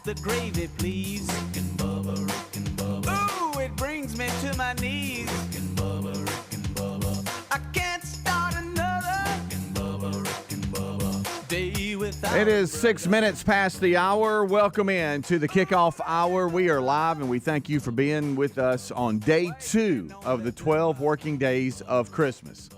the gravy, please. Rick and Bubba. Ooh, it brings me to my knees. Rick and Bubba. I can't start another Rick and Bubba day without. It is 6 minutes past the hour. Welcome in to the kickoff hour. We are live, and we thank you for being with us on day 2 of the 12 working days of Christmas.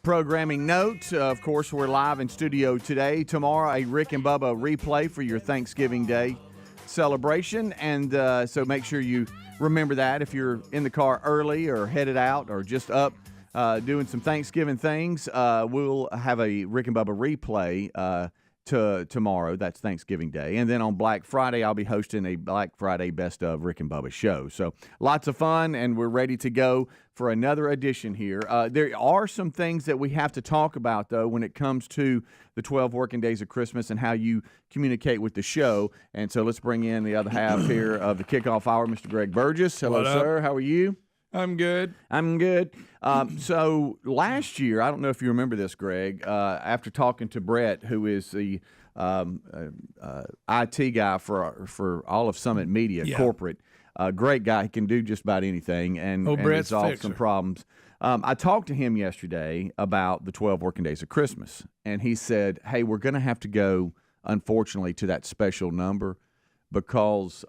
Programming note, of course, we're live in studio today. Tomorrow, a Rick and Bubba replay for your Thanksgiving Day celebration. And so make sure you remember that if you're in the car early or headed out or just up doing some Thanksgiving things. We'll have a Rick and Bubba replay tomorrow. That's Thanksgiving Day. And then on Black Friday, I'll be hosting a Black Friday Best of Rick and Bubba show. So lots of fun, and we're ready to go for another edition here. There are some things that we have to talk about, though, when it comes to the 12 working days of Christmas and how you communicate with the show. And so let's bring in the other half here of the kickoff hour, Mr. Greg Burgess. Hello, sir. How are you? I'm good. I'm good. So last year, I don't know if you remember this, Greg, after talking to Brett, who is the IT guy for all of Summit Media corporate, great guy. He can do just about anything and resolve some problems. I talked to him yesterday about the 12 working days of Christmas, and he said, hey, we're going to have to go, unfortunately, to that special number because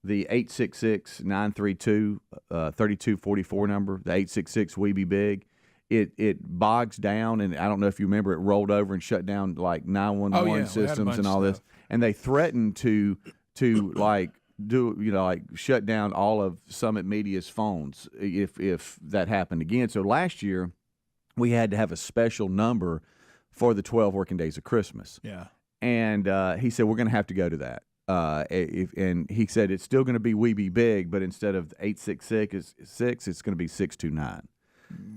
the 866-932-3244 number, the 866-WE-BE-BIG, it bogs down, and I don't know if you remember, it rolled over and shut down like 911 systems and all this, and they threatened to like shut down all of Summit Media's phones if that happened again. So last year we had to have a special number for the 12 working days of Christmas. Yeah, and he said we're going to have to go to that. And he said it's still going to be We Be Big, but instead of 866, it's going to be 629.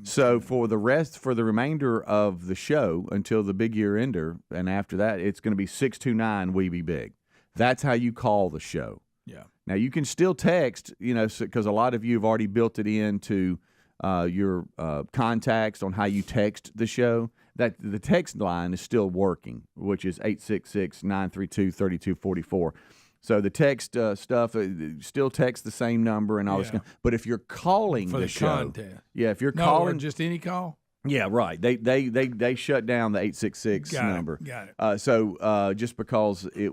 So for the remainder of the show until the big year ender, and after that, it's going to be 629 We Be Big. That's how you call the show. Yeah. Now you can still text, because a lot of you have already built it into your contacts on how you text the show. That the text line is still working, which is 866-932-3244. So the text stuff still text the same number and all this. But if you're calling for the show, content, if you're calling, or just any call. Yeah, right. They shut down the 866 number. Got it. So just because they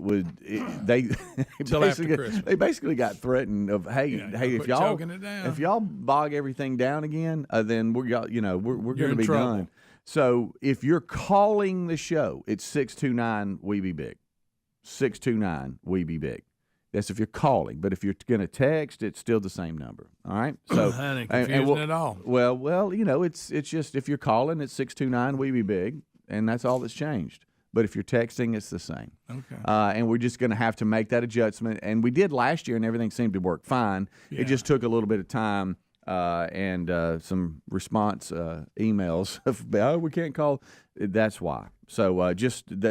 basically got threatened of hey if y'all bog everything down again, then we're going to be trouble. done. So if you're calling the show, it's 629 We Be Big. 629 We Be Big. That's if you're calling. But if you're going to text, it's still the same number. All right? So that ain't confusing at all. Well, it's just if you're calling, it's 629 We Be Big, and that's all that's changed. But if you're texting, it's the same. Okay. And we're just going to have to make that adjustment. And we did last year, and everything seemed to work fine. Yeah. It just took a little bit of time. And some response emails of, we can't call. That's why. So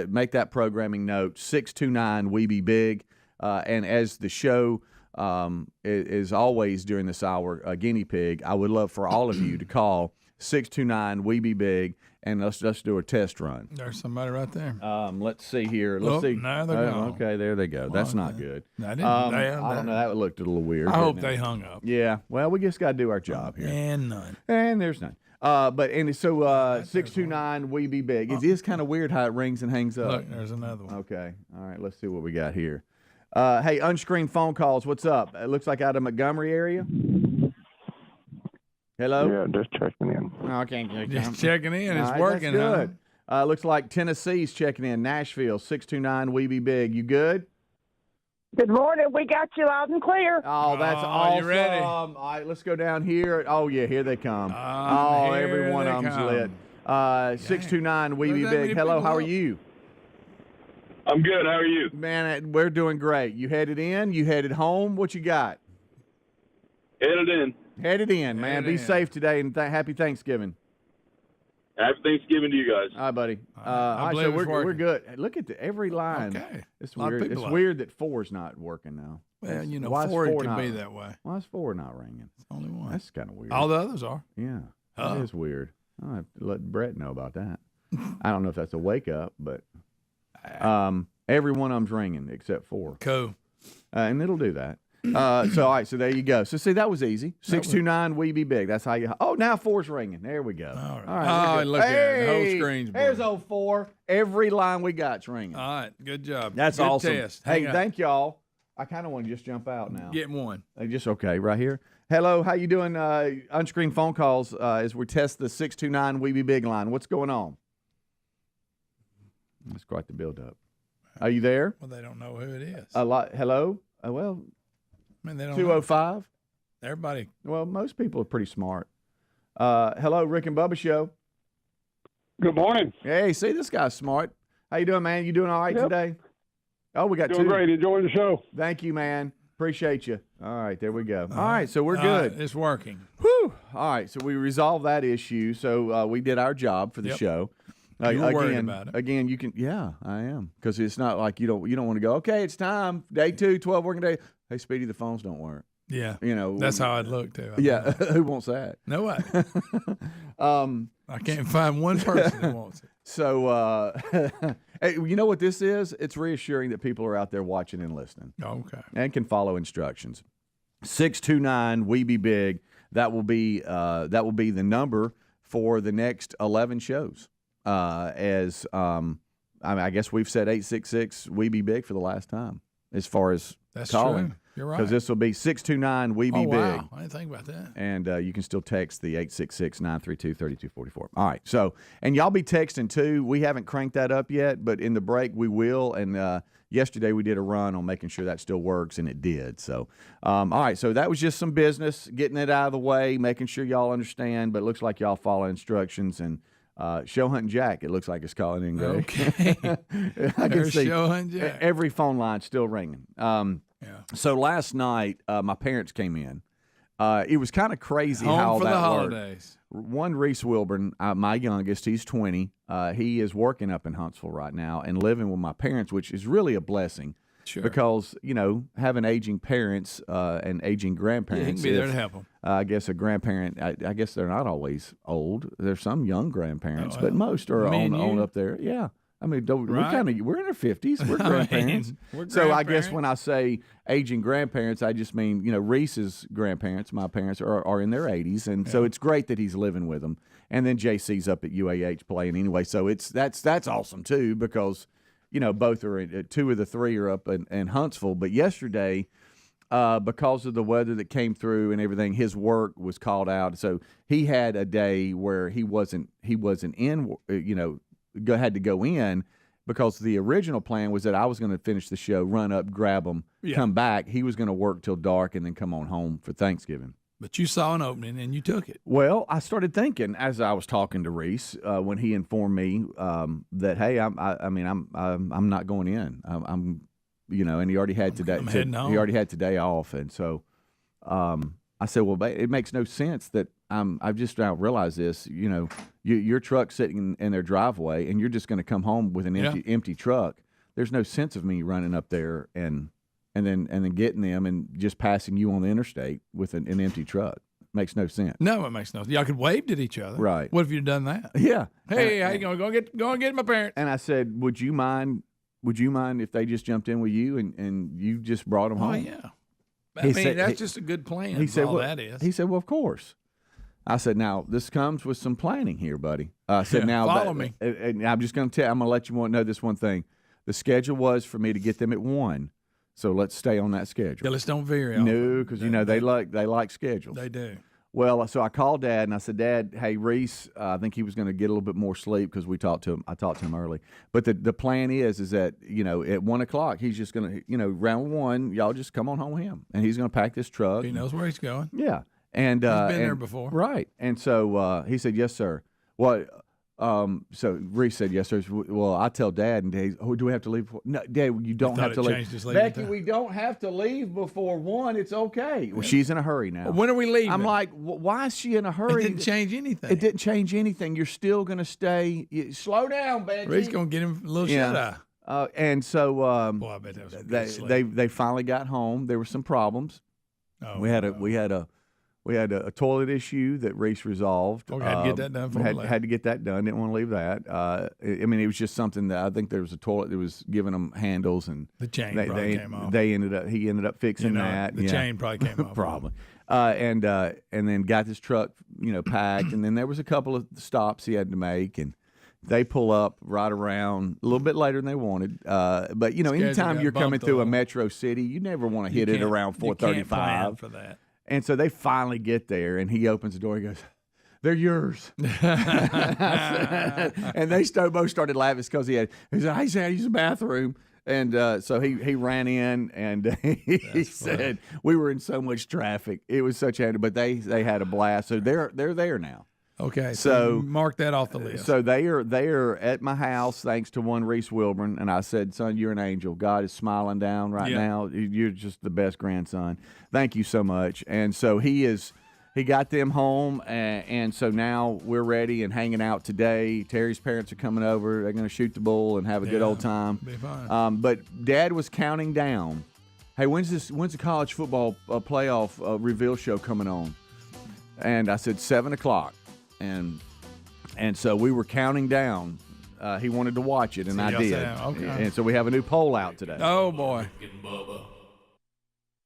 make that programming note, 629 We Be Big. And as the show is always during this hour, a guinea pig, I would love for all of you to call 629 We Be Big, and let's do a test run. There's somebody right there. Let's see here. Let's see. Now they're gone. Okay, there they go. That's not good. I don't know. That looked a little weird. I hope they hung up. Yeah. Well, we just got to do our job here. And none. And there's none. So 629 We Be Big. It is kind of weird how it rings and hangs up. Look, there's another one. Okay. All right. Let's see what we got here. Hey, unscreened phone calls. What's up? It looks like out of Montgomery area. Hello? Yeah, just checking in. Okay. Just checking in. It's working, that's good. Looks like Tennessee's checking in. Nashville, 629 We Be Big. You good? Good morning. We got you loud and clear. Oh, that's awesome. You ready? All right, let's go down here. Oh, yeah, here they come. Every one of them's lit. 629 We Be Big. Hello, how are you? I'm good. How are you? Man, we're doing great. You headed in? You headed home? What you got? Headed in. Headed in, man. Be safe today, and happy Thanksgiving. Happy Thanksgiving to you guys. All right, buddy. So we're good. Look at every line. Okay. It's weird. It's weird that 4's not working now. Well, 4 can be that way. Why is 4 not ringing? It's only one. That's kind of weird. All the others are. Yeah. That is weird. I'll have to let Brett know about that. I don't know if that's a wake up, but every one of them's ringing except 4. Cool. and it'll do that. So, all right, so there you go. So, see, that was easy. 629, we be big. That's how you. Oh, now 4's ringing. There we go. All right. Look at it. The whole screen's There's blurry. old 4. Every line we got's ringing. All right, good job. That's good awesome. Test. Hey, Hang on. thank y'all. I kind of want to just jump out now. Get one. Just okay, right here. Hello, how you doing? Unscreened phone calls as we test the 629 We Be Big line. What's going on? That's quite the build-up. Are you there? Well, they don't know who it is. Hello? Well, I mean, they don't 205? know. Everybody. Well, most people are pretty smart. Hello, Rick and Bubba Show. Good morning. Hey, see, this guy's smart. How you doing, man? You doing all right today? Oh, we got Doing 2. great. Enjoying the show. Thank you, man. Appreciate you. All right, there we go. All right, so we're good. It's working. Whew. All right, so we resolved that issue. So we did our job for the show. You were worried about it. Again, you can. Yeah, I am, because it's not like you don't want to go. Okay, it's time. Day 2, 12 working days. Hey, Speedy, the phones don't work. Yeah, you know that's how I'd look too. Yeah, who wants that? Nobody. I can't find one person that wants it. So, hey, you know what this is? It's reassuring that people are out there watching and listening. Okay. And can follow instructions. 629 We Be Big. That will be the number for the next 11 shows. I guess we've said 866 We Be Big for the last time as far as That's calling. True. You're right. Because this will be 629 We Be Big. Wow. I didn't think about that. And you can still text the 866-932-3244. All right. So, and y'all be texting too. We haven't cranked that up yet, but in the break we will. And yesterday we did a run on making sure that still works, and it did. So, all right. So that was just some business, getting it out of the way, making sure y'all understand. But it looks like y'all follow instructions. And Show Hunting Jack, it looks like it's calling in, Greg. Okay. I can see Show Hunting Jack. every phone line still ringing. Yeah. So last night, my parents came in. It was kind of crazy Home how for that the worked. holidays. One, Reese Wilburn, my youngest, he's 20. He is working up in Huntsville right now and living with my parents, which is really a blessing. Sure. Because, having aging parents and aging grandparents. Yeah, he can be there to help them. I guess a grandparent, I guess they're not always old. There's some young grandparents, but most are on up there. Yeah. I mean, we're in our 50s. We're grandparents. So I guess when I say aging grandparents, I just mean, Reese's grandparents, my parents, are in their 80s. And so it's great that he's living with them. And then JC's up at UAH playing anyway. So that's awesome, too, because, both are, 2 of the 3 are up in Huntsville. But yesterday, because of the weather that came through and everything, his work was called out. So he had a day where he wasn't in, had to go in, because the original plan was that I was going to finish the show, run up, grab him, come back. He was going to work till dark and then come on home for Thanksgiving. But you saw an opening and you took it. Well, I started thinking as I was talking to Reese when he informed me that, hey, I'm not going in. I'm and he already had today. He already had today off, and so I said, well, it makes no sense that I've just now realized this. Your truck's sitting in their driveway, and you're just going to come home with an empty truck. There's no sense of me running up there and then getting them and just passing you on the interstate with an empty truck. Makes no sense. No, it makes no sense. Y'all could waved at each other. Right. What if you'd done that? Yeah. Hey, how you going? Go and get my parents. And I said, would you mind if they just jumped in with you and you just brought them home? Oh, yeah. That's just a good plan. He said, that is. He said, well, of course. I said, now, this comes with some planning here, buddy. I said, now, follow me. And I'm just going to I'm going to let you know this one thing. The schedule was for me to get them at 1. So let's stay on that schedule. Yeah, let's don't vary. No, because, they like schedules. They do. Well, so I called Dad, and I said, Dad, hey, Reese, I think he was going to get a little bit more sleep because I talked to him early. But the plan is that, at 1 o'clock, he's just going to, round 1, y'all just come on home with him. And he's going to pack this truck. He knows where he's going. Yeah. And he's been there before. Right. And so he said, yes, sir. Well, so Reese said, yes, sir. Well, I tell Dad, and Dad, do we have to leave before? No, Dad, you don't have to leave. Becky, we don't have to leave before 1. It's okay. Well, she's in a hurry now. When are we leaving? I'm like, why is she in a hurry? It didn't change anything. It didn't change anything. You're still going to stay. Slow down, Becky. Reese going to get him a little shut-eye. And so boy, I bet that was they finally got home. There were some problems. Oh, we had a We had a toilet issue that Reese resolved. Okay, had to get that done for later. Had to get that done. Didn't want to leave that. I mean, it was just something that I think there was a toilet that was giving them handles, and the chain they came off. He ended up fixing that. The chain probably came off. Probably. And then got this truck, packed, and then there was a couple of stops he had to make, and they pull up right around a little bit later than they wanted. But anytime you're coming through a metro city, you never want to hit it around 4:35. You can't plan for that. And so they finally get there, and he opens the door. He goes, "They're yours." And they both started laughing because he said, "I said I use the bathroom." And so he ran in, and he said, "We were in so much traffic. It was such a." But they had a blast. So they're there now. Okay, so mark that off the list. So they are at my house thanks to one Reese Wilburn, and I said, "Son, you're an angel. God is smiling down right now. You're just the best grandson. Thank you so much." And so he got them home, and so now we're ready and hanging out today. Terry's parents are coming over. They're going to shoot the bull and have a good old time. Be fine. But Dad was counting down. Hey, when's the college football playoff reveal show coming on? And I said 7:00. And so we were counting down. He wanted to watch it, and I did. Okay. And so we have a new poll out today. Oh, boy.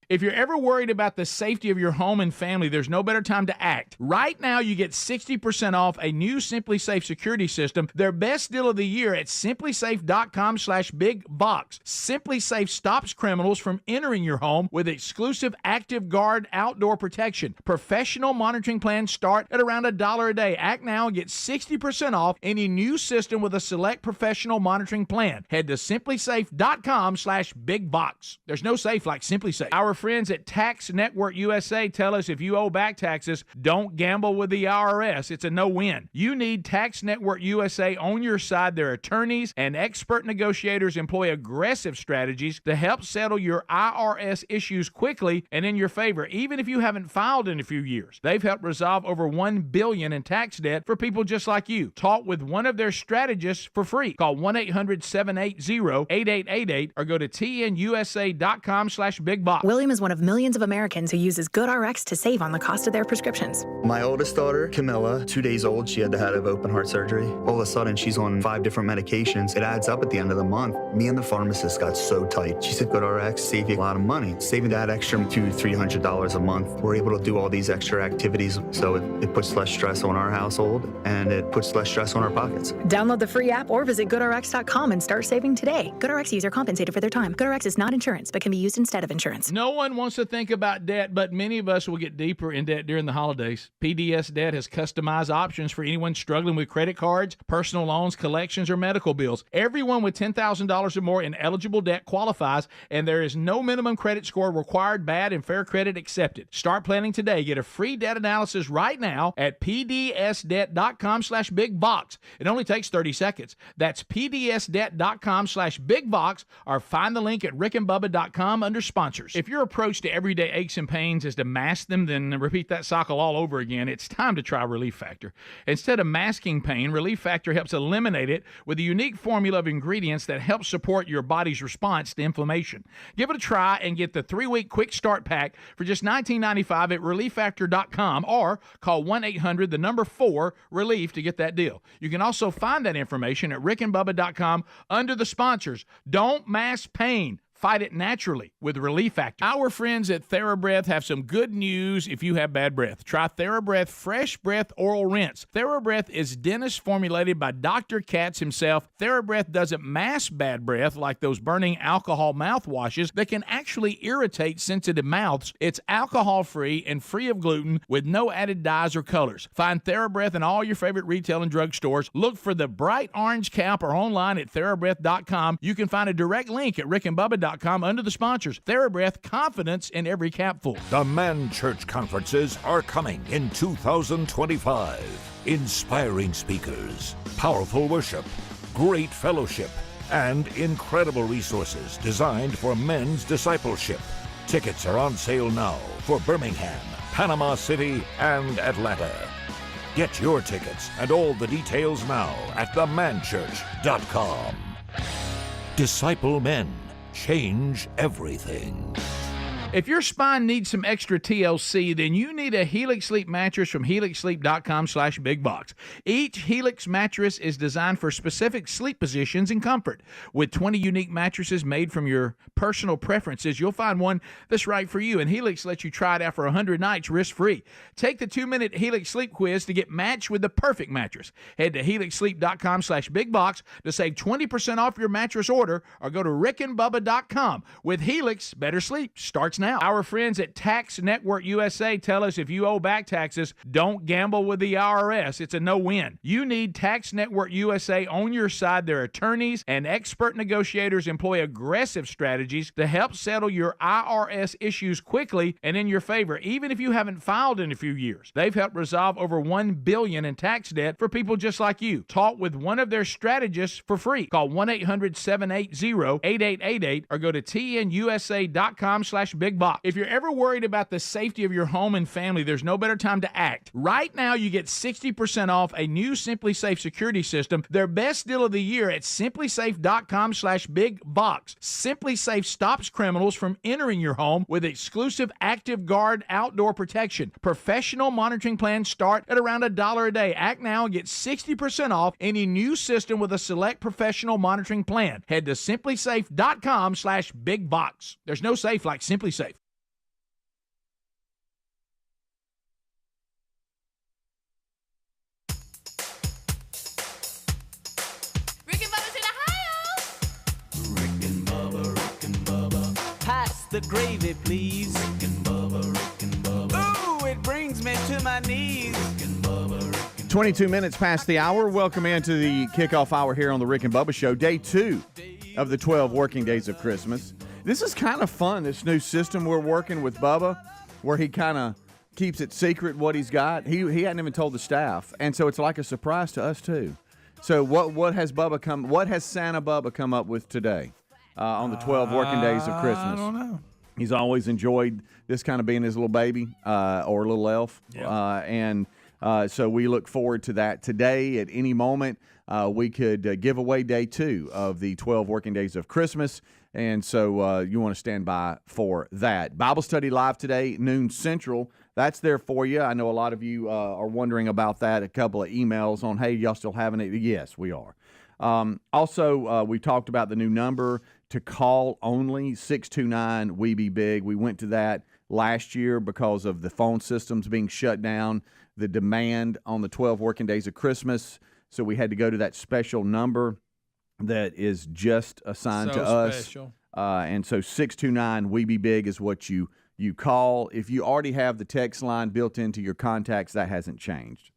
If you're ever worried about the safety of your home and family, there's no better time to act. Right now, you get 60% off a new Simply Safe security system, their best deal of the year at simplysafe.com/bigbox. Simply Safe stops criminals from entering your home with exclusive Active Guard outdoor protection. Professional monitoring plans start at around $1 a day. Act now and get 60% off any new system with a select professional monitoring plan. Head to simplysafe.com/bigbox. There's no safe like Simply Safe. Our friends at Tax Network USA tell us if you owe back taxes, don't gamble with the IRS. It's a no-win. You need Tax Network USA on your side. Their attorneys and expert negotiators employ aggressive strategies to help settle your IRS issues quickly and in your favor, even if you haven't filed in a few years. They've helped resolve over $1 billion in tax debt for people just like you. Talk with one of their strategists for free. Call 1-800-780-8888 or go to tnusa.com/bigbox. William is one of millions of Americans who uses GoodRx to save on the cost of their prescriptions. My oldest daughter, Kamala, 2 days old, she had to have open heart surgery. All of a sudden, she's on 5 different medications. It adds up at the end of the month. Me and the pharmacist got so tight. She said, GoodRx save you a lot of money. Saving that extra $200-300 a month. We're able to do all these extra activities, so it puts less stress on our household, and it puts less stress on our pockets. Download the free app or visit GoodRx.com and start saving today. GoodRx user compensated for their time. GoodRx is not insurance, but can be used instead of insurance. No one wants to think about debt, but many of us will get deeper in debt during the holidays. PDS Debt has customized options for anyone struggling with credit cards, personal loans, collections, or medical bills. Everyone with $10,000 or more in eligible debt qualifies, and there is no minimum credit score required, bad, and fair credit accepted. Start planning today. Get a free debt analysis right now at pdsdebt.com/bigbox. It only takes 30 seconds. That's pdsdebt.com/bigbox, or find the link at rickandbubba.com under sponsors. If your approach to everyday aches and pains is to mask them, then repeat that cycle all over again. It's time to try Relief Factor. Instead of masking pain, Relief Factor helps eliminate it with a unique formula of ingredients that helps support your body's response to inflammation. Give it a try and get the 3-week quick start pack for just $19.95 at relieffactor.com, or call 1-800-4-RELIEF to get that deal. You can also find that information at rickandbubba.com under the sponsors. Don't mask pain. Fight it naturally with Relief Factor. Our friends at TheraBreath have some good news if you have bad breath. Try TheraBreath Fresh Breath Oral Rinse. TheraBreath is dentist formulated by Dr. Katz himself. TheraBreath doesn't mask bad breath like those burning alcohol mouthwashes that can actually irritate sensitive mouths. It's alcohol-free and free of gluten with no added dyes or colors. Find TheraBreath in all your favorite retail and drug stores. Look for the bright orange cap or online at TheraBreath.com. You can find a direct link at rickandbubba.com under the sponsors. TheraBreath, confidence in every capful. The Man Church Conferences are coming in 2025. Inspiring speakers, powerful worship, great fellowship, and incredible resources designed for men's discipleship. Tickets are on sale now for Birmingham, Panama City, and Atlanta. Get your tickets and all the details now at themanchurch.com. Disciple men. Change everything. If your spine needs some extra TLC, then you need a Helix Sleep mattress from helixsleep.com/bigbox. Each Helix mattress is designed for specific sleep positions and comfort. With 20 unique mattresses made from your personal preferences, you'll find one that's right for you, and Helix lets you try it out for 100 nights risk-free. Take the 2-minute Helix Sleep quiz to get matched with the perfect mattress. Head to helixsleep.com/bigbox to save 20% off your mattress order, or go to rickandbubba.com. With Helix, better sleep starts now. Our friends at Tax Network USA tell us if you owe back taxes, don't gamble with the IRS. It's a no-win. You need Tax Network USA on your side. Their attorneys and expert negotiators employ aggressive strategies to help settle your IRS issues quickly and in your favor, even if you haven't filed in a few years. They've helped resolve over $1 billion in tax debt for people just like you. Talk with one of their strategists for free. Call 1-800-780-8888 or go to tnusa.com/bigbox. If you're ever worried about the safety of your home and family, there's no better time to act. Right now, you get 60% off a new Simply Safe security system, their best deal of the year, at simplysafe.com/bigbox. Simply Safe stops criminals from entering your home with exclusive Active Guard outdoor protection. Professional monitoring plans start at around $1 a day. Act now and get 60% off any new system with a select professional monitoring plan. Head to simplysafe.com/bigbox. There's no safe like Simply Safe. Rick and Bubba's in Ohio. Rick and Bubba. Pass the gravy, please. Rick and Bubba. Ooh, it brings me to my knees. Rick and Bubba. 22 minutes past the hour. Welcome into the kickoff hour here on the Rick and Bubba Show, day 2 of the 12 working days of Christmas. This is kind of fun, this new system we're working with Bubba, where he kind of keeps it secret what he's got. He hadn't even told the staff, and so it's like a surprise to us too. So what has Santa Bubba come up with today on the 12 working days of Christmas? I don't know. He's always enjoyed this kind of being his little baby or little elf, so we look forward to that today. At any moment, we could give away day 2 of the 12 working days of Christmas. And so you want to stand by for that. Bible study live today, noon Central. That's there for you. I know a lot of you are wondering about that. A couple of emails on, hey, y'all still having it? Yes, we are. Also, we talked about the new number to call only, 629-WE-BE-BIG. We went to that last year because of the phone systems being shut down, the demand on the 12 working days of Christmas. So we had to go to that special number that is just assigned to us. Special. And so 629-WE-BE-BIG is what you call. If you already have the text line built into your contacts, that hasn't changed.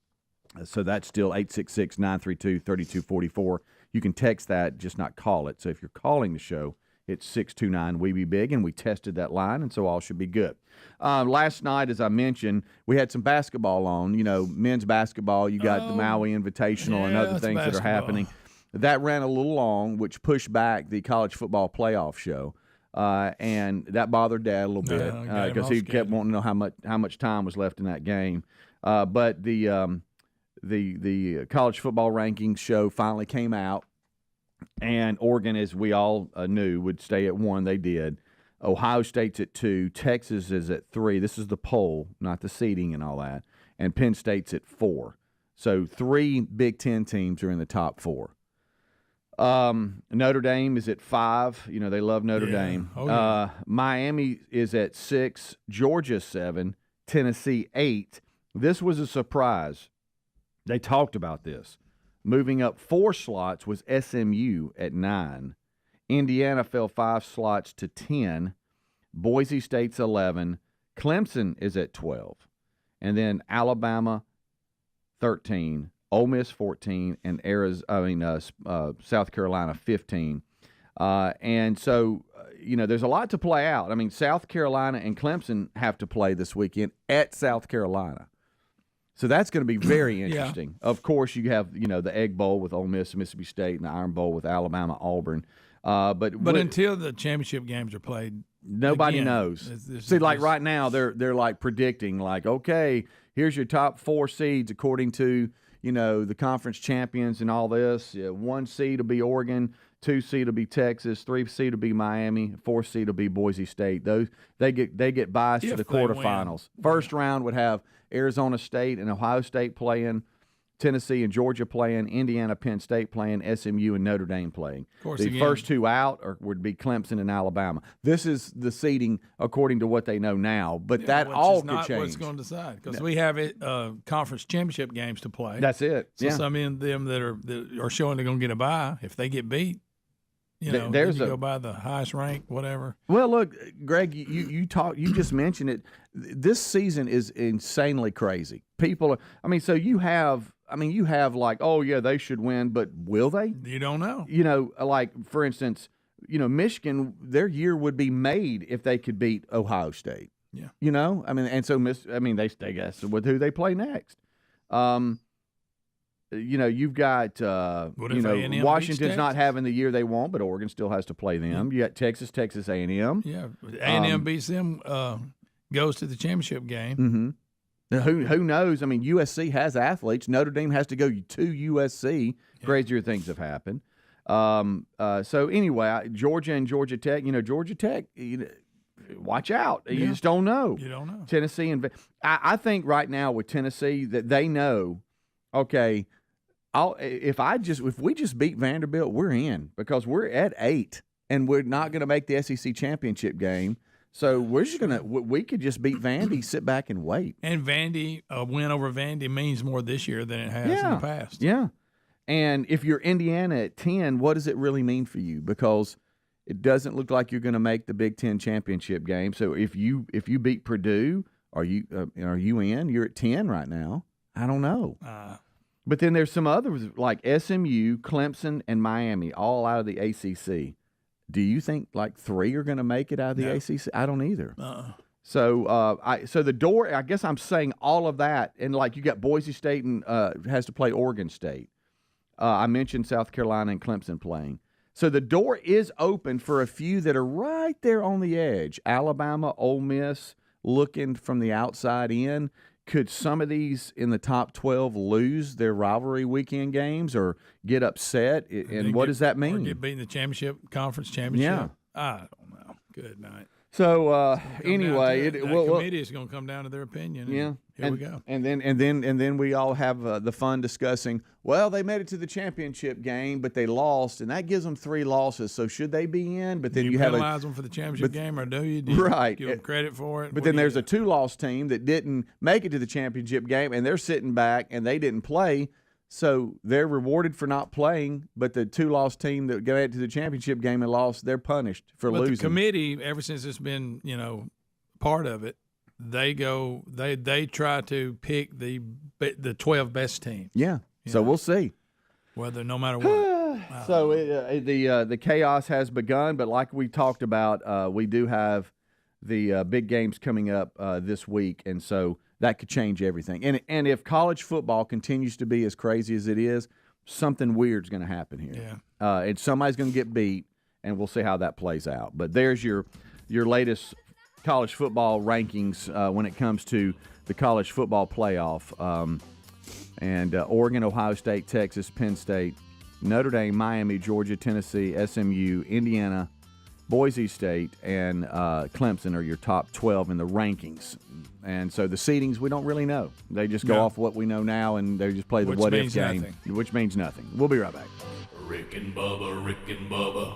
So that's still 866-932-3244. You can text that, just not call it. So if you're calling the show, it's 629-WE-BE-BIG, and we tested that line, and so all should be good. Last night, as I mentioned, we had some basketball on. You know, men's basketball. You got the Maui Invitational and other things that are happening. That ran a little long, which pushed back the college football playoff show, and that bothered Dad a little bit because he kept wanting to know how much time was left in that game. But the college football rankings show finally came out, and Oregon, as we all knew, would stay at 1. They did. Ohio State's at 2. Texas is at 3. This is the poll, not the seeding and all that. And Penn State's at 4. So 3 Big Ten teams are in the top 4. Notre Dame is at 5. You know, they love Notre Dame. Miami is at 6. Georgia 7. Tennessee 8. This was a surprise. They talked about this. Moving up 4 slots was SMU at 9. Indiana fell 5 slots to 10. Boise State's 11. Clemson is at 12. And then Alabama 13. Ole Miss 14, and South Carolina 15. And so, there's a lot to play out. I mean, South Carolina and Clemson have to play this weekend at South Carolina. So that's going to be very interesting. Yeah. Of course, you have, the Egg Bowl with Ole Miss and Mississippi State and the Iron Bowl with Alabama, Auburn. But until the championship games are played, nobody knows. Right now, they're like predicting, like, okay, here's your top 4 seeds according to – the conference champions and all this. 1 seed will be Oregon, 2 seed will be Texas, 3 seed will be Miami, 4 seed will be Boise State. Those they get biased to the quarterfinals. First round would have Arizona State and Ohio State playing, Tennessee and Georgia playing, Indiana, Penn State playing, SMU and Notre Dame playing. Of course, the first 2 out would be Clemson and Alabama. This is the seeding according to what they know now, but that all could change. Not what's going to decide because we have conference championship games to play. That's it. So some of them that are showing they're going to get a bye, if they get beat, you go by the highest rank, whatever. Well, look, Greg, you just mentioned it. This season is insanely crazy. People so you have like, oh yeah, they should win, but will they? You don't know. Like for instance, Michigan, their year would be made if they could beat Ohio State. Yeah. And so they guess with who they play next. You've got Washington's not having the year they want, but Oregon still has to play them. You got Texas A&M. Yeah, A&M beats them, goes to the championship game. Mm-hmm. Who knows? USC has athletes. Notre Dame has to go to USC. Yeah. Crazier things have happened. So anyway, Georgia and Georgia Tech. Georgia Tech. Watch out. You just don't know. You don't know. Tennessee and I think right now with Tennessee that they know. Okay. If we just beat Vanderbilt, we're in because we're at 8 and we're not going to make the SEC championship game. So we could just beat Vandy, sit back and wait. And Vandy, a win over Vandy means more this year than it has in the past. Yeah. And if you're Indiana at 10, what does it really mean for you? Because it doesn't look like you're going to make the Big Ten championship game. So if you beat Purdue, are you in? You're at 10 right now. I don't know. But then there's some others like SMU, Clemson, and Miami, all out of the ACC. Do you think like 3 are going to make it out of the ACC? I don't either. So the door. I guess I'm saying all of that, and like you got Boise State and has to play Oregon State. I mentioned South Carolina and Clemson playing. So the door is open for a few that are right there on the edge. Alabama, Ole Miss, looking from the outside in. Could some of these in the top 12 lose their rivalry weekend games or get upset? And what does that mean? Or get beat in the conference championship? Yeah. I don't know. Good night. So anyway, the committee is going to come down to their opinion. Yeah. Here we go. And then we all have the fun discussing. Well, they made it to the championship game, but they lost, and that gives them 3 losses. So should they be in? But then you have penalize them for the championship game, or do you right? Give them credit for it? But then there's a 2-loss team that didn't make it to the championship game, and they're sitting back and they didn't play. So they're rewarded for not playing, but the 2-loss team that got to the championship game and lost, they're punished for losing. The committee, ever since it's been part of it, they try to pick the 12 best teams. Yeah. So we'll see. Whether no matter what. So the chaos has begun, but like we talked about, we do have the big games coming up this week, and so that could change everything. And if college football continues to be as crazy as it is, something weird's going to happen here. Yeah. And somebody's going to get beat, and we'll see how that plays out. But there's your latest college football rankings when it comes to the college football playoff. And Oregon, Ohio State, Texas, Penn State, Notre Dame, Miami, Georgia, Tennessee, SMU, Indiana, Boise State, and Clemson are your top 12 in the rankings. And so the seedings, we don't really know. They just go off what we know now, and they just play the what-if game, which means nothing. We'll be right back. Rick and Bubba, Rick and Bubba.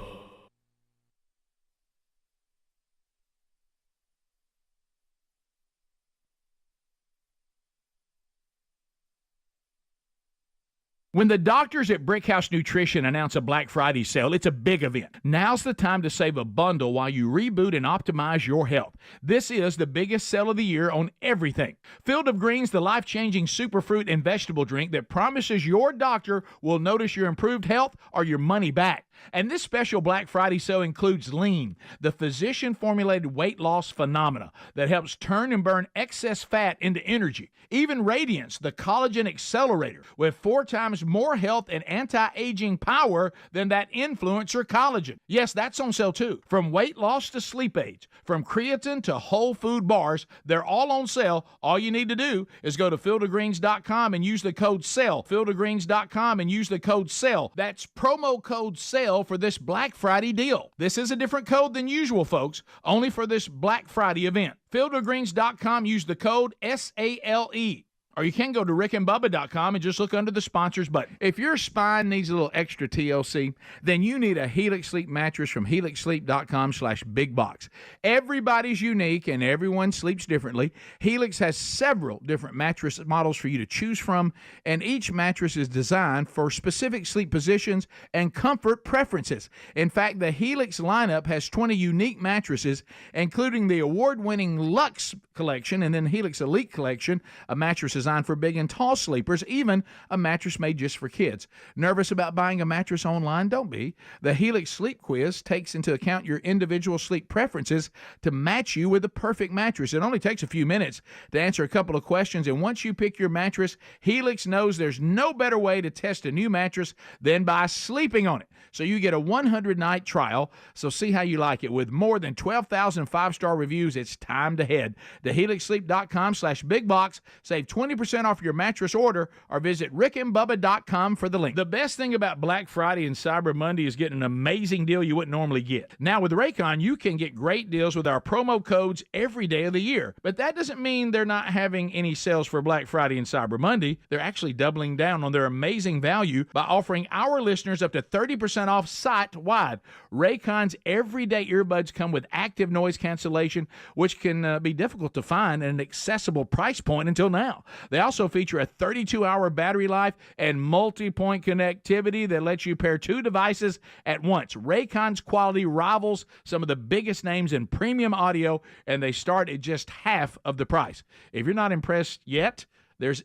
When the doctors at Brickhouse Nutrition announce a Black Friday sale, it's a big event. Now's the time to save a bundle while you reboot and optimize your health. This is the biggest sale of the year on everything. Field of Greens, the life-changing superfruit and vegetable drink that promises your doctor will notice your improved health or your money back. And this special Black Friday sale includes Lean, the physician-formulated weight loss phenomena that helps turn and burn excess fat into energy. Even Radiance, the collagen accelerator, with 4 times more health and anti-aging power than that influencer collagen. Yes, that's on sale too. From weight loss to sleep aids, from creatine to whole food bars, they're all on sale. All you need to do is go to fieldofgreens.com and use the code SELL. Fieldofgreens.com and use the code SELL. That's promo code SELL sale for this Black Friday deal. This is a different code than usual, folks, only for this Black Friday event. FieldofGreens.com, use the code SALE. Or you can go to rickandbubba.com and just look under the sponsors button. If your spine needs a little extra TLC, then you need a Helix Sleep mattress from helixsleep.com/bigbox. Everybody's unique and everyone sleeps differently. Helix has several different mattress models for you to choose from, and each mattress is designed for specific sleep positions and comfort preferences. In fact, the Helix lineup has 20 unique mattresses, including the award-winning Luxe collection and then Helix Elite collection, a mattress designed for big and tall sleepers, even a mattress made just for kids. Nervous about buying a mattress online? Don't be. The Helix Sleep Quiz takes into account your individual sleep preferences to match you with the perfect mattress. It only takes a few minutes to answer a couple of questions, and once you pick your mattress, Helix knows there's no better way to test a new mattress than by sleeping on it. So you get a 100-night trial, so see how you like it. With more than 12,000 five-star reviews, it's time to head to helixsleep.com/bigbox. Save 20% off your mattress order, or visit rickandbubba.com for the link. The best thing about Black Friday and Cyber Monday is getting an amazing deal you wouldn't normally get. Now with Raycon, you can get great deals with our promo codes every day of the year. But that doesn't mean they're not having any sales for Black Friday and Cyber Monday. They're actually doubling down on their amazing value by offering our listeners up to 30% off site-wide. Raycon's everyday earbuds come with active noise cancellation, which can be difficult to find at an accessible price point until now. They also feature a 32-hour battery life and multi-point connectivity that lets you pair two devices at once. Raycon's quality rivals some of the biggest names in premium audio, and they start at just half of the price. If you're not impressed yet,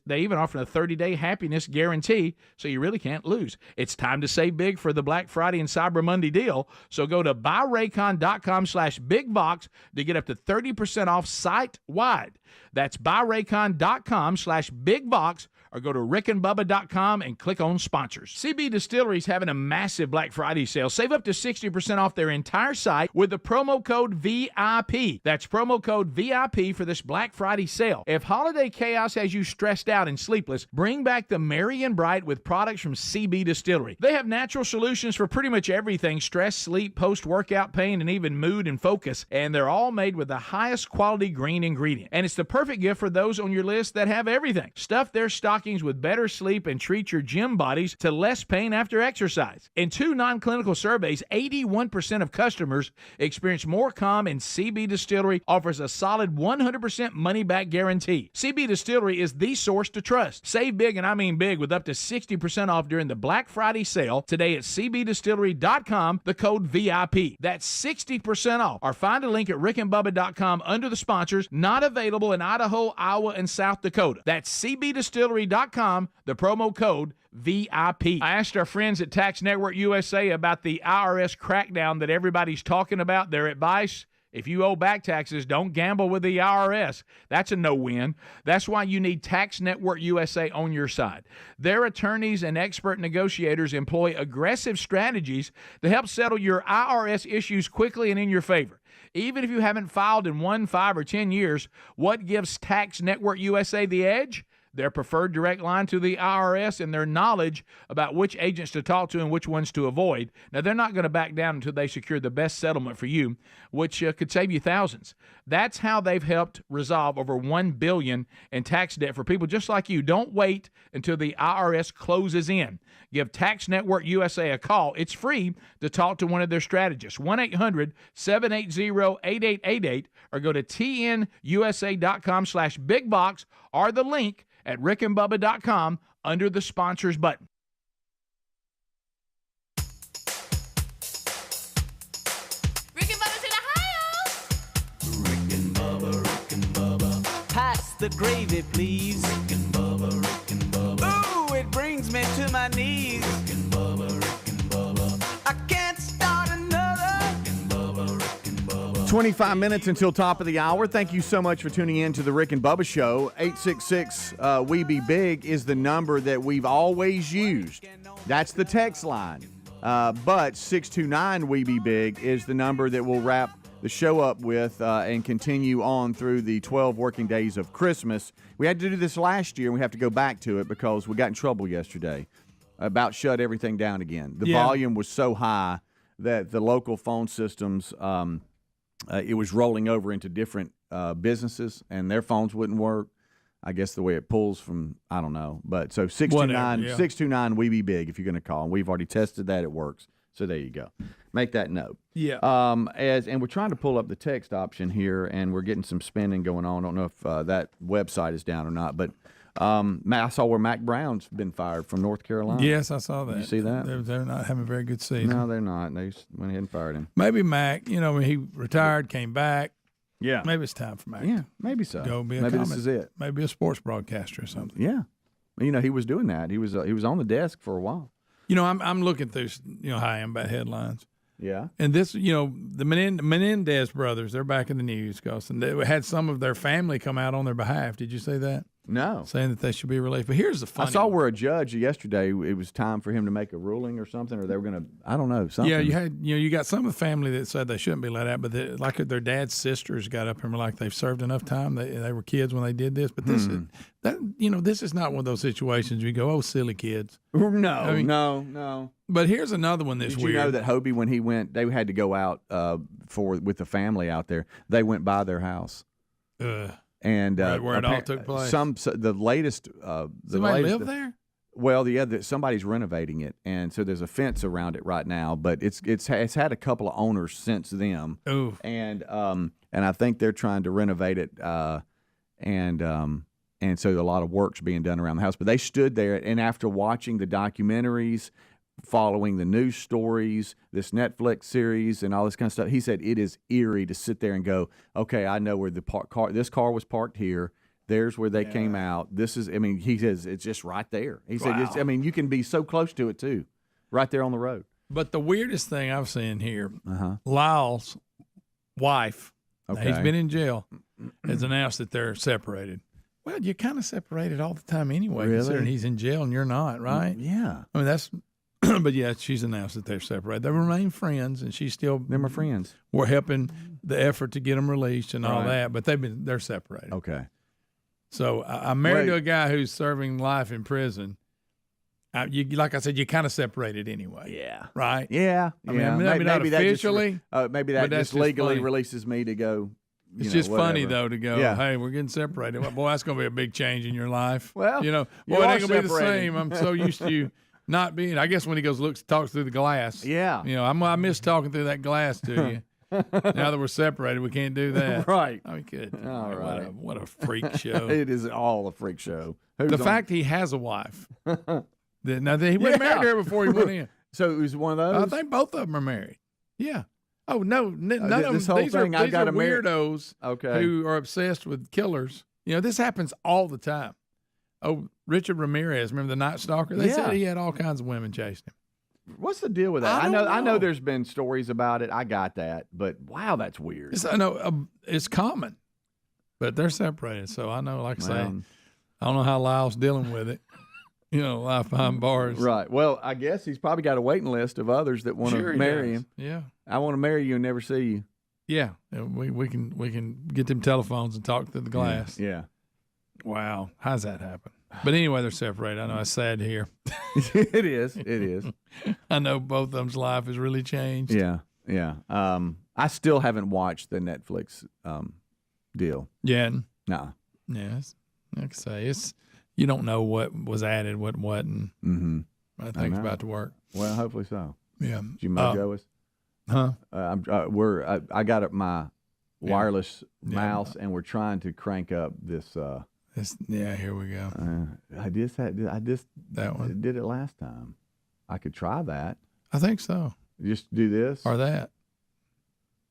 they even offer a 30-day happiness guarantee, so you really can't lose. It's time to save big for the Black Friday and Cyber Monday deal, so go to buyraycon.com/bigbox to get up to 30% off site-wide. That's buyraycon.com/bigbox, or go to rickandbubba.com and click on sponsors. CB Distillery's having a massive Black Friday sale. Save up to 60% off their entire site with the promo code VIP. That's promo code VIP for this Black Friday sale. If holiday chaos has you stressed out and sleepless, bring back the merry and bright with products from CB Distillery. They have natural solutions for pretty much everything: stress, sleep, post-workout pain, and even mood and focus. And they're all made with the highest quality green ingredient. And it's the perfect gift for those on your list that have everything. Stuff their stockings with better sleep and treat your gym bodies to less pain after exercise. In 2 non-clinical surveys, 81% of customers experience more calm, and CB Distillery offers a solid 100% money-back guarantee. CB Distillery is the source to trust. Save big, and I mean big, with up to 60% off during the Black Friday sale today at cbdistillery.com, the code VIP. That's 60% off. Or find a link at rickandbubba.com under the sponsors. Not available in Idaho, Iowa, and South Dakota. That's cbdistillery.com, the promo code VIP. I asked our friends at Tax Network USA about the IRS crackdown that everybody's talking about. Their advice: if you owe back taxes, don't gamble with the IRS. That's a no-win. That's why you need Tax Network USA on your side. Their attorneys and expert negotiators employ aggressive strategies to help settle your IRS issues quickly and in your favor. Even if you haven't filed in 1, 5, or 10 years, what gives Tax Network USA the edge? Their preferred direct line to the IRS and their knowledge about which agents to talk to and which ones to avoid. Now, they're not going to back down until they secure the best settlement for you, which could save you thousands. That's how they've helped resolve over $1 billion in tax debt for people just like you. Don't wait until the IRS closes in. Give Tax Network USA a call. It's free to talk to one of their strategists. 1-800-780-8888, or go to tnusa.com/bigbox, or the link at rickandbubba.com under the sponsors button. Rick and Bubba's in Ohio. Rick and Bubba. Pass the gravy, please. Rick and Bubba. Ooh, it brings me to my knees. Rick and Bubba. I can't start another. Rick and Bubba. 25 minutes until top of the hour. Thank you so much for tuning in to the Rick and Bubba Show. 866-WE-BE-BIG is the number that we've always used. That's the text line. But 629-WE-BE-BIG is the number that we'll wrap the show up with and continue on through the 12 working days of Christmas. We had to do this last year, and we have to go back to it because we got in trouble yesterday. about shut everything down again. The Yeah. volume was so high that the local phone systems, it was rolling over into different businesses, and their phones wouldn't work. I guess the way it pulls from, I don't know. But so 629 we be big if you're going to call. And we've already tested that. It works. So there you go. Make that note. Yeah. And we're trying to pull up the text option here, and we're getting some spinning going on. I don't know if that website is down or not, but I saw where Mac Brown's been fired from North Carolina. Yes, I saw that. Did you see that? They're not having a very good season. No, they're not. They just went ahead and fired him. Maybe Mac, when he retired, came back. Yeah. Maybe it's time for Mac. Yeah, maybe so. Go be a maybe comment. this is it. Maybe a sports broadcaster or something. Yeah. He was doing that. He was on the desk for a while. I'm looking through, how I am about headlines. Yeah. And this, the Menendez brothers, they're back in the news, and they had some of their family come out on their behalf. Did you see that? No. Saying that they should be released. But here's the funny I saw one. where a judge yesterday, it was time for him to make a ruling or something, or they were going to, I don't know, something. Yeah, you had, you got some of the family that said they shouldn't be let out, but like their dad's sisters got up and were like, they've served enough time. They were kids when they did this. But this is this is not one of those situations you go, oh, silly kids. No, no. But here's another one that's Did weird. you know that Hobie, when he went, they had to go out with the family out there. They went by their house. And where it all took place. The latest, Somebody live there? Well, somebody's renovating it, and so there's a fence around it right now. But it's had a couple of owners since then. Ooh. And I think they're trying to renovate it, and so a lot of work's being done around the house. But they stood there, and after watching the documentaries, following the news stories, this Netflix series, and all this kind of stuff, he said it is eerie to sit there and go, okay, I know where this car was parked here. There's where they came out. This is, he says it's just right there. He said, you can be so close to it too, right there on the road. But the weirdest thing I've seen here, Lyle's wife, he's been in jail, has announced that they're separated. Well, you're kind of separated all the time anyway, considering he's in jail and you're not, right? Yeah. I mean, that's. But yeah, she's announced that they're separated. They remain friends, and she's still. They're my friends. We're helping the effort to get them released and all that, but they're separated. Okay. So I'm married to a guy who's serving life in prison. Like I said, you kind of separated anyway. Yeah. Right. Yeah. I mean, maybe not officially. Maybe that just legally releases me to go. It's just funny though to go. Yeah. Hey, we're getting separated. Well, boy, that's going to be a big change in your life. Well, boy, it ain't going to be the same. I'm so used to you. Not being, I guess when he goes, talks through the glass. Yeah. I miss talking through that glass to you. Now that we're separated, we can't do that. Right. I mean, good. All right. What a freak show. It is all a freak show. The fact he has a wife. He wasn't married to her before he went in. So it was one of those? I think both of them are married. Yeah. Oh, no. None of them. These are weirdos okay. who are obsessed with killers. This happens all the time. Oh, Richard Ramirez, remember the Night Stalker? They said he had all kinds of women chasing him. What's the deal with that? I know there's been stories about it. I got that, but wow, that's weird. It's common, but they're separated. So I know, like I say, I don't know how Lyle's dealing with it. Life behind bars. Right. Well, I guess he's probably got a waiting list of others that want to marry him. Yeah. I want to marry you and never see you. Yeah. We can get them telephones and talk through the glass. Yeah. Wow. How's that happen? But anyway, they're separated. I know it's sad to hear. It is. I know both of them's life has really changed. Yeah. I still haven't watched the Netflix deal. Yeah. No. Yes. Like I say, you don't know what was added, what wasn't. Mm-hmm. I think it's about to work. Well, hopefully so. Yeah. Did you mojo us? Huh? I got my wireless mouse, and we're trying to crank up this. Here we go. I just that one did it last time. I could try that. I think so. Just do this or that.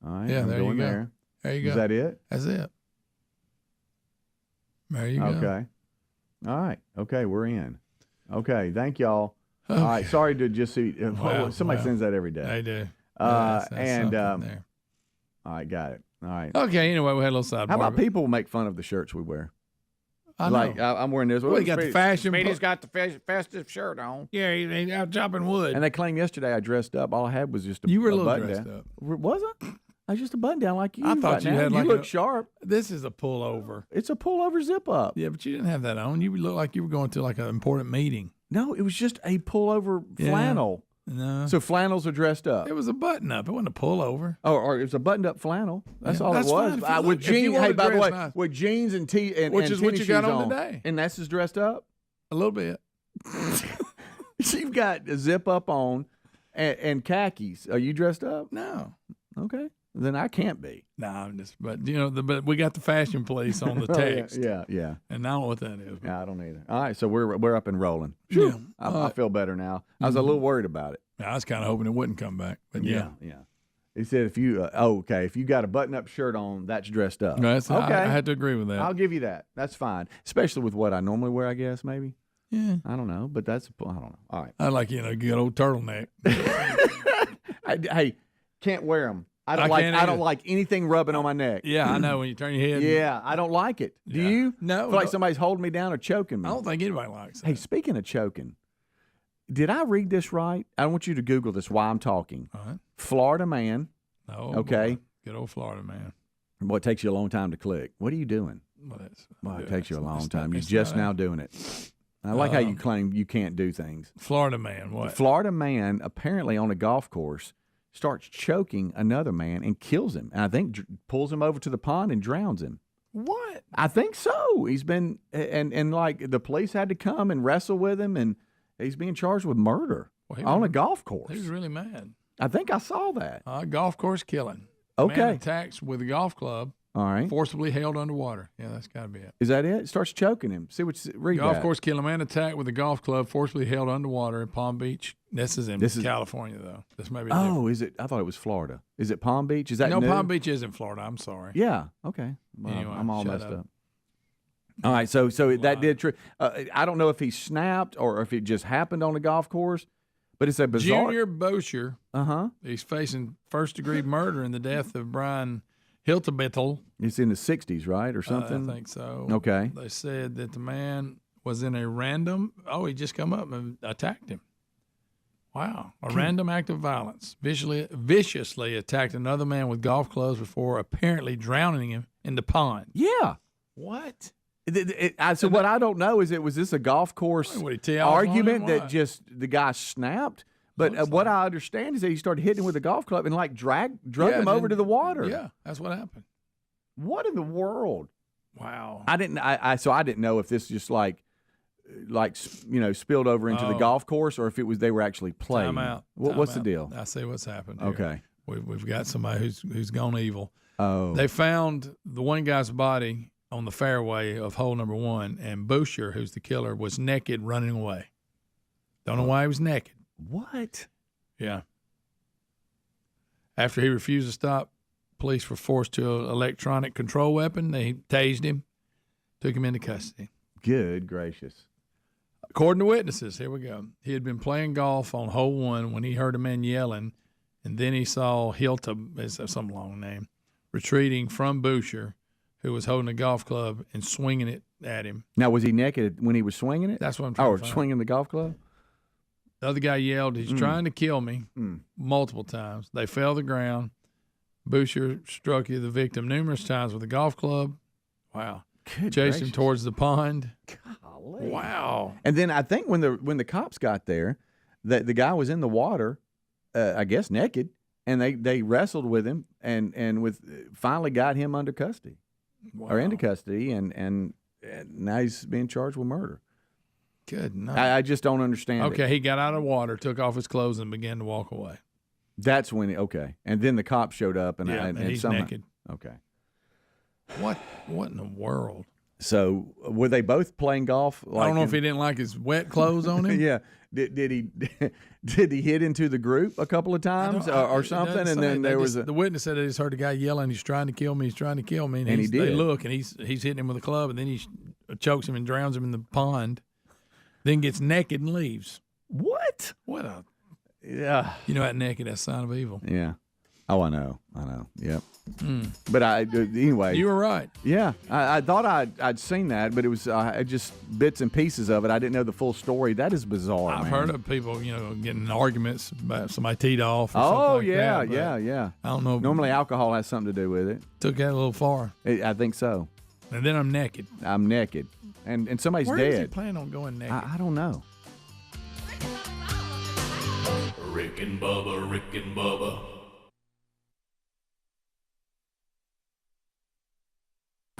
All right. Yeah, I'm there you go. there. There you go. Is that it? That's it. There you go. Okay. All right. Okay, we're in. Okay, thank y'all. Okay. All right. Sorry to just see. Somebody sends that every day. They do. All there. right, got it. All right. Okay. Anyway, we had a little sidebar. How about people make fun of the shirts we wear? I know. Like I'm wearing this. Well, he got the fashion. Speedy's got the festive shirt on. Yeah, he's out chopping wood. And they claim yesterday I dressed up. All I had was just a you were a little button dressed down. up. Was I? I was just a button down like you. I thought you had you look sharp. This is a pullover. It's a pullover zip up. Yeah, but you didn't have that on. You look like you were going to like an important meeting. No, it was just a pullover flannel. No. So flannels are dressed up. It was a button up. It wasn't a pullover. Oh, or it was a buttoned up flannel. That's all that's it was. fine. With jeans. Hey, by the way, nice. with jeans and tee and Which is what tennis you got shoes on today. And that's just dressed up. A little bit. You've got a zip up on and khakis. Are you dressed up? No. Okay. Then I can't be. No, I'm just. But but we got the fashion police on the text. Yeah. And I don't know what that is. Yeah, I don't either. All right, so we're up and rolling. Yeah. I feel better now. I was a little worried about it. I was kind of hoping it wouldn't come back, but yeah. He said if you if you got a button-up shirt on, that's dressed up. Okay. I had to agree with that. I'll give you that. That's fine, especially with what I normally wear. I guess maybe. Yeah. I don't know, but I don't know. All right. I like good old turtleneck. Hey, can't wear them. I don't like anything rubbing on my neck. Yeah, I know when you turn your head. Yeah, I don't like it. Do you? No. I feel like somebody's holding me down or choking me. I don't think anybody likes it. Hey, speaking of choking, did I read this right? I want you to Google this while I'm talking. All right. Florida man. Oh, okay. Boy. Good old Florida man. Boy, it takes you a long time to click. What are you doing? Well, it takes you a long time. You're just now doing it. I like how you claim you can't do things. Florida man, what? Florida man apparently on a golf course starts choking another man and kills him. And I think pulls him over to the pond and drowns him. What? I think so. He's been and like the police had to come and wrestle with him, and he's being charged with murder on a golf course. He was really mad. I think I saw that. Golf course killing. Okay. Man attacks with a golf club. All right. Forcibly held underwater. Yeah, that's got to be it. Is that it? Starts choking him. See what read golf that. Course killing. A man attacked with a golf club, forcibly held underwater in Palm Beach. This is California, though. This may be different. Is it? I thought it was Florida. Is it Palm Beach? Is that no? new? Palm Beach isn't Florida. I'm sorry. Yeah. Okay. Well, anyway, I'm all messed up. All right. So that did true. I don't know if he snapped or if it just happened on the golf course, but it's a bizarre. Junior Bosher. He's facing first-degree murder in the death of Brian Hiltebittel. It's in the 60s, right, or something? I think so. Okay. They said that the man was in a random. He just come up and attacked him. Wow, a random act of violence. Viciously attacked another man with golf clubs before apparently drowning him in the pond. Yeah. What? So what I don't know is was this a golf course argument that just the guy snapped? But what I understand is that he started hitting him with a golf club and drug him over to the water. Yeah, that's what happened. What in the world? Wow. I didn't know if this just spilled over into the golf course or if it was they were actually playing. Time out. What's the deal? I see what's happened here. Okay. We've got somebody who's gone evil. Oh. They found the one guy's body on the fairway of hole number 1, and Boucher, who's the killer, was naked running away. Don't know why he was naked. What? Yeah. After he refused to stop, police were forced to an electronic control weapon. They tased him, took him into custody. Good gracious. According to witnesses, here we go. He had been playing golf on hole 1 when he heard a man yelling, and then he saw Hilta, it's some long name, retreating from Boucher, who was holding a golf club and swinging it at him. Now, was he naked when he was swinging it? That's what I'm trying to find. Swinging the golf club? The other guy yelled, he's trying to kill me multiple times. They fell to the ground. Boucher struck the victim numerous times with a golf club. Wow. Chased him towards the pond. Golly. Wow. And then I think when the cops got there, the guy was in the water, I guess naked, and they wrestled with him and finally got him under custody. Wow. Or into custody, and now he's being charged with murder. Good night. I just don't understand. Okay, he got out of the water, took off his clothes, and began to walk away. That's when and then the cops showed up, and he's somehow, naked. Okay. What in the world? So were they both playing golf? I don't know if he didn't like his wet clothes on him. Yeah. Did he hit into the group a couple of times or something? And then there was the witness said they just heard a guy yelling, "He's trying to kill me! He's trying to kill me!" And he did. They look, and he's hitting him with a club, and then he chokes him and drowns him in the pond. Then gets naked and leaves. What? What a yeah. You know that naked, that's a sign of evil. Yeah. Oh, I know. Yep. But anyway. You were right. Yeah, I thought I'd seen that, but it was just bits and pieces of it. I didn't know the full story. That is bizarre. I've heard of people, getting in arguments about somebody teed off. Or something like that, yeah. I don't know. Normally, alcohol has something to do with it. Took that a little far. I think so. And then I'm naked. And somebody's Where dead. Where is he planning on going naked? I don't know. Rick and Bubba, Rick and Bubba.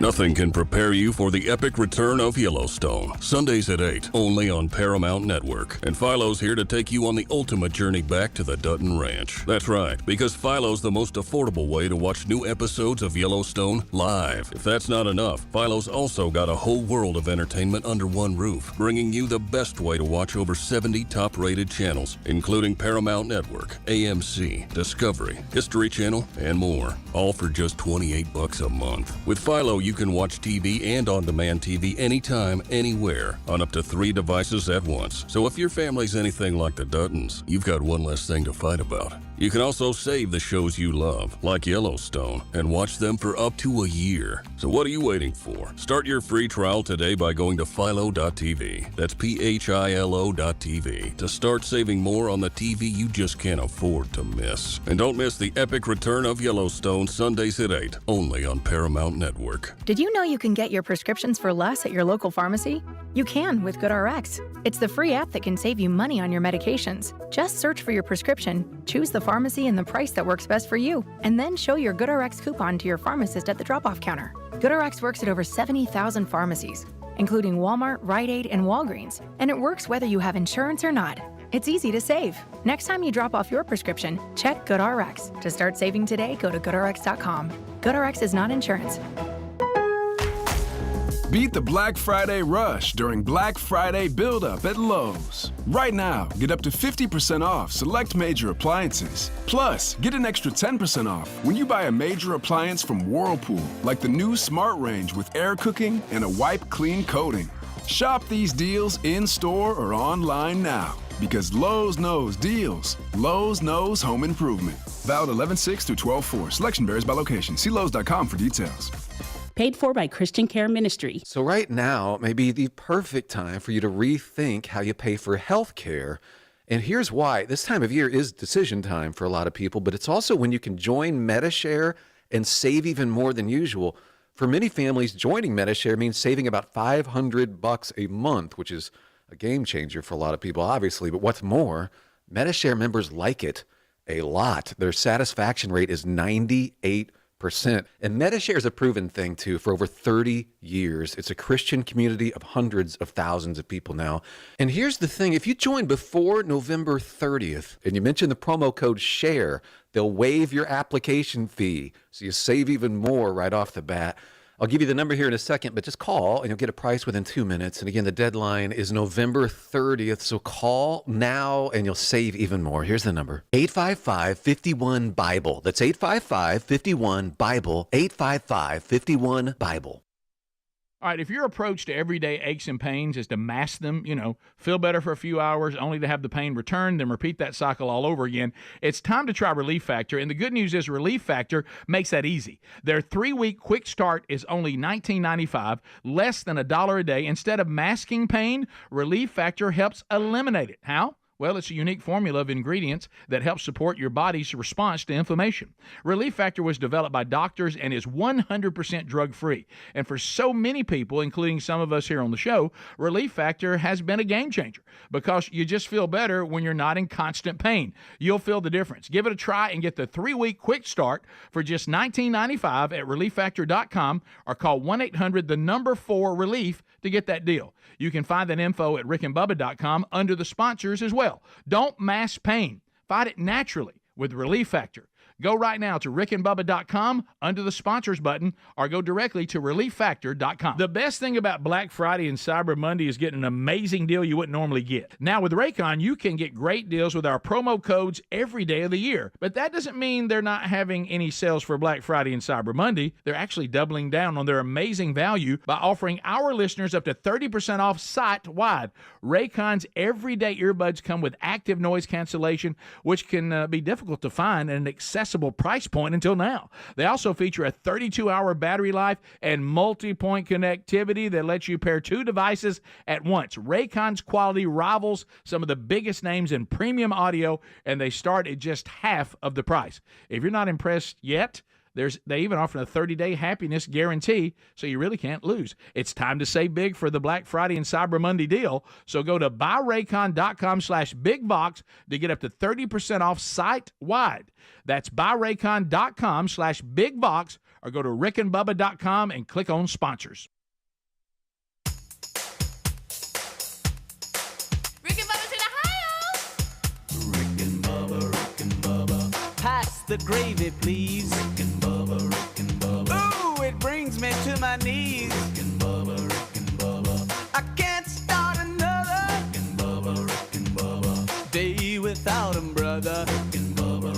Nothing can prepare you for the epic return of Yellowstone. Sundays at 8, only on Paramount Network. And Philo's here to take you on the ultimate journey back to the Dutton Ranch. That's right, because Philo's the most affordable way to watch new episodes of Yellowstone live. If that's not enough, Philo's also got a whole world of entertainment under one roof, bringing you the best way to watch over 70 top-rated channels, including Paramount Network, AMC, Discovery, History Channel, and more. All for just $28 a month. With Philo, you can watch TV and on-demand TV anytime, anywhere, on up to 3 devices at once. So if your family's anything like the Duttons, you've got one less thing to fight about. You can also save the shows you love, like Yellowstone, and watch them for up to a year. So what are you waiting for? Start your free trial today by going to philo.tv. That's PHILO.tv to start saving more on the TV you just can't afford to miss. And don't miss the epic return of Yellowstone Sundays at 8, only on Paramount Network. Did you know you can get your prescriptions for less at your local pharmacy? You can with GoodRx. It's the free app that can save you money on your medications. Just search for your prescription, choose the pharmacy and the price that works best for you, and then show your GoodRx coupon to your pharmacist at the drop-off counter. GoodRx works at over 70,000 pharmacies, including Walmart, Rite Aid, and Walgreens, and it works whether you have insurance or not. It's easy to save. Next time you drop off your prescription, check GoodRx. To start saving today, go to GoodRx.com. GoodRx is not insurance. Beat the Black Friday rush during Black Friday Build-Up at Lowe's. Right now, get up to 50% off select major appliances. Plus, get an extra 10% off when you buy a major appliance from Whirlpool, like the new Smart Range with air cooking and a wipe clean coating. Shop these deals in-store or online now, because Lowe's knows deals. Lowe's knows home improvement. Valid 11/6 through 12/4. Selection varies by location. See Lowe's.com for details. Paid for by Christian Care Ministry. So right now may be the perfect time for you to rethink how you pay for health care. And here's why. This time of year is decision time for a lot of people, but it's also when you can join MediShare and save even more than usual. For many families, joining MediShare means saving about $500 a month, which is a game changer for a lot of people, obviously. But what's more, MediShare members like it a lot. Their satisfaction rate is 98%. And MediShare is a proven thing, too, for over 30 years. It's a Christian community of hundreds of thousands of people now. And here's the thing. If you join before November 30th and you mention the promo code SHARE, they'll waive your application fee, so you save even more right off the bat. I'll give you the number here in a second, but just call and you'll get a price within 2 minutes. And again, the deadline is November 30th, so call now and you'll save even more. Here's the number: 855-51-BIBLE. That's 855-51-BIBLE, 855-51-BIBLE. All right, if your approach to everyday aches and pains is to mask them, feel better for a few hours only to have the pain return, then repeat that cycle all over again, it's time to try Relief Factor. And the good news is Relief Factor makes that easy. Their 3-week quick start is only $19.95, less than $1 a day. Instead of masking pain, Relief Factor helps eliminate it. How? Well, it's a unique formula of ingredients that helps support your body's response to inflammation. Relief Factor was developed by doctors and is 100% drug-free. And for so many people, including some of us here on the show, Relief Factor has been a game changer because you just feel better when you're not in constant pain. You'll feel the difference. Give it a try and get the 3-week quick start for just $19.95 at ReliefFactor.com or call 1-800-4-RELIEF to get that deal. You can find that info at rickandbubba.com under the sponsors as well. Don't mask pain. Fight it naturally with Relief Factor. Go right now to rickandbubba.com under the sponsors button or go directly to relieffactor.com. The best thing about Black Friday and Cyber Monday is getting an amazing deal you wouldn't normally get. Now with Raycon, you can get great deals with our promo codes every day of the year. But that doesn't mean they're not having any sales for Black Friday and Cyber Monday. They're actually doubling down on their amazing value by offering our listeners up to 30% off site-wide. Raycon's everyday earbuds come with active noise cancellation, which can be difficult to find at an accessible price point until now. They also feature a 32-hour battery life and multi-point connectivity that lets you pair 2 devices at once. Raycon's quality rivals some of the biggest names in premium audio, and they start at just half of the price. If you're not impressed yet, They even offer a 30-day happiness guarantee, so you really can't lose. It's time to save big for the Black Friday and Cyber Monday deal. So go to buyraycon.com/bigbox to get up to 30% off site-wide. That's buyraycon.com/bigbox, or go to rickandbubba.com and click on sponsors. Pass the gravy, please. Rick and Bubba. Ooh, it brings me to my knees. Rick and Bubba. I can't start another Rick and Bubba. Day without 'em, brother. Rick and Bubba.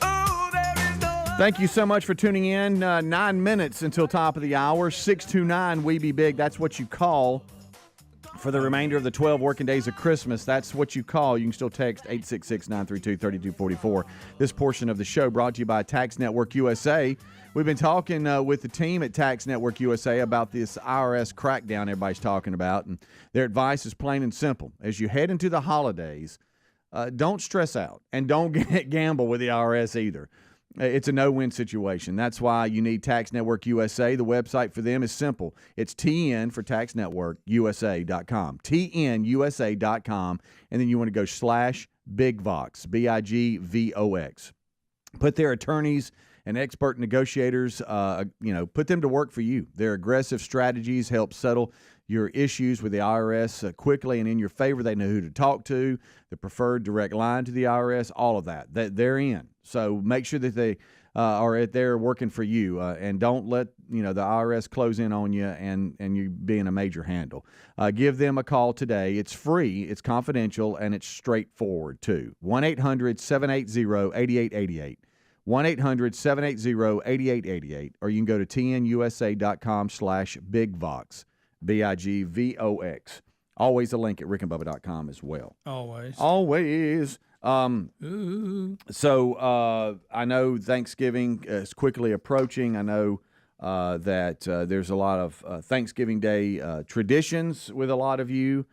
Ooh, there is no. Thank you so much for tuning in. 9 minutes until top of the hour. 629 We Be Big. That's what you call for the remainder of the 12 working days of Christmas. That's what you call. You can still text 866-932-3244. This portion of the show brought to you by Tax Network USA. We've been talking with the team at Tax Network USA about this IRS crackdown everybody's talking about, and their advice is plain and simple. As you head into the holidays, don't stress out, and don't gamble with the IRS either. It's a no-win situation. That's why you need Tax Network USA. The website for them is simple. It's TN for Tax Network USA.com. TNUSA.com. And then you want to go /BigVox, BIGVOX. Put their attorneys and expert negotiators, put them to work for you. Their aggressive strategies help settle your issues with the IRS quickly and in your favor. They know who to talk to, the preferred direct line to the IRS, all of that. They're in. So make sure that they are there working for you, and don't let the IRS close in on you and you being a major handle. Give them a call today. It's free, it's confidential, and it's straightforward too. 1-800-780-8888. 1-800-780-8888, or you can go to tnusa.com/bigvox, BIGVOX. Always a link at rickandbubba.com as well. Always. So I know Thanksgiving is quickly approaching. I know that there's a lot of Thanksgiving Day traditions with a lot of you.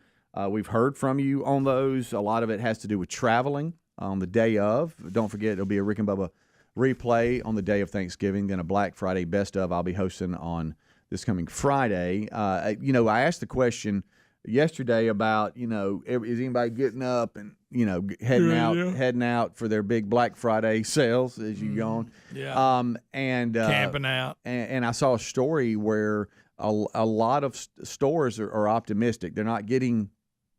We've heard from you on those. A lot of it has to do with traveling on the day of. Don't forget, it'll be a Rick and Bubba replay on the day of Thanksgiving, then a Black Friday best of I'll be hosting on this coming Friday. I asked the question yesterday about, is anybody getting up and, heading out for their big Black Friday sales as you go on. Yeah. And camping out. And I saw a story where a lot of stores are optimistic. They're not getting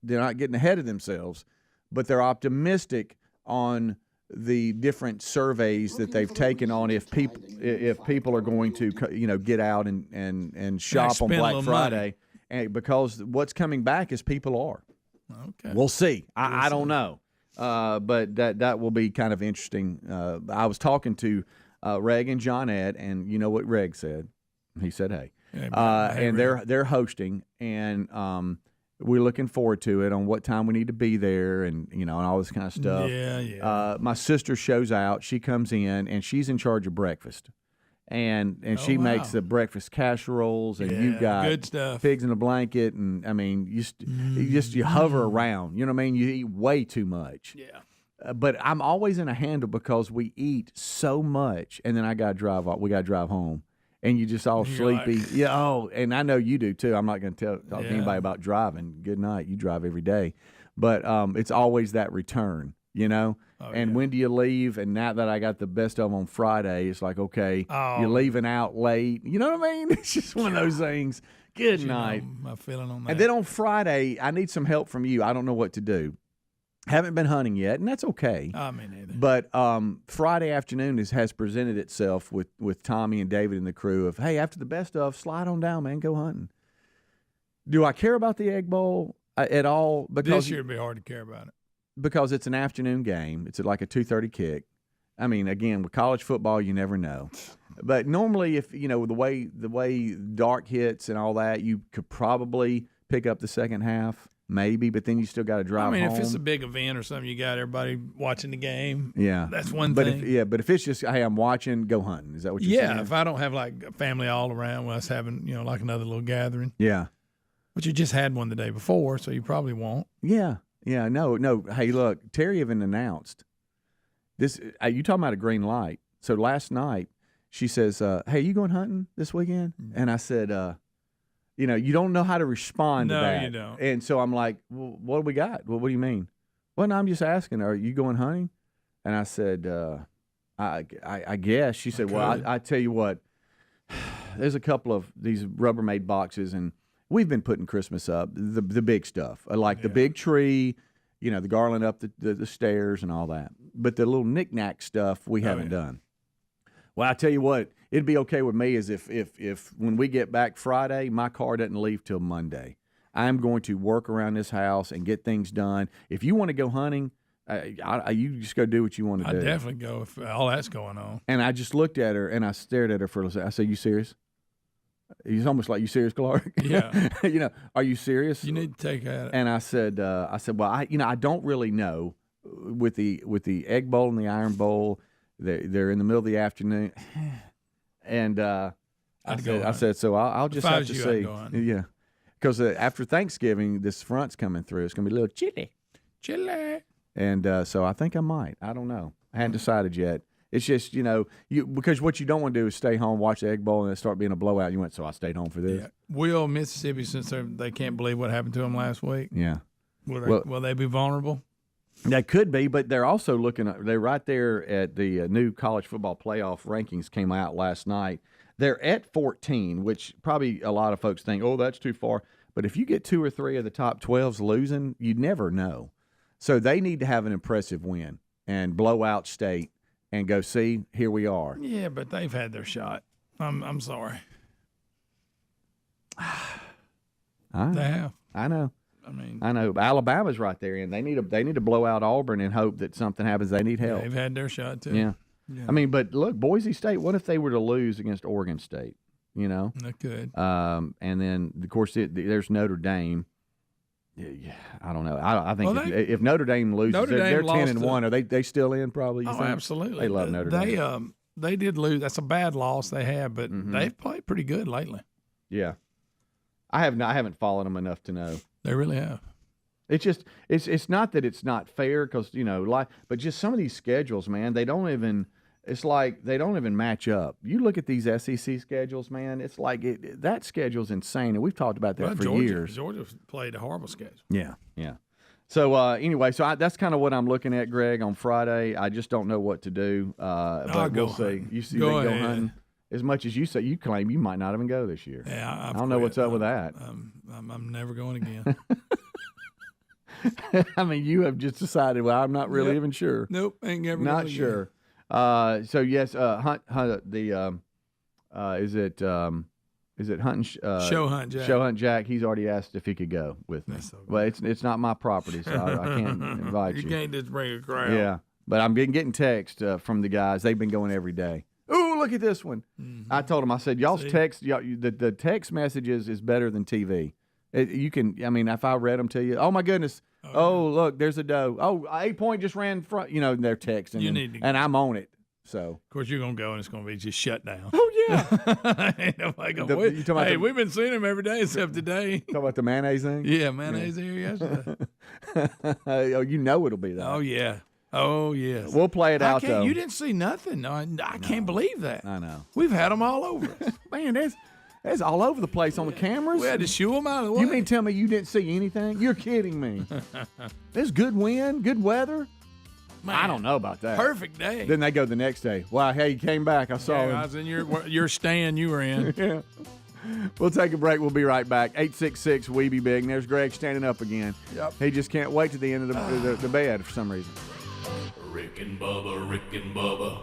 ahead of themselves, but they're optimistic on the different surveys that they've taken on if people are going to get out and shop on Black Friday, and because what's coming back is people are. Okay, we'll see. I don't know, but that will be kind of interesting. I was talking to Reg and John Ed, and you know what Reg said? He said, "Hey," and they're hosting, and we're looking forward to it on what time we need to be there and, and all this kind of stuff. Yeah. My sister shows out. She comes in, and she's in charge of breakfast. And she makes the breakfast casseroles, and you got good stuff. Pigs in a blanket. And, I mean, you hover around. You know what I mean? You eat way too much. Yeah. But I'm always in a handle because we eat so much, and then we got to drive home. And you just all sleepy. Like, and I know you do too. I'm not going to talk to anybody about driving. Good night. You drive every day. But it's always that return, and when do you leave? And now that I got the best of on Friday, it's like, okay, you're leaving out late. You know what I mean? It's just one of those things. Good night. My feeling on that. And then on Friday, I need some help from you. I don't know what to do. Haven't been hunting yet, and that's okay. Me neither. But Friday afternoon has presented itself with Tommy and David and the crew of, hey, after the best of, slide on down, man, go hunting. Do I care about the Egg Bowl at all? Because this year it'd be hard to care about it. Because it's an afternoon game. It's like a 2:30 kick. I mean, again, with college football, you never know. But normally, if the way dark hits and all that, you could probably pick up the second half. Maybe, but then you still got to drive home. If it's a big event or something, you got everybody watching the game. Yeah. That's one thing. But if it's just, hey, I'm watching, go hunting. Is that what you're saying? Yeah, if I don't have like family all around, us having, like another little gathering. Yeah. But you just had one the day before, so you probably won't. Yeah. No. Hey, look, Terry even announced this. You talking about a green light. So last night she says, "Hey, you going hunting this weekend?" And I said, you don't know how to respond to that. No, you don't. And so I'm like, well, what do we got? Well, what do you mean? Well, no, I'm just asking, are you going hunting? And I said, I guess. She said, well, I tell you what, there's a couple of these Rubbermaid boxes, and we've been putting Christmas up, the big stuff, like the big tree, the garland up the stairs and all that. But the little knick-knack stuff we haven't done. Well, I tell you what, it'd be okay with me is if when we get back Friday, my car doesn't leave till Monday. I'm going to work around this house and get things done. If you want to go hunting, you just go do what you want to do. I'd definitely go if all that's going on. And I just looked at her and I stared at her for a second. I said, "You serious?" He's almost like, "You serious, Clark?" Yeah. Are you serious? You need to take that. And I said, well, I don't really know with the egg bowl and the iron bowl. They're in the middle of the afternoon, and I said, so I'll just have to see. Yeah, because after Thanksgiving, this front's coming through. It's gonna be a little chilly. And so I think I might. I don't know. I hadn't decided yet. It's just, because what you don't want to do is stay home, watch the Egg Bowl, and it start being a blowout. You went, so I stayed home for this. Yeah. Will Mississippi, since they can't believe what happened to them last week? Yeah. Will they be vulnerable? They could be, but they're also they're right there at the new college football playoff rankings came out last night. They're at 14, which probably a lot of folks think, oh, that's too far. But if you get 2 or 3 of the top 12s losing, you never know. So they need to have an impressive win and blow out State and go, see, here we are. Yeah, but they've had their shot. I'm sorry. They have. I know. I know. Alabama's right there, and they need to blow out Auburn and hope that something happens. They need help. They've had their shot too. Yeah. But look, Boise State. What if they were to lose against Oregon State? They could. And then of course there's Notre Dame. Yeah, I don't know. I think if Notre Dame loses, they're 10-1. Are they still in? Probably. You think? Absolutely. They love Notre Dame. They did lose. That's a bad loss they have, but they've played pretty good lately. Yeah, I haven't followed them enough to know. They really have. It's just it's not that it's not fair because but just some of these schedules, man, they don't even. It's like they don't even match up. You look at these SEC schedules, man. It's like that schedule's insane, and we've talked about that for years. Georgia played a horrible schedule. Yeah. So anyway, that's kind of what I'm looking at, Greg, on Friday. I just don't know what to do. But we'll see. You see, go hunting. As much as you claim you might not even go this year. Yeah, I don't know what's up with that. I'm never going again. I mean, you have just decided. Well, I'm not really even sure. Nope, ain't never. Not sure. Again. So yes, hunt the is it hunting show hunt Jack? Show hunt Jack. He's already asked if he could go with me. So well, it's not my property, so I can't invite you. You can't just bring a crowd. Yeah, but I'm getting text from the guys. They've been going every day. Ooh, look at this one. I told them. I said, y'all's text. The text messages is better than TV. You can. I mean, if I read them to you, oh my goodness. Oh, look, there's a doe. Oh, 8 Point just ran front. They're texting. And I'm on it. So of course you're gonna go and it's gonna be just shut down. Oh yeah. Ain't nobody gonna we've been seeing him every day except today. Talking about the mayonnaise thing? Yeah, mayonnaise here yesterday. Oh, it'll be that. Oh yeah. Oh yes. We'll play it out though. You didn't see nothing. I can't believe that. I know. We've had them all over us. Man, that's all over the place on the cameras. We had to shoo them out of the way. You mean tell me you didn't see anything? You're kidding me. There's good wind, good weather. Man, I don't know about that. Perfect day. Then they go the next day. Wow, hey, you came back. I saw him. I was in your stand you were in. Yeah. We'll take a break. We'll be right back. 866 We Be Big. And there's Greg standing up again. Yep. He just can't wait to the end of the bed for some reason. Rick and Bubba.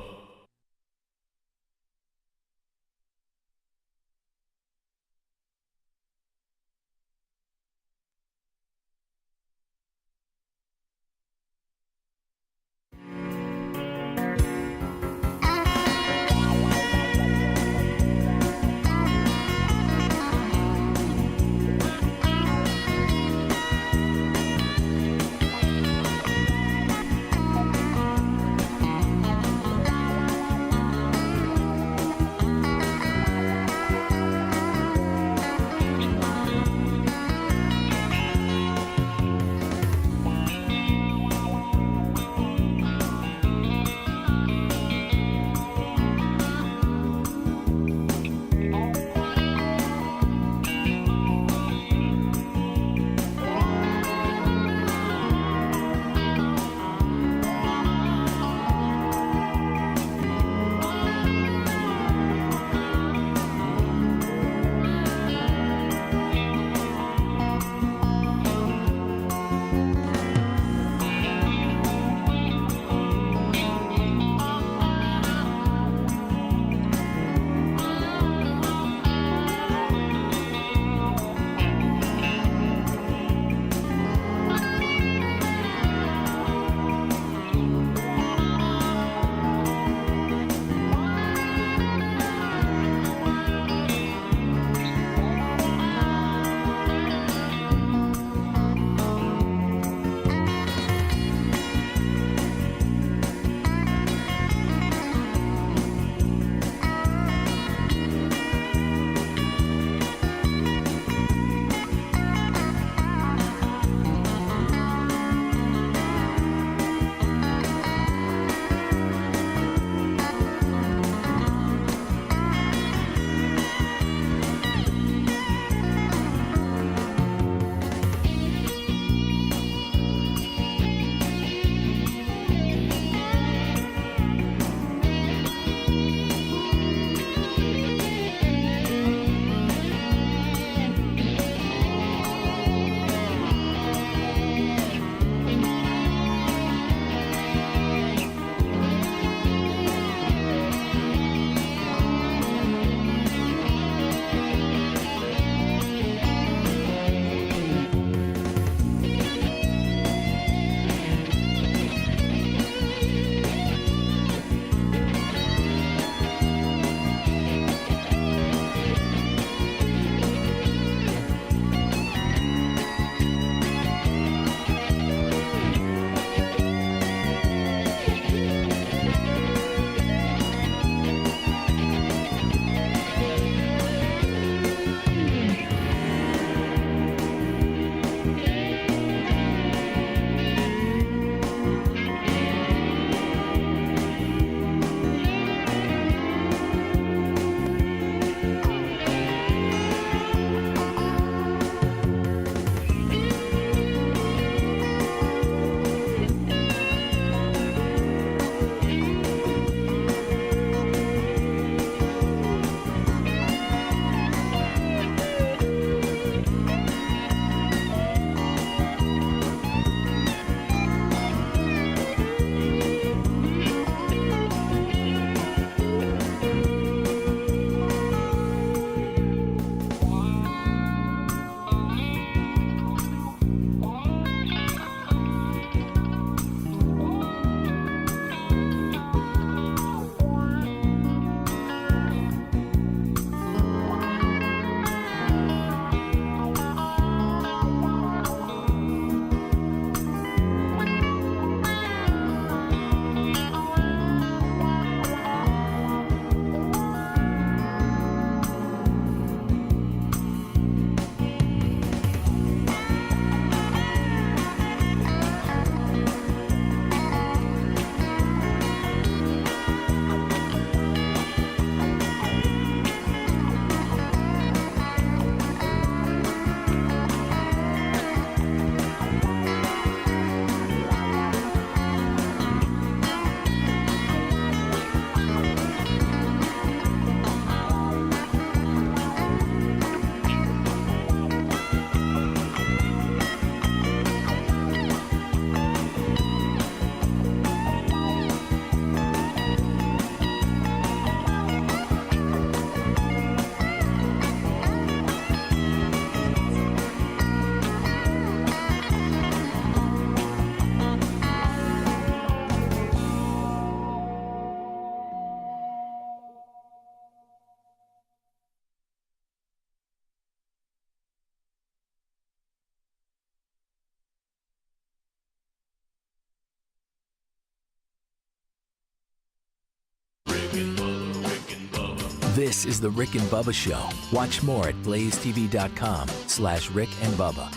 This is the Rick and Bubba Show. Watch more at blazetv.com/Rick and Bubba.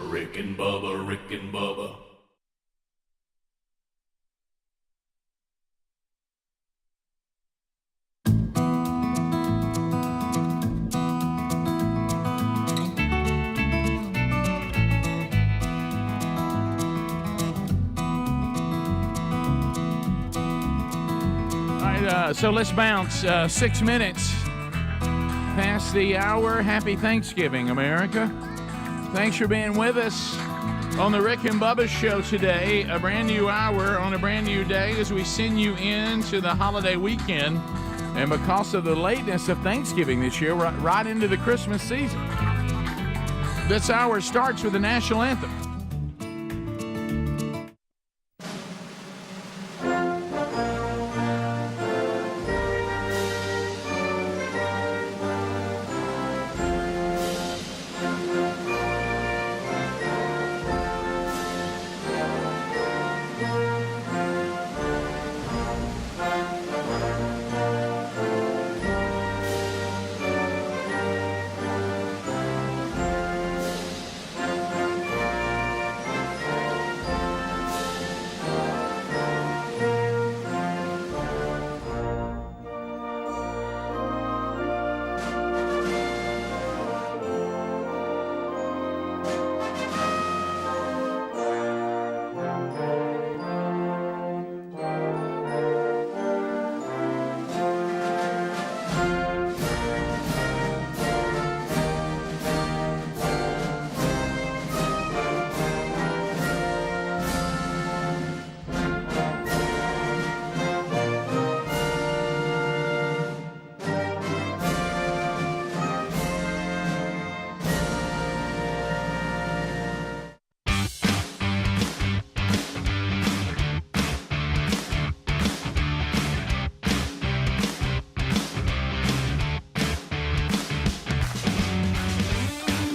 Rick and Bubba, Rick and Bubba. So let's bounce 6 minutes past the hour. Happy Thanksgiving, America. Thanks for being with us on the Rick and Bubba Show today. A brand new hour on a brand new day as we send you into the holiday weekend. And because of the lateness of Thanksgiving this year, we're right into the Christmas season. This hour starts with the national anthem.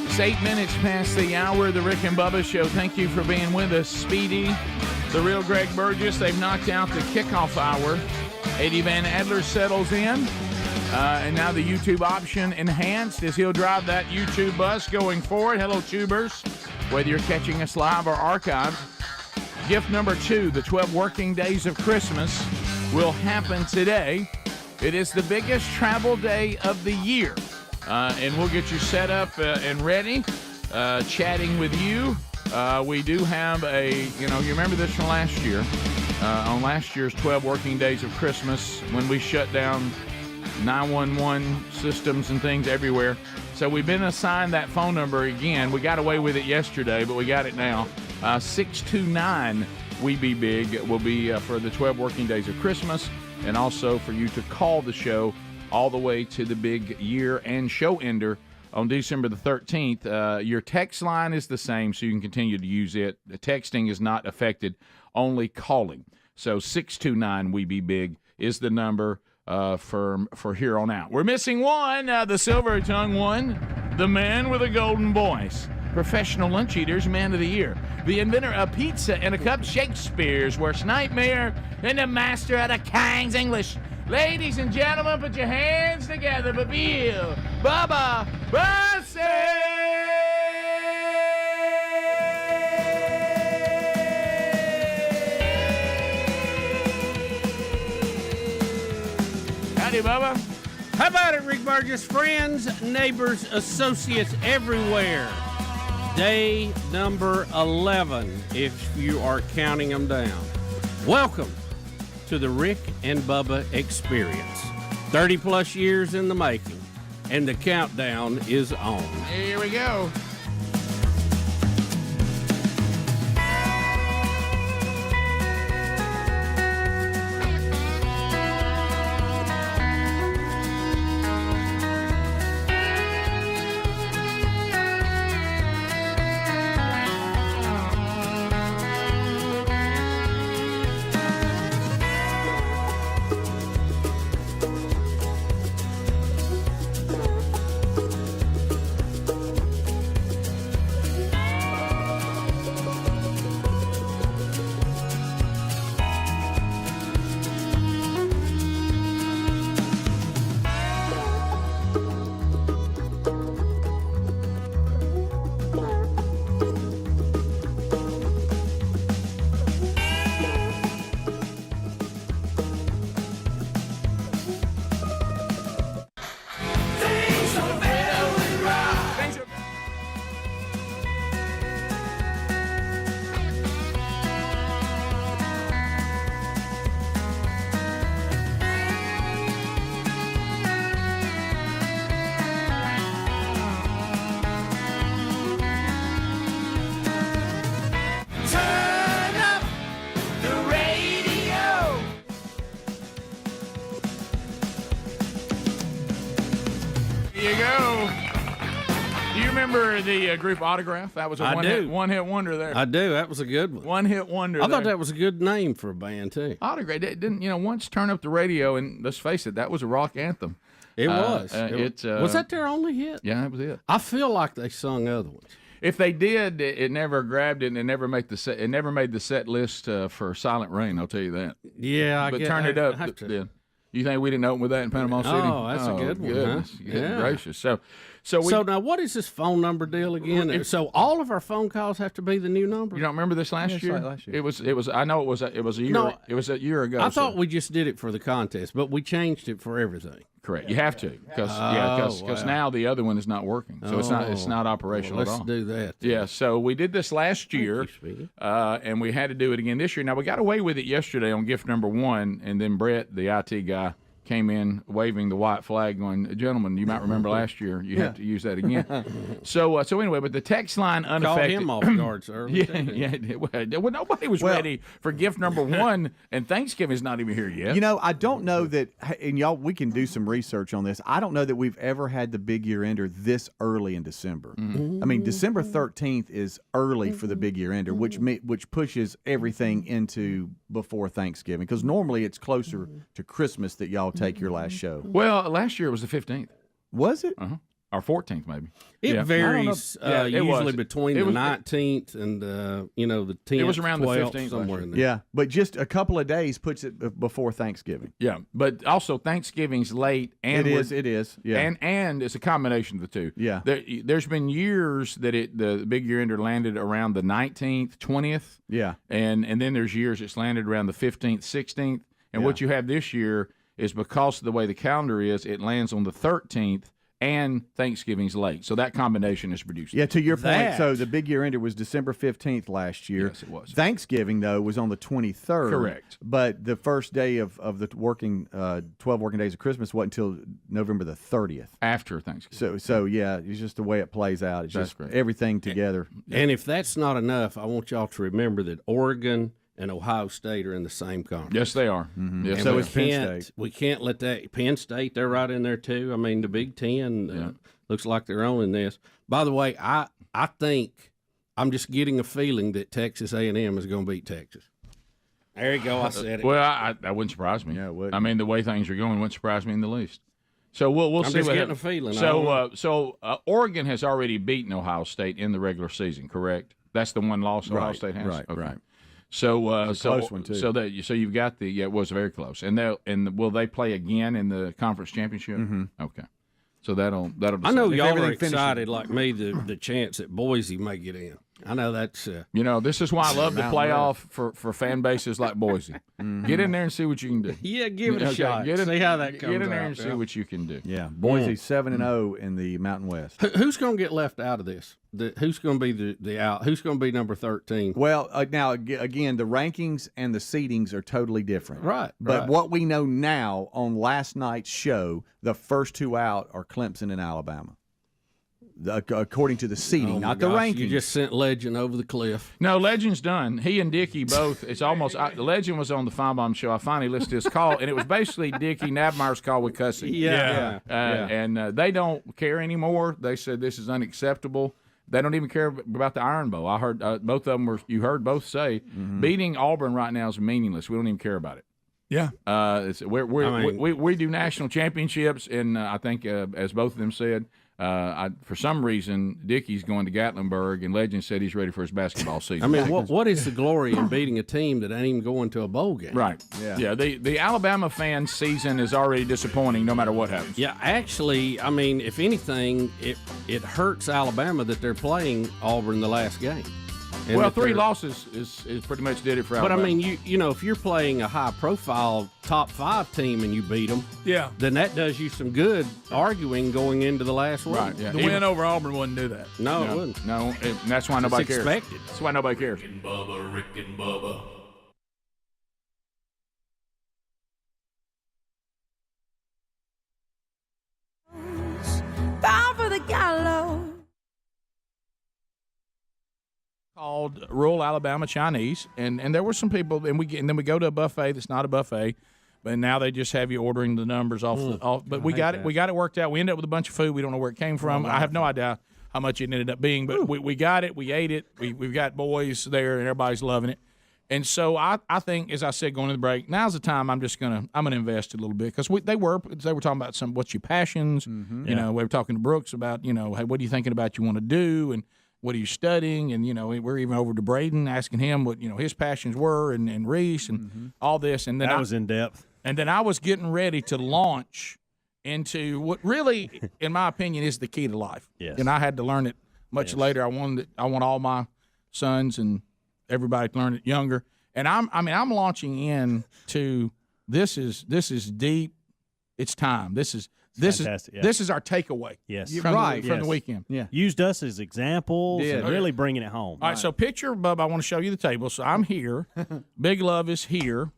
It's 8 minutes past the hour of the Rick and Bubba Show. Thank you for being with us. Speedy, the real Greg Burgess, they've knocked out the kickoff hour. Eddie Van Adler settles in. And now the YouTube option enhanced as he'll drive that YouTube bus going forward. Hello, tubers. Whether you're catching us live or archived. Gift number 2, the 12 working days of Christmas, will happen today. It is the biggest travel day of the year. And we'll get you set up and ready, chatting with you. We do have you remember this from last year, on last year's 12 working days of Christmas when we shut down 911 systems and things everywhere. So we've been assigned that phone number again. We got away with it yesterday, but we got it now. 629 We Be Big will be for the 12 working days of Christmas, and also for you to call the show all the way to the big year and show ender on December the 13th. Your text line is the same, so you can continue to use it. The texting is not affected, only calling. So 629 We Be Big is the number for here on out. We're missing one, the silver-tongued one, the man with a golden voice. Professional lunch eaters, man of the year. The inventor of pizza and a cup, Shakespeare's worst nightmare, and the master of the King's English. Ladies and gentlemen, put your hands together for Bill Bubba Bussey! Howdy, Bubba. How about it, Rick Burgess? Friends, neighbors, associates everywhere. Day number 11, if you are counting them down. Welcome to the Rick and Bubba experience. 30 plus years in the making, and the countdown is on. Here we go. you go. Do you remember the group Autograph? That was a one-hit wonder there. I do. That was a good one. One-hit wonder. I thought that was a good name for a band, too. Autograph. Didn't once turn up the radio, and let's face it, that was a rock anthem. It was. Was that their only hit? Yeah, that was it. I feel like they sung other ones. If they did, it never grabbed it, and it never made the set. It never made the set list for Silent Rain. I'll tell you that. Yeah, but turn it up. Then. You think we didn't open with that in Panama City? Oh, that's a good one. Goodness, Huh? Goodness gracious. So now, what is this phone number deal again? So all of our phone calls have to be the new number. You don't remember this last year? Like last year. It was. I know it was a year. No, it was a year ago. I thought we just did it for the contest, but we changed it for everything. Correct. You have to because now the other one is not working, so it's not operational at all. Let's do that. Yeah. So we did this last year, and we had to do it again this year. Now we got away with it yesterday on gift number 1, and then Brett, the IT guy, came in waving the white flag going, gentlemen, you might remember last year. You have to use that again. So anyway, but the text line unaffected. Called him off guard, sir. Well, nobody was ready for gift number 1, and Thanksgiving's not even here yet. I don't know that, and y'all, we can do some research on this. I don't know that we've ever had the big year ender this early in December. Mm-hmm. I mean, December 13th is early for the big year ender, which pushes everything into before Thanksgiving, because normally it's closer to Christmas that y'all take your last show. Well, last year was the 15th. Was it? Uh-huh. Or 14th, maybe. It varies usually between the 19th and the 10th. It was around the 12th, 15th somewhere in there. Yeah, but just a couple of days puts it before Thanksgiving. Yeah, but also Thanksgiving's late, and it is. Yeah, and it's a combination of the two. Yeah, there's been years that the big year ender landed around the 19th, 20th. Yeah, and then there's years it's landed around the 15th, 16th, and what you have this year is because of the way the calendar is, it lands on the 13th. And Thanksgiving's late, so that combination is produced. Yeah, to your point, so the big year ender was December 15th last year. Yes, it was. Thanksgiving, though, was on the 23rd. Correct. But the first day of the 12 working days of Christmas wasn't until November the 30th. After Thanksgiving. So yeah, it's just the way it plays out. It's That's just great. everything together. And if that's not enough, I want y'all to remember that Oregon and Ohio State are in the same conference. Yes, they are. Mm-hmm. Yes, so is Penn State. We can't let that. Penn State, they're right in there too. I mean, the Big Ten looks like they're owning this. By the way, I think I'm just getting a feeling that Texas A&M is going to beat Texas. There you go. I said it. Well, that wouldn't surprise me. Yeah, it would. I mean, the way things are going wouldn't surprise me in the least. So we'll see. I'm just what getting happens. a feeling. So Oregon has already beaten Ohio State in the regular season, correct? That's the one loss Ohio State has. Right. Okay. Right. So close one too. So you've got it was very close. And will they play again in the conference championship? Mm-hmm. Okay. So that'll decide. I know y'all are finishes. excited like me the chance that Boise may get in. I know that's this is why I love the playoff for fan bases like Boise. Get in there and see what you can do. Yeah, give it a shot. See how that comes out. Get in there and see what you can do. Yeah, Boise 7-0 in the Mountain West. Who's going to get left out of this? Who's going to be the out? Who's going to be number 13? Well, now again, the rankings and the seedings are totally different. Right. But what we know now on last night's show, the first two out are Clemson and Alabama. According to the seeding, not the rankings. You just sent Legend over the cliff. No, Legend's done. He and Dickie both. It's almost. Legend was on the Feinbaum show. I finally listened to his call, and it was basically Dickie Nabmeyer's call with cussing. Yeah. And they don't care anymore. They said this is unacceptable. They don't even care about the Iron Bowl. I heard both of them were. You heard both say beating Auburn right now is meaningless. We don't even care about it. Yeah. We do national championships, and I think as both of them said. For some reason, Dickie's going to Gatlinburg, and Legend said he's ready for his basketball season. I mean, what is the glory in beating a team that ain't even going to a bowl game? Right. Yeah. The Alabama fan season is already disappointing, no matter what happens. Yeah. Actually, I mean, if anything, it hurts Alabama that they're playing Auburn the last game. And well, 3 losses is pretty much did it for Alabama. But, I mean, you know, if you're playing a high-profile top 5 team and you beat them, then that does you some good arguing going into the last week. Right, yeah. The win over Auburn wouldn't do that. No, it wouldn't. No, and that's why nobody cares. Expected. That's why nobody cares. Rick and Bubba, Rick and Bubba. Bound for the gallows. Called rural Alabama Chinese, and there were some people, and then we go to a buffet that's not a buffet, And now they just have you ordering the numbers off. But we got it worked out. We ended up with a bunch of food. We don't know where it came from. I have no idea how much it ended up being, but we got it. We ate it. We've got boys there, and everybody's loving it. And so I think, as I said, going to the break, now's the time I'm gonna invest a little bit, because they were talking about what's your passions. You know, we were talking to Brooks about, you know, hey, what are you thinking about you want to do, and what are you studying? And, you know, we're even over to Braden asking him what, you know, his passions were, and Reese and all this. And then that was in depth. And then I was getting ready to launch into what really, in my opinion, is the key to life. Yes. And I had to learn it much later. I want all my sons and everybody to learn it younger. And I'm launching into this is deep. It's time. This is our takeaway. Yes. From the weekend. Yeah. Used us as examples and really bringing it home. All right, so picture, Bubba, I want to show you the table. So I'm here. Big Love is here.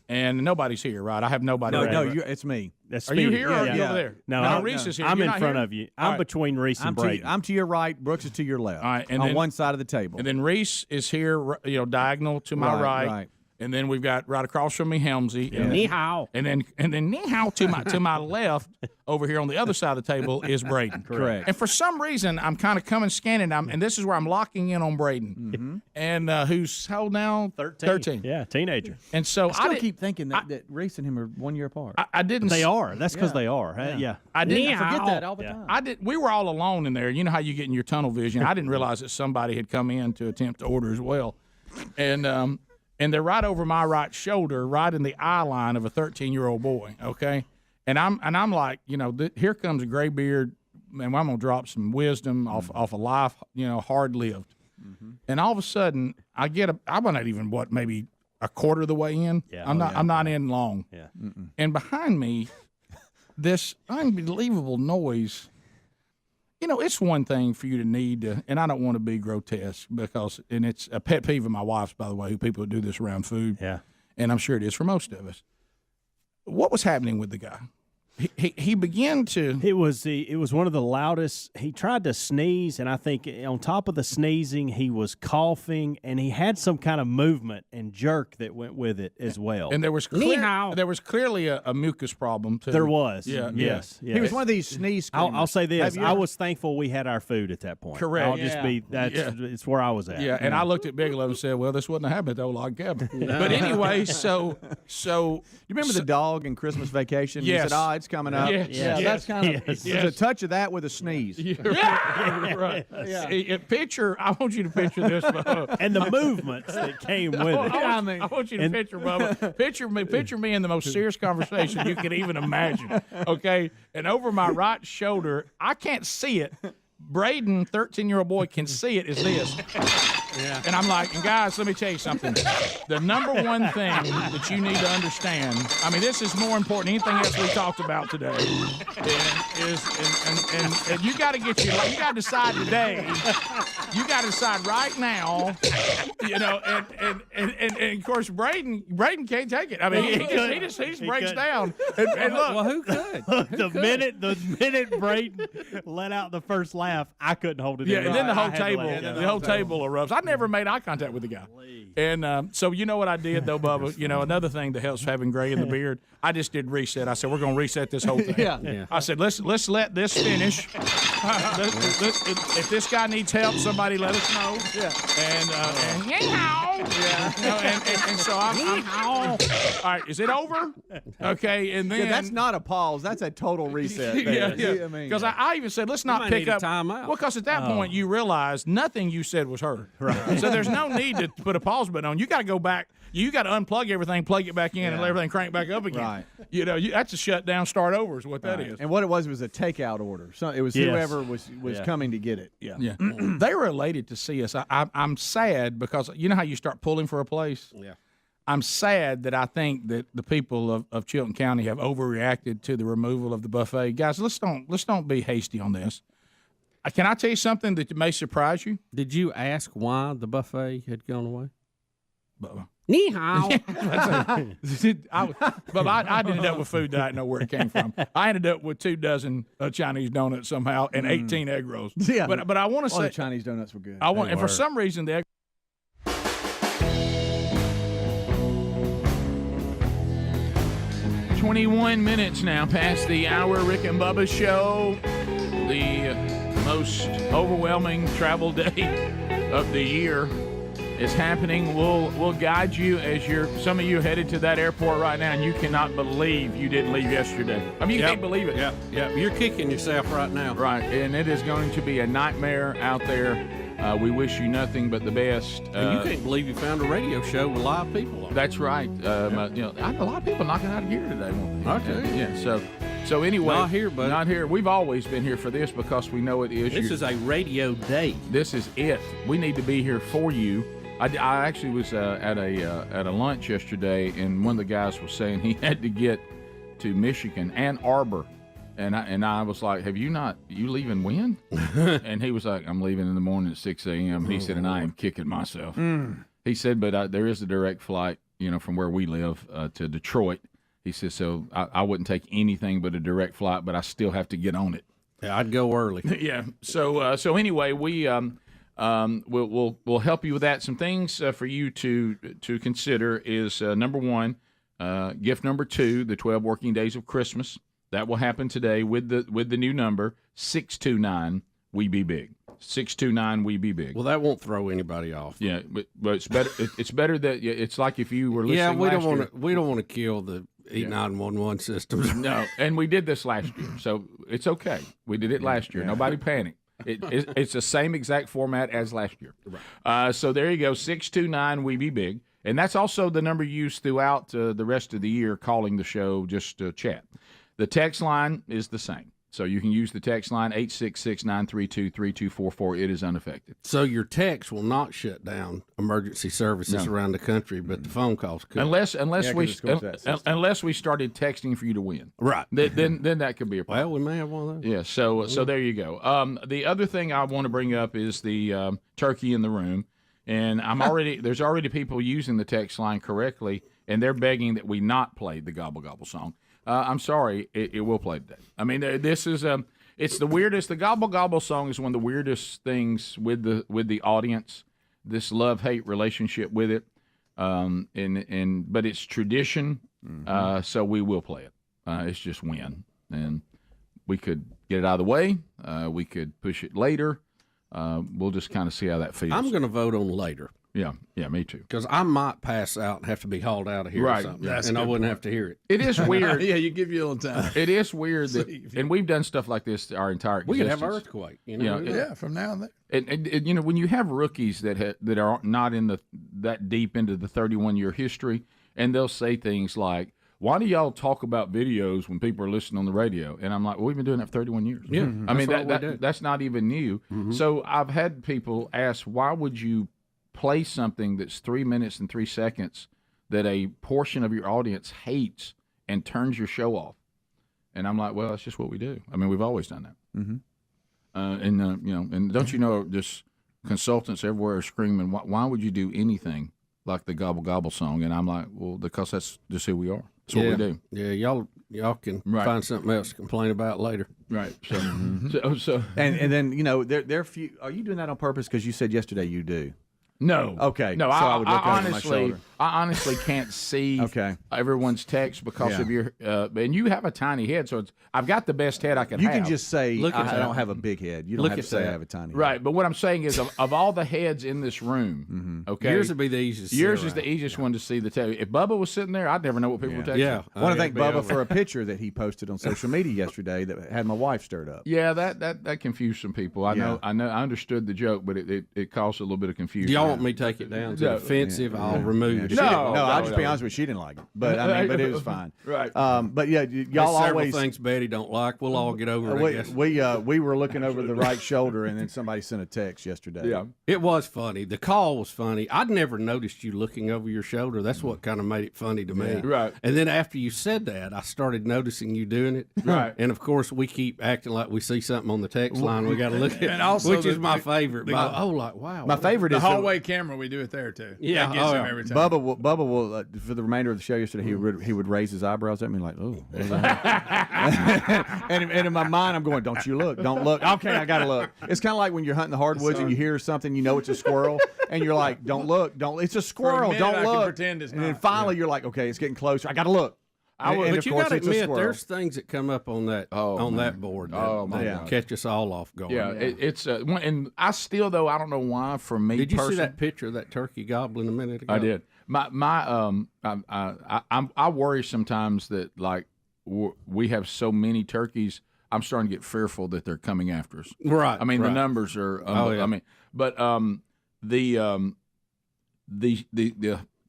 And nobody's here, right? I have nobody. It's me. That's are you here or are you over there? No, Reese is here. I'm You're in not front here? of you. I'm between Reese and Braden. I'm to your right. Brooks is to your left. All right, and on then, one side of the table. And then Reese is here, you know, diagonal to my right. And then we've got right across from me Helmsy. Yeah. Ni hao. And then ni hao to my left over here on the other side of the table is Braden. Correct. And for some reason I'm kind of scanning. And this is where I'm locking in on Braden. And who's how old now? 13. Yeah, teenager. And so I still keep thinking that Reese and him are 1 year apart. I didn't. They are. That's because they are. Yeah. I didn't. I forget that all the time. We were all alone in there. You know how you get in your tunnel vision. I didn't realize that somebody had come in to attempt to order as well. And they're right over my right shoulder, right in the eye line of a 13-year-old boy. Okay, and I'm like, you know, here comes a gray beard, and I'm gonna drop some wisdom off a life, you know, hard lived. And all of a sudden, I'm not even maybe a quarter of the way in. Yeah, I'm not in long. Yeah. And behind me, this unbelievable noise. You know, it's one thing for you to need to, and I don't want to be grotesque and it's a pet peeve of my wife's, by the way, who people who do this around food. Yeah. And I'm sure it is for most of us. What was happening with the guy? He began to. It was one of the loudest. He tried to sneeze, and I think on top of the sneezing, he was coughing, and he had some kind of movement and jerk that went with it as well. And there was clearly a mucus problem too. There was. Yeah. Yes. He was one of these sneeze screamers. I'll say this: I was thankful we had our food at that point. Correct. I'll just be it's where I was at. Yeah. And I looked at Big Love and said, "Well, this wouldn't happen at the old log cabin." But anyway, so you remember the dog in Christmas Vacation? Yes. He said, "Oh, it's coming up." Yes. Yeah, that's kind of there's a touch of that with a sneeze. Right. Picture. I want you to picture this, Bubba. And the movements that came with it. I want you to picture, Bubba. Picture me in the most serious conversation you could even imagine. Okay, and over my right shoulder, I can't see it. Braden, 13-year-old boy, can see it. Is this? Yeah. And I'm like, and guys, let me tell you something. The number one thing that you need to understand, I mean, this is more important than anything else we talked about today, and you got to you got to decide today, you got to decide right now, you know, and of course, Braden can't take it. I mean, he just breaks down. And look. Well, who could? The minute Braden let out the first laugh, I couldn't hold it in. Yeah, and then the whole table erupts. I never made eye contact with the guy. And so you know what I did, though, Bubba? You know, another thing that helps having gray in the beard, I just did reset. I said, we're going to reset this whole thing. Yeah. I said, let's let this finish. If this guy needs help, somebody let us know. Yeah. And so I'm all right, is it over? Okay, and then. Yeah, that's not a pause. That's a total reset. Yeah. Because I even said, let's not pick up. Timeout. Well, because at that point, you realize nothing you said was heard. Right. So there's no need to put a pause button on. You got to go back. You got to unplug everything, plug it back in, and let everything crank back up again. Right. You know, that's a shut down, start over is what that is. And what it was a takeout order. So it was whoever was coming to get it. Yeah. They were elated to see us. I'm sad because you know how you start pulling for a place? Yeah. I'm sad that I think that the people of Chilton County have overreacted to the removal of the buffet. Guys, let's don't be hasty on this. Can I tell you something that may surprise you? Did you ask why the buffet had gone away? Bubba. Ni hao. But I ended up with food that I didn't know where it came from. I ended up with 24 Chinese donuts somehow and 18 egg rolls. Yeah. But I want to say the Chinese donuts were good. And for some reason the egg. 21 minutes now past the hour. Rick and Bubba show. The most overwhelming travel day of the year is happening. We'll guide you as some of you headed to that airport right now, and you cannot believe you didn't leave yesterday. I mean, you can't believe it. Yeah. You're kicking yourself right now. Right, and it is going to be a nightmare out there. We wish you nothing but the best. And you can't believe you found a radio show with live people on. That's right. A lot of people knocking out of gear today. Okay. Yeah. So anyway, not here, buddy. Not here. We've always been here for this because we know it is. This is a radio day. This is it. We need to be here for you. I actually was at a lunch yesterday, and one of the guys was saying he had to get to Michigan, Ann Arbor, and I was like, you leaving when? And he was like, I'm leaving in the morning at 6 a.m. And he said, and I am kicking myself. He said, but there is a direct flight, from where we live to Detroit. He said, so I wouldn't take anything but a direct flight, but I still have to get on it. Yeah, I'd go early. Yeah. So anyway, we we'll help you with that. Some things for you to consider is number one, gift number 2, the 12 working days of Christmas. That will happen today with the new number 629 We Be Big. 629 We Be Big. Well, that won't throw anybody off. Yeah, but it's better. It's better that it's like if you were listening. Yeah, we don't want to kill the 911 systems. No, and we did this last year, so it's okay. We did it last year. Nobody panic. It's the same exact format as last year. Right. So there you go, 629 We Be Big. And that's also the number used throughout the rest of the year calling the show, just to chat. The text line is the same. So you can use the text line 866-932-3244. It is unaffected. So your text will not shut down emergency services around the country, but the phone calls could. Unless we started texting for you to win. Right. Then that could be a problem. Well, we may have one of those. Yeah, so there you go. The other thing I want to bring up is the turkey in the room. And there's already people using the text line correctly, and they're begging that we not play the Gobble Gobble song. I'm sorry, it will play today. I mean, this is it's the weirdest. The Gobble Gobble song is one of the weirdest things with the audience. This love-hate relationship with it, but it's tradition. So we will play it. It's just when, and we could get it out of the way. We could push it later. We'll just kind of see how that feels. I'm going to vote on later. Yeah, me too. Because I might pass out and have to be hauled out of here or something, and I wouldn't have to hear it. It is weird. Yeah, you give you a little time. It is weird that, and we've done stuff like this our entire existence. We could have an earthquake, from now and then. And when you have rookies that are not in that deep into the 31-year history, and they'll say things like, why do y'all talk about videos when people are listening on the radio? And I'm like, well, we've been doing that for 31 years. Yeah, I mean, that's not even new. Mm-hmm. So I've had people ask, why would you play something that's 3 minutes and 3 seconds that a portion of your audience hates and turns your show off? And I'm like, well, that's just what we do. I mean, we've always done that. Mm-hmm. And don't you know, just consultants everywhere are screaming, why would you do anything like the Gobble Gobble song? And I'm like, well, because that's just who we are. That's what we do. Yeah, y'all can find something else to complain about later. Right. So and then there are few. Are you doing that on purpose? Because you said yesterday you do. No. Okay. No, so I would look over honestly, my shoulder. I honestly can't see everyone's text because of your. And you have a tiny head, so I've got the best head I can have. You can just say I don't have a big head. You don't have to say I have a tiny head. Right, but what I'm saying is, of all the heads in this room, okay, yours would be the easiest. Yours is the easiest one to see the text. If Bubba was sitting there, I'd never know what people were texting. Yeah, I want to thank Bubba for a picture that he posted on social media yesterday that had my wife stirred up. Yeah, that confused some people. I know. I understood the joke, but it caused a little bit of confusion. Do y'all want me to take it down? Is it offensive? I'll remove it. No, I'll just be honest with you. She didn't like it, but but it was fine. Right. But yeah, y'all several always things Betty don't like. We'll all get over it. I guess. We were looking over the right shoulder, and then somebody sent a text yesterday. Yeah, it was funny. The call was funny. I'd never noticed you looking over your shoulder. That's what kind of made it funny to me. Right. And then after you said that, I started noticing you doing it. Right. And of course, we keep acting like we see something on the text line. We got to look at, and also which is my favorite. Like wow. My favorite the is hallway camera. We do it there too. Yeah. That gets him every time. Bubba will for the remainder of the show yesterday. He would raise his eyebrows at me like, oh. and in my mind, I'm going, don't you look, don't look. Okay, I gotta look. It's kind of like when you're hunting the hardwoods and you hear something, you know it's a squirrel, and you're like, don't look, don't. It's a squirrel, don't look. Pretend it's and not. then finally you're like, okay, it's getting closer. I gotta look. But you got to admit, there's things that come up on that that board that catch us all off guard. Yeah, it's and I still though I don't know why. For me, did you see that picture of that turkey gobbling a minute ago? I did. I worry sometimes that like we have so many turkeys. I'm starting to get fearful that they're coming after us. Right. I mean the numbers are. I mean, but the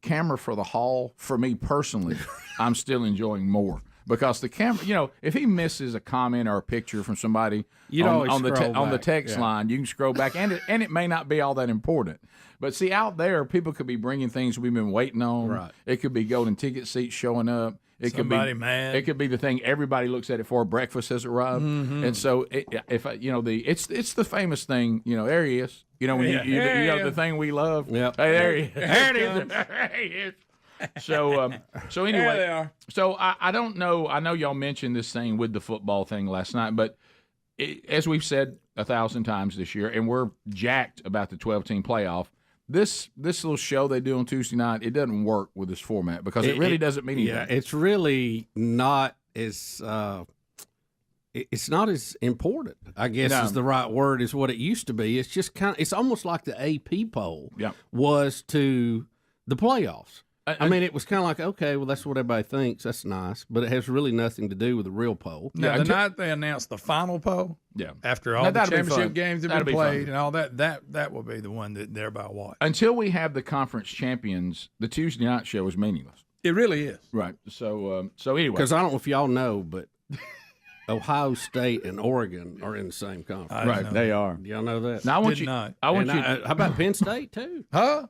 camera for the hall, for me personally, I'm still enjoying more because the camera, if he misses a comment or a picture from somebody on the text line, you can scroll back, and it may not be all that important. But see, out there, people could be bringing things we've been waiting on. Right. It could be golden ticket seats showing up. Somebody mad. It could be the thing everybody looks at it for. Breakfast has arrived, and so it's the famous thing. There he is. When you know the thing we love. Yep. Hey, there he is. There it is. There he is. So anyway, they are. So I don't know. I know y'all mentioned this thing with the football thing last night, but as we've said 1,000 times this year, and we're jacked about the 12-team playoff. This little show they do on Tuesday night, it doesn't work with this format because it really doesn't mean anything. Yeah, it's really not as it's not as important, I guess is the right word, is what it used to be. It's just it's almost like the AP poll was to the playoffs. I mean, it was kind of like, okay, well, that's what everybody thinks. That's nice, but it has really nothing to do with the real poll. Now, the night they announced the final poll, after all the championship games have been played and all that will be the one that everybody watch. Until we have the conference champions, the Tuesday night show is meaningless. It really is. Right. So anyway. Because I don't know if y'all know, but Ohio State and Oregon are in the same conference. Right, they are. Do y'all know that? Now, I want you. How about Penn State, too? Huh?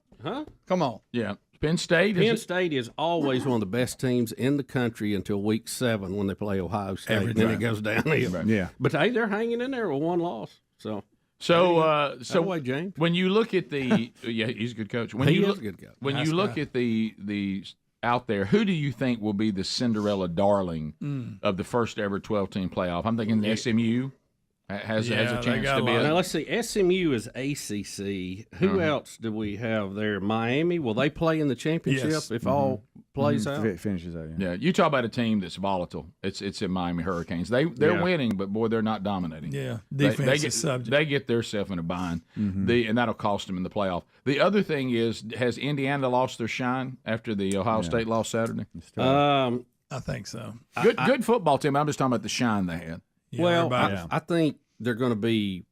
Come on. Yeah. Penn State is always one of the best teams in the country until week 7 when they play Ohio State, and then it goes downhill. Right. Yeah, but they're hanging in there with one loss. So James, when you look at the he's a good coach. When he is a good coach. When you look at the out there, who do you think will be the Cinderella darling of the first ever 12-team playoff? I'm thinking the SMU. Has a chance to be. Now let's see. SMU is ACC. Who else do we have there? Miami. Will they play in the championship if all plays out? Finishes out. Yeah. You talk about a team that's volatile. It's in Miami Hurricanes. They're winning, but boy, they're not dominating. Yeah. Defense is subject. They get themselves in a bind, and that'll cost them in the playoff. The other thing is, has Indiana lost their shine after the Ohio State loss Saturday? I think so. Good football team. I'm just talking about the shine they had. Yeah, I think they're going to be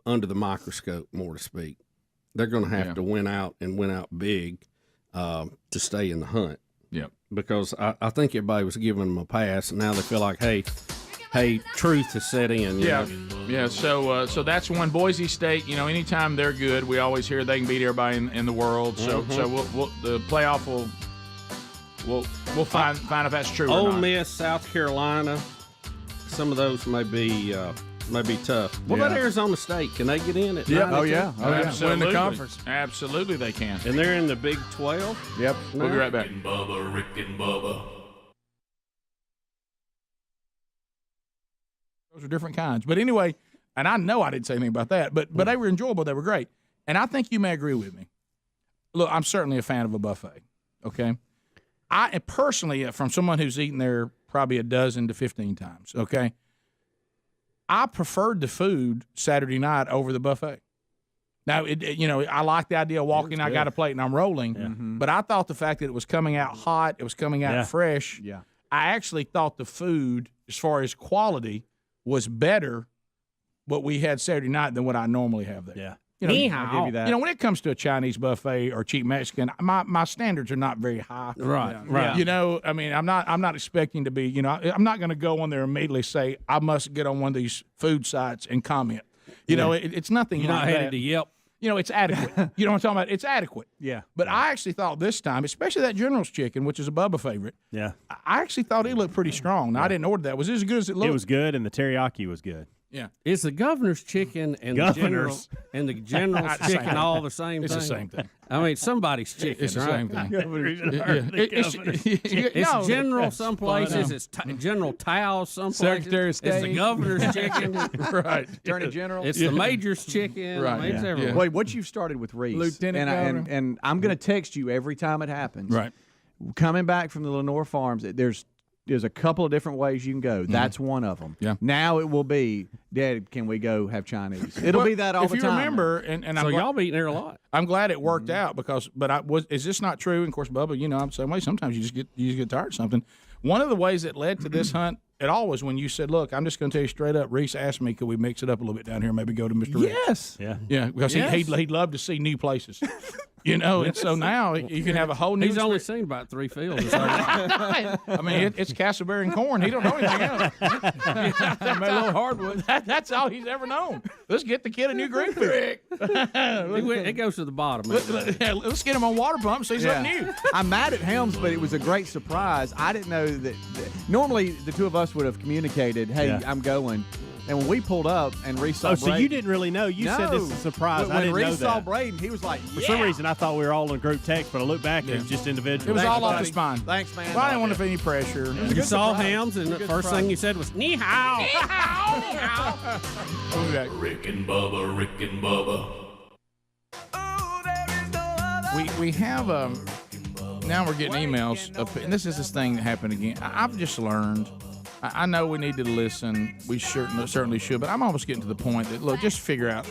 under the microscope, more to speak. They're going to have to win out big to stay in the hunt. Yep. Because I think everybody was giving them a pass, and now they feel like, hey, truth has set in. Yeah. So that's one. Boise State. Anytime they're good, we always hear they can beat everybody in the world. So we'll the playoff we'll find if that's true. Ole or not. Miss, South Carolina. Some of those may be tough. What about Arizona State? Can they get in at 9? Oh, yeah. Absolutely. Win the conference. Absolutely, they can. And they're in the Big 12? Yep. We'll be right back. Rick and Bubba. Those are different kinds. But anyway, and I know I didn't say anything about that, but they were enjoyable. They were great. And I think you may agree with me. Look, I'm certainly a fan of a buffet, okay? I personally, from someone who's eaten there probably 12 to 15 times, okay? I preferred the food Saturday night over the buffet. Now, I like the idea of walking, I got a plate, and I'm rolling, but I thought the fact that it was coming out hot, it was coming out fresh, I actually thought the food, as far as quality, was better what we had Saturday night than what I normally have there. Yeah. I'll give you that. When it comes to a Chinese buffet or cheap Mexican, my standards are not very high. Right. I mean, I'm not expecting to be. I'm not going to go on there and immediately say I must get on one of these food sites and comment. It's nothing. You're like not that. headed to Yelp. It's adequate. You know what I'm talking about? It's adequate. Yeah. But I actually thought this time, especially that General's chicken, which is a Bubba favorite. Yeah. I actually thought it looked pretty strong. Now, I didn't order that. Was it as good as it looked? It was good, and the teriyaki was good. Yeah. Is the governor's chicken and the general's chicken all the same thing? It's the same thing. I mean, somebody's chicken, It's the right? same thing. It's general some places. It's General Tao some places. Secretary of State. It's the governor's chicken. Right. Attorney General. It's the major's chicken. Right. It's everywhere. Wait, what you've started with Reese, Lieutenant Governor. and I'm going to text you every time it happens. Right. Coming back from the Lenore Farms, there's there's a couple of different ways you can go. That's one of them. Yeah. Now it will be, Dad, can we go have Chinese? It'll be that all the time. If you remember, and so y'all be eating there a lot. I'm glad it worked out because, is this not true? And of course, Bubba, I'm the same way. Sometimes you just get tired of something. One of the ways that led to this hunt at all was when you said, "Look, I'm just going to tell you straight up." Reese asked me, "Could we mix it up a little bit down here? Maybe go to Mr. Rick's?" Yes. Yeah, because he'd love to see new places. And so now you can have a whole new. He's only seen about 3 fields. I mean, it's Castleberry and corn. He don't know anything else. Made a little hardwood. That's all he's ever known. Let's get the kid a new green field. It goes to the bottom. Let's get him on water pump so he's something new. I'm mad at Helms, but it was a great surprise. I didn't know that normally the two of us would have communicated, "Hey, I'm going." And when we pulled up and Reese saw Braden, so you didn't really know. You said this is a surprise. I didn't when know Reese that. saw Braden, he was like, For some reason, I thought we were all in group text, but I look back and it was just individual. It was all off the spine. Thanks, man. Well, I didn't want to feel any pressure. You saw Helms, and the first thing you said was, "Ni hao." Ni hao. Rick and Bubba, Rick and Bubba. We have now we're getting emails, and this is this thing that happened again. I've just learned. I know we need to listen. We certainly should, but I'm almost getting to the point that, look, just figure out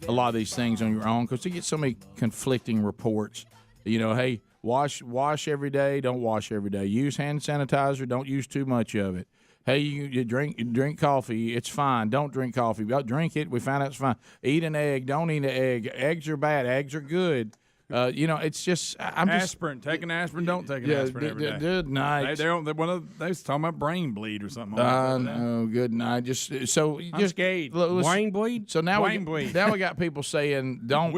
a lot of these things on your own because you get so many conflicting reports. Hey, wash every day, don't wash every day. Use hand sanitizer, don't use too much of it. Hey, you drink coffee, it's fine. Don't drink coffee. Drink it, we found out it's fine. Eat an egg, don't eat an egg. Eggs are bad, eggs are good. It's just aspirin. Take an aspirin. Don't take an aspirin every day. Good night. They was talking about brain bleed or something. No, good night. Brain bleed. So now we got people saying don't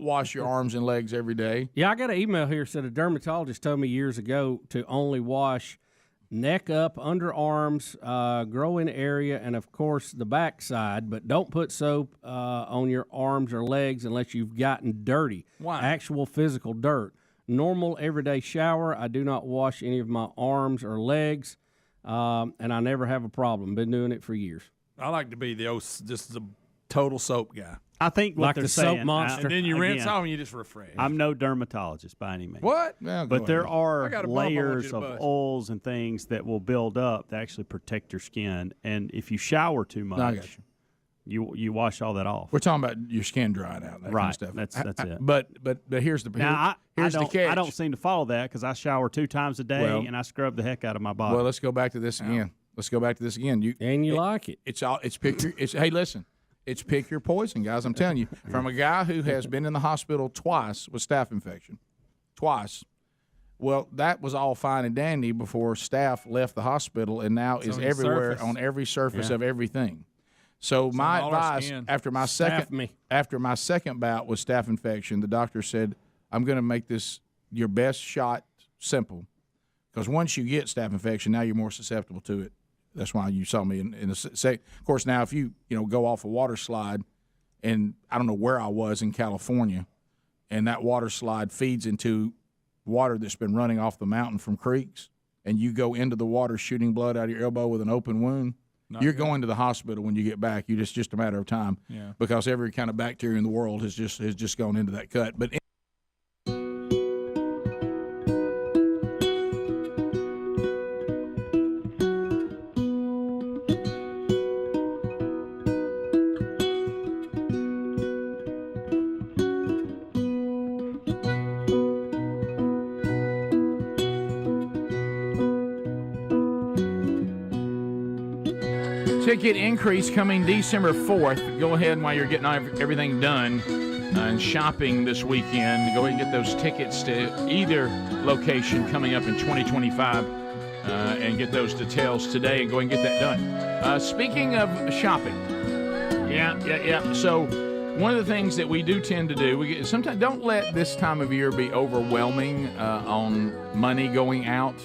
wash your arms and legs every day. Yeah, I got an email here said a dermatologist told me years ago to only wash neck up, underarms, growing area, and of course the backside. But don't put soap on your arms or legs unless you've gotten dirty. Why? Actual physical dirt. Normal everyday shower. I do not wash any of my arms or legs, and I never have a problem. Been doing it for years. I like to be just the total soap guy. I think what like they're the saying, soap monster. And then you rinse off and you just refresh. I'm no dermatologist by any means. What? But there are got a bump I want layers you to of bust. oils and things that will build up to actually protect your skin. And if you shower too I got much, you wash all that off. We're talking about your skin drying out, that kind of stuff. That's it. But here's the here's the catch. I don't seem to follow that because I shower 2 times a day and I scrub the heck out of my body. Well, let's go back to this again. You like it. Hey, listen. It's pick your poison, guys. I'm telling you, from a guy who has been in the hospital twice with staph infection, twice. Well, that was all fine and dandy before staph left the hospital, and now is everywhere on every surface of everything. So my advice after my second bout with staph infection, the doctor said, "I'm going to make this your best shot simple, because once you get staph infection, now you're more susceptible to it." That's why you saw me in the second. Of course, now if you go off a water slide, and I don't know where I was in California, and that water slide feeds into water that's been running off the mountain from creeks, and you go into the water shooting blood out of your elbow with an open wound, you're going to the hospital when you get back. It's just a matter of time, because every kind of bacteria in the world has just gone into that cut. But ticket increase coming December 4th. Go ahead while you're getting everything done and shopping this weekend. Go ahead and get those tickets to either location coming up in 2025 and get those details today and go ahead and get that done. Speaking of shopping, yeah. So one of the things that we do tend to do, sometimes don't let this time of year be overwhelming on money going out.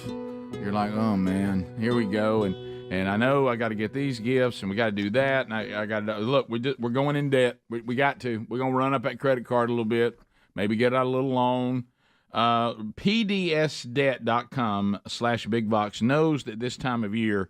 You're like, oh man, here we go, and I know I got to get these gifts, and we got to do that, and I got to look. We're going in debt. We got to. We're gonna run up that credit card a little bit. Maybe get out a little loan. PDSdebt.com/BigBox knows that this time of year,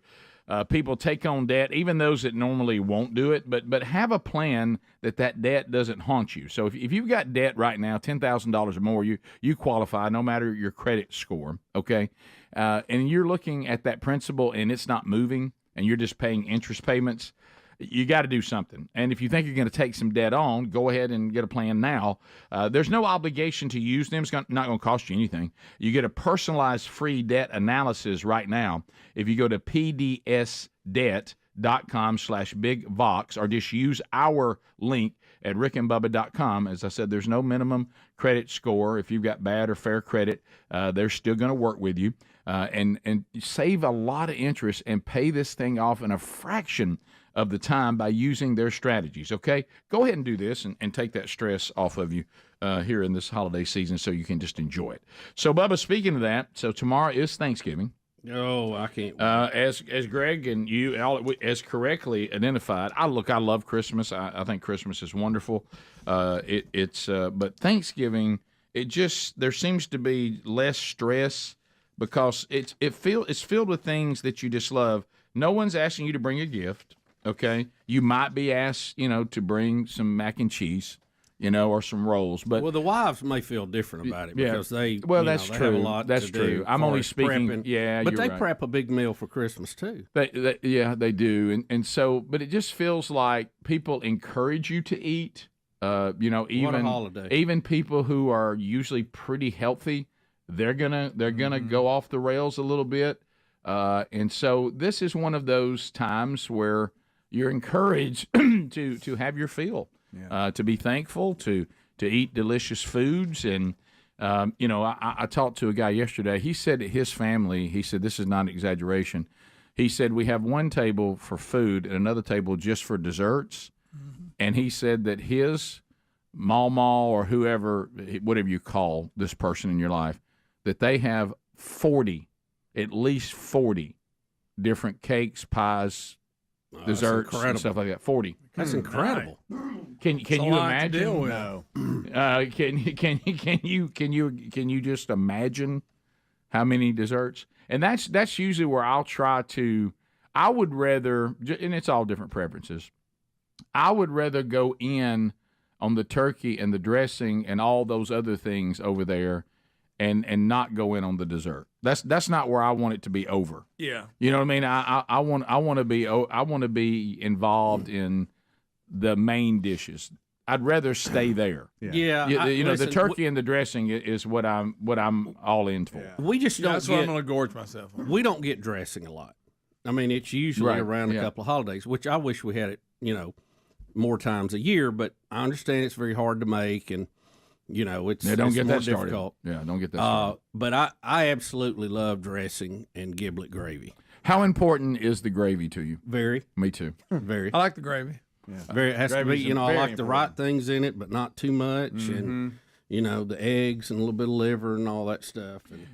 people take on debt, even those that normally won't do it, but have a plan that debt doesn't haunt you. So if you've got debt right now, $10,000 or more, you qualify no matter your credit score, okay? And you're looking at that principal and it's not moving and you're just paying interest payments, you got to do something. And if you think you're going to take some debt on, go ahead and get a plan now. There's no obligation to use them. It's not going to cost you anything. You get a personalized free debt analysis right now if you go to pdsdebt.com/bigvox or just use our link at rickandbubba.com. As I said, there's no minimum credit score. If you've got bad or fair credit, they're still going to work with you and save a lot of interest and pay this thing off in a fraction of the time by using their strategies, okay? Go ahead and do this and take that stress off of you here in this holiday season so you can just enjoy it. So, Bubba, speaking of that, so tomorrow is Thanksgiving. Oh, I can't. As Greg and you as correctly identified, I love Christmas. I think Christmas is wonderful. But Thanksgiving, there seems to be less stress because it's filled with things that you just love. No one's asking you to bring a gift. Okay, you might be asked, to bring some mac and cheese, or some rolls. But the wives may feel different about it because they that's they true. have a lot That's to true. do I'm only as speaking. prepping. Yeah, but you're they right. prep a big meal for Christmas too. They do, and so, but it just feels like people encourage you to eat. Even what a holiday. Even people who are usually pretty healthy, they're gonna go off the rails a little bit, and so this is one of those times where you're encouraged to have your fill, to be thankful, to eat delicious foods. And, I talked to a guy yesterday. He said that his family, this is not an exaggeration. He said, we have one table for food and another table just for desserts. Mm-hmm. And he said that his mama or whoever, whatever you call this person in your life, that they have at least 40 different cakes, pies, desserts and stuff like that. 40. That's incredible. Can you imagine? No. Can you just imagine how many desserts? And that's usually where I'll try to. I would rather, and it's all different preferences. I would rather go in on the turkey and the dressing and all those other things over there, and not go in on the dessert. That's not where I want it to be over. Yeah. You know what I mean? I want to be involved in the main dishes. I'd rather stay there. Yeah. The turkey and the dressing is what I'm all in for. Yeah. We just don't. That's what I'm going to gorge myself on. We don't get dressing a lot. I mean, it's usually around a couple of holidays, which I wish we had it, more times a year. But I understand it's very hard to make, and it's don't get more that started. difficult. Yeah, don't get that started. But I absolutely love dressing and giblet gravy. How important is the gravy to you? Very. Me too. Very. I like the gravy. Yeah. Very. It has to be. I like important. the right things in it, but not too much, Mm-hmm. and the eggs and a little bit of liver and all that stuff. And,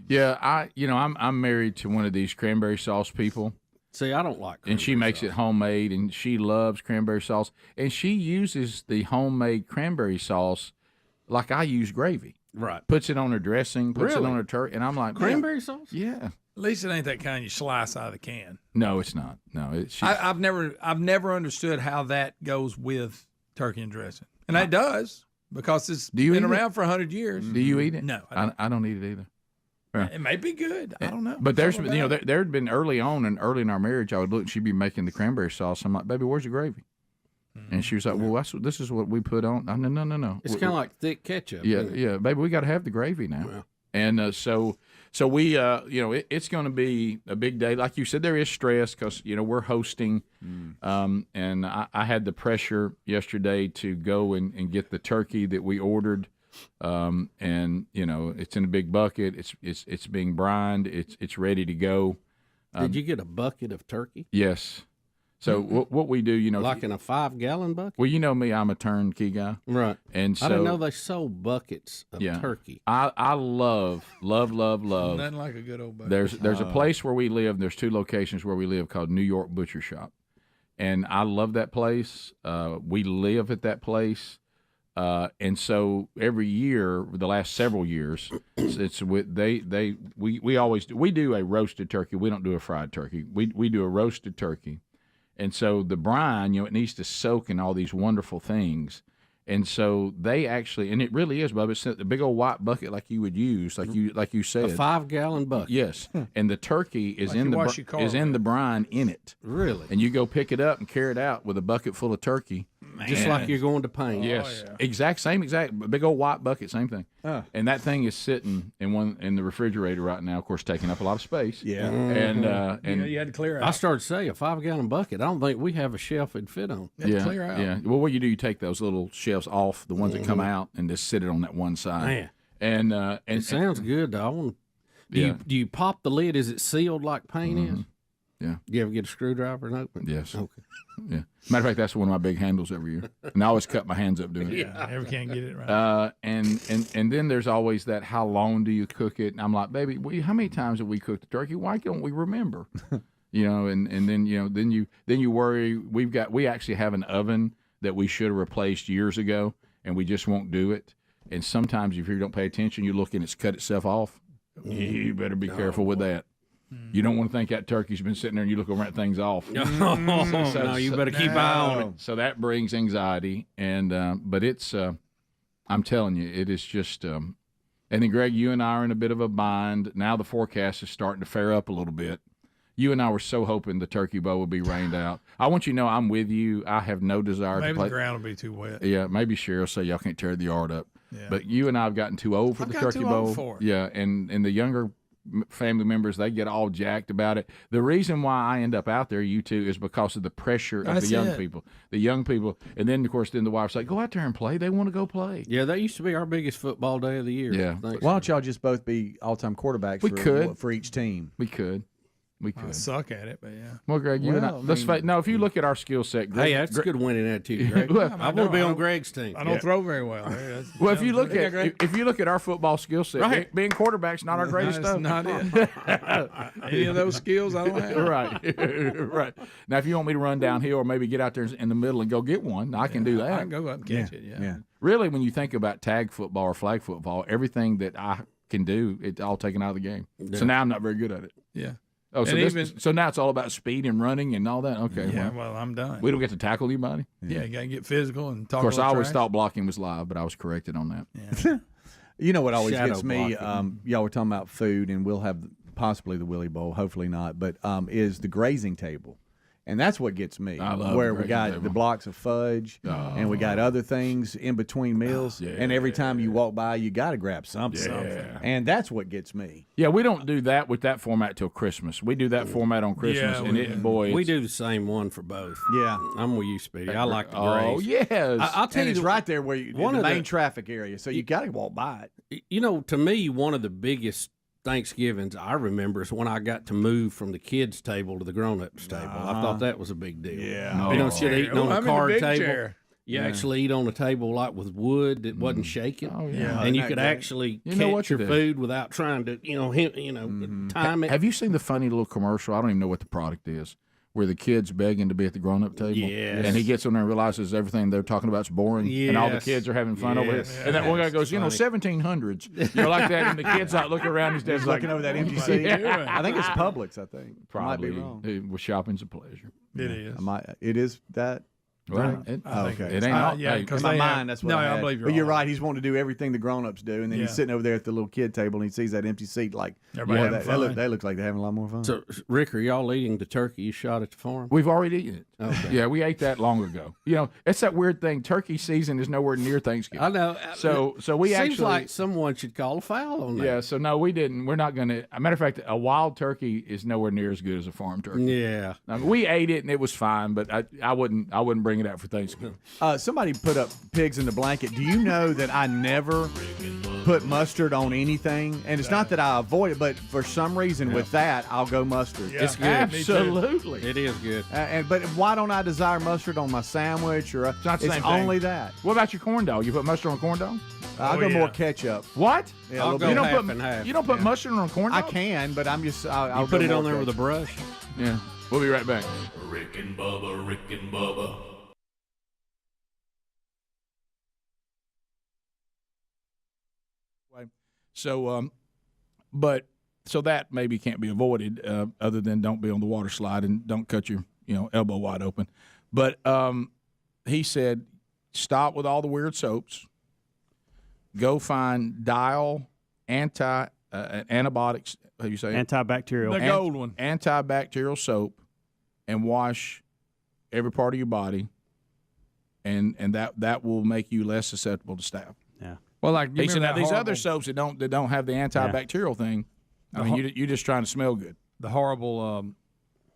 I'm married to one of these cranberry sauce people. See, I don't like. And she makes it homemade, and she loves cranberry sauce, and she uses the homemade cranberry sauce like I use gravy. Right. Puts it on her dressing, puts it on her turkey, and I'm like, cranberry sauce? Yeah. At least it ain't that kind you slice out of the can. No, it's not. No, I've never understood how that goes with turkey and dressing, and it does because it's been around for 100 years. Do you eat it? No, I don't eat it either. Yeah. It may be good. I don't know. But there had been early in our marriage, I would look, she'd be making the cranberry sauce. I'm like, baby, where's the gravy? And she was like, well, this is what we put on. No. It's kind of like thick ketchup. Yeah, baby, we got to have the gravy now. Well. And so we, it's going to be a big day. Like you said, there is stress because, we're hosting. And I had the pressure yesterday to go and get the turkey that we ordered. And, it's in a big bucket. It's being brined. It's ready to go. Did you get a bucket of turkey? Yes. So what we do, like in a 5-gallon bucket. Well, you know me, I'm a turnkey guy, right? And so I didn't know they sold buckets of turkey. I love. Nothing like a good old bucket. There's a place where we live. There's 2 locations where we live called New York Butcher Shop, and I love that place. We live at that place. And so every year, the last several years, we always do a roasted turkey. We don't do a fried turkey. We do a roasted turkey, and so the brine, it needs to soak in all these wonderful things. And so they actually, and it really is, Bubba. It's a big old white bucket like you would use, like you said, a 5-gallon bucket. Yes, and the turkey is in the brine in it. Really? And you go pick it up and carry it out with a bucket full of turkey. Just like you're going to paint. Yes, exact big old white bucket, same thing. And that thing is sitting in the refrigerator right now, of course, taking up a lot of space. Yeah, and you had to clear out. I started to say a 5-gallon bucket. I don't think we have a shelf it'd fit on. Clear out. Yeah. Well, what you do, you take those little shelves off, the ones that come out, and just sit it on that one side. Man. And it sounds good, though. Do you pop the lid? Is it sealed like paint is? Yeah. You ever get a screwdriver and open it? Yes. Okay. Yeah. Matter of fact, that's one of my big handles every year, and I always cut my hands up doing it. Yeah, I never can get it right. And then there's always that, how long do you cook it? And I'm like, baby, how many times have we cooked the turkey? Why don't we remember? And then you worry. We actually have an oven that we should have replaced years ago, and we just won't do it. And sometimes if you don't pay attention, you look and it's cut itself off. You better be careful with that. You don't want to think that turkey's been sitting there and you look over that thing's off. No, you better keep eye on it. So that brings anxiety, and but it's I'm telling you, it is just. And then Greg, you and I are in a bit of a bind now. The forecast is starting to flare up a little bit. You and I were so hoping the turkey bowl would be rained out. I want you to know I'm with you. I have no desire to play. Maybe the ground will be too wet. Yeah, maybe Cheryl say y'all can't tear the yard up. Yeah. But you and I have gotten too old for the turkey bowl. Old for it. Yeah, and the younger family members, they get all jacked about it. The reason why I end up out there, you two, is because of the pressure of the young people. The young people, and then of course, then the wife's like, "Go out there and play." They want to go play. Yeah, that used to be our biggest football day of the year. Yeah. Why don't y'all just both be all-time quarterbacks for each team? We could. I suck at it, but yeah. Well, Greg, you and I. If you look at our skill set, Greg, hey, that's a good winning attitude, Greg. I want to be on Greg's team. I don't throw very well. Well, if you look at our football skill set, being quarterback's not our greatest stuff. Not it. Any of those skills I don't have. Right. Now, if you want me to run downhill or maybe get out there in the middle and go get one, I can do that. I can go up and catch it. Yeah. Really, when you think about tag football or flag football, everything that I can do, it's all taken out of the game. Yeah. So now I'm not very good at it. Yeah. Oh, so now it's all about speed and running and all that? Okay. Yeah, well, I'm done. We don't get to tackle anybody? Yeah, you got to get physical and talk. Of course, I always trash. thought blocking was live, but I was corrected on that. Yeah. You know what always Shadow gets me? blocking. Y'all were talking about food, and we'll have possibly the Willie Bowl, hopefully not, but is the grazing table. And that's what gets me, where we got the blocks of fudge and we got other things in between meals. And every time you walk by, you got to grab something. And that's what gets me. Yeah, we don't do that with that format till Christmas. We do that format on Christmas, we do the same one for both. Yeah, I'm with you, Speedy. I like the graze. Oh yes, I'll tell you, it's right there where in the main traffic area, so you got to walk by it. You know, to me, one of the biggest Thanksgivings I remember is when I got to move from the kids' table to the grown-ups' table. I thought that was a big deal. Yeah, instead of eating on a card table, chair. you actually eat on a table like with wood that wasn't shaking. Oh yeah, and you could actually catch your food without trying to, time it. Have you seen the funny little commercial? I don't even know what the product is, where the kid's begging to be at the grown-up table. Yes. And he gets on there and realizes everything they're talking about is boring. Yes. And all the kids are having fun over it. And that one guy goes, 1700s. You're like that, and the kid's not looking around. His dad's looking over that empty seat. I think it's Publix, I think. Probably. Might be wrong. Shopping's a pleasure. It is. It is that. Right. Okay. It ain't all. Yeah, in my mind, that's what I had. I believe you're But you're right. He's wanting to do everything the grown-ups do, and then he's sitting over there at the little kid table, and he sees that empty seat like, that looks like they're having a lot more fun. So, Rick, are y'all eating the turkey you shot at the farm? We've already eaten it. Okay. Yeah, we ate that long ago. It's that weird thing. Turkey season is nowhere near Thanksgiving. I know. So we seems actually like someone should call a foul on that. Yeah. So no, we didn't. We're not going to. A matter of fact, a wild turkey is nowhere near as good as a farm turkey. Yeah. I mean, we ate it and it was fine, but I wouldn't bring it out for Thanksgiving. Somebody put up pigs in the blanket. Do you know that I never put mustard on anything? And it's not that I avoid it, but for some reason with that, I'll go mustard. Yeah. It's good. Absolutely. It is good. But why don't I desire mustard on my sandwich? Or it's not the same thing. Only that. What about your corn dog? You put mustard on a corn dog? I'll go more ketchup. What? Yeah, I'll go you don't half put and half. You don't put mustard on a corn dog? I can, but I'm just. I'll put it go on there more with a brush. Yeah. We'll be right back. Rick and Bubba, Rick and Bubba. So, so that maybe can't be avoided, other than don't be on the water slide and don't cut your elbow wide open. But he said, stop with all the weird soaps. Go find Dial antibiotics. How do you say? Antibacterial. The gold one. Antibacterial soap, and wash every part of your body, and that will make you less susceptible to staph. Yeah. Well, like he said, now these other soaps that don't have the antibacterial thing, I mean, you're just trying to smell good. The horrible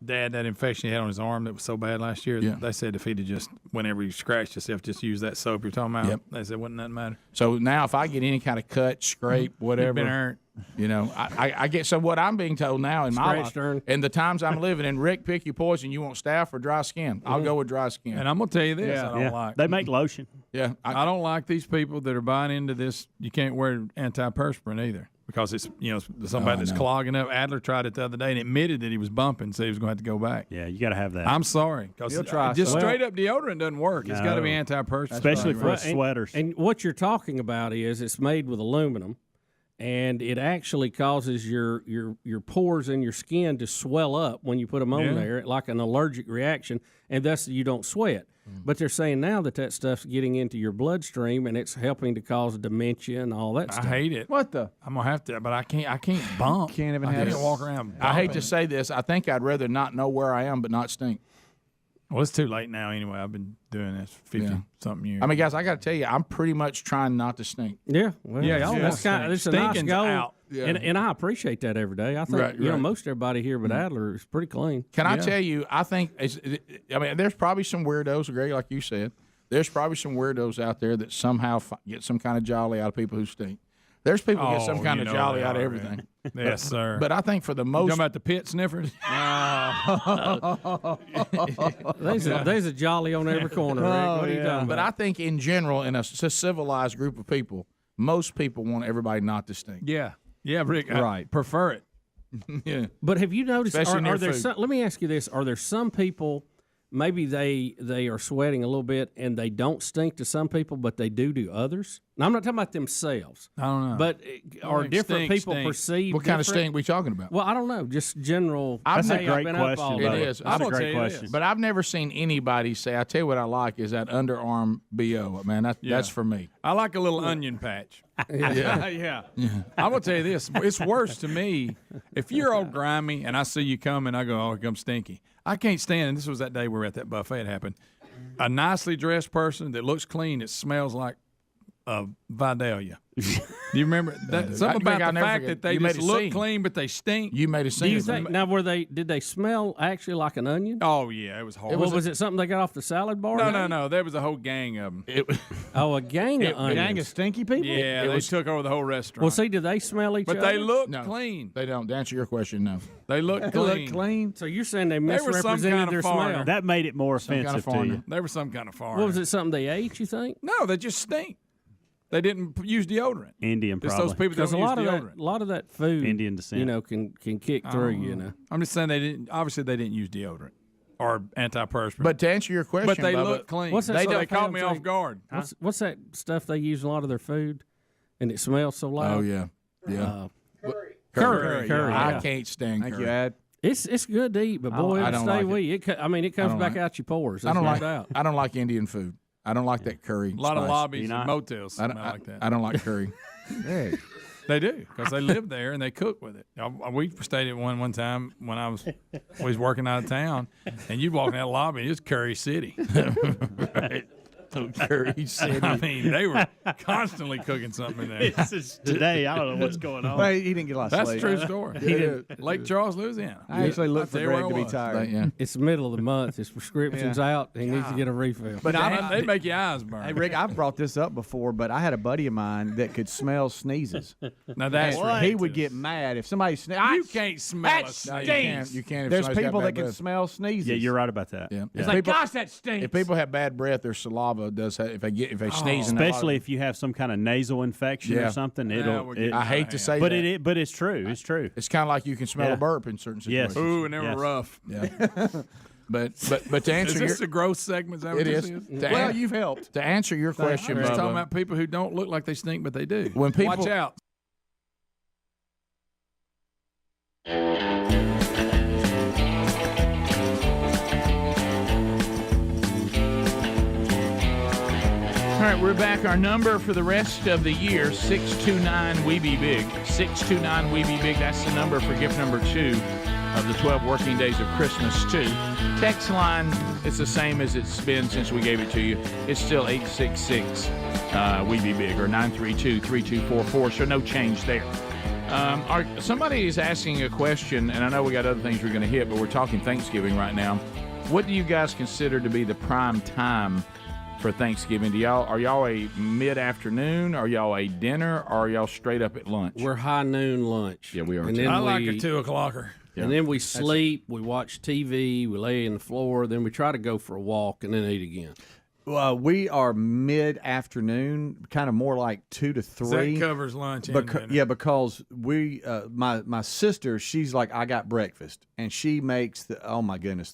that infection he had on his arm that was so bad last year. Yeah. They said if he'd have just, whenever he scratched himself, just use that soap you're talking about. Yep. They said wouldn't that matter. So now if I get any kind of cut, scrape, whatever, been hurt. I get. So what I'm being told now in my life, and the times I'm living in, Rick, pick your poison. You want staph or dry skin? I'll go with dry skin. And I'm gonna tell you this, I don't like. They make lotion. Yeah, I don't like these people that are buying into this. You can't wear antiperspirant either because it's somebody that's clogging up. Adler tried it the other day and admitted that he was bumping, so he was going to have to go back. Yeah, you got to have that. I'm sorry because just straight up deodorant doesn't work. It's got to be antiperspirant, especially for sweaters. And what you're talking about is it's made with aluminum. And it actually causes your pores in your skin to swell up when you put them on there, like an allergic reaction, and thus you don't sweat. But they're saying now that stuff's getting into your bloodstream and it's helping to cause dementia and all that stuff. I hate it. What the? I'm gonna have to, but I can't bump. Can't even I have can't walk around. I hate bumping. to say this. I think I'd rather not know where I am, but not stink. Well, it's too late now anyway. I've been doing this 50-something years. I mean, guys, I got to tell you, I'm pretty much trying not to stink. Yeah, well, that's kind of it's a nice goal, out. Yeah. and I appreciate that every day. I think most everybody here but Adler is pretty clean. Can I tell you? I think there's probably some weirdos, Greg, like you said. There's probably some weirdos out there that somehow get some kind of jolly out of people who stink. There's people who get some kind of jolly out of everything. Yes, sir. But I think for the most, you talking about the pit sniffers? There's a jolly on every corner, Rick. What are you talking about? But I think in general, in a civilized group of people, most people want everybody not to stink. Yeah, Rick. I prefer it. Yeah. But have you noticed? Especially Are there food. some, let me ask you this: are there some people? Maybe they are sweating a little bit and they don't stink to some people, but they do to others. Now, I'm not talking about themselves. I don't know. But are different people perceived? What kind of stink are we talking about? Well, I don't know. Just general. That's a great been up question. all It day. is. That's a great question. But I've never seen anybody say, I tell you what I like is that underarm BO. Man, that's for me. I like a little onion patch. Yeah. I'm gonna tell you this: it's worse to me if you're all grimy and I see you coming. I go, "Oh, here comes Stinky." I can't stand. And this was that day we were at that buffet. It happened. A nicely dressed person that looks clean. It smells like Vidalia. Do you remember that? Something about the fact that they just look clean, but they stink. You made a scene. Do you think now? Did they smell actually like an onion? Oh yeah, it was horrible. Was it something they got off the salad bar? No. There was a whole gang of them. A gang of onions. A gang of stinky people. Yeah, they took over the whole restaurant. Well, see, do they smell each other? But they look No. clean. They don't. To answer your question, no. They look clean. So you're saying they were some misrepresented kind of their foreigner. smell? That made it more offensive to you. They were some kind of foreigner. What was it? Something they ate? You think? No, they just stink. They didn't use deodorant. Indian, It's probably. those people that Because don't a use lot of deodorant. that, that food, Indian descent. can kick through. I'm just saying they didn't. Obviously, they didn't use deodorant or antiperspirant. But to answer your question, but they Bubba, look clean. What's that They stuff caught they me don't off take? guard. What's that stuff they use in a lot of their food, and it smells so loud? Oh yeah. Curry. I can't stand Thank curry. you, Ad. It's good to eat, but boy, I it'll don't stay like with you. It comes don't back like out your pores. I don't There's like. no doubt. I don't like Indian food. I don't like that curry. A lot of spice. lobbies and motels smell like that. I don't like curry. They do because they live there and they cook with it. We stayed at one time when I was working out of town, and you'd walk in that lobby, and it's Curry City. Right. Curry City. I mean, they were constantly cooking something in there. Today, I don't know what's going on. Well, he didn't get a lot of That's a sleep. true story. Lake Charles, Louisiana. I actually looked for I'll tell you Greg to where be I tired. Yeah. It's the middle of the month. His prescription's out. He needs to get a refill. But they make your eyes burn. Hey, Rick, I've brought this up before, but I had a buddy of mine that could smell sneezes. Now that's And he would get mad if somebody sneezed. You can't smell a stinks. You can't. If There's somebody's got people bad that can breath. smell sneezes. Yeah, you're right about that. Yeah. It's like, gosh, that stinks. If people have bad breath, their saliva does. If they sneeze, in Especially if you have some kind of nasal infection Yeah. or something, I hate to say but that. but it's true. It's true. It's kind of like you can smell a burp in certain Yes. situations. Ooh, and they were rough. Yeah. But to answer Is your this a gross segment? Is that what it this is. is? To you've helped. To answer your question, We're just talking Bubba, about people who don't look like they stink, but they do. when people Watch out. All right, we're back. Our number for the rest of the year, 629-WE-BE-BIG. 629-WE-BE-BIG. That's the number for gift number 2 of the 12 working days of Christmas, too. Text line, it's the same as it's been since we gave it to you. It's still 866-WE-BE-BIG or 932-3244, so no change there. Somebody is asking a question, and I know we got other things we're going to hit, but we're talking Thanksgiving right now. What do you guys consider to be the prime time for Thanksgiving? Are y'all a mid-afternoon? Are y'all a dinner? Or are y'all straight up at lunch? We're high noon lunch. Yeah, we are. And too. then I like a 2 o'clocker. And then we sleep, we watch TV, we lay in the floor, then we try to go for a walk and then eat again. We are mid-afternoon, kind of more like 2 to 3. That covers lunch and dinner. Yeah, because my sister, she's like, I got breakfast, and she makes the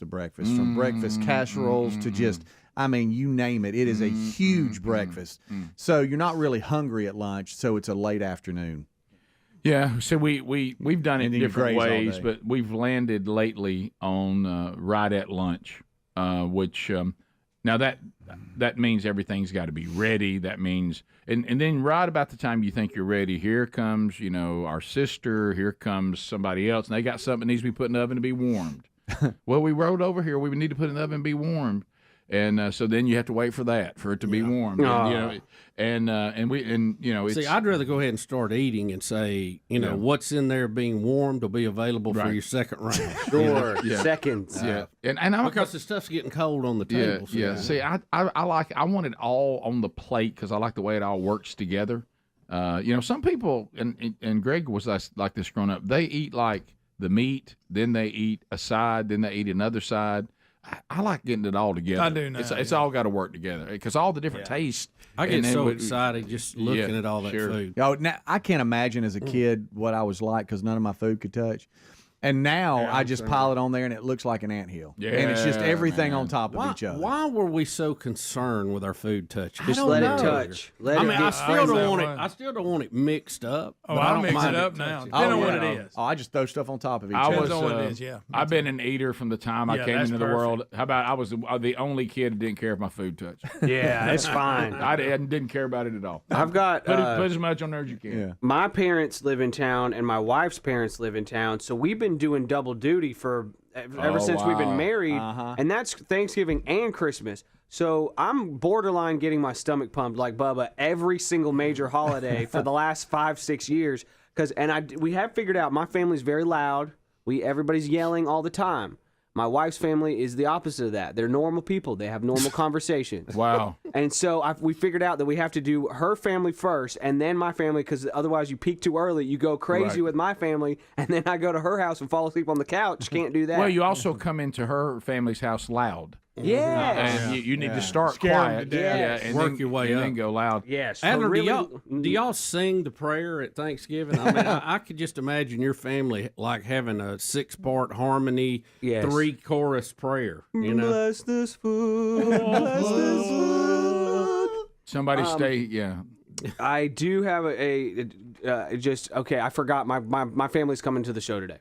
breakfast, from breakfast casseroles to just, I mean, you name it. It is a huge breakfast. So you're not really hungry at lunch, so it's a late afternoon. Yeah, so we've done it different ways, but we've landed lately on right at lunch, which now that means everything's got to be ready. That means, and then right about the time you think you're ready, here comes our sister, here comes somebody else, and they got something that needs to be put in the oven to be warmed. Well, we rode over here. We need to put it in the oven and be warmed. And so then you have to wait for it to be warm. It's, see, I'd rather go ahead and start eating and say, what's in there being warmed will be available for your second round. Sure, seconds. Because the stuff's getting cold on the table. See, I want it all on the plate because I like the way it all works together. Some people, and Greg was like this growing up, they eat like the meat, then they eat a side, then they eat another side. I like getting it all together. I do now. It's all got to work together because all the different tastes. I get so excited just looking at all that food. Now, I can't imagine as a kid what I was like because none of my food could touch. And now I just pile it on there and it looks like an anthill. Yeah, and it's just everything on top of each other. Why were we so concerned with our food touching? Just let it touch. I still don't want it mixed up. Oh, I mix it up now. Depending on what it is. I just throw stuff on top of each other. I've been an eater from the time I came into the world. How about I was the only kid that didn't care if my food touched. Yeah, it's fine. I didn't care about it at all. I've got put as much on there as you can. Yeah. My parents live in town and my wife's parents live in town, so we've been doing double duty for ever since we've been married, and that's Thanksgiving and Christmas. So I'm borderline getting my stomach pumped like Bubba every single major holiday for the last 5-6 years. We have figured out my family's very loud. Everybody's yelling all the time. My wife's family is the opposite of that. They're normal people. They have normal conversations. Wow. And so we figured out that we have to do her family first and then my family, because otherwise you peak too early. You go crazy with my family, and then I go to her house and fall asleep on the couch. Can't do that. Well, you also come into her family's house loud. Yeah. And you need to start quiet. And work your way up. And then go loud. Yes. Adam, do y'all sing the prayer at Thanksgiving? I mean, I could just imagine your family like having a 6-part harmony, 3-chorus prayer. Bless this food. Bless this food. Somebody I do have I forgot. My family's coming to the show today.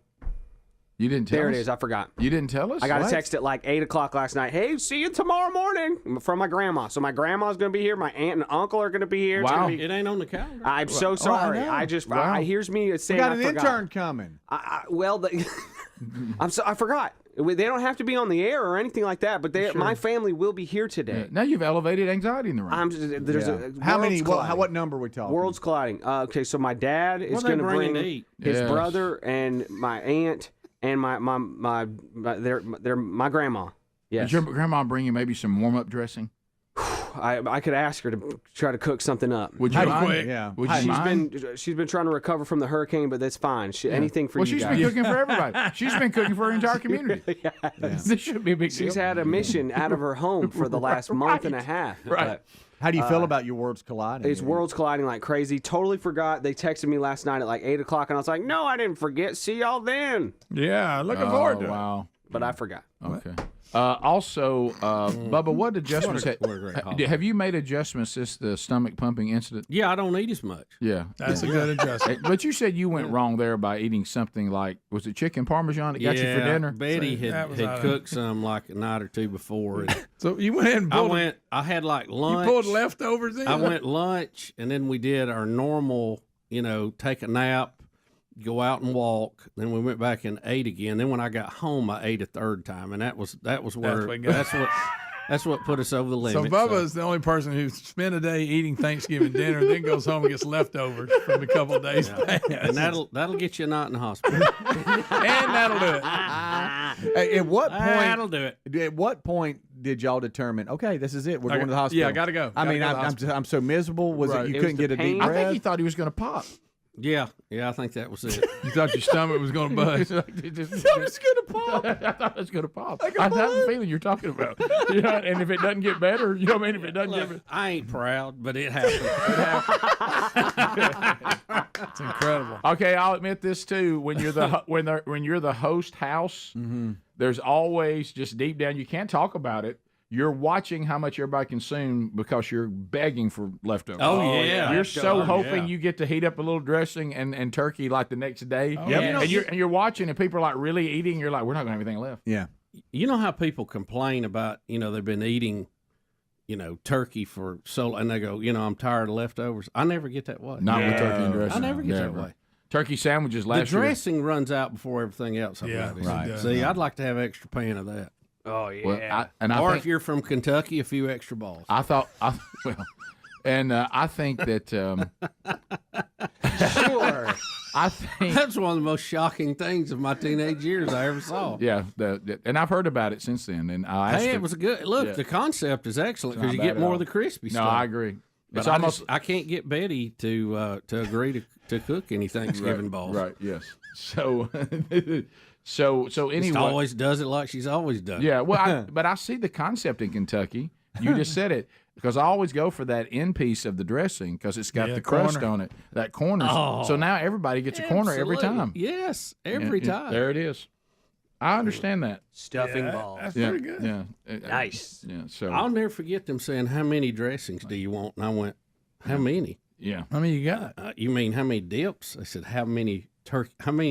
You didn't tell us? There it is. I forgot. You didn't tell us? I got a text at like 8 o'clock last night. Hey, see you tomorrow morning from my grandma. So my grandma's going to be here. My aunt and uncle are going to be here. Wow. It ain't on the calendar. I'm so sorry. Here's me saying we got an intern coming. I forgot. They don't have to be on the air or anything like that, but my family will be here today. Yeah. Now you've elevated anxiety in the room. How many? What number are we talking? Worlds colliding. Okay, so my dad is going to bring his brother and my aunt and my grandma. Yes. Did your grandma bring you maybe some warm-up dressing? I could ask her to try to cook something up. Would you mind? Yeah. Would you mind? She's been trying to recover from the hurricane, but that's fine. Anything for you guys. Well, she's been cooking for everybody. She's been cooking for her entire community. This should be a big deal. She's had a mission out of her home for the last month and a half. Right. How do you feel about your worlds colliding? It's worlds colliding like crazy. Totally forgot. They texted me last night at like 8 o'clock, and I was like, no, I didn't forget. See y'all then. Yeah, looking forward to it. Wow. But I forgot. Okay. Also, Bubba, what adjustments What a great holiday. have you made adjustments since the stomach pumping incident? Yeah, I don't eat as much. Yeah, That's a good adjustment. But you said you went wrong there by eating something like, was it chicken parmesan that got you for dinner? Betty had cooked some like a night or two before. And So you went ahead and pulled I had like lunch. You pulled leftovers in? I went lunch, and then we did our normal, take a nap, go out and walk. Then we went back and ate again. Then when I got home, I ate a third time, and that was where that's what put us over the limit. So Bubba is the only person who spent a day eating Thanksgiving dinner, then goes home and gets leftovers from a couple of days past. And that'll get you not in the hospital. And that'll do it. At what point? That'll do it. At what point did y'all determine? Okay, this is it. We're going to the hospital. Yeah, I gotta go. I'm so miserable. Was it you It couldn't was get the a deep pain. breath? I think he thought he was going to pop. Yeah, I think that was it. You thought your stomach was going to bust. I thought it was going to pop. I have the feeling you're talking about. And if it doesn't get better, you know what I mean? If it doesn't get better. I ain't proud, but it happened. It's incredible. Okay, I'll admit this too. When you're the when you're the host house, there's always just deep down, you can't talk about it. You're watching how much everybody consume because you're begging for leftovers. Oh, yeah. You're so hoping you get to heat up a little dressing and turkey like the next day. yeah. And you're watching and people are like really eating. You're like, we're not gonna have anything left. Yeah. You know how people complain about, they've been eating, turkey for so, and they go, I'm tired of leftovers. I never get that way. Not with turkey and dressing. I never get that way. Turkey sandwiches The last year. dressing runs out before everything else. Yeah, right. See, I'd like to have an extra pan of that. Oh yeah. Well, Or think, if you're from Kentucky, a few extra balls. I think that Sure. I think That's one of the most shocking things of my teenage years I ever saw. yeah, and I've heard about it since then. And I asked It was a good look. Yeah. The concept is excellent It's not because you bad get at more all. of the crispy No, stuff. I agree. But It's I can't get Betty to agree to cook any Thanksgiving balls. Right. Yes. So so anyway, Just always does it like she's always done. yeah. Well, but I see the concept in Kentucky. You just said it because I always go for that end piece of the dressing because it's got the crust corner. on it. That corner. Oh. So now everybody gets a corner every Absolutely. time. Yes, every Yeah, time. There it is. I understand that. Stuffing balls. That's Yeah. pretty good. Yeah. Nice. Yeah. So I'll never forget them saying, "How many dressings do you want?" And I went, "How many?" yeah. How many you got? You mean how many dips? They said, "How many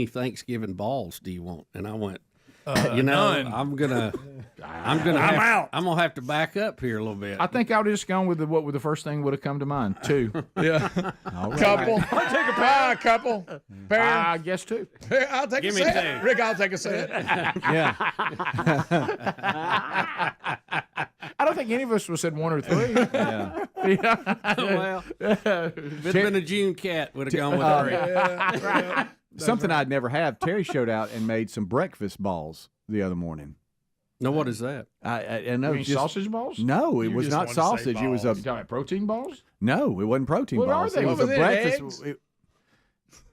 Thanksgiving balls do you want?" And I went, none. I'm gonna have to back up here a little bit. I think I would have just gone with what would the first thing would have come to mind. 2. Yeah. Couple. I'll take a pair. Couple. Pair. I guess 2. I'll take Give a me set. 2. Rick, I'll take a set. Yeah. I don't think any of us would have said 1 or 3. Yeah. Well, if it'd been a June cat, would have gone with 3. Something I'd never have. Terry showed out and made some breakfast balls the other morning. No, what is that? I know. You mean sausage balls? No, it You was just not wanted to say sausage. It was a You talking about protein balls? no. It wasn't protein What are balls. they? It was What a was it, breakfast. eggs?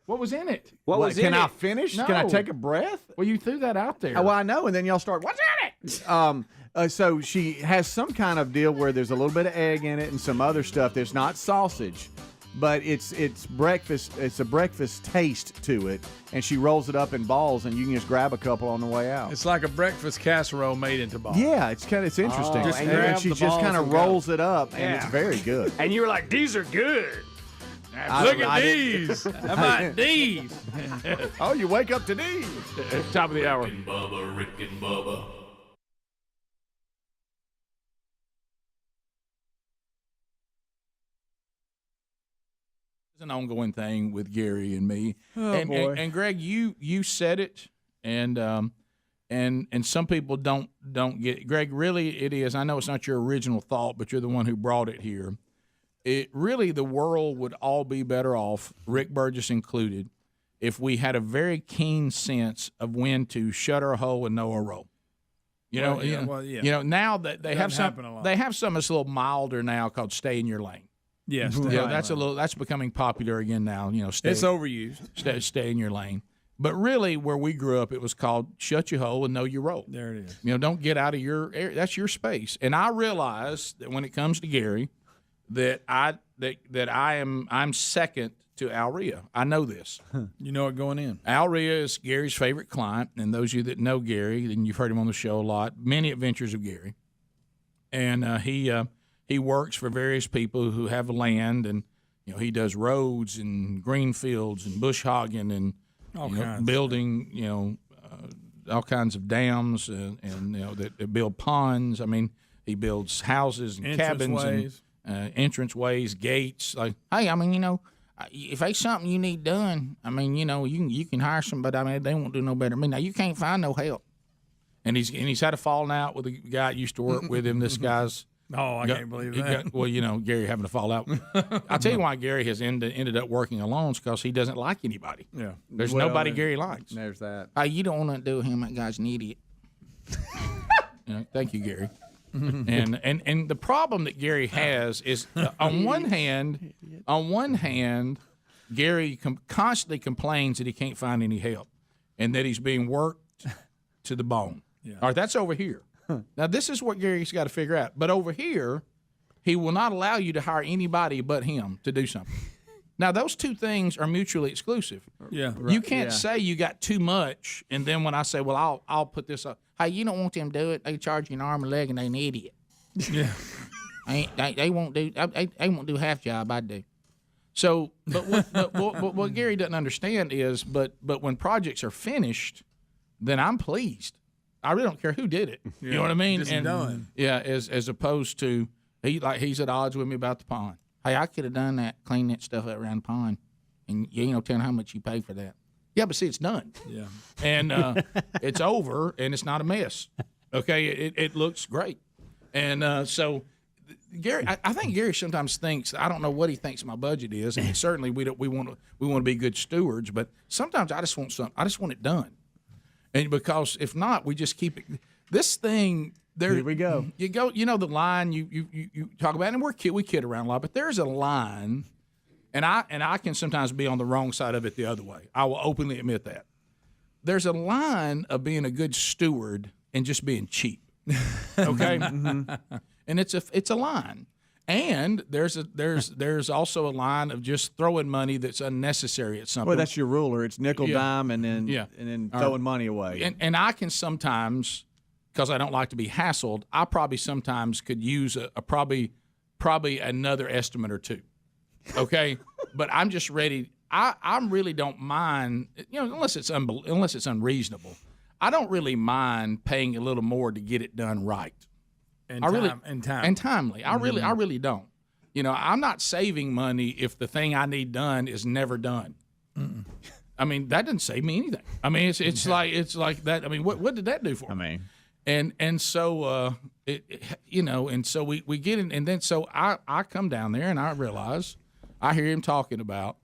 What was in it? What was can in I it? finish? Can I No. take a breath? Well, you threw that out there. Well, I know, and then y'all start. What's in it? So she has some kind of deal where there's a little bit of egg in it and some other stuff. There's not sausage, but it's breakfast. It's a breakfast taste to it, and she rolls it up in balls, and you can just grab a couple on the way out. It's like a breakfast casserole made into balls. Yeah, it's interesting. Just and grab she the just balls kind of and go. rolls it up, and it's Yeah. very good. And you were like, "These are good." Look at these. How about these? Oh, you wake up to these. Top of the hour. Bubba, Rick and Bubba. It's an ongoing thing with Gary and me. Oh, boy. And Greg, you said it, and some people don't get it. Greg, really it is. I know it's not your original thought, but you're the one who brought it here. It really, the world would all be better off, Rick Burgess included, if we had a very keen sense of when to shut our hole and know our role. You know, now that they have Doesn't happen a lot. they have something that's a little milder now called "Stay in Your Lane." Yes. Yeah, that's becoming popular again now. You know, It's overused. stay in your lane. But really, where we grew up, it was called "Shut Your Hole and Know Your Role." There it is. You know, don't get out of your area. That's your space. And I realize that when it comes to Gary, that that I'm second to Al Ria. I know this. You know it going in. Al Ria is Gary's favorite client, and those of you that know Gary, and you've heard him on the show a lot, many adventures of Gary. And he works for various people who have land, and he does roads and green fields and bush hogging and building all kinds of dams and that build ponds. I mean, he builds houses and cabins and entrance-ways, gates. Like, hey, I mean, if there's something you need done, I mean, you can hire somebody. I mean, they won't do no better. I mean, now you can't find no help. And he's had a falling out with a guy that used to work with him. This guy's. Oh, I can't believe that. Gary having a fallout. I'll tell you why Gary has ended up working alone is because he doesn't like anybody. Yeah. There's nobody Gary likes. There's that. Hey, you don't want to do him. That guy's an idiot. Thank you, Gary. And the problem that Gary has is on one hand, Gary constantly complains that he can't find any help and that he's being worked to the bone. Yeah. All right, that's over here. Now, this is what Gary's got to figure out. But over here, he will not allow you to hire anybody but him to do something. Now, those two things are mutually exclusive. Yeah, right. You can't say you got too much, and then when I say, well, I'll put this up. Hey, you don't want them to do it. They charge you an arm and leg, and they're an idiot. Yeah. They won't do half job I do. So, but what Gary doesn't understand is, but when projects are finished, then I'm pleased. I really don't care who did it. You know what I mean? Just done. Yeah, as opposed to he's at odds with me about the pond. Hey, I could have done that, cleaned that stuff up around the pond, and tell how much you pay for that. Yeah, but see, it's done. Yeah, and it's over, and it's not a mess. Okay, it looks great, and so Gary, I think Gary sometimes thinks, I don't know what he thinks my budget is, and certainly we want to be good stewards, but sometimes I just want it done. And because if not, we just keep it. This thing, here we go. You go, the line you talk about, and we kid around a lot, but there's a line, and I can sometimes be on the wrong side of it the other way. I will openly admit that. There's a line of being a good steward and just being cheap. Okay, and it's a line. And there's also a line of just throwing money that's unnecessary at something. Well, that's your ruler. It's nickel, dime, and then throwing money away. And I can sometimes, because I don't like to be hassled, I probably sometimes could use a probably another estimate or two. Okay, but I'm just ready. I really don't mind, unless it's unreasonable. I don't really mind paying a little more to get it done right. And timely. I really don't. I'm not saving money if the thing I need done is never done. Mm-mm. I mean, that doesn't save me anything. I mean, it's like that. I mean, what did that do for me? And so and so we get in, and then so I come down there and I realize I hear him talking about,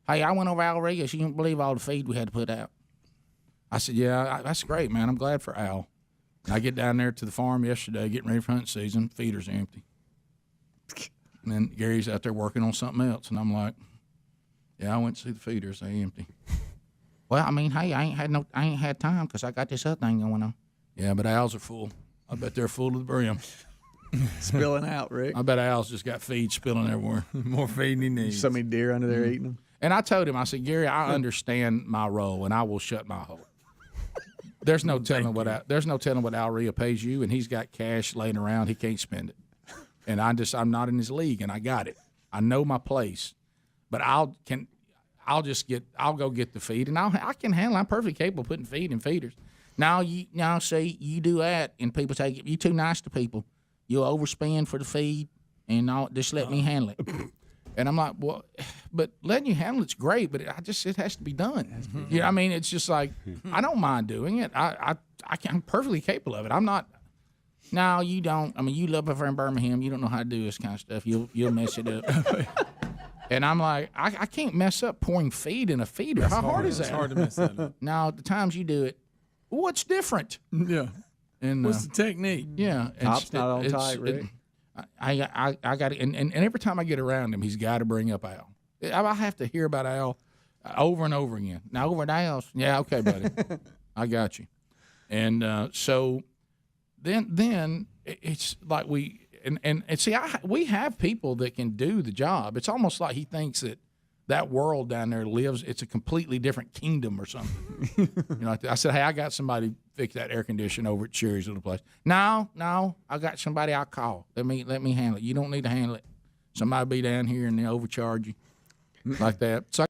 hey, I went over Al Rios. You don't believe all the feed we had to put out. I said, yeah, that's great, man. I'm glad for Al. I get down there to the farm yesterday, getting ready for hunt season. Feeders empty, and then Gary's out there working on something else, and I'm like, "Yeah, I went to see the feeders. They empty." Well, I mean, hey, I ain't had time because I got this other thing going on. Yeah, but Al's are full. I bet they're full to the brim, spilling out, Rick. I bet Al's just got feed spilling everywhere. More feed than he needs. So many deer under there eating them. And I told him, I said, Gary, I understand my role, and I will shut my hole. There's no telling what Al Ria pays you, and he's got cash laying around. He can't spend it, and I'm not in his league, and I got it. I know my place, but I'll go get the feed, and I can handle. I'm perfectly capable of putting feed in feeders. Now say you do that, and people take it. You too nice to people. You'll overspend for the feed, and just let me handle it. And I'm like, well, but letting you handle it's great, but it has to be done. I mean, it's just like, I don't mind doing it. I'm perfectly capable of it. I'm not. No, you don't. I mean, you live over in Birmingham. You don't know how to do this kind of stuff. You'll mess it up. And I'm like, I can't mess up pouring feed in a feeder. How hard is that? It's hard to mess that up. Now, the times you do it, what's different? Yeah. And what's the technique? Yeah. Top's not on tight, Rick. I got it, and every time I get around him, he's got to bring up Al. I have to hear about Al over and over again. Now over at Al's, yeah, okay, buddy, I got you. And so then it's like and see, we have people that can do the job. It's almost like he thinks that world down there lives. It's a completely different kingdom or something. I said, hey, I got somebody fix that air conditioner over at Cherry's little place. No, I got somebody I'll call. Let me handle it. You don't need to handle it. Somebody be down here and they overcharge you like that. So.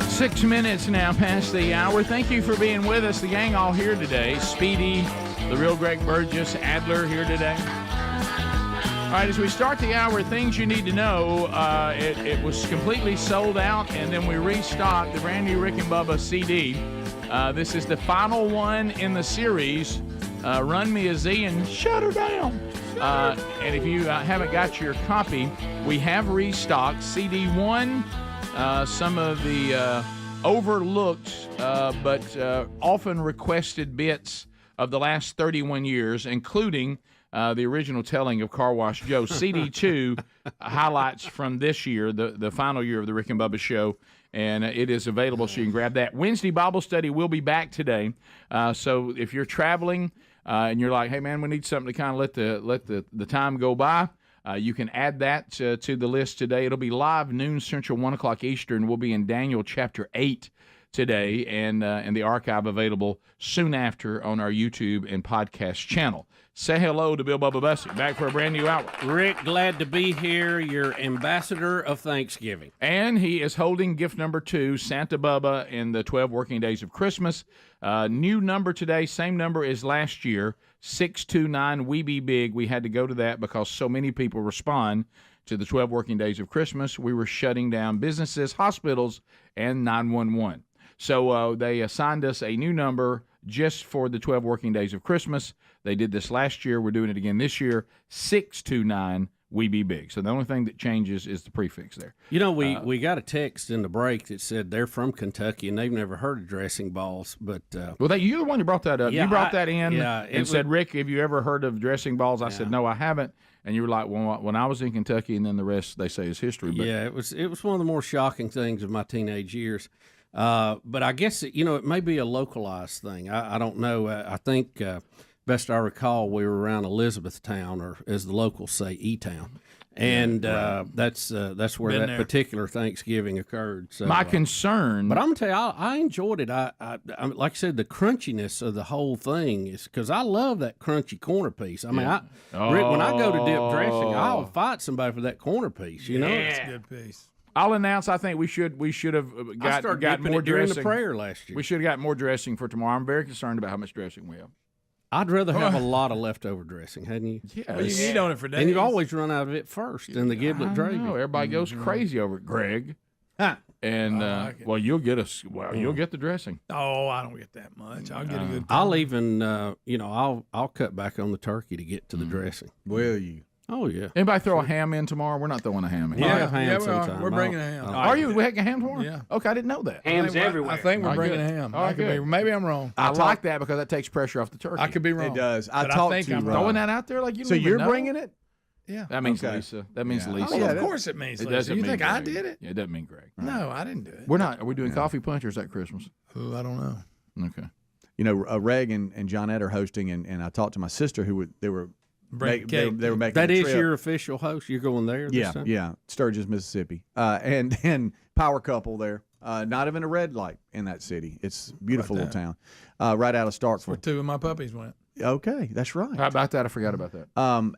6 minutes now past the hour. Thank you for being with us. The gang all here today. Speedy, the real Greg Burgess, Adler here today. All right, as we start the hour, things you need to know. It was completely sold out, and then we restocked the brand new Rick and Bubba CD. This is the final one in the series. Run Me a Z and shut her down. And if you haven't got your copy, we have restocked CD 1. Some of the overlooked but often requested bits of the last 31 years, including the original telling of Car Wash Joe. CD 2 highlights from this year, the final year of the Rick and Bubba show, and it is available, so you can grab that. Wednesday Bible study will be back today, so if you're traveling and you're like, hey, man, we need something to kind of let the time go by, you can add that to the list today. It'll be live noon Central, 1 o'clock Eastern. We'll be in Daniel chapter 8 today, and the archive available soon after on our YouTube and podcast channel. Say hello to Bill Bubba Bussey, back for a brand new hour. Rick, glad to be here, your ambassador of Thanksgiving. And he is holding gift number 2, Santa Bubba in the 12 working days of Christmas. New number today, same number as last year, 629 We Be Big. We had to go to that because so many people respond to the 12 working days of Christmas. We were shutting down businesses, hospitals, and 911. So they assigned us a new number just for the 12 working days of Christmas. They did this last year. We're doing it again this year, 629 We Be Big. So the only thing that changes is the prefix there. You know, we got a text in the break that said they're from Kentucky and they've never heard of dressing balls. But well, you're the one who brought that up. Yeah, you brought that in and said, Rick, have you ever heard of dressing balls? I said, no, I haven't. And you were like, well, when I was in Kentucky, and then the rest they say is history. But yeah, it was one of the more shocking things of my teenage years. But I guess, it may be a localized thing. I don't know. I think, best I recall, we were around Elizabethtown, or as the locals say, E-Town. And that's where Been that there. particular Thanksgiving occurred. So, my concern, but I'm gonna tell you, I enjoyed it. I like I said, the crunchiness of the whole thing is because I love that crunchy corner piece. I mean, Rick, when I go to dip dressing, I'll fight somebody for that corner piece. It's a good piece. I'll announce. I think we should have got more during dressing. the prayer last year. We should have got more dressing for tomorrow. I'm very concerned about how much dressing we have. I'd rather have a lot of leftover dressing, hadn't you? Yeah, well, you eat on it for days. And you always run out of it first in the giblet gravy. Everybody goes crazy over it, Greg. And you'll get us. Well, you'll get the dressing. Oh, I don't get that much. I'll get a good. I'll even, I'll cut back on the turkey to get to the dressing. Will you? Oh yeah. Anybody throw a ham in tomorrow? We're not throwing a ham in. We'll have ham sometime. We're bringing a ham. Are you? We having a ham tomorrow? Yeah. Okay, I didn't know that. Ham's everywhere. I think we're bringing a ham. Oh, Maybe I'm wrong. I like that because that takes pressure off the turkey. I could be wrong. It does. I But talked think to I'm Rob. Throwing that out there like you. So don't you're even know? bringing it? Yeah. That means Okay. Lisa. That means Yeah. Lisa. Oh, Yeah, of that- course it means It Lisa. doesn't You mean think I Greg. did it? Yeah, it doesn't mean Greg. No, I didn't do it. We're not. Are we doing coffee punch or is that Christmas? Oh, I don't know. Okay. Reg and Johnette are hosting, and I talked to my sister they were Bring cake. They were making That a is trip. your official host. You're going there this time? Yeah, Sturgis, Mississippi, and power couple there. Not even a red light in that city. It's a beautiful little town, right out of Starkville. Where 2 of my puppies went. Okay, that's right. How about that? I forgot about that.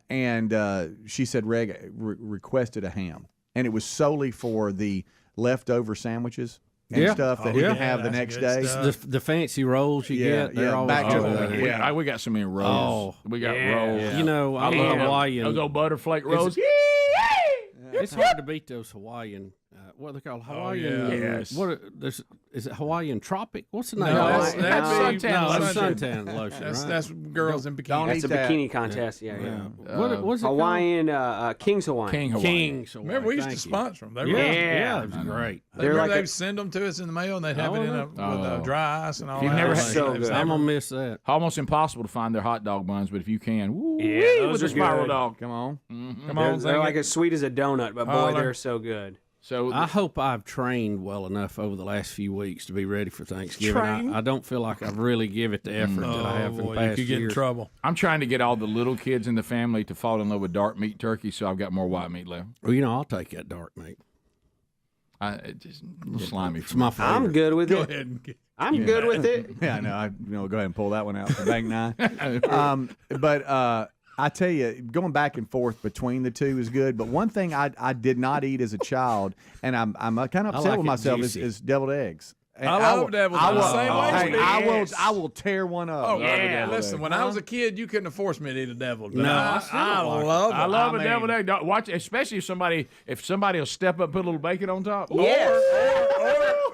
And she said Reg requested a ham, and it was solely for the leftover sandwiches and stuff that he can have the next day. The fancy rolls you get. They're always back to good. We got so many rolls. We got rolls. You know, I love Hawaiian. those old butterflake rolls. It's hard to beat those Hawaiian. What are they called? Hawaiian. Yes. Is it Hawaiian Tropic? What's the name? No, of it? that's suntan lotion. That's girls in bikinis. That's a bikini contest. Yeah. What's it Hawaiian, King's Hawaiian. King Hawaiian. King's Hawaiian. Remember, we used to Thank you. sponsor them. They Yeah, it was great. They'd send them to us in the mail, and they'd have it in with dry ice and all You've that. never had- so good. I'm gonna miss that. Almost impossible to find their hot dog buns, but if you can, those with the are spiral good. dog. Come on. Come on, They're like as sweet as a donut, but boy, they're- they're so good. So I hope I've trained well enough over the last few weeks to be ready for Thanksgiving. I don't feel like I've really given it the effort that I have in past you could get years. in trouble. I'm trying to get all the little kids in the family to fall in love with dark meat turkey, so I've got more white meat left. Well, I'll take that dark meat. It just slimy. It's my favorite. I'm good with Go it. ahead and get. I'm good with it. Yeah, no, go ahead and pull that one out for bank 9. But I tell you, going back and forth between the two is good. But one thing I did not eat as a child, and I'm kind of upset like with it myself, juicy. is deviled eggs. And I love deviled eggs. The same way. I will tear one up. Oh yeah! Listen, when I was a kid, you couldn't have forced me to eat a deviled egg. No, I love a deviled egg. Watch, especially if somebody will step up and put a little bacon on top. Or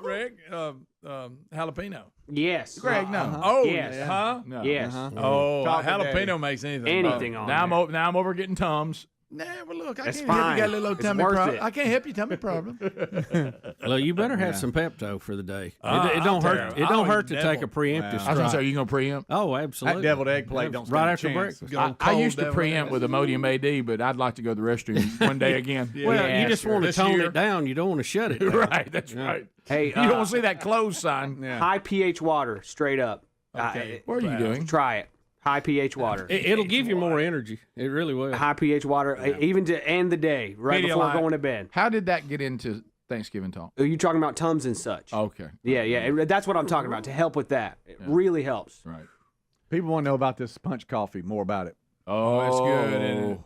Rick, jalapeno. Yes. Greg, no. Oh, yes. Huh? No. Yes. Oh, jalapeno makes anything. Anything on Now there. I'm over getting Tums. Nah, well, look, I That's can't help fine. you got a little It's tummy worth problem. it. I can't help you tummy problem. Well, you better have some Pepto for the day. It I'll don't tell hurt. you, It don't I'll hurt eat to take a devil. preemptive I was strike. gonna say, are you gonna preempt? Oh, absolutely. That deviled egg plate don't stand right a after chance. breakfast. I used to preempt with Imodium AD, but I'd like to go to the restroom one day again. Well, you just want to This tone year- it down. You don't want to shut it down. Right, that's right. Hey, You don't want to see that closed sign. high pH water, straight up. Okay. What are you doing? Try it. High pH water. It'll give you more energy. It really will. High pH water, even to end the day, right before Pedialyte. going to bed. How did that get into Thanksgiving talk? Are you talking about Tums and such? Okay. Yeah. That's what I'm talking about, to help with that. It really helps. Right. People want to know about this punch coffee, more about it. Oh, that's good, isn't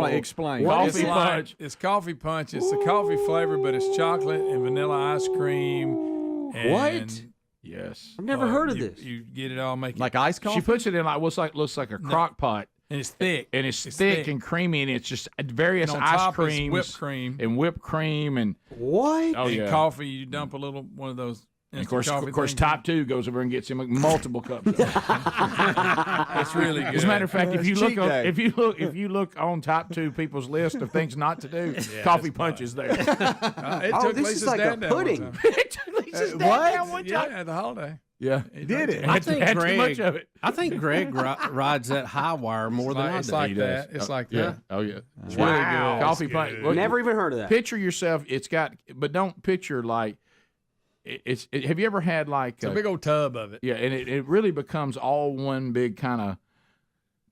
it? Explain. Coffee It's like- punch. It's coffee punch. It's the coffee flavor, but it's chocolate and vanilla ice cream. And What? Yes. I've never heard of you, this. You get it all, make it. Like ice coffee? She puts it in like looks like a crock pot. And it's thick. And it's thick and creamy, and it's just various And on ice top is creams, whipped cream. and whipped cream, and What? oh and yeah, coffee. You dump a little one of those. And of instant course, coffee things. Top 2 goes over and gets him multiple cups. Of it. That's really good. As a matter of fact, if you Cheat day. look on Top 2 people's list of things not to do, coffee punch is there. It Oh, took this Lisa's is like dad a down one pudding. time. It took Lisa's dad down one time. Yeah, at the holiday. Yeah, Did it? I think had too Greg. much of it. I think Greg rides that high wire more than I It's do. like He does. that. It's like Yeah. that. Oh yeah. It's really Wow. good. Coffee It's punch. good. Well, Never even heard of that. Picture yourself. But don't picture like. Have you ever had like It's a big old tub of it. Yeah, and it really becomes all one big kind of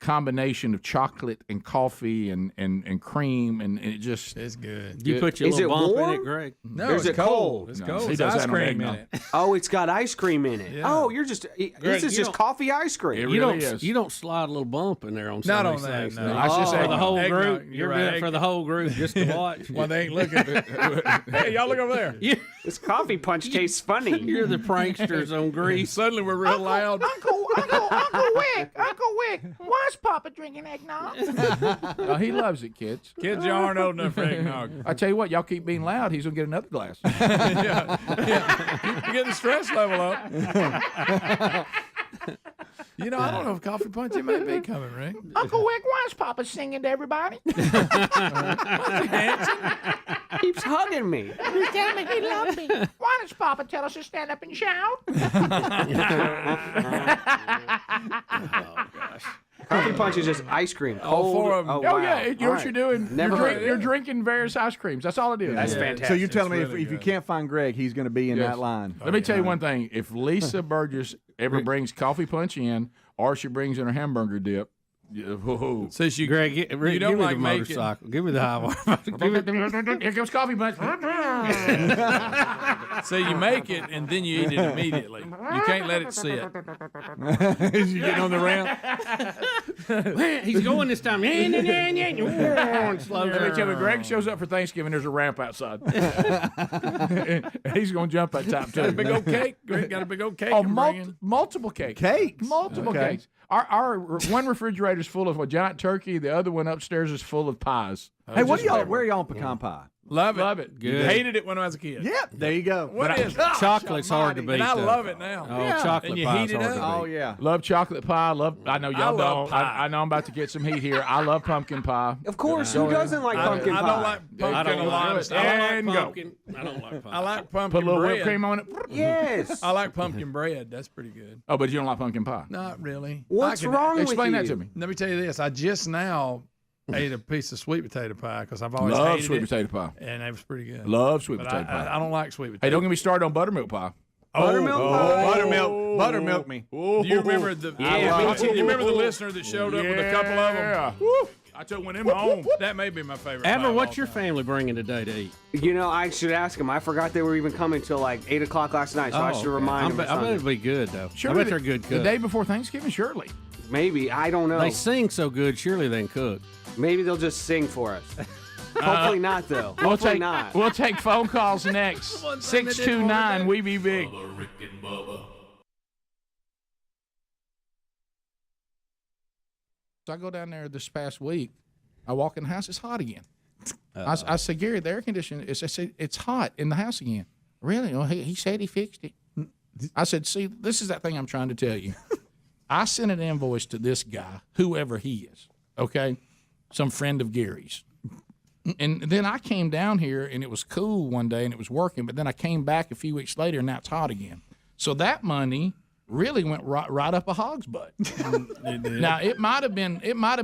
combination of chocolate and coffee and cream, and it just It's good. You put your Is little it bump in warm? it, Greg. No, There's it's a cold. cold. It's No, cold. he It's does ice that on cream in eggnog. it. Oh, it's got ice cream in it. Yeah. Oh, you're just Greg, this is you just don't- coffee ice cream. It You really don't. is. You don't slide a little bump in there on some Not of on these that, things. no. No. I just For say the whole eggnog. group. You're You're right. doing it for the whole group just to watch. Well, they ain't looking. Hey, y'all look over there. This coffee punch tastes funny. You're the pranksters on grease. Suddenly we're real loud. Uncle Wick, why's Papa drinking eggnog? No, he loves it, kids. Kids, y'all aren't old enough for eggnog. I tell you what, y'all keep being loud. He's gonna get another glass. You get the stress level up. You know, I don't know if coffee punch it may be coming, Rick. Uncle Wick, why's Papa singing to everybody? Keeps hugging me. He's telling me he loves me. Why does Papa tell us to stand up and shout? Coffee punch is just ice cream. All Cold. four of them. Oh, Oh wow. yeah, you know All what you're right. doing? Never heard of You're it. drinking various ice creams. That's all it is. That's fantastic. So you're telling me really if you good. can't find Greg, he's going to be in Yes. that line. Let me tell you one thing. If Lisa Burgess ever brings coffee punch in, or she brings in her hamburger dip, whoa. Since you, Greg, you give don't me like the making. motorcycle. Give me the high wire. Here comes coffee punch. So you make it and then you eat it immediately. You can't let it sit. you getting on the ramp? He's going this time. Slow Let me tell you, when down. Greg shows up for Thanksgiving, there's a ramp outside. He's going to jump that top Got a too. big old cake. Greg got a big old cake. Oh, I'm bringing. multiple cakes. Cakes? Multiple Okay. cakes. Our one refrigerator's full of a giant turkey. The other one upstairs is full of pies. Hey, what do y'all? Where are y'all on pecan pie? Love it. Love it. Good. Hated it when I was a kid. Yep, there you go. What is it? Chocolate's hard to beat. And I though. love it now. Oh, Yeah. chocolate And you pie's heat it hard to up. Oh beat. yeah. Love chocolate pie. I know y'all love don't. pie. I know I'm about to get some heat here. I love pumpkin pie. Of course, who doesn't like pumpkin I pie? don't like pumpkin I don't a lot. like of it. stuff. I don't And like go. pumpkin. I don't like pumpkin. I like pumpkin Put a little bread. whipped cream on it. Yes. I like pumpkin bread. That's pretty good. Oh, but you don't like pumpkin pie. Not really. What's I can- wrong with Explain you? that to me. Let me tell you this. I just now ate a piece of sweet potato pie because I've always Love hated sweet it, potato pie. and it was pretty good. Love sweet But potato pie. I don't like sweet potato. Hey, don't get me started on buttermilk pie. Buttermilk pie? Buttermilk me. Do you remember the? Yeah, you remember the listener that showed up with a couple of them? Woo. I took one of them home. That may be my favorite. Ever, pie of what's all your time. family bringing today to eat? You know, I should ask them. I forgot they were even coming till like 8 o'clock last night, so I should remind them. I bet it'll be good, though. Surely I bet they're good The cooks. day before Thanksgiving, surely. Maybe. I don't know. They sing so good, surely they can cook. Maybe they'll just sing for us. Hopefully not, though. Hopefully not. We'll take phone calls next. 629 We Be Big. Bubba, Rick and Bubba. So I go down there this past week. I walk in the house. It's hot again. I said, Gary, the air conditioner. I said, it's hot in the house again. Really? Well, he said he fixed it. I said, see, this is that thing I'm trying to tell you. I sent an invoice to this guy, whoever he is, okay? Some friend of Gary's. And then I came down here, and it was cool one day, and it was working. But then I came back a few weeks later, and now it's hot again. So that money really went right up a hog's butt. Now it might have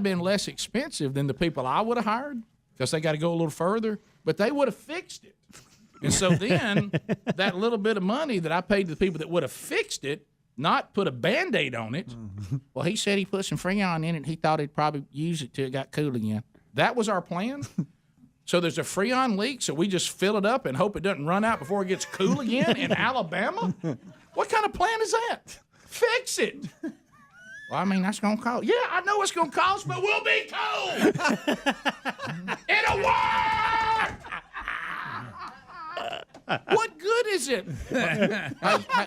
been less expensive than the people I would have hired because they got to go a little further, but they would have fixed it. And so then that little bit of money that I paid to the people that would have fixed it, not put a Band-Aid on it. Well, he said he put some Freon in it. And he thought he'd probably use it till it got cool again. That was our plan. So there's a Freon leak, so we just fill it up and hope it doesn't run out before it gets cool again in Alabama? What kind of plan is that? Fix it. Well, I mean, that's going to cost. Yeah, I know it's going to cost, but we'll be cool. It'll work. What good is it?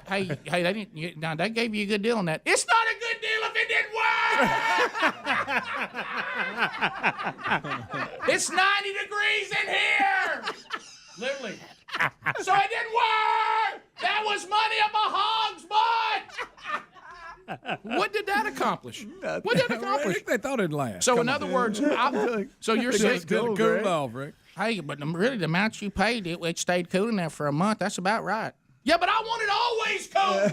hey, they didn't. Now they gave you a good deal on that. It's not a good deal if it didn't work. It's 90 degrees in here. Literally. So it didn't work. That was money up a hog's butt. What did that accomplish? What did it accomplish? They thought it'd last. So in other words, so you're saying cool off, Rick. Hey, but really the amount you paid, it stayed cool in there for a month. That's about right. Yeah, but I want it always cool.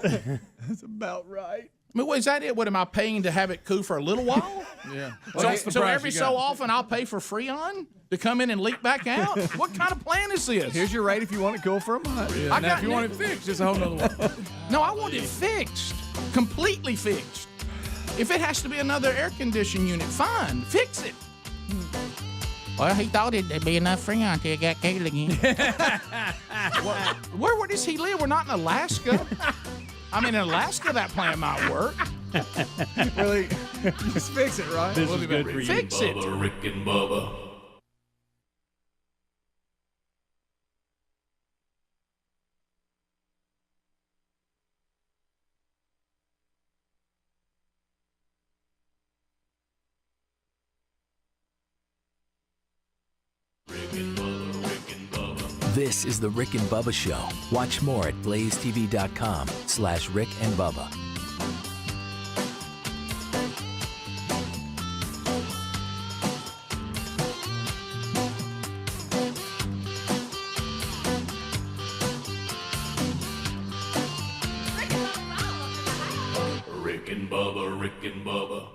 That's about right. I mean, is that it? What am I paying to have it cool for a little while? Yeah. So every so often I'll pay for Freon to come in and leak back out? What kind of plan is this? Here's your rate if you want it cool for a month. Yeah, now if you want it fixed, it's a whole nother one. No, I want it fixed. Completely fixed. If it has to be another air conditioning unit, fine. Fix it. Well, he thought it'd be enough Freon until it got cool again. Where does he live? We're not in Alaska. I mean, in Alaska, that plan might work. Really? Just fix it, right? This is good for you. Fix it. Bubba, Rick and Bubba. This is the Rick and Bubba Show. Watch more at blazetv.com/Rick and Bubba. Rick and Bubba, Rick and Bubba.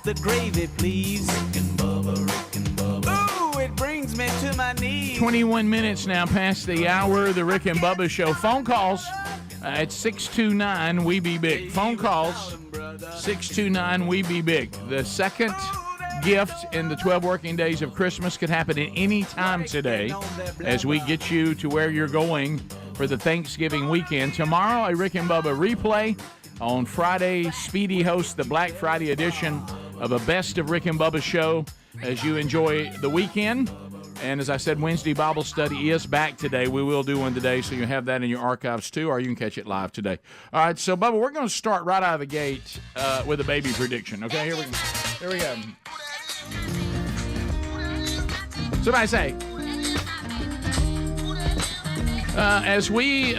the gravy, please. Rick and Bubba, Rick and Bubba. Ooh, it brings me to my knees. 21 minutes now past the hour. The Rick and Bubba Show. Phone calls at 629 We Be Big. Phone calls 629 We Be Big. The second gift in the 12 working days of Christmas could happen at any time today as we get you to where you're going for the Thanksgiving weekend. Tomorrow, a Rick and Bubba replay. On Friday, Speedy hosts the Black Friday edition of a Best of Rick and Bubba show as you enjoy the weekend. And as I said, Wednesday Bible study is back today. We will do one today, so you have that in your archives too, or you can catch it live today. All right, so Bubba, we're going to start right out of the gate with a baby prediction. Okay, here we go. Somebody say. As we,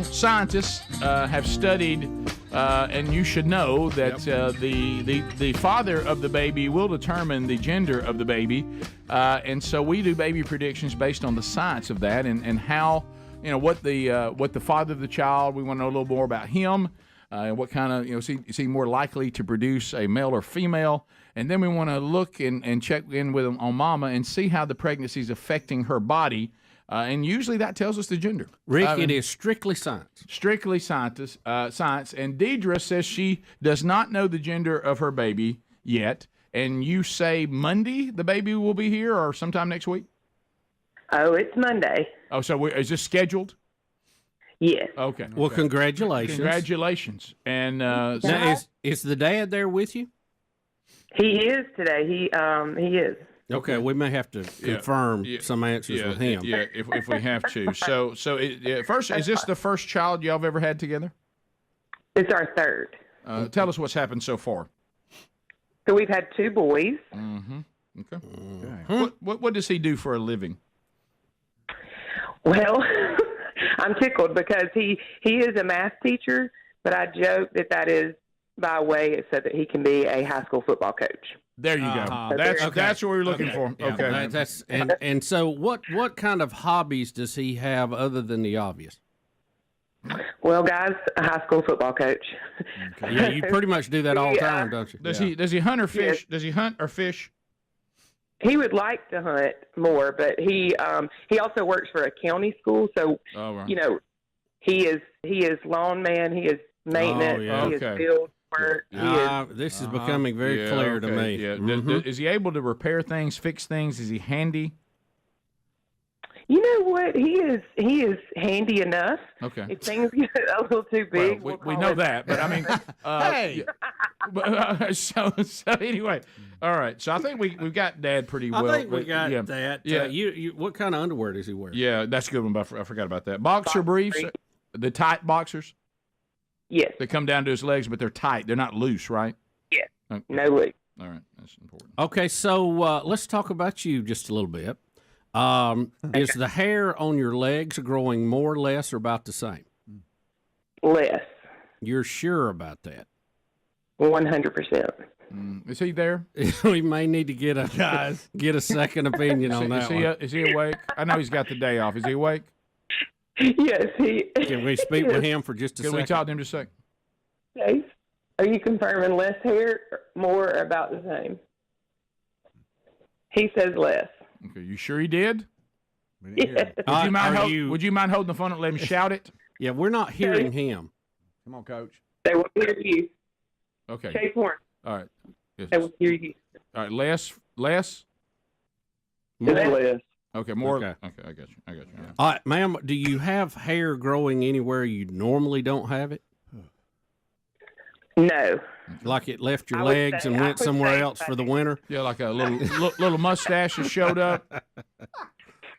scientists have studied, and you should know that the father of the baby will determine the gender of the baby, and so we do baby predictions based on the science of that and how, what the father of the child. We want to know a little more about him. What kind of, is he more likely to produce a male or female? And then we want to look and check in with him on mama and see how the pregnancy is affecting her body. And usually that tells us the gender. Rick, it is strictly science. Strictly science. And Deidre says she does not know the gender of her baby yet. And you say Monday the baby will be here or sometime next week? Oh, it's Monday. Oh, so is this scheduled? Yes. Okay. Well, congratulations. Congratulations. And now, is the dad there with you? He is today. He is. Okay, we may have to confirm some answers with him. Yeah, if we have to. So first, is this the first child y'all have ever had together? It's our third. Tell us what's happened so far. So we've had two boys. Mm-hmm. Okay. What does he do for a living? Well, I'm tickled because he is a math teacher, but I joke that is by way so that he can be a high school football coach. There you go. That's what we were looking for. Yeah, okay. That's and so what kind of hobbies does he have other than the obvious? Well, guys, a high school football coach. Okay. Yeah, you pretty much do that all the time, don't you? Does he hunt or fish? Yes. Does he hunt or fish? He would like to hunt more, but he also works for a county school, so he is lawn man, he is maintenance, he is field work. This is becoming very clear to me. Yeah. Mm-hmm. Is he able to repair things, fix things? Is he handy? You know what? He is handy enough. Okay. If things get a little too big, we know that, but I mean, hey. So anyway, all right. So I think we've got Dad pretty well. I think we got that. Yeah. You what kind of underwear does he wear? Yeah, that's a good one. But I forgot about that. Boxer briefs, the tight boxers. Yes. They come down to his legs, but they're tight. They're not loose, right? Yes. Okay. No loose. All right, that's important. Okay, so let's talk about you just a little bit. Is the hair on your legs growing more, less, or about the same? Less. You're sure about that? 100%. Is he there? We may need to get a second opinion on that one. Is he awake? I know he's got the day off. Is he awake? Yes, he. Can we speak with him for just a second? Can we talk to him just a second? Yes. Are you confirming less hair, more, or about the same? He says less. Okay, you sure he did? Yes. Would you mind holding the phone and let him shout it? Yeah, we're not hearing him. Come on, Coach. They will hear you. Okay. Chase Horn. All right. Yes. They will hear you. All right, less? More. Less. Okay, more. Okay. Okay, I got you. Yeah. All right, ma'am, do you have hair growing anywhere you normally don't have it? No. Like it left your legs and went somewhere else for the winter? Yeah, like a little mustache has showed up.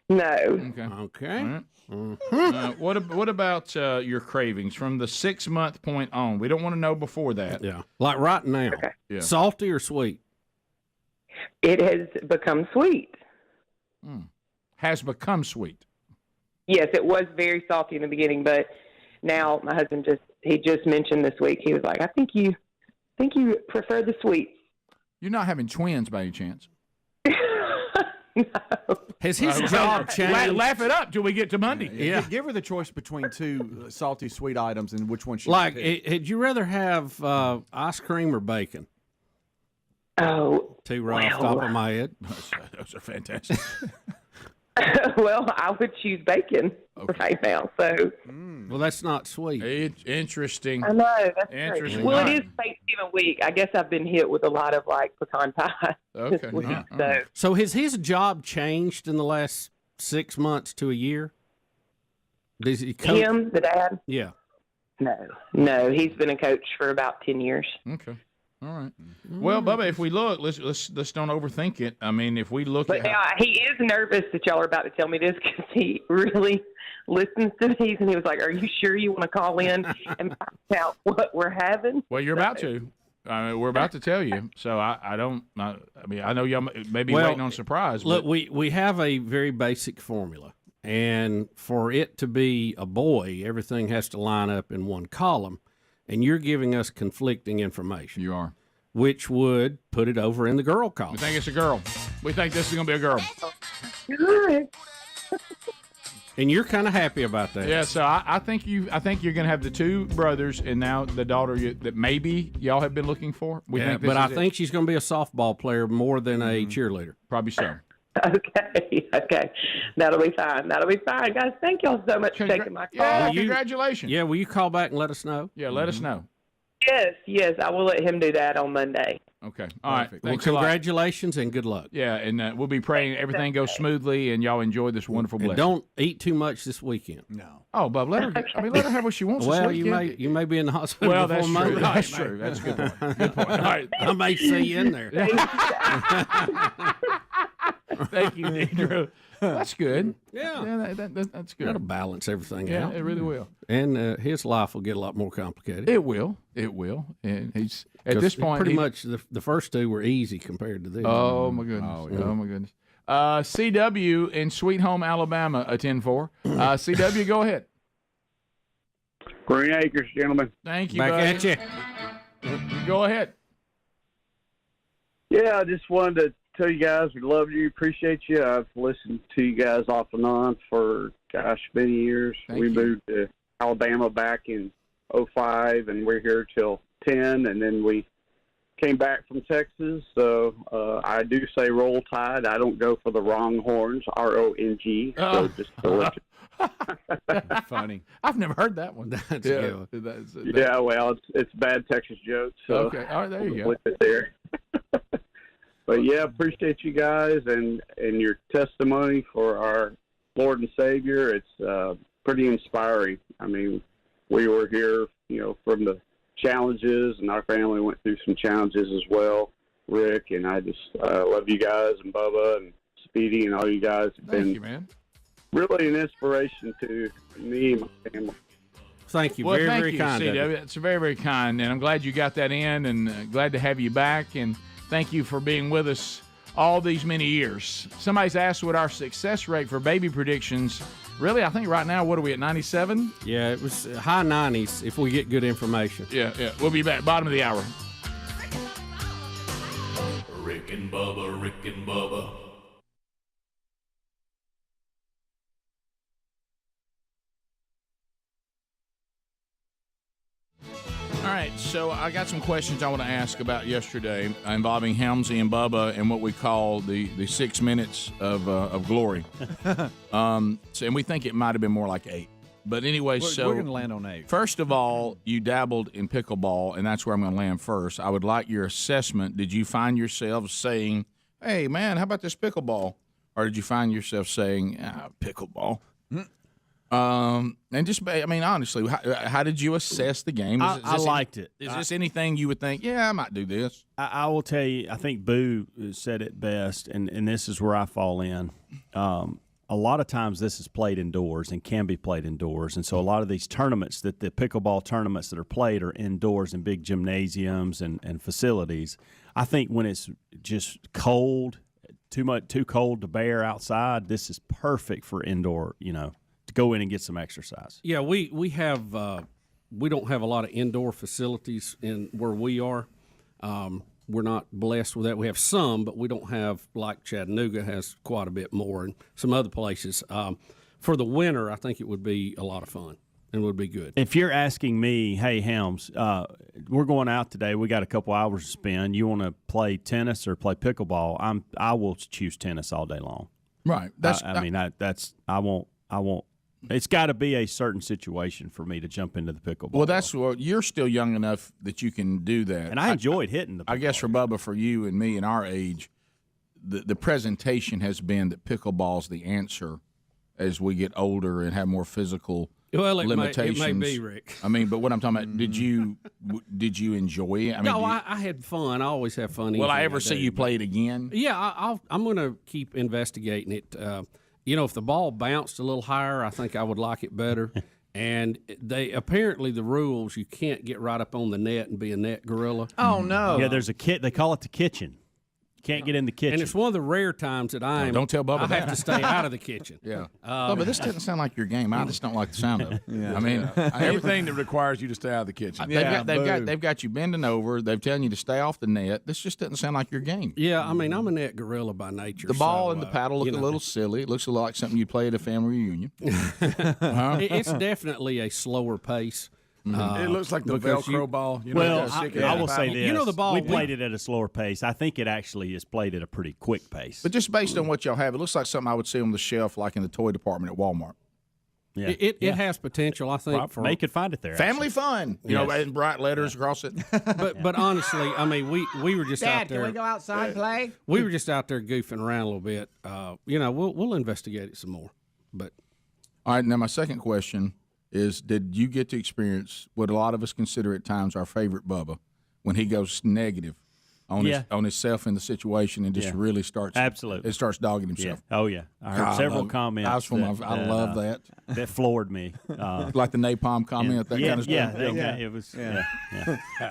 No. Okay. Okay. Right. What about your cravings from the 6-month point on? We don't want to know before that. Yeah. Like right now. Okay. Yeah. Salty or sweet? It has become sweet. Has become sweet. Yes, it was very salty in the beginning, but now my husband just mentioned this week. He was like, I think you prefer the sweets. You're not having twins by any chance? No. Has his job changed? Laugh it up till we get to Monday. Yeah. Give her the choice between two salty sweet items and which one she would you rather have ice cream or bacon? Oh, two right off the top of my head. Those are fantastic. Well, I would choose bacon right now. So, well, that's not sweet. Interesting. I know that's interesting. Great. Well, it is Thanksgiving week. I guess I've been hit with a lot of like pecan pie this week. So has his job changed in the last 6 months to a year? Does he coach? Him, the dad? Yeah. No, he's been a coach for about 10 years. Okay. All right. Well, Bubba, if we look, let's don't overthink it. I mean, if we look But he is nervous that y'all are about to tell me this because he really listens to these, and he was like, "Are you sure you want to call in and find out what we're having?" Well, you're about to. We're about to tell you. So I know y'all may be waiting on a surprise. Look, but we have a very basic formula, and for it to be a boy, everything has to line up in one column. And you're giving us conflicting information. You are. Which would put it over in the girl column. We think it's a girl. We think this is going to be a girl. And you're kind of happy about that. Yeah, so I think you're going to have the two brothers and now the daughter that maybe y'all have been looking for. But I think she's going to be a softball player more than a cheerleader. Probably so. Okay. That'll be fine. Guys, thank y'all so much for taking my call. Yeah, congratulations. Yeah, will you call back and let us know? Yeah, let us know. Yes, I will let him do that on Monday. Okay. All right. Well, congratulations and good luck. Yeah, and we'll be praying everything goes smoothly and y'all enjoy this wonderful blessing. And don't eat too much this weekend. No. Oh, Bub, let her have what she wants. Well, this weekend. you may be in the hospital. Well, before that's Monday. true. That's true. That's a good point. Good point. All right. I may see you in there. Thank you, Deidre. That's good. Yeah, that's good. That'll balance everything Yeah, out. it really will. And his life will get a lot more complicated. It will. And he's at this point pretty much the first two were easy compared to this. Oh my goodness. Oh my goodness. CW in Sweet Home, Alabama, a 10-4. CW, go ahead. Green Acres, gentlemen. Thank you. Back buddy. at you. Go ahead. Yeah, I just wanted to tell you guys we love you, appreciate you. I've listened to you guys off and on for, many years. We moved to Alabama back in 2005, and we're here till 10, and then we came back from Texas. So I do say Roll Tide. I don't go for the Wronghorns, RONG. So just to let That's funny. I've never heard that one. That's good. Yeah, well, it's bad Texas jokes. So okay, all right, there you go. With it there. But yeah, appreciate you guys and your testimony for our Lord and Savior. It's pretty inspiring. I mean, we were here, from the challenges, and our family went through some challenges as well. Rick, and I just love you guys, and Bubba and Speedy and all you guys have been Thank you, man. Really an inspiration to me and my family. Thank you. Well, very, thank very you, kind. CW. It's very, very kind, and I'm glad you got that in, and glad to have you back, and thank you for being with us all these many years. Somebody's asked what our success rate for baby predictions. Really, I think right now, what are we at, 97? Yeah, it was high 90s if we get good information. Yeah. We'll be back. Bottom of the hour. Rick and Bubba. All right, so I got some questions I want to ask about yesterday involving Helmsy and Bubba and what we call the 6 minutes of glory. And we think it might have been more like 8. But anyway, we're going to land on 8. First of all, you dabbled in pickleball, and that's where I'm going to land first. I would like your assessment. Did you find yourself saying, hey, man, how about this pickleball? Or did you find yourself saying, pickleball? And just, honestly, how did you assess the game? I liked it. Is this anything you would think, I might do this? I will tell you, I think Boo said it best, and this is where I fall in. A lot of times this is played indoors and can be played indoors. And so a lot of these tournaments, the pickleball tournaments that are played are indoors in big gymnasiums and facilities. I think when it's just cold, too cold to bear outside, this is perfect for indoor, to go in and get some exercise. Yeah, we have we don't have a lot of indoor facilities in where we are. We're not blessed with that. We have some, but we don't have, like Chattanooga has quite a bit more, and some other places. For the winter, I think it would be a lot of fun. and would be good. If you're asking me, hey, Helms, we're going out today. We got a couple hours to spend. You want to play tennis or play pickleball? I will choose tennis all day long. Right. I won't. It's got to be a certain situation for me to jump into the pickleball. Well, you're still young enough that you can do that. And I enjoyed hitting the pickleball. I guess for Bubba, for you and me and our age, the presentation has been that pickleball's the answer as we get older and have more physical limitations. It may be, Rick. I mean, but what I'm talking about, did you enjoy it? I had fun. I always have fun. Will I ever see you play it again? Yeah, I'm going to keep investigating it. If the ball bounced a little higher, I think I would like it better. And apparently the rules, you can't get right up on the net and be a net gorilla. Oh, no. Yeah, there's a kit. They call it the kitchen. Can't get in the kitchen. And it's one of the rare times that don't tell Bubba I that. have to stay out of the kitchen. Yeah. Bubba, this doesn't sound like your game. I just don't like the sound of it. Yeah. I mean, Everything that requires you to stay out of the kitchen. They've got you bending over. They're telling you to stay off the net. This just doesn't sound like your game. Yeah, I mean, I'm a net gorilla by nature. The ball and the paddle look a little silly. It looks a lot like something you play at a family reunion. It's definitely a slower pace. It looks like the Velcro ball. I will say this. The ball. We played it at a slower pace. I think it actually is played at a pretty quick pace. But just based on what y'all have, it looks like something I would see on the shelf, like in the toy department at Walmart. Yeah. It has potential, I think. They could find it there. Family fun, in bright letters across it. But honestly, I mean, we were just out there. Can we go outside and play? We were just out there goofing around a little bit. We'll investigate it some more. But all right, now my second question is, did you get to experience what a lot of us consider at times our favorite Bubba, when he goes negative on himself in the situation and just really starts dogging himself? Yeah. Oh, yeah. I heard several comments. I love that. That floored me. Like the napalm comment, that kind of stuff. It was. Yeah.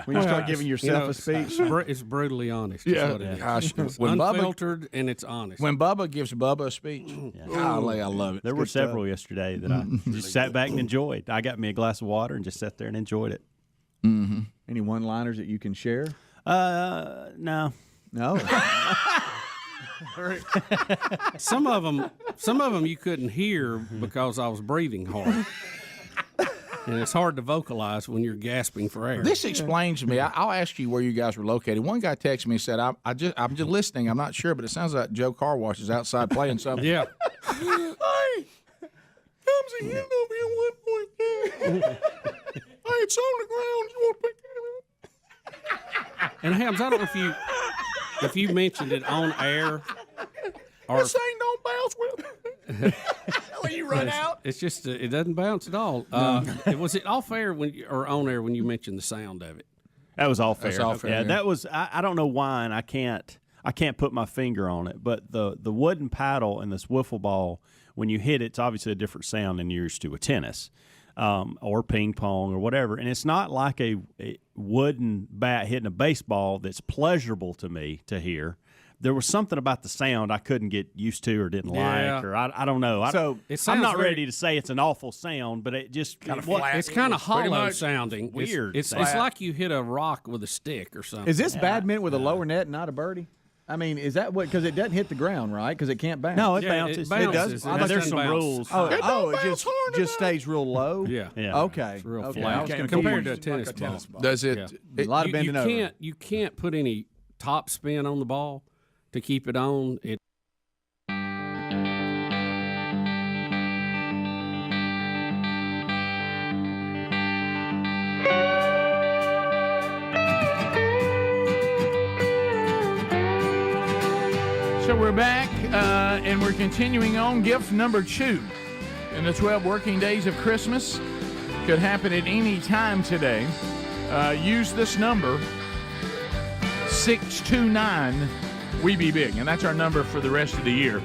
When you start giving yourself a speech. It's brutally honest. Yeah. What it is. Gosh. It's unfiltered and it's honest. When Bubba gives Bubba a speech, golly, I love it. There were several yesterday that I just sat back and enjoyed. I got me a glass of water and just sat there and enjoyed it. Mm-hmm. Any one-liners that you can share? No. Some of them you couldn't hear because I was breathing hard. And it's hard to vocalize when you're gasping for air. This explains to me. I'll ask you where you guys were located. One guy texted me and said, I'm just listening. I'm not sure, but it sounds like Joe Car Wash is outside playing something. Yeah. Hey, comes a hand over here 1.2. Hey, it's on the ground. You want to pick that up? And Hams, I don't know if you mentioned it on air. Or this ain't no bounce with when you run out. It's just it doesn't bounce at all. Was it off air or on air when you mentioned the sound of it? That was all fair. That's all fair. Yeah, that was. I don't know why, and I can't put my finger on it. But the wooden paddle and this wiffle ball, when you hit it, it's obviously a different sound than you're used to with tennis. Or ping pong or whatever. And it's not like a wooden bat hitting a baseball that's pleasurable to me to hear. There was something about the sound I couldn't get used to or didn't like, or I don't know. I'm not ready to say it's an awful sound, but it just kind of flat. It's kind of hollow sounding. Weird. It's like you hit a rock with a stick or something. Is this badminton with a lower net, not a birdie? I mean, is that what? Because it doesn't hit the ground, right? Because it can't bounce. No, it bounces. It does. There's some rules. It just stays real low. Yeah. Okay. It's real okay. flat compared to a tennis ball. Does it? A lot of bending over. You can't put any top spin on the ball to keep it on. So we're back, and we're continuing on. Gift number 2 in the 12 working days of Christmas. Could happen at any time today. Use this number, 629 We Be Big, and that's our number for the rest of the year.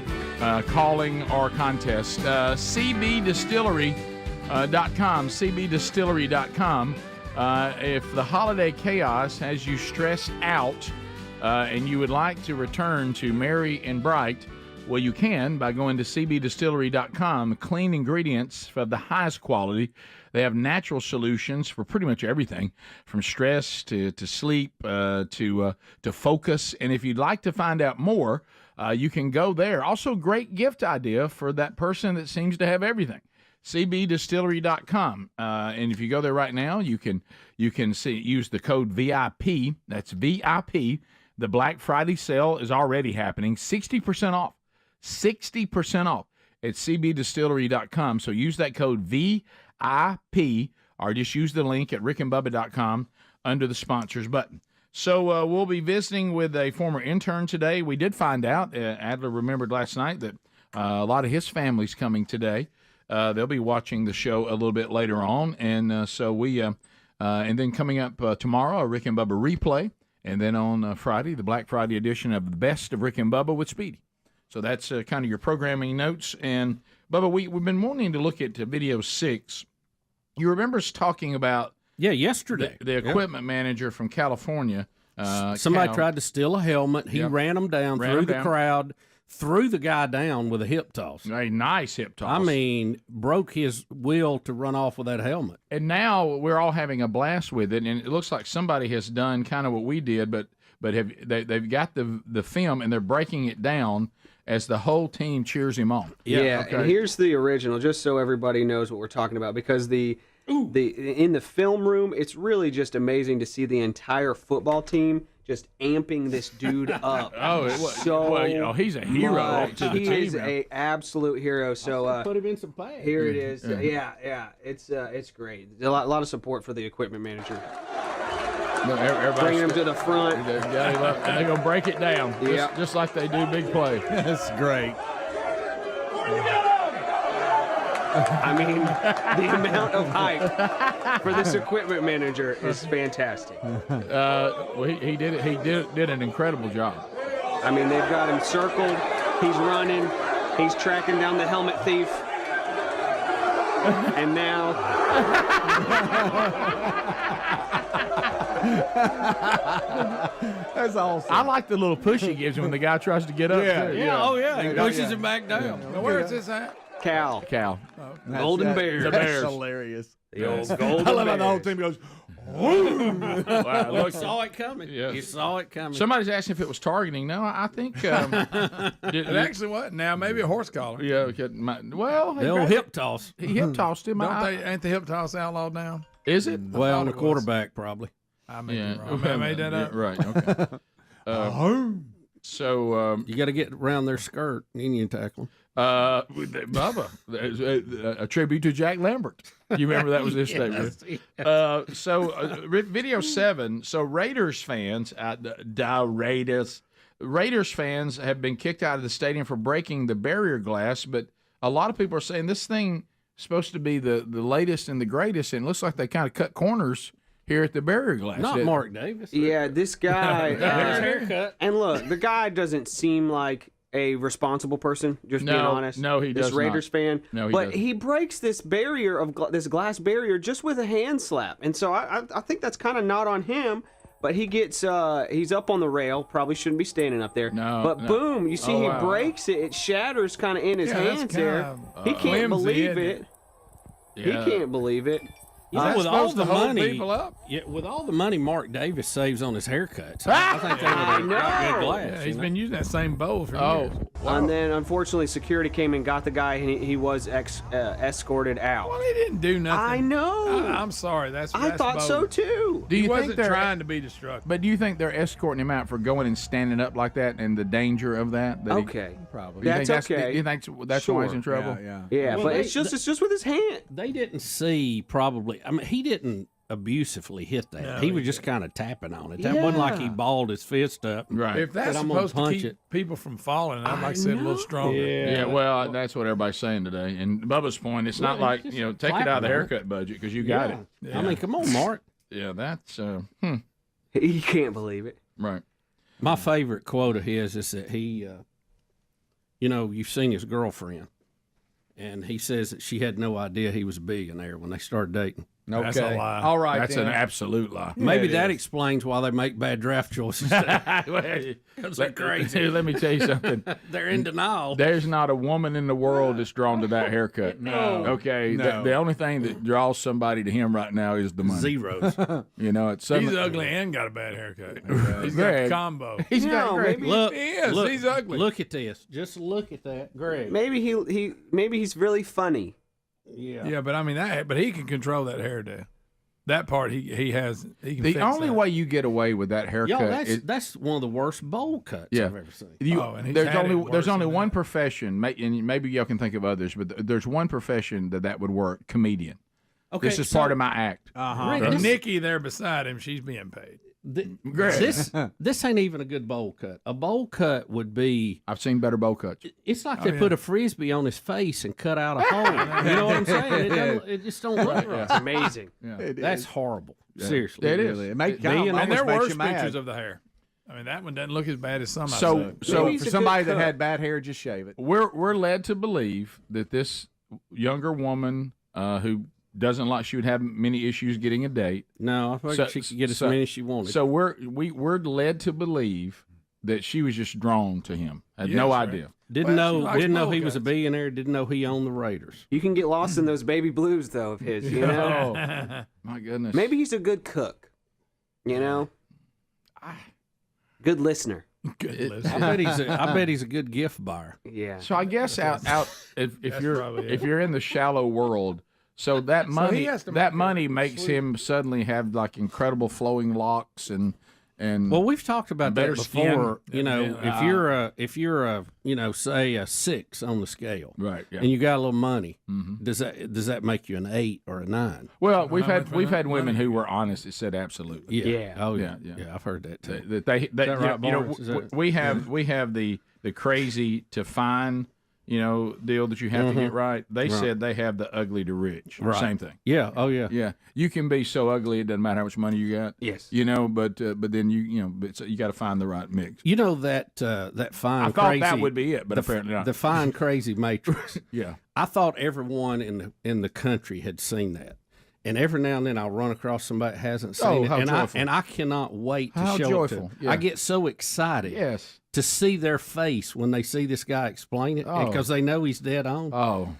Calling our contest. CBDistillery.com, CBDistillery.com. If the holiday chaos has you stressed out, and you would like to return to merry and bright, well, you can by going to cbdistillery.com. Clean ingredients of the highest quality. They have natural solutions for pretty much everything, from stress to sleep to focus. And if you'd like to find out more, you can go there. Also, great gift idea for that person that seems to have everything. cbdistillery.com. And if you go there right now, you can use the code VIP. That's VIP. The Black Friday sale is already happening. 60% off. 60% off at cbdistillery.com. So use that code VIP or just use the link at rickandbubba.com under the sponsors button. So we'll be visiting with a former intern today. We did find out, Adler remembered last night, that a lot of his family's coming today. They'll be watching the show a little bit later on. And so we, and then coming up tomorrow, a Rick and Bubba replay. And then on Friday, the Black Friday edition of the Best of Rick and Bubba with Speedy. So that's kind of your programming notes. And, Bubba, we've been wanting to look at video 6. You remember us talking about yesterday. The equipment manager from California. Somebody tried to steal a helmet. He ran them down through the crowd, threw the guy down with a hip toss. A nice hip toss. I mean, broke his will to run off with that helmet. And now we're all having a blast with it, and it looks like somebody has done kind of what we did, but they've got the film, and they're breaking it down as the whole team cheers him on. Yeah, okay. And here's the original, just so everybody knows what we're talking about, because in the film room, it's really just amazing to see the entire football team just amping this dude up. He's a hero to the team. He is an absolute hero. So put him in some pads. Here it is. Yeah. It's great. A lot of support for the equipment manager. Bringing him to the front. And they're going to break it down, just like they do big play. That's great. I mean, the amount of hype for this equipment manager is fantastic. He did it. He did an incredible job. I mean, they've got him circled. He's running. He's tracking down the helmet thief. And now... That's awesome. I like the little push he gives him when the guy tries to get up. He pushes him back down. Now, where is this at? Cal. Golden Bears. The Bears. That's hilarious. The old Golden I love how the whole team goes, Wow, you saw it coming. Yes. You saw it coming. Somebody's asking if it was targeting. No, I think it actually what? Now maybe a horse collar. Yeah. The old hip toss. He hip tossed him. Ain't the hip toss outlawed now? Is it? Well, the quarterback probably. I may be wrong. I made that up. Right. Okay. So you got to get around their skirt, and you tackle them. Bubba, a tribute to Jack Lambert. You remember that was his statement. Video 7. So Raiders fans, Raiders fans have been kicked out of the stadium for breaking the barrier glass, but a lot of people are saying this thing is supposed to be the latest and the greatest, and it looks like they kind of cut corners here at the barrier glass. Not Mark Davis. Yeah, this guy. His haircut. And look, the guy doesn't seem like a responsible person, just being honest. No, he does This Raiders fan. No, he But doesn't. he breaks this barrier of this glass barrier just with a hand slap. And so I think that's kind of not on him. But he gets, he's up on the rail. Probably shouldn't be standing up there. But boom, you see he breaks it. It shatters kind of in his hands there. He can't believe it. He can't believe it. With all the money, with all the money Mark Davis saves on his haircuts, I think they would have got good glass. Yeah, he's been using that same bowl for years. Wow. And then, unfortunately, security came and got the guy, and he was escorted out. Well, he didn't do nothing. I know. I'm sorry. I thought so too. Do you he think wasn't they're trying to be destructive? But do you think they're escorting him out for going and standing up like that and the danger of that? Probably. That's okay. You think that's why he's in trouble? Yeah, well, but it's just with his hand. They didn't see probably. I mean, he didn't abusively hit that. No, he was just kind of tapping on it. That wasn't like he balled his fist up. Right. If that's supposed to keep people from falling, I'd like to say a little stronger. Yeah, well, that's what everybody's saying today. And Bubba's point, it's not like, take it out of the haircut budget because you got it. Yeah. I mean, come on, Mark. Yeah, that's He can't believe it. Right. My favorite quote of his is that he, you've seen his girlfriend, and he says that she had no idea he was a billionaire when they started dating. Okay. That's a lie. All right. That's an absolute lie. Maybe that explains why they make bad draft choices. Because they're crazy. Let me tell you something. They're in denial. There's not a woman in the world that's drawn to that haircut. No. Okay. No. The only thing that draws somebody to him right now is the money. Zeros. It's he's ugly and got a bad haircut. He's got a combo. He's got great. Look, he is. He's ugly. Look at this. Just look at that, Greg. Maybe he's really funny. Yeah, but I mean but he can control that hairdo. That part he can The fix only that. way you get away with that haircut is that's one of the worst bowl cuts I've ever seen. There's only one profession, and maybe y'all can think of others, but there's one profession that would work: comedian. Okay, this is part of my act. And Nikki there beside him, she's being paid. This ain't even a good bowl cut. A bowl cut would be. I've seen better bowl cuts. It's like they put a frisbee on his face and cut out a hole. You know what I'm saying? It just don't look right. It's amazing. That's horrible. Seriously, it is. And there were pictures of the hair. I mean, that one doesn't look as bad as some. So for somebody that had bad hair, just shave it. We're led to believe that this younger woman who doesn't like she would have many issues getting a date. No, I think she could get as many as she wanted. So we're led to believe that she was just drawn to him. Had no idea. Didn't know he was a billionaire. Didn't know he owned the Raiders. You can get lost in those baby blues though of his. You know. Oh, my goodness. Maybe he's a good cook. You know. Good listener. I bet he's a good gift buyer. Yeah. So I guess if you're in the shallow world. So that money makes him suddenly have like incredible flowing locks and well, we've talked about that before. Skin. You know, if you're a say a 6 on the scale, right? Yeah. And you got a little money, does that make you an 8 or a 9? Well, we've had women who were honest that said absolutely. Yeah. Oh yeah. I've heard that too. We have the crazy to fine. Deal that you have to get right. They said they have the ugly to rich. Right. Same thing. Yeah. Oh yeah. Yeah. You can be so ugly it doesn't matter how much money you got. Yes. But then you got to find the right mix. You know that fine. I thought that would be it, but apparently not. The fine crazy matrix. Yeah. I thought everyone in the country had seen that. And every now and then I'll run across somebody that hasn't seen it, and I cannot wait to show it to them. Yeah. I get so excited to see their face when they see this guy explain it because they know he's dead on. Oh,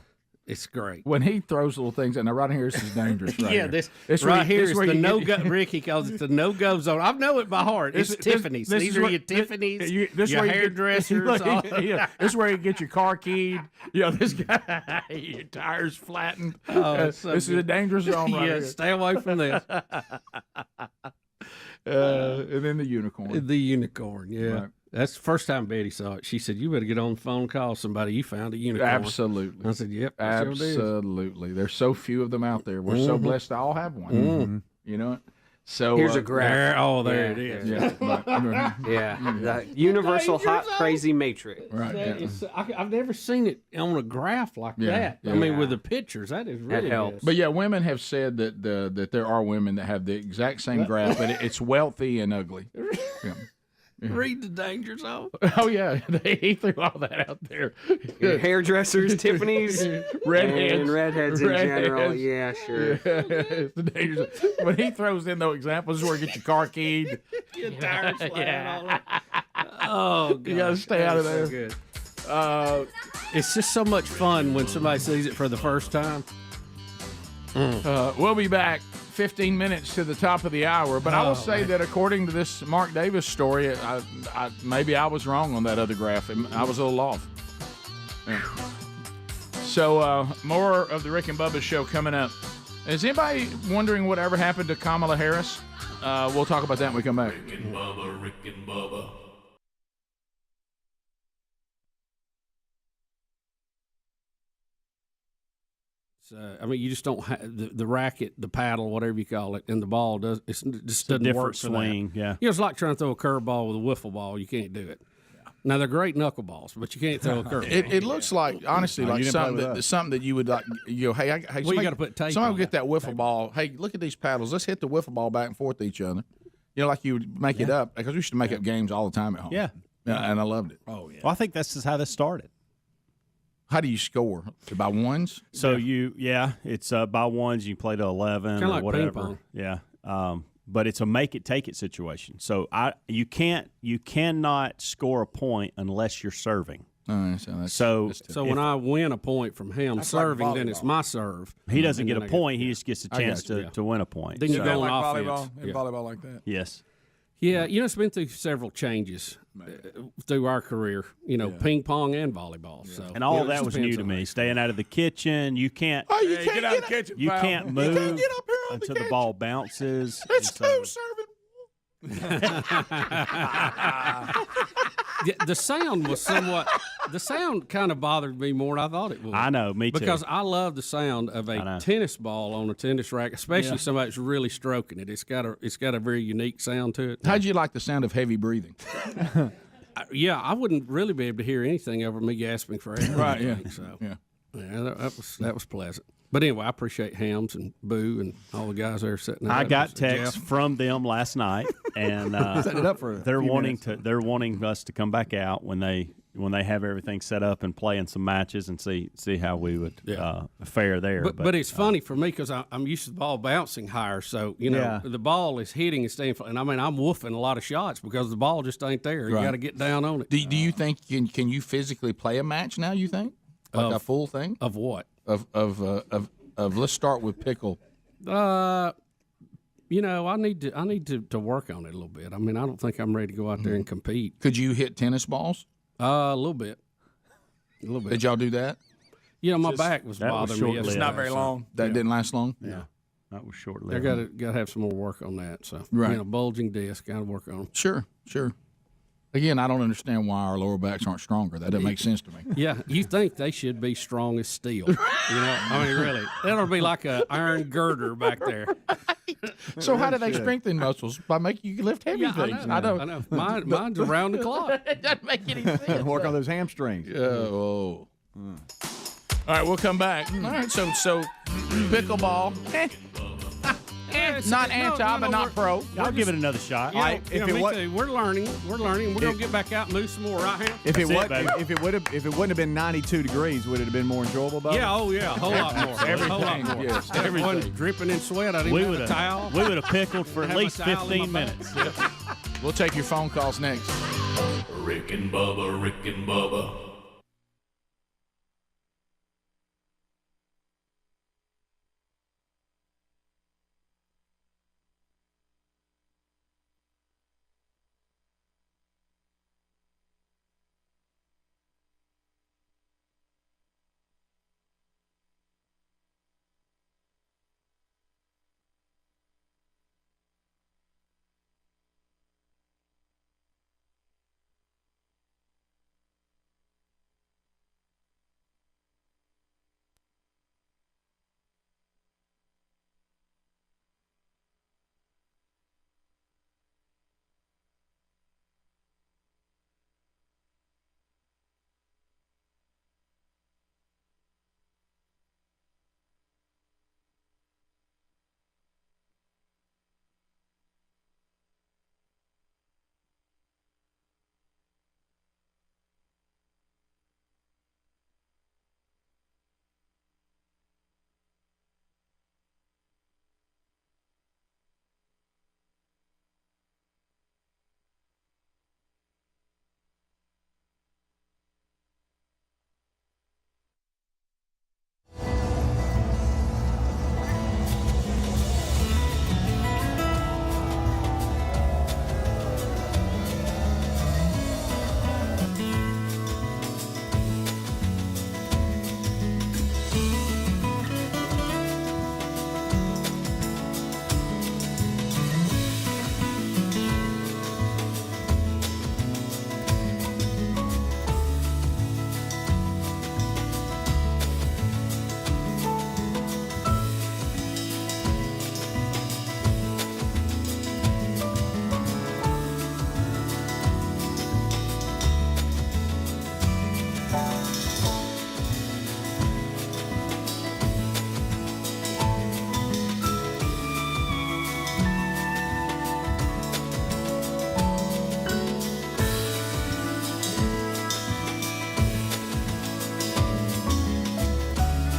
it's great. When he throws little things, and right here, this is dangerous. Right here. This right here is the no-go. Ricky calls it the no-go zone. I know it by heart. It's Tiffany's. These are your Tiffany's, your hairdressers. This is where you get your car keyed. This guy, your tires flattened. This is a dangerous zone right here. Stay away from this. And then the unicorn. The unicorn, yeah. Right. That's the first time Betty saw it. She said, "You better get on the phone and call somebody. You found a unicorn." Absolutely. I said, "Yep, absolutely." There's so few of them out there. We're so blessed to all have one. So here's a graph. There it is. The universal hot crazy matrix. Right. I've never seen it on a graph like that. Yeah. I mean, with the pictures, that is really helps. But yeah, women have said that there are women that have the exact same graph, but it's wealthy and ugly. Yeah. Read the danger zone. Oh yeah, he threw all that out there. Hairdressers, Tiffany's, redheads in general. Yeah, sure. It's the danger zone. When he throws in those examples, this is where you get your car keyed. Your tires flat. Oh, God. You gotta stay out of there. So good. It's just so much fun when somebody sees it for the first time. We'll be back 15 minutes to the top of the hour, but I will say that according to this Mark Davis story, maybe I was wrong on that other graph. I was a little off. Yeah. So more of the Rick and Bubba show coming up. Is anybody wondering whatever happened to Kamala Harris? We'll talk about that when we come back. Rick and Bubba, Rick and Bubba. I mean, you just don't have the racket, the paddle, whatever you call it, and the ball does. It just doesn't work for swing. That. Yeah, it's like trying to throw a curveball with a wiffle ball. You can't do it. Now they're great knuckleballs, but you can't throw a curveball. It looks like honestly like something that you would like. You got to put tape. Somebody will get that wiffle ball. Hey, look at these paddles. Let's hit the wiffle ball back and forth to each other. Like you would make it up because we used to make up games all the time at home. Yeah, and I loved it. Oh yeah. Well, I think that's just how this started. How do you score? By ones? So it's by ones. You play to 11 or like whatever. Ping pong. Yeah, but it's a make it take it situation. So you cannot score a point unless you're serving. So when I win a point from him serving, then it's my serve. He doesn't get a point. He just gets a chance to win a point. Then you go on like offense. volleyball and volleyball like that. Yes. Yeah, it's been through several changes through our career, ping pong and volleyball. So, and all that was new to me. Staying out of the kitchen, you can't. Oh, you can't get out of the kitchen. You can't move You can't get up here on until the the ball bounces. It's and so- two serving. Yeah, the sound was somewhat. The sound kind of bothered me more than I thought it would. I know, me too. Because I love the sound of a tennis ball on a tennis racket, especially somebody that's really stroking it. It's got a very unique sound to it. How'd you like the sound of heavy breathing? Yeah, I wouldn't really be able to hear anything over me gasping for air. Right, yeah. So that was pleasant. But anyway, I appreciate Hams and Boo and all the guys there sitting there. I got texts from them last night, and Setting it up for they're wanting us to come back out when they have everything set up and play in some matches and see how we would fare there. But it's funny for me because I'm used to the ball bouncing higher, so the ball is hitting and staying. And I mean, I'm woofing a lot of shots because the ball just ain't there. You got to get down on it. Do you think can you physically play a match now? You think a full thing of what? Of let's start with pickle. I need to work on it a little bit. I mean, I don't think I'm ready to go out there and compete. Could you hit tennis balls? A little bit. Did y'all do that? My back was bothering me. It's not very long. That didn't last long. Yeah, that was short I lived. got to have some more work on that. So right, bulging disc, got to work on them. Sure. Again, I don't understand why our lower backs aren't stronger. That doesn't make sense to me. Yeah, you think they should be strong as steel. I mean, really. That'll be like an iron girder back there. So how do they strengthen muscles? By making you lift heavy things. I know. Mine's around the clock. It doesn't make any sense. Work on those hamstrings. All right, we'll come back. All right, so pickleball. Not anti, but not pro. I'll give it another shot. We're learning. We're gonna get back out and move some more, right? If it wouldn't have been 92 degrees, would it have been more enjoyable? Bob? Yeah, a whole lot more. Everything, a whole lot more. yes, everything. Dripping in sweat. I didn't have a towel. We would have pickled for at least 15 minutes. We'll take your phone calls next. Rick and Bubba, Rick and Bubba.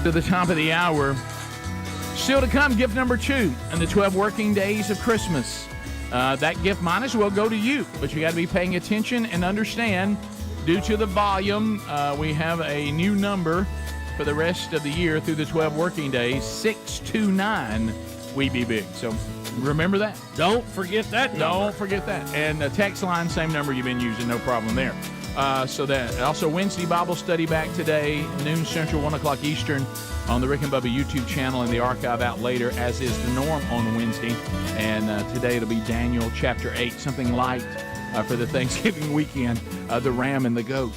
To the top of the hour. Still to come, gift number 2 in the 12 working days of Christmas. That gift might as well go to you, but you got to be paying attention and understand, due to the volume, we have a new number for the rest of the year through the 12 working days, 629 We Be Big. So Remember that. Don't forget that number. Don't forget that. And the text line, same number you've been using, no problem there. So that also Wednesday Bible study back today, noon Central, 1 o'clock Eastern, on the Rick and Bubba YouTube channel and the archive out later, as is the norm on Wednesday. And today it'll be Daniel chapter 8, something light for the Thanksgiving weekend, the ram and the goat.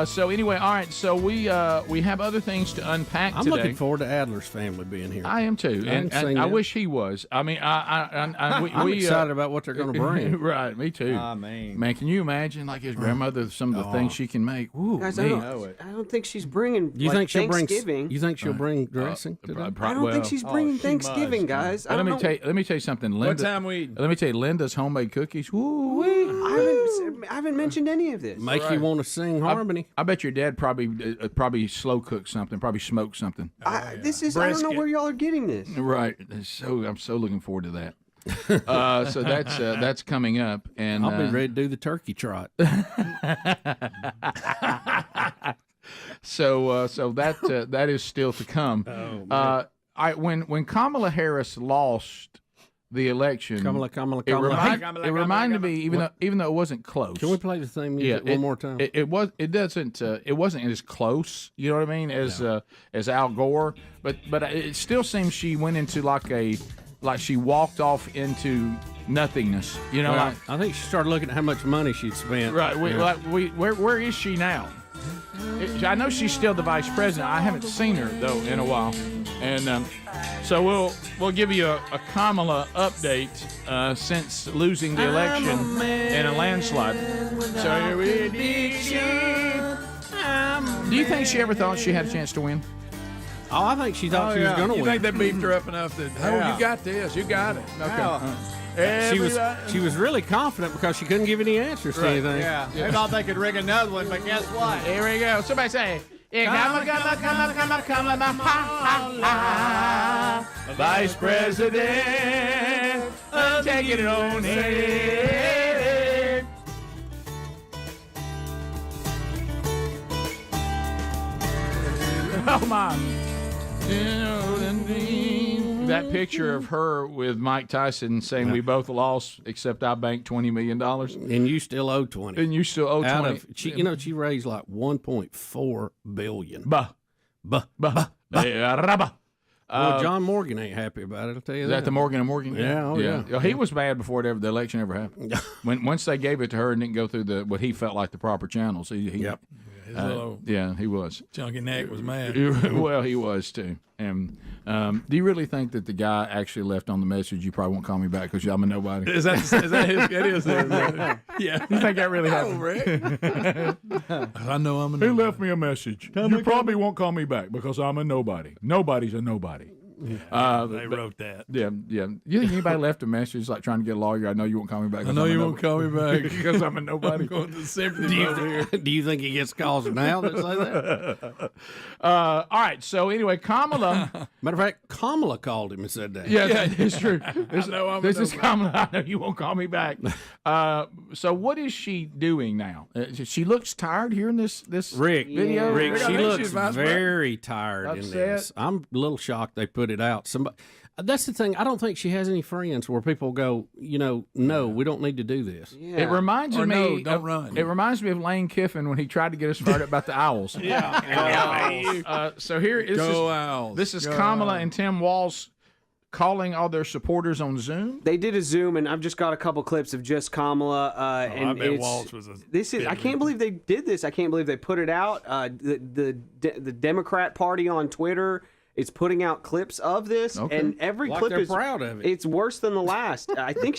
So anyway, all right. So we have other things to unpack I'm today. looking forward to Adler's family being here. I am too, and I wish he was. I mean, I'm excited about what they're going to bring. Right, me too. Man, can you imagine like his grandmother, some of the things she can make? Ooh, Guys, I don't think she's bringing. You think she'll bring? Thanksgiving? You think she'll bring dressing today? I don't think she's bringing Thanksgiving, guys. Let me tell you something. Linda, time we? Let me tell you, Linda's homemade cookies. Woo-wee. I haven't mentioned any of this. Make you want to sing harmony. I bet your dad probably slow cooked something, probably smoked something. I don't know where y'all are getting this. Right. So I'm so looking forward to that. So that's coming up, and I'll be ready to do the turkey trot. So that is still to come. When Kamala Harris lost the election, it reminded me, even though it wasn't close. Can we play the theme music one more time? It wasn't as close, you know what I mean, as Al Gore, but it still seems she went into like she walked off into nothingness, you know. Well, I think she started looking at how much money she'd spent. Right. Where is she now? I know she's still the vice president. I haven't seen her though in a while, and so we'll give you a Kamala update since losing the election in a landslide. So do you think she ever thought she had a chance to win? Oh, I think she thought she was going to win. You think they beefed her up enough that you got this, you got it. Okay. She was really confident because she couldn't give any answers to anything. Yeah. They thought they could rig another one, but guess what? Here we go. Somebody say, Kamala, Vice President, take it on in. Oh my. That picture of her with Mike Tyson saying we both lost, except I banked $20 million. And you still owe 20. And you still owe 20. She raised like $1.4 billion. Well, John Morgan ain't happy about it, I'll tell you that. Is that the Morgan & Morgan? Yeah. He was bad before the election ever happened. Once they gave it to her and didn't go through what he felt like the proper channels. He was. Chunky neck was mad. Well, he was too. And do you really think that the guy actually left on the message, you probably won't call me back because I'm a nobody? Is that his? It is. Yeah. You think that really happened? I know I'm a nobody. He left me a message. You probably won't call me back because I'm a nobody. Nobody's a nobody. They wrote that. Yeah. You think anybody left a message like trying to get a lawyer? I know you won't call me back. I know you won't call me back because I'm a nobody. I'm going to the sympathy over here. Do you think he gets calls now that say that? All right. So anyway, Kamala. Matter of fact, Kamala called him and said that. Yeah, it's true. This is Kamala. I know you won't call me back. So what is she doing now? She looks tired here in this video. Rick, she looks very tired in this. I'm a little shocked they put it out. That's the thing. I don't think she has any friends where people go, no, we don't need to do this. Yeah. It reminds me. No, don't run. It reminds me of Lane Kiffin when he tried to get us started about the owls. So here is Owls. This is Kamala and Tim Walz calling all their supporters on Zoom. They did a Zoom, and I've just got a couple clips of just Kamala. I bet Walz was I can't believe they did this. I can't believe they put it out. The Democrat Party on Twitter. It's putting out clips of this, and every clip is proud of it. It's worse than the last. I think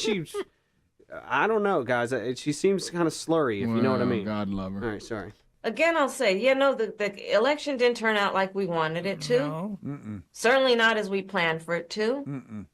I don't know, guys. She seems kind of slurry, if you know what I mean. God love her. All right, sorry. Again, I'll say, the election didn't turn out like we wanted it to. No. Certainly not as we planned for it to.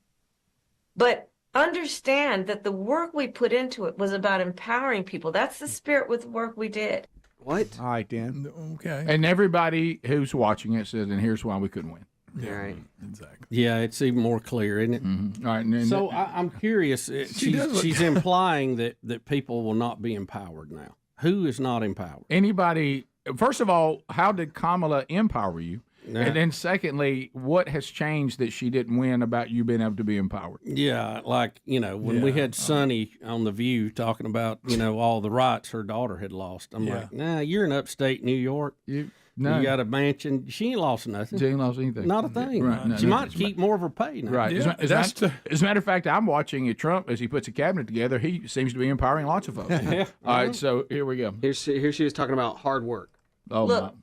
But understand that the work we put into it was about empowering people. That's the spirit with the work we did. What? All right, Dan. Okay. And everybody who's watching it says, and here's why we couldn't win. Yeah, right. Exactly. Yeah, it's even more clear, isn't it? Mm-hmm. All right. And so I'm curious. She's implying that people will not be empowered now. Who is not empowered? Anybody. First of all, how did Kamala empower you? And then secondly, what has changed that she didn't win about you being able to be empowered? Yeah, like, when we had Sonny on The View talking about, all the rights her daughter had lost. I'm like, nah, you're in upstate New York. You got a mansion. She ain't lost nothing. She ain't lost anything. Not a thing. Right. She might keep more of her pay now. Right. Yeah, As a matter of fact, I'm watching Trump as he puts a cabinet together. He seems to be empowering lots of folks. Yeah. All right, so here we go. Here she is talking about hard work. Oh, Look,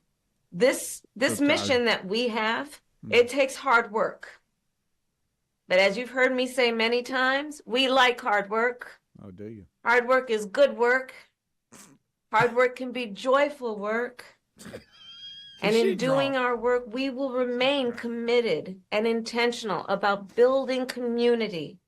this mission that we have, it takes hard work. But as you've heard me say many times, we like hard work. Oh, do you? Hard work is good work. Hard work can be joyful work. And in doing our work, we will remain committed and intentional about building community.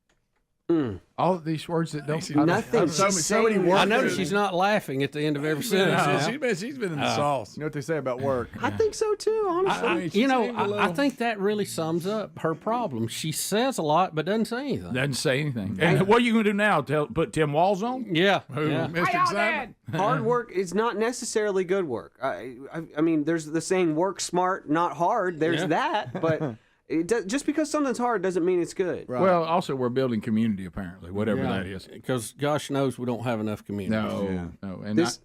All of these words that don't nothing. So many words. I notice she's not laughing at the end of every sentence. She's been in the sauce. You know what they say about work? I think so too, honestly. I think that really sums up her problem. She says a lot, but doesn't say anything. Doesn't say anything. And what are you going to do now? Put Tim Walz on? Yeah. Mr. Excitement? Hard work is not necessarily good work. I mean, there's the saying, work smart, not hard. There's that, but just because something's hard doesn't mean it's good. Right. Well, also, we're building community, apparently, whatever that is. Because gosh knows we don't have enough community. No.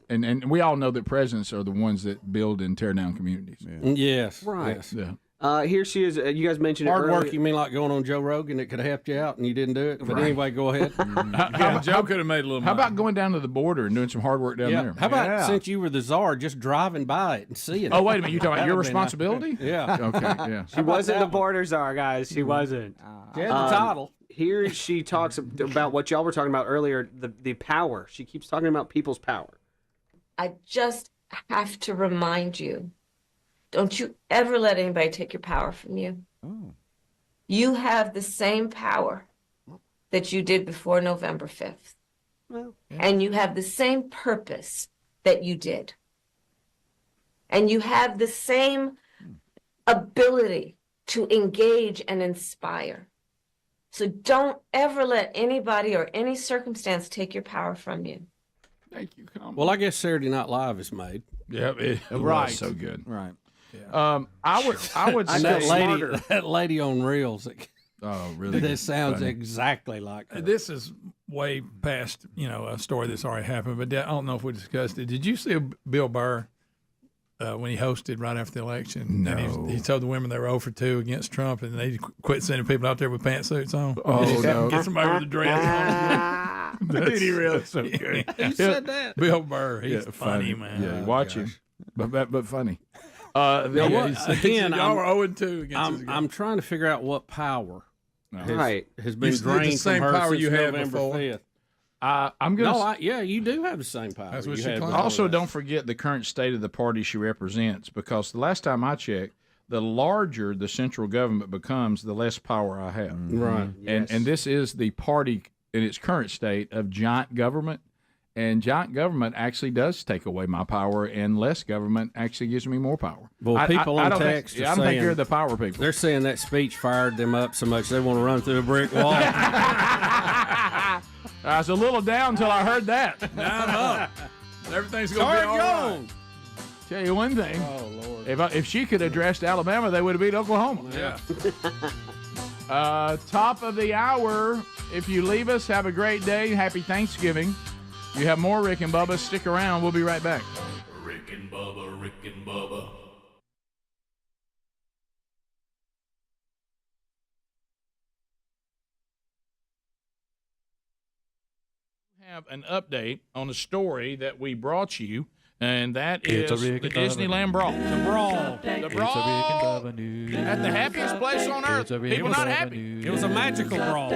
And we all know that presidents are the ones that build and tear down communities. Yes. Right. Yes. Yeah. Here she is. You guys mentioned hard it earlier. work. You mean like going on Joe Rogan? It could have helped you out, and you didn't do it. But anyway, go ahead. Joe could have made a little. How about going down to the border and doing some hard work down there? How about since you were the czar, just driving by it and seeing it? Oh, wait a minute. You talking about your responsibility? Yeah. Okay. Yeah. She wasn't the border czar, guys. She wasn't. She had the title. Here she talks about what y'all were talking about earlier, the power. She keeps talking about people's power. I just have to remind you, don't you ever let anybody take your power from you. Oh. You have the same power that you did before November 5th. Well, And you have the same purpose that you did. And you have the same ability to engage and inspire. So don't ever let anybody or any circumstance take your power from you. Thank you, Kamala. Well, I guess Saturday Night Live is made. Yeah, it Right. was so good. Right. I would And say that lady on reels. Oh, really? This sounds funny. exactly like her. This is way past, a story that's already happened, but I don't know if we discussed it. Did you see Bill Burr when he hosted right after the election? No. And he told the women they were 0 for 2 against Trump, and they quit sending people out there with pantsuits on. Oh, no. Get somebody with a dress on. Did he really? So good. Who said that? Bill Burr. He's funny, man. Yeah, Oh, watch gosh. him. But funny. Again, y'all were 0 2 against his I'm trying to figure out what power has been You- the drained same from her power since you had November before. 5th. I'm going to You do have the same power. That's what you she had claimed. before Also, that. don't forget the current state of the party she represents, because the last time I checked, the larger the central government becomes, the less power I have. Right. And this is the party in its current state of giant government, and giant government actually does take away my power, and less government actually gives me more power. Well, people I on don't text think, are I don't think saying- you're the power people. They're saying that speech fired them up so much they want to run through a brick wall. I was a little down until I heard that. Now I'm up. Everything's going to Start be all right. going. Tell you one thing. Oh, Lord. If she could have addressed Alabama, they would have beat Oklahoma. Yeah. Top of the hour. If you leave us, have a great day. Happy Thanksgiving. You have more Rick and Bubba. Stick around. We'll be right back. Rick and Bubba, Rick and Bubba. Have an update on a story that we brought you, and that is the Disneyland Brawl. The Brawl. The Brawl at the happiest place on earth. People not happy. It was a magical brawl.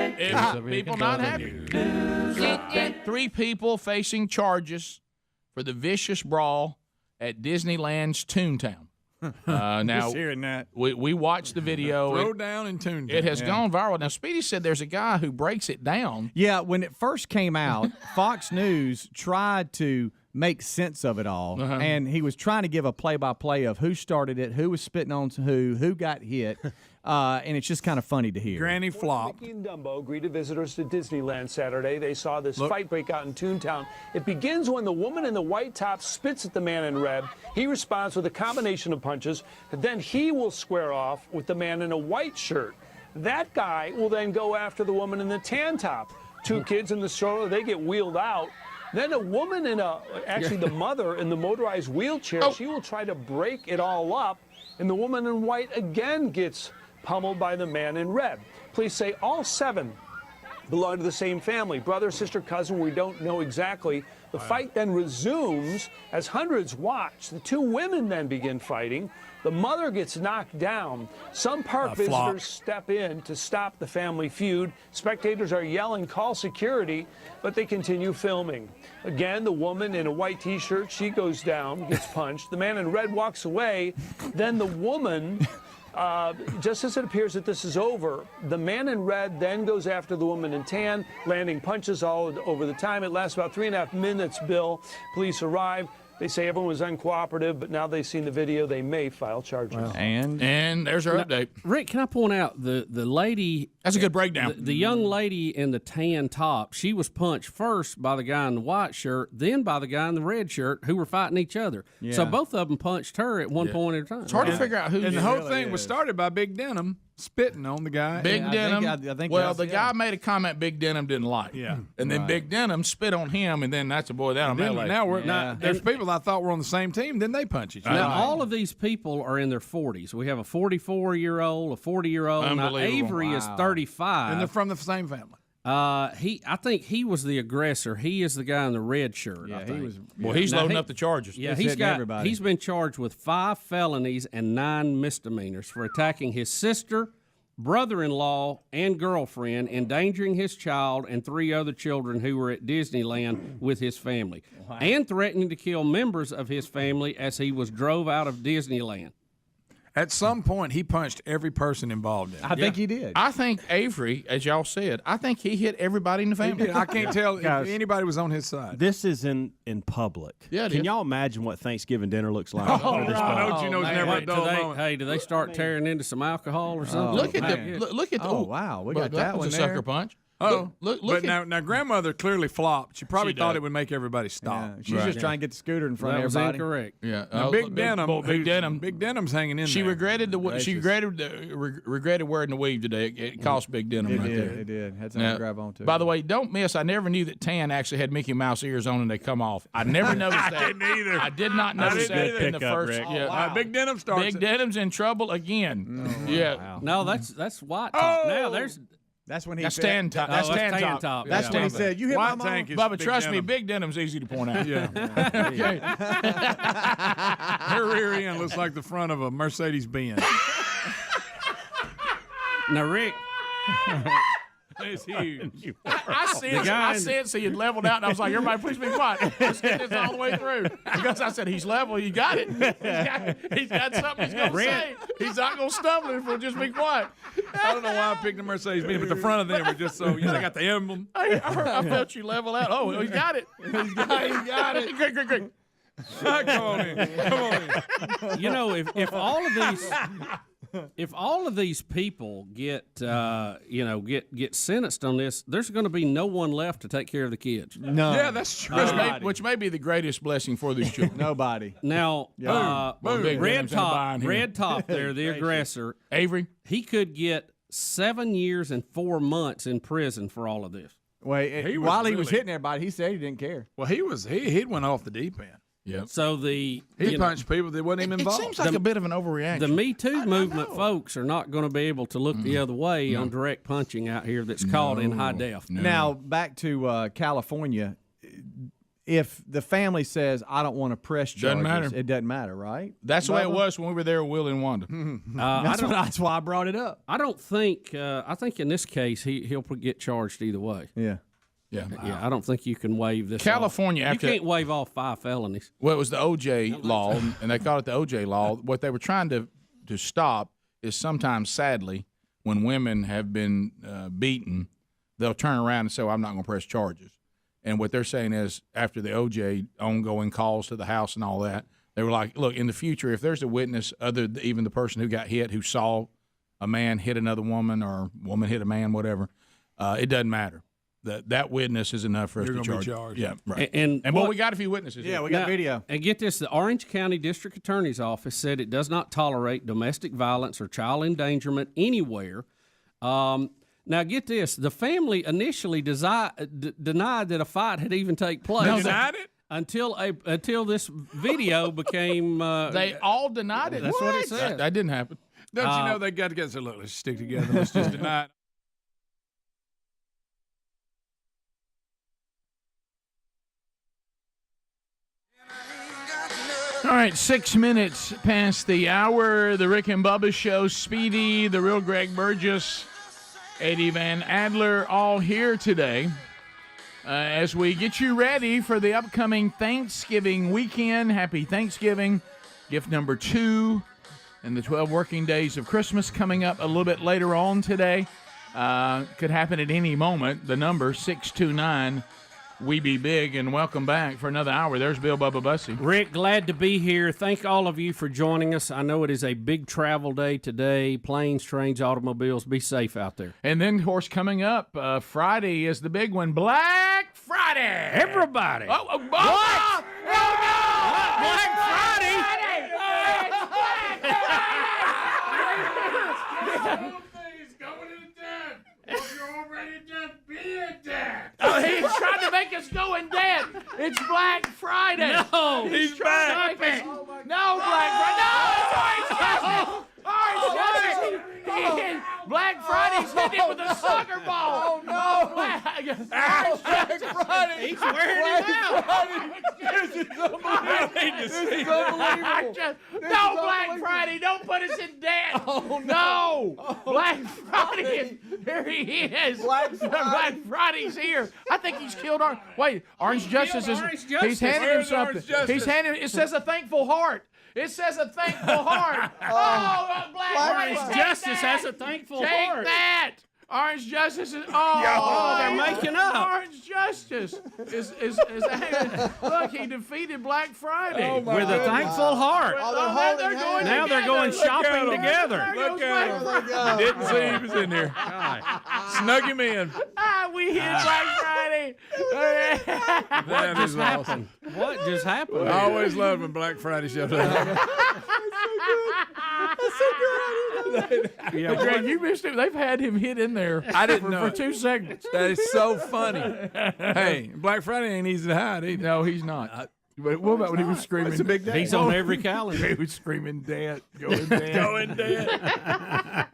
People not happy. 3 people facing charges for the vicious brawl at Disneyland's Toontown. Now, Just hearing that. we watched the video. Throw down and tune down. It has gone viral. Now, Speedy said there's a guy who breaks it down. Yeah, when it first came out, Fox News tried to make sense of it all, and he was trying to give a play-by-play of who started it, who was spitting on who got hit. and it's just kind of funny to hear. Granny flop. Mickey and Dumbo greeted visitors to Disneyland Saturday. They saw this fight break out in Toontown. It begins when the woman in the white top spits at the man in red. He responds with a combination of punches. Then he will square off with the man in a white shirt. That guy will then go after the woman in the tan top. Two kids in the stroller, they get wheeled out. Then a woman actually the mother in the motorized wheelchair, she will try to break it all up. And the woman in white again gets pummeled by the man in red. Police say all 7 belong to the same family, brother, sister, cousin, we don't know exactly. The fight then resumes as hundreds watch. The 2 women then begin fighting. The mother gets knocked down. Some park visitors step in to stop the family feud. Spectators are yelling, call security, but they continue filming. Again, the woman in a white t-shirt, she goes down, gets punched. The man in red walks away. Then the woman, just as it appears that this is over, the man in red then goes after the woman in tan, landing punches all over the time. It lasts about 3.5 minutes, Bill. Police arrive. They say everyone was uncooperative, but now they've seen the video, they may file charges. Wow. And there's our update. Rick, can I point out the lady? That's a good breakdown. The young lady in the tan top, she was punched first by the guy in the white shirt, then by the guy in the red shirt, who were fighting each other. Yeah. So both of them punched her at one point at a time. It's hard to figure out who. And the whole thing was started by Big Denim spitting on the guy. Big Denim. I think the guy made a comment Big Denim didn't like. Yeah. And then Big Denim spit on him, and then that's a boy down. Now there's people I thought were on the same team. Then they punch each other. Now all of these people are in their 40s. We have a 44-year-old, a 40-year-old. Now Avery is 35, and they're from the same family. I think he was the aggressor. He is the guy in the red shirt. Yeah, he was. Well, he's loading up the charges. Yeah, he's been charged with 5 felonies and 9 misdemeanors for attacking his sister, brother-in-law, and girlfriend, endangering his child and 3 other children who were at Disneyland with his family, and threatening to kill members of his family as he was drove out of Disneyland. At some point, he punched every person involved in it. I think he did. I think Avery, as y'all said, I think he hit everybody in the family. I can't tell if anybody was on his side. This is in public. Yeah, Can y'all imagine what Thanksgiving dinner looks like? Don't you know it's never a dull moment. Hey, do they start tearing into some alcohol or something? Look at the. Oh, wow. We got that was one a there. sucker punch. Oh, look! But now, grandmother clearly flopped. She probably thought it would make everybody stop. Yeah, she's just trying to get the scooter in front That of was everybody. incorrect. Yeah, Big Denim. Big Denim's hanging in. She there. regretted regretted wearing the weave today. It cost Big Denim right there. It did. Had something to grab onto. By the way, don't miss. I never knew that tan actually had Mickey Mouse ears on and they come off. I never noticed that. I didn't either. I did not notice that in the first. Rick. Yeah, Wow. Big Denim starts. Big Denim's in trouble again. Yeah. Wow. No, that's white top. Now that's when he That's tan top. That's tan tan top. top. That's when he said, "You hit my White mom." tank is Bubba, trust me, Big Denim's easy to point out. Yeah. Her rear end looks like the front of a Mercedes Benz. Now, Rick. It's huge. I said so you'd leveled out, and I was like, everybody please be quiet. Let's get this all the way through. Because I said, he's level, you got it. He's got something he's going to say. He's not going to stumble if we'll just be quiet. I don't know why I picked the Mercedes Benz, but the front of them were just so, they got the emblem. I felt you level out. Oh, he's got it. He's got it. Great. Come on in. You know, if all of these. If all of these people get sentenced on this, there's going to be no one left to take care of the kids. No. Yeah, that's true. Which may be the greatest blessing for these children. Nobody. Now, Boom. Red Top there, the aggressor, Avery, he could get 7 years and 4 months in prison for all of this. While he was hitting everybody, he said he didn't care. Well, he went off the deep end. Yeah. So he punched people that wasn't even involved. It seems like a bit of an overreaction. The Me Too movement folks are not going to be able to look the other way on direct punching out here that's called in high def. No. Now, back to California. If the family says, I don't want to press charges, it doesn't matter, right? That's the way it was when we were there with Will and Wanda. That's why I brought it up. I don't think I think in this case he'll get charged either way. Yeah. Yeah, I don't think you can waive this. California, you can't waive all 5 felonies. Well, it was the OJ law, and they called it the OJ law. What they were trying to stop is sometimes, sadly, when women have been beaten, they'll turn around and say, well, I'm not going to press charges. And what they're saying is, after the OJ ongoing calls to the house and all that, they were like, look, in the future, if there's a witness, even the person who got hit, who saw a man hit another woman or a woman hit a man, whatever, it doesn't matter. That witness is enough for us to charge. Yeah, right. And well, we got a few witnesses. Yeah, we got video. And get this, the Orange County District Attorney's Office said it does not tolerate domestic violence or child endangerment anywhere. Now, get this, the family initially denied that a fight had even taken place. No, denied it? Until this video became... they all denied it. That's what it says. That didn't happen. Don't you know they got to get so look, let's stick together. Let's just deny it. All right, 6 minutes past the hour. The Rick and Bubba Show. Speedy, the real Greg Burgess, Eddie Van Adler, all here today as we get you ready for the upcoming Thanksgiving weekend. Happy Thanksgiving. Gift number 2 and the 12 working days of Christmas coming up a little bit later on today. Could happen at any moment. The number 629 We Be Big, and welcome back for another hour. There's Bill Bubba Bussey. Rick, glad to be here. Thank all of you for joining us. I know it is a big travel day today. Planes, trains, automobiles. Be safe out there. And then, of course, coming up, Friday is the big one, Black Friday. Everybody. What? Oh, no! Black Friday? Oh, he's trying to make us go in debt. It's Black Friday. No, he's back. No, Black Friday. No, Orange Black Friday's hitting it with a soccer ball. Oh, no. Black Friday. He's wearing it out. This is unbelievable. No, Black Friday. Don't put us in debt. Oh, no. Black Friday. There he is. Black Friday's here. I think he's killed Orange Justice is. He's handing him something. He's handing. It says a thankful heart. It says a thankful heart. Black Friday. Orange Justice has a thankful heart. Take that. Orange Justice is. They're making up. Orange Justice is look, he defeated Black Friday with a thankful heart. They're going shopping together. Look at him. Didn't see he was in there. Snug him in. We hit Black Friday. What just happened? What just happened? I always loved when Black Friday showed up. That's so good. Yeah, Greg, you missed it. They've had him hit in there. I didn't know for 2 segments. That is so funny. Hey, Black Friday ain't easy to hide either. No, he's not. But what about when he was screaming? It's a big day. He's on every calendar. He was screaming, "Dad, go in debt, go in debt."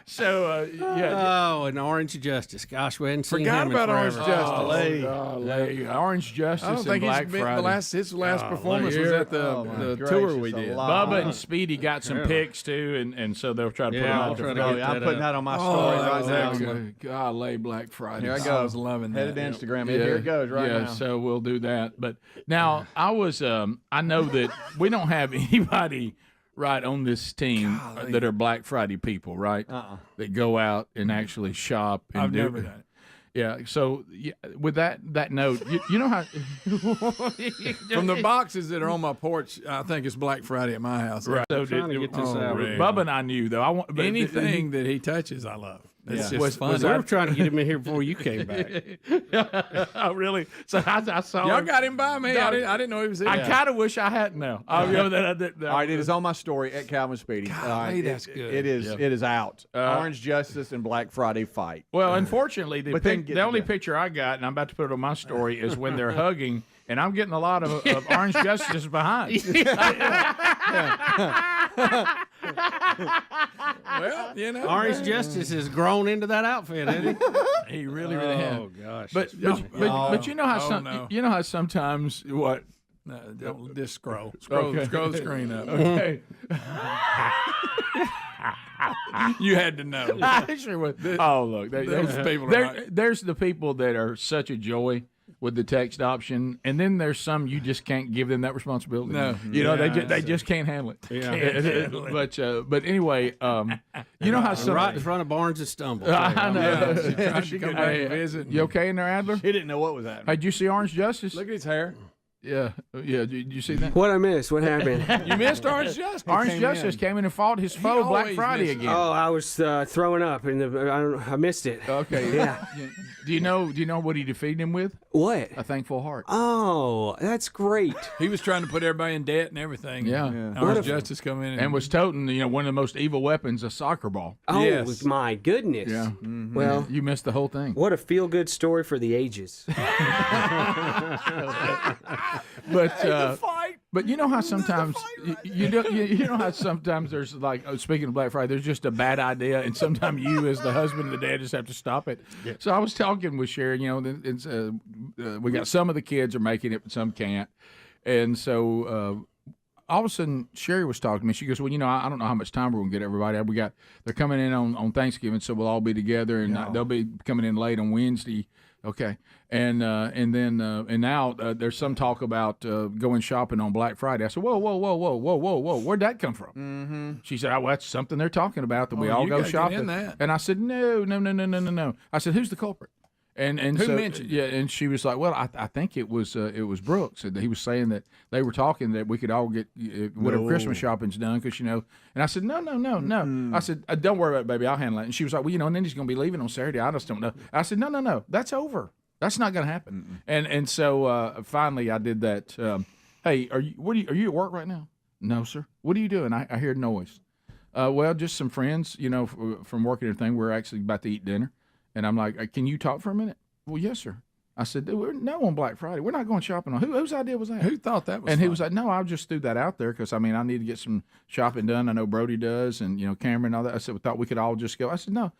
So, yeah. Oh, and Orange Justice. Gosh, we hadn't seen Forgot him about in Orange forever. Justice. Orange Justice. I don't think Black Friday. his last performance was at the tour we did. Bubba and Speedy got some pics too, and so they'll try to put them out. I'm putting that on my story right now. Golly, Black Friday. Here I go. I was loving that. Headed to Instagram. Here it goes right now. So we'll do that. But now I know that we don't have anybody right on this team that are Black Friday people, right? That go out and actually shop and I've do never done it. Yeah, so with that note, you know how from the boxes that are on my porch, I think it's Black Friday at my house. Right. So Bubba and I knew though. Anything that he touches, I love. It's just fun. We were trying to get him in here before you came back. Oh, really? So I saw y'all him. got him by me. I didn't know he was here. I kind of wish I hadn't now. All right, it is on my story at Calvin Speedy. That's good. It is. It is out. Orange Justice and Black Friday fight. Well, unfortunately, the only picture I got, and I'm about to put it on my story, is when they're hugging, and I'm getting a lot of Orange Justice behind. Well, you know, Orange Justice has grown into that outfit, hasn't he? He really has. Oh gosh! But you know how you know how sometimes what? No, don't just scroll Okay. Scroll the screen up. Okay. You had to know. I sure would. Look, there's the people that are such a joy with the text option, and then there's some you just can't give them that responsibility. No, they just can't handle it. Yeah. But anyway, you know how some right in front of Barnes and Stumble. I know. She come back and visit. You okay in there, Adler? He didn't know what was happening. Hey, did you see Orange Justice? Look at his hair. Yeah. Did you see that? What I missed? What happened? You missed Orange Justice. Orange Justice came in and fought his foe Black Friday again. Oh, I was throwing up, and I missed it. Okay. Yeah. Do you know what he defeated him with? What? A thankful heart. Oh, that's great. He was trying to put everybody in debt and everything. Yeah. Orange Justice come in and was toting one of the most evil weapons, a soccer ball. Oh, Yes. my goodness. Yeah. Mm-hmm. Well, You missed the whole thing. what a feel-good story for the ages. But you know how sometimes you know how sometimes there's like speaking of Black Friday, there's just a bad idea, and sometimes you as the husband and the dad just have to stop it. Yeah. So I was talking with Sherry. We got some of the kids are making it, but some can't, and so all of a sudden Sherry was talking to me. She goes, "Well, I don't know how much time we're gonna get everybody. They're coming in on Thanksgiving, so we'll all be together, and they'll be coming in late on Wednesday." Okay, and now there's some talk about going shopping on Black Friday. I said, whoa, where'd that come from? Mm-hmm. She said, well, that's something they're talking about, that we all go shopping. Get in that. And I said, no. I said, who's the culprit? And Who so, mentioned it? Yeah, and she was like, well, I think it was Brooks. And he was saying that they were talking that we could all get whatever Christmas shopping's done, because And I said, no. I said, don't worry about it, baby. I'll handle it. And she was like, well, and then he's going to be leaving on Saturday. I just don't know. I said, no. That's over. That's not going to happen. And so finally I did that. Hey, are you at work right now? No, sir. What are you doing? I hear noise. Well, just some friends, from work and everything. We're actually about to eat dinner. And I'm like, can you talk for a minute? Well, yes, sir. I said, no, on Black Friday. We're not going shopping on. Whose idea was that? Who thought that was And fun? he was like, no, I just threw that out there because, I need to get some shopping done. I know Brody does, and, Cameron and all that. I said, we thought we could all just go. I said, no.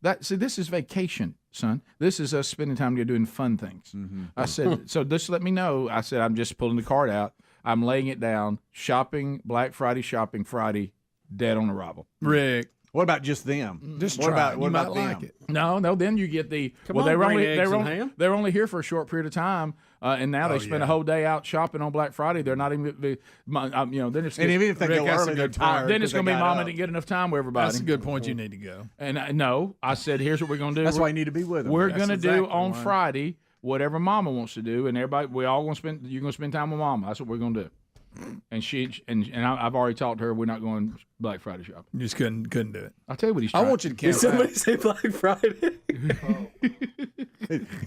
This is vacation, son. This is us spending time together doing fun things. Mm-hmm. I said, so just let me know. I said, I'm just pulling the card out. I'm laying it down. Shopping, Black Friday, shopping Friday, dead on arrival. Rick. What about just them? Just what try. about You might them? like it. No. Then you get the. Come on, bring eggs and ham. They're only here for a short period of time, and now they spend a whole day out shopping on Black Friday. They're not even. Then it's. And even if they go early, they're tired. Then it's going to be Mama up. didn't get enough time with everybody. That's a good point. You need to go. And I said, here's what we're going to do. That's why you need to be with them. We're going to do on Friday whatever Mama wants to do, and everybody. We all going to spend. You're going to spend time with Mama. That's what we're going to do. And I've already talked to her. We're not going Black Friday shopping. You just couldn't do it. I'll tell you what he's I trying. want you to Did count. somebody say Black Friday?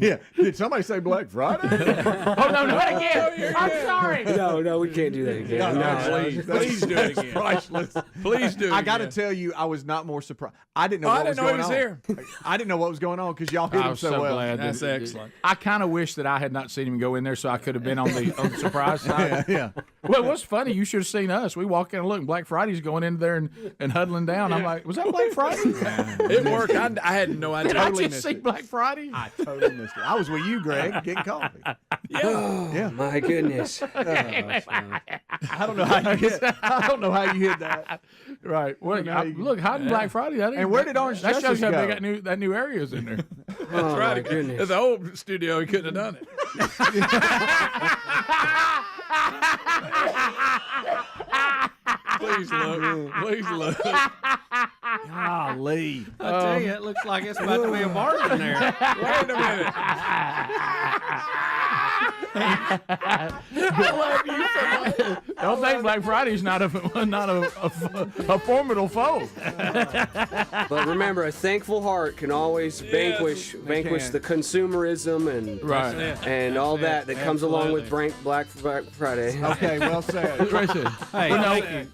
Yeah. Did somebody say Black Friday? Oh no! Again. I'm sorry. No, we can't do that again. Please do it again. Priceless. Please do it I got to again. tell you, I was not more surprised. I didn't know I what didn't was know going he on. was here. I didn't know what was going on because y'all hit I him was so so well. glad. That's excellent. I kind of wish that I had not seen him go in there, so I could have been on the surprise side. Yeah. Well, what's funny, you should have seen us. We walk in and look, and Black Friday's going in there and huddling down. I'm like, was that Black Friday? It worked. I had no idea. Did I just see Black Friday? I totally missed it. I was with you, Greg, getting coffee. Oh, my goodness. I don't know how you hit. I don't know how you hit that. Right. Well, look, hiding Black Friday. That And where did Orange That shows Justice how they go? got that new areas in there. That's Oh, right. my goodness. At the old studio, he couldn't have done it. Please look. Please look. Golly. I tell you, it looks like it's about to be a bargain there. Wait a minute. I love you so much. Don't think Black Friday's not a formidable foe. But remember, a thankful heart can always vanquish the consumerism and all that comes along with Black Friday. Okay, well said. Tracy. Hey,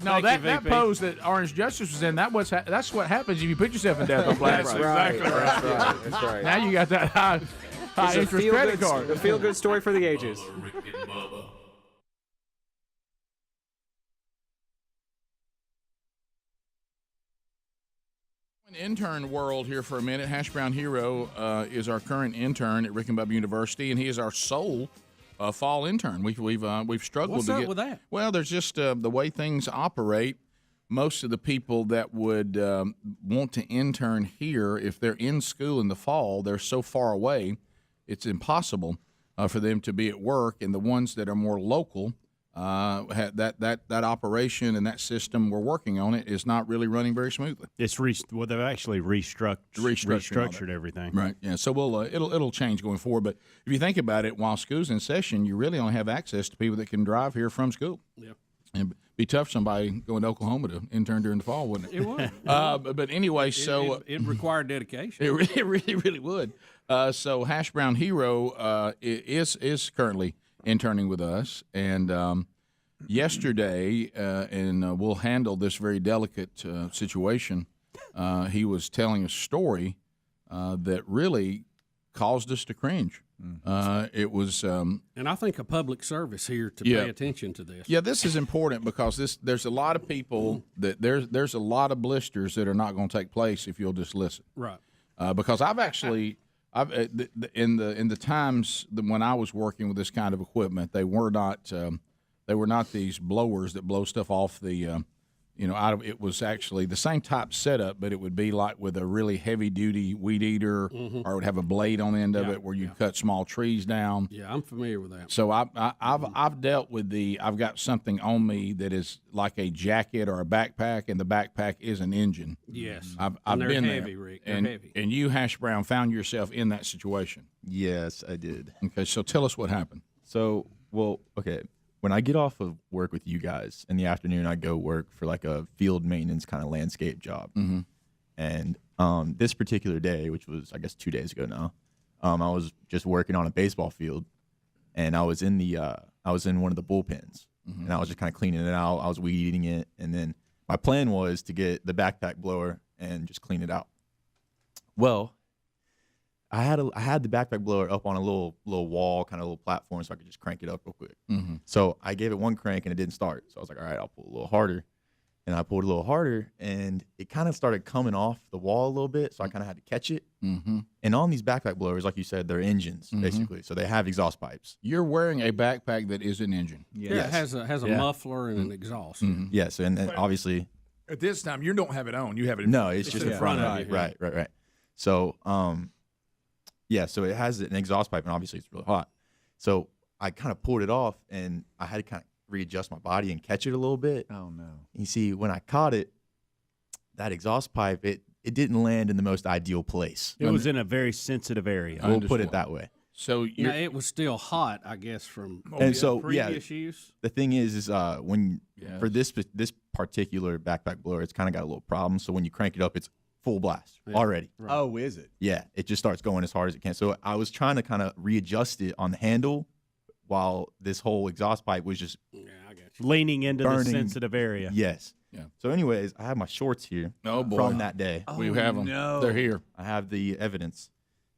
that pose that Orange Justice was in, that's what happens if you put yourself in debt on Black That's Friday. right. That's right. Now you got that high interest credit card. A feel-good story for the ages. Intern world here for a minute. Hash Brown Hero is our current intern at Rick and Bubba University, and he is our sole fall intern. We've struggled What's to up get with that? Well, there's just the way things operate. Most of the people that would want to intern here, if they're in school in the fall, they're so far away, it's impossible for them to be at work. And the ones that are more local, that operation and that system we're working on it is not really running very smoothly. It's they've actually restructured everything. Right. Yeah. So we'll it'll change going forward. But if you think about it, while school's in session, you really only have access to people that can drive here from school. Yeah. And be tough for somebody going to Oklahoma to intern during the fall, wouldn't it? It would. But anyway, it required dedication. It really would. So Hash Brown Hero is currently interning with us, and yesterday, and we'll handle this very delicate situation. He was telling a story that really caused us to cringe. It was, and I think a public service here to pay attention to this. Yeah, this is important because there's a lot of people that there's a lot of blisters that are not going to take place if you'll just listen. Right. Because I've in the times when I was working with this kind of equipment, they were not these blowers that blow stuff off the out of. It was actually the same type setup, but it would be like with a really heavy duty weed eater, or it would have a blade on the end of it where you cut small trees down. Yeah, I'm familiar with that. So I've dealt with I've got something on me that is like a jacket or a backpack, and the backpack is an engine. Yes, I've and been heavy, there. Rick. They're heavy. And you, Hash Brown, found yourself in that situation. Yes, I did. Okay, so tell us what happened. So, okay. When I get off of work with you guys in the afternoon, I go work for like a field maintenance kind of landscape job. Mm-hmm. And this particular day, which was I guess 2 days ago now, I was just working on a baseball field, and I was in one of the bullpens, and I was just kind of cleaning it out. I was weed eating it, and then my plan was to get the backpack blower and just clean it out. Well, I had the backpack blower up on a little wall, kind of a little platform, so I could just crank it up real quick. Mm-hmm. So I gave it one crank and it didn't start. So I was like, all right, I'll pull a little harder. And I pulled a little harder, and it kind of started coming off the wall a little bit. So I kind of had to catch it. Mm-hmm. And on these backpack blowers, like you said, they're engines basically. So they have exhaust pipes. You're wearing a backpack that is an engine. Yeah, it has a muffler and an exhaust. Mm-hmm. Yes, and obviously at this time you don't have it on. You have it. No, it's just in front of you. Right. So yeah, so it has an exhaust pipe, and obviously it's really hot. So I kind of pulled it off, and I had to kind of readjust my body and catch it a little bit. Oh, no. You see, when I caught it, that exhaust pipe, it didn't land in the most ideal place. It was in a very sensitive area. We'll put it that way. So now, it was still hot, I guess, from previous use. The thing is for this particular backpack blower, it's kind of got a little problem. So when you crank it up, it's full blast already. Right. Oh, is it? Yeah, it just starts going as hard as it can. So I was trying to kind of readjust it on the handle while this whole exhaust pipe was just leaning into burning. the sensitive area. Yes. Yeah. So anyways, I have my shorts here from that day. We have them. No. They're here. I have the evidence,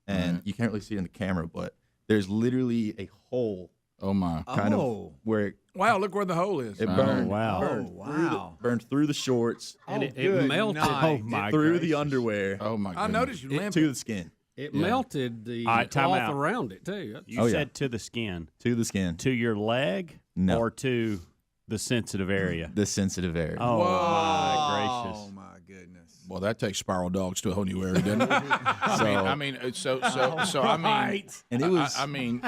and you can't really see it in the camera, but there's literally a hole. Oh, my. Kind of where it, wow, look where the hole is. It burned. Burned through the shorts. And it melted. Oh, my through the underwear. Oh, my I noticed you limping. To the skin. It melted the cloth around it, too. You said to the skin. To the skin. To your leg? No. Or to the sensitive area? The sensitive area. Oh, my gracious. Oh, my goodness. Well, that takes spiral dogs to a whole new area, doesn't it? I mean, and it was. I mean,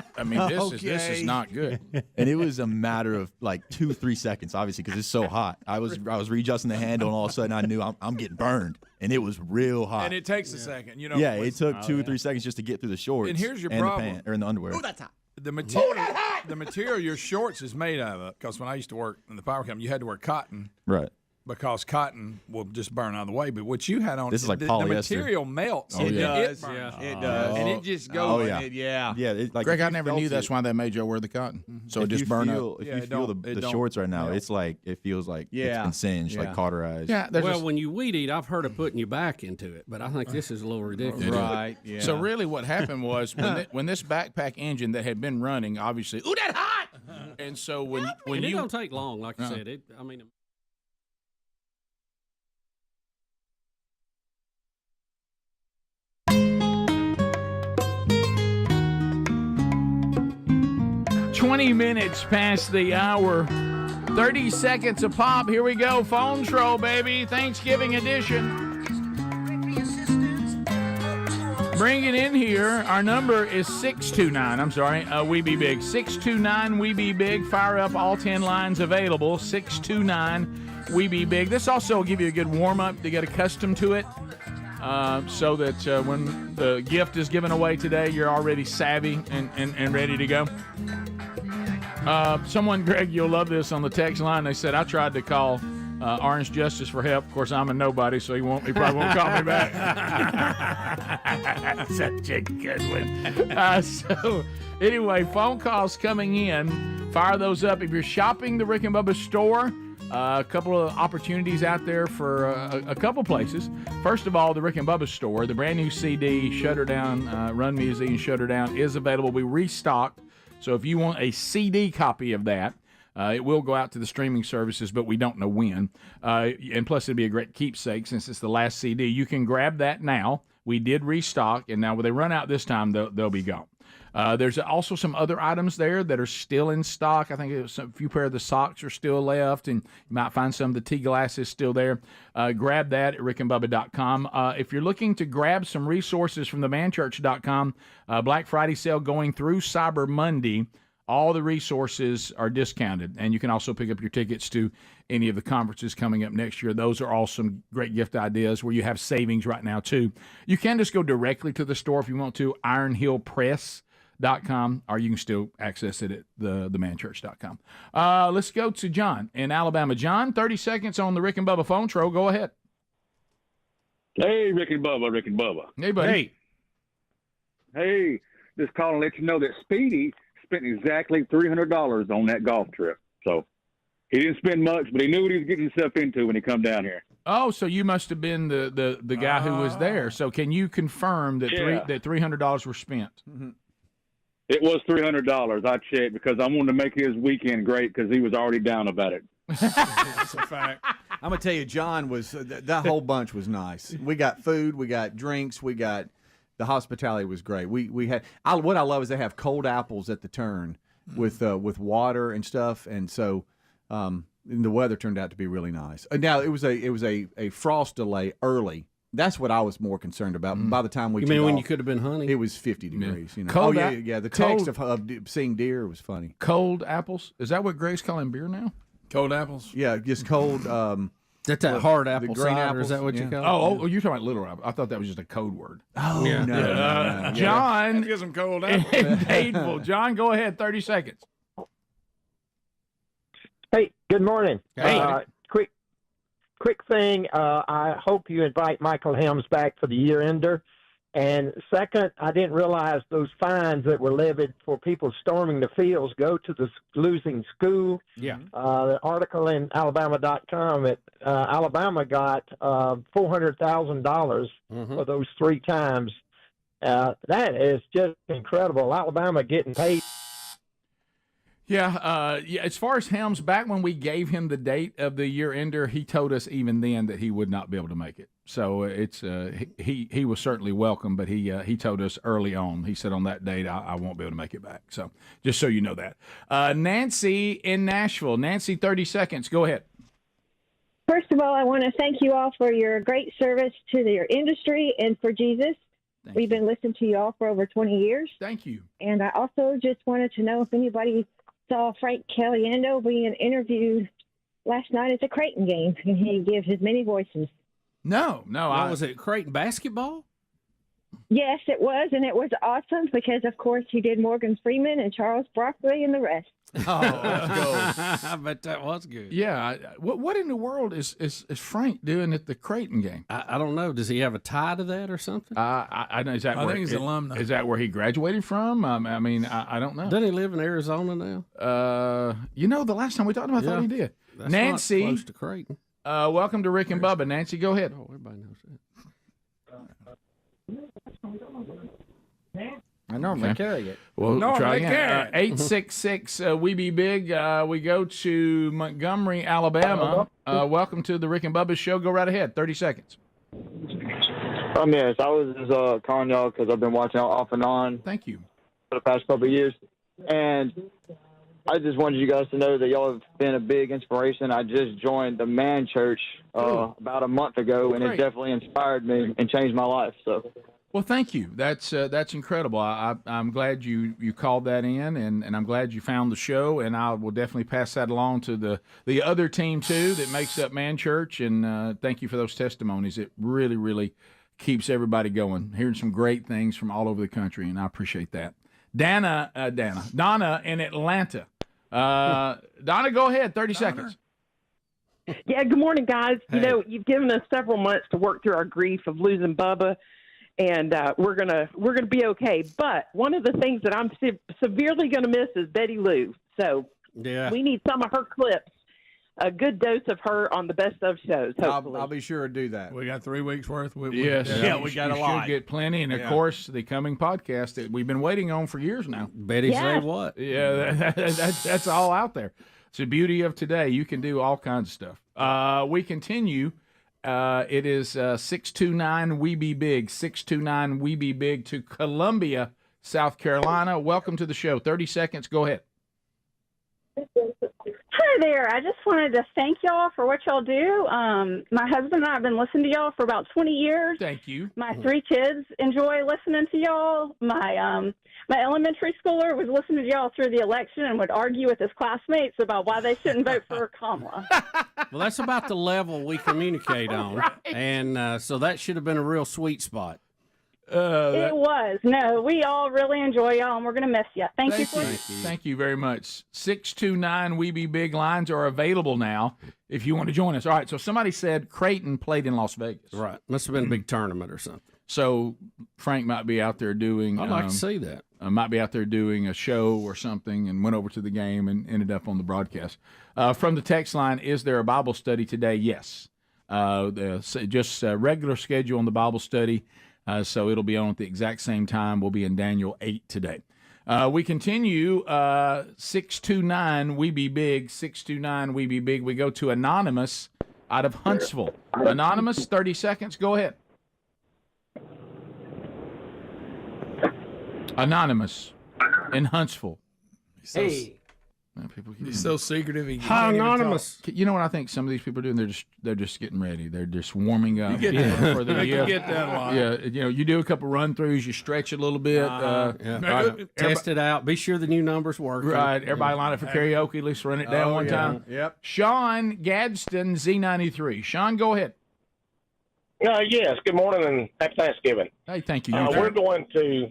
this is not good. And it was a matter of like 2-3 seconds, obviously, because it's so hot. I was readjusting the handle, and all of a sudden I knew I'm getting burned, and it was real hot. And it takes a second, you know. Yeah, it took 2 or 3 seconds just to get through the shorts. And here's your and problem. the pant, or in the underwear. Ooh, that's hot. The material your shorts is made out of, because when I used to work in the power company, you had to wear cotton. Right. Because cotton will just burn out of the way. But what you had on, this is like the polyester. material melts. Oh, yeah. It burns. It does. And it just goes. Oh, yeah. Yeah. Like Greg, I never knew that's why they made you wear the cotton. So it just burned out. If you feel the shorts right now, it's like, it feels like it's been singed, like cauterized. Yeah. Well, when you weed eat, I've heard of putting your back into it, but I think this is a little ridiculous. Right. Yeah. So really what happened was when this backpack engine that had been running, obviously, ooh, that's hot! And so when it you don't take long, like you said. 20 minutes past the hour. 30 seconds a pop. Here we go. Phone troll, baby. Thanksgiving edition. Bring it in here. Our number is 629. I'm sorry. We Be Big. 629 We Be Big. Fire up all 10 lines available. 629 We Be Big. This also will give you a good warm-up to get accustomed to it so that when the gift is given away today, you're already savvy and ready to go. Someone, Greg, you'll love this, on the text line. They said, I tried to call Orange Justice for help. Of course, I'm a nobody, so he probably won't call me back. Such a good one. So, anyway, phone calls coming in. Fire those up. If you're shopping the Rick and Bubba store, a couple of opportunities out there for a couple places. First of all, the Rick and Bubba store, the brand new CD, Shut Her Down, Run Museum, Shut Her Down, is available. We restocked. So if you want a CD copy of that, it will go out to the streaming services, but we don't know when. And plus, it'd be a great keepsake since it's the last CD. You can grab that now. We did restock, and now when they run out this time, they'll be gone. There's also some other items there that are still in stock. I think a few pair of the socks are still left, and you might find some of the tea glasses still there. Grab that at rickandbubba.com. If you're looking to grab some resources from themanchurch.com, Black Friday sale going through Cyber Monday, all the resources are discounted, and you can also pick up your tickets to any of the conferences coming up next year. Those are all some great gift ideas where you have savings right now, too. You can just go directly to the store if you want to, ironhillpress.com, or you can still access it at themanchurch.com. Let's go to John in Alabama. John, 30 seconds on the Rick and Bubba phone tro. Go ahead. Hey, Rick and Bubba. Hey, buddy. Hey, just calling to let you know that Speedy spent exactly $300 on that golf trip. So he didn't spend much, but he knew what he was getting himself into when he come down here. Oh, so you must have been the guy who was there. So can you confirm that that $300 were spent? Mm-hmm. It was $300. I checked because I wanted to make his weekend great because he was already down about it. That's a fact. I'm gonna tell you, John was that whole bunch was nice. We got food, we got drinks, we got the hospitality was great. We had what I love is they have cold apples at the turn with water and stuff, and so and the weather turned out to be really nice. Now it was a frost delay early. That's what I was more concerned about. By the time we you mean when you could have been hunting? It was 50 degrees. You know? Cold The text of seeing deer was funny. Cold apples? Is that what Greg's calling beer now? Cold apples? Yeah, just cold. That's that hard apple green cider. apples, Is that what you call it? Oh, you're talking about little apple. I thought that was just a code word. Oh, yeah. No. John. Get some cold apples. in Dadeville. John, go ahead. 30 seconds. Hey, good morning. Hey. Quick thing. I hope you invite Michael Helms back for the year-ender. And second, I didn't realize those fines that were levied for people storming the fields go to the losing school. Yeah. The article in Alabama.com that Alabama got $400,000 for those 3 times. That is just incredible. Alabama getting paid. Yeah. As far as Helms, back when we gave him the date of the year-ender, he told us even then that he would not be able to make it. So it's he was certainly welcome, but he told us early on. He said on that date I won't be able to make it back. So just so you know that. Nancy in Nashville. Nancy, 30 seconds. Go ahead. First of all, I want to thank you all for your great service to your industry and for Jesus. We've been listening to you all for over 20 years. Thank you. And I also just wanted to know if anybody saw Frank Caliendo being interviewed last night at the Creighton game, and he gave his many voices. No. Was it Creighton basketball? Yes, it was, and it was awesome because, of course, he did Morgan Freeman and Charles Barkley and the rest. Oh, let's go. I bet that was good. Yeah. What in the world is Frank doing at the Creighton game? I don't know. Does he have a tie to that or something? I know. I think he's an alumni. Is that where he graduated from? I don't know. Doesn't he live in Arizona now? The last time we talked about, I thought he did. That's Nancy, not close to Creighton. Welcome to Rick and Bubba. Nancy, go ahead. Oh, everybody knows that. I normally carry it. Well, try again. 866 We Be Big. We go to Montgomery, Alabama. Welcome to the Rick and Bubba Show. Go right ahead. 30 seconds. Yes, I was just calling y'all because I've been watching off and on. Thank you. For the past couple of years. And I just wanted you guys to know that y'all have been a big inspiration. I just joined the Man Church about a month ago, and it definitely inspired me and changed my life. So Well, thank you. That's incredible. I'm glad you called that in, and I'm glad you found the show, and I will definitely pass that along to the other team, too, that makes up Man Church, and thank you for those testimonies. It really, really keeps everybody going, hearing some great things from all over the country, and I appreciate that. Donna in Atlanta. Donna, go ahead, 30 seconds. Yeah, good morning, guys. Hey. You know, you've given us several months to work through our grief of losing Bubba, and we're gonna be okay. But one of the things that I'm severely gonna miss is Betty Lou. So we need some of her clips. A good dose of her on the best of shows. Hopefully, I'll be sure to do that. We got 3 weeks worth. Yes, we got a lot. Should get plenty, and of course, the coming podcast that we've been waiting on for years now. Betty say what? Yeah, that's all out there. It's the beauty of today. You can do all kinds of stuff. We continue. It is 629 We Be Big. 629 We Be Big to Columbia, South Carolina. Welcome to the show. 30 seconds. Go ahead. Hi there. I just wanted to thank y'all for what y'all do. My husband and I have been listening to y'all for about 20 years. Thank you. My 3 kids enjoy listening to y'all. My elementary schooler was listening to y'all through the election and would argue with his classmates about why they shouldn't vote for Kamala. Well, that's about the level we communicate on. Right. And so that should have been a real sweet spot. It was. No, we all really enjoy y'all, and we're going to miss you. Thank you. Thank you very much. 629 We Be Big lines are available now if you want to join us. All right, so somebody said Creighton played in Las Vegas. Right. Must have been a big tournament or something. So Frank might be out there doing... I'd like to see that. Might be out there doing a show or something and went over to the game and ended up on the broadcast. From the text line, is there a Bible study today? Yes. Just a regular schedule on the Bible study. So it'll be on at the exact same time. We'll be in Daniel 8 today. We continue, 629 We Be Big, 629 We Be Big. We go to Anonymous out of Huntsville. Anonymous, 30 seconds. Go ahead. Anonymous in Huntsville. Hey. He's so secretive. Hi, Anonymous. You know what I think some of these people are doing? They're just getting ready. They're just warming up. You get that. You get that a lot. Yeah, you do a couple run throughs, you stretch a little bit. Test it out. Be sure the new numbers work. Right. Everybody line up for karaoke. Let's run it down one time. Yep. Sean Gadsden, Z93. Sean, go ahead. Yes. Good morning and happy Thanksgiving. Hey, thank you. We're going to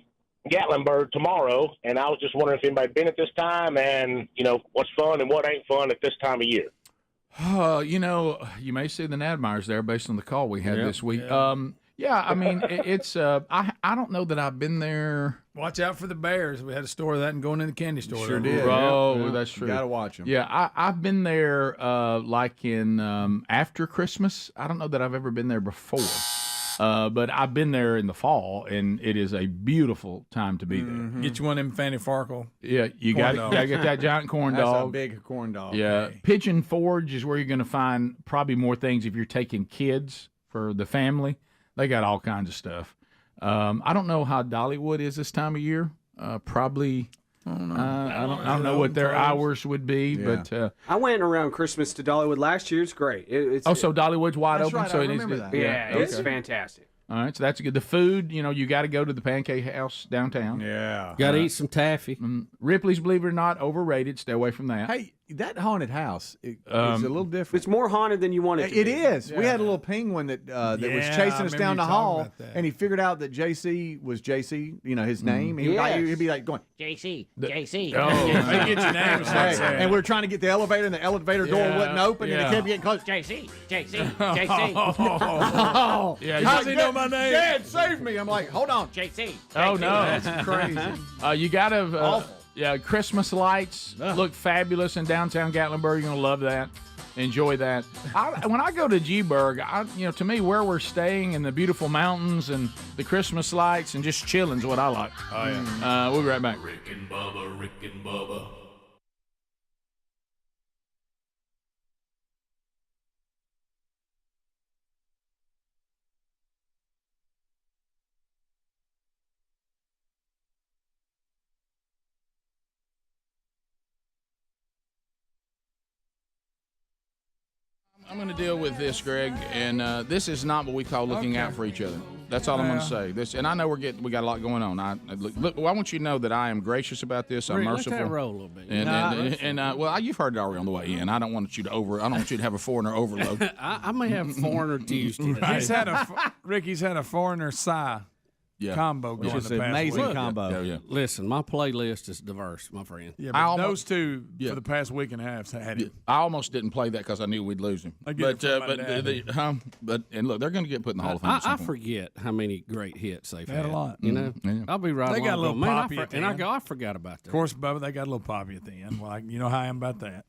Gatlinburg tomorrow, and I was just wondering if anybody been at this time, and what's fun and what ain't fun at this time of year. You may see the Nadmeyers there based on the call we had this week. Yeah, I mean, it's I don't know that I've been there. Watch out for the bears. We had a store of that and going in the candy store. Sure did. Oh, that's true. Got to watch them. Yeah, I've been there like in after Christmas. I don't know that I've ever been there before. But I've been there in the fall, and it is a beautiful time to be there. Mm-hmm. Get you one of them Fanny Farkle. Yeah, you got to get that giant corn dog. That's a big corn dog. Yeah, Pigeon Forge is where you're going to find probably more things if you're taking kids for the family. They got all kinds of stuff. I don't know how Dollywood is this time of year. Probably. I don't know what their hours would be, but I went around Christmas to Dollywood last year. It's great. So Dollywood's wide open. Right, so I it remember is. that. Yeah, it's fantastic. All right, so that's good. The food, you got to go to the Pancake House downtown. Yeah, got to eat some taffy. Ripley's, believe it or not, overrated. Stay away from that. Hey, that haunted house is a little different. It's more haunted than you want it to be. It is. Yeah. We had a little penguin that was chasing us down the hall, and he figured out that JC was JC, his name. He'd be like going, JC. Oh, they get your name. And we were trying to get the elevator, and the elevator door wouldn't open, and it kept getting close. JC. Oh, yeah. Does he know my name? Dad, save me. I'm like, hold on. JC. Oh, no. That's crazy. You got to... Yeah, Christmas lights look fabulous in downtown Gatlinburg. You're going to love that. Enjoy that. When I go to G-Burg, to me, where we're staying and the beautiful mountains and the Christmas lights and just chilling is what I like. Oh, yeah. We'll be right back. Rick and Bubba. I'm going to deal with this, Greg, and this is not what we call looking out for each other. That's all I'm going to say. This, and I know we got a lot going on. I want you to know that I am gracious about this. I'm merciful. Let that roll a little bit. Well, you've heard it already on the way in. I don't want you to have a foreigner overload. I may have foreigner Tuesday. Ricky's had a foreigner sigh. Combo going Which is the an past amazing week. combo. Yeah. Listen, my playlist is diverse, my friend. Yeah, but those two for the past week and a half had it. I almost didn't play that because I knew we'd lose him. And look, they're going to get put in the Hall of Fame. I forget how many great hits they've had. A lot. You know, I'll be right. They got a little poppy at the end. I forgot about that. Of course, Bubba, they got a little poppy at the end. Well, you know how I am about that.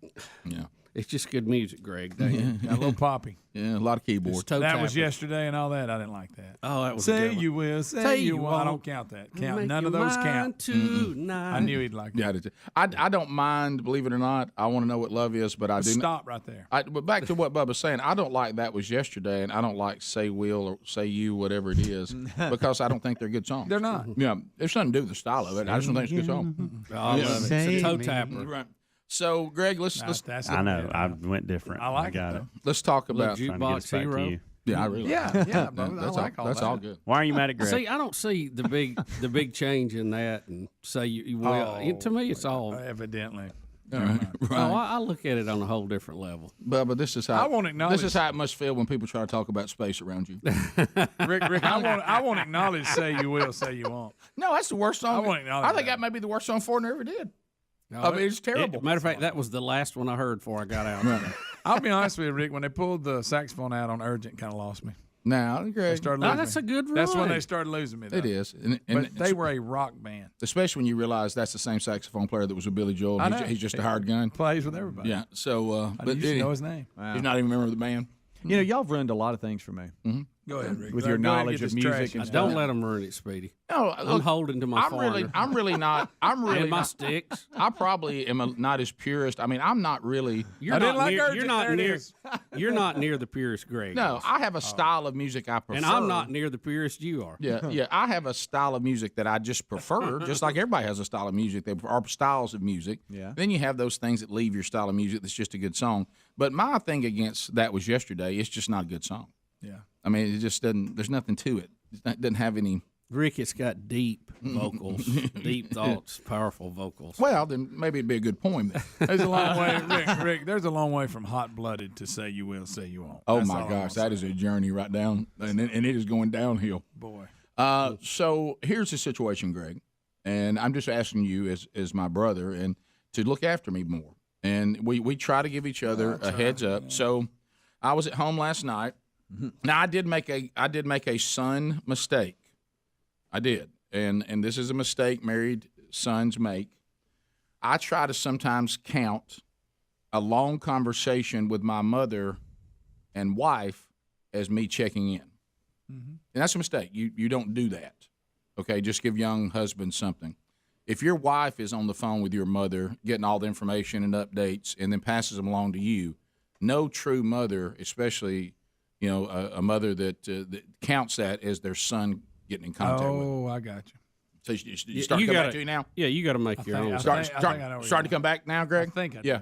Yeah. It's just good music, Greg. Got a little poppy. Yeah, a lot of keyboards. That was yesterday and all that. I didn't like that. Oh, that was Say a good you will, say you will. I don't count that. None of those count. I knew he'd like that. Yeah, I don't mind, believe it or not. I want to know what love is, but I do. Stop right there. But back to what Bubba's saying, I don't like That Was Yesterday, and I don't like Say Will or Say You, whatever it is, because I don't think they're good songs. They're not. Yeah, there's nothing to do with the style of it. I just don't think it's a good song. I love it. It's a toe tapper. Right. So, Greg, let's. I know. I went different. I like got it. Let's talk about Jukebox Hero. Yeah, I really. Yeah, bro. That's all good. Why are you mad at Greg? See, I don't see the big change in that, and say you will. To me, it's all evidently. Right. Oh, I look at it on a whole different level. But this is how I won't acknowledge. This is how it must feel when people try to talk about space around you. Rick, I won't acknowledge Say You Will, Say You Won't. No, that's the worst song. I won't acknowledge. I think that may be the worst song Foreigner ever did. No, I mean, it's terrible. Matter of fact, that was the last one I heard before I got out. Right. I'll be honest with you, Rick. When they pulled the saxophone out on Urgent, kind of lost me. Now, Greg, that's a good run. That's when they started losing me. Though. It is, but they were a rock band. Especially when you realize that's the same saxophone player that was with Billy Joel. He's just a hired gun. Plays with everybody. Yeah. So, but you know his name. Wow. He's not even a member of the band. You know, y'all have ruined a lot of things for me. Mm-hmm. Go ahead, Rick. With your knowledge of music and stuff. Don't let them ruin it, Speedy. No, I'm holding to my foreigner. I'm really not. I'm really and my not, sticks. I probably am not as purist. I mean, I'm not really. You're not near the purist, Greg. No, I have a style of music I prefer, and I'm not near the purist you are. Yeah. I have a style of music that I just prefer. Just like everybody has a style of music. There are styles of music. Yeah. Then you have those things that leave your style of music. That's just a good song. But my thing against That Was Yesterday, it's just not a good song. Yeah. I mean, it just doesn't. There's nothing to it. It doesn't have any. Rick, it's got deep vocals, deep thoughts, powerful vocals. Well, then maybe it'd be a good poem. There's a long way, Rick. There's a long way from hot blooded to Say You Will, Say You Won't. Oh my gosh, that is a journey right down, and it is going downhill. Boy. So here's the situation, Greg, and I'm just asking you as my brother and to look after me more. And we try to give each other a heads up. Yeah. So I was at home last night. Mm-hmm. Now I did make a son mistake. I did, and this is a mistake married sons make. I try to sometimes count a long conversation with my mother and wife as me checking in, and that's a mistake. You don't do that. Okay, just give young husbands something. If your wife is on the phone with your mother, getting all the information and updates, and then passes them along to you, no true mother, especially a mother that counts that as their son getting in contact with them. Oh, I got you. So you start to come back to you now? Yeah, you got to make your own. Start to come back now, Greg? I think I do. Yeah.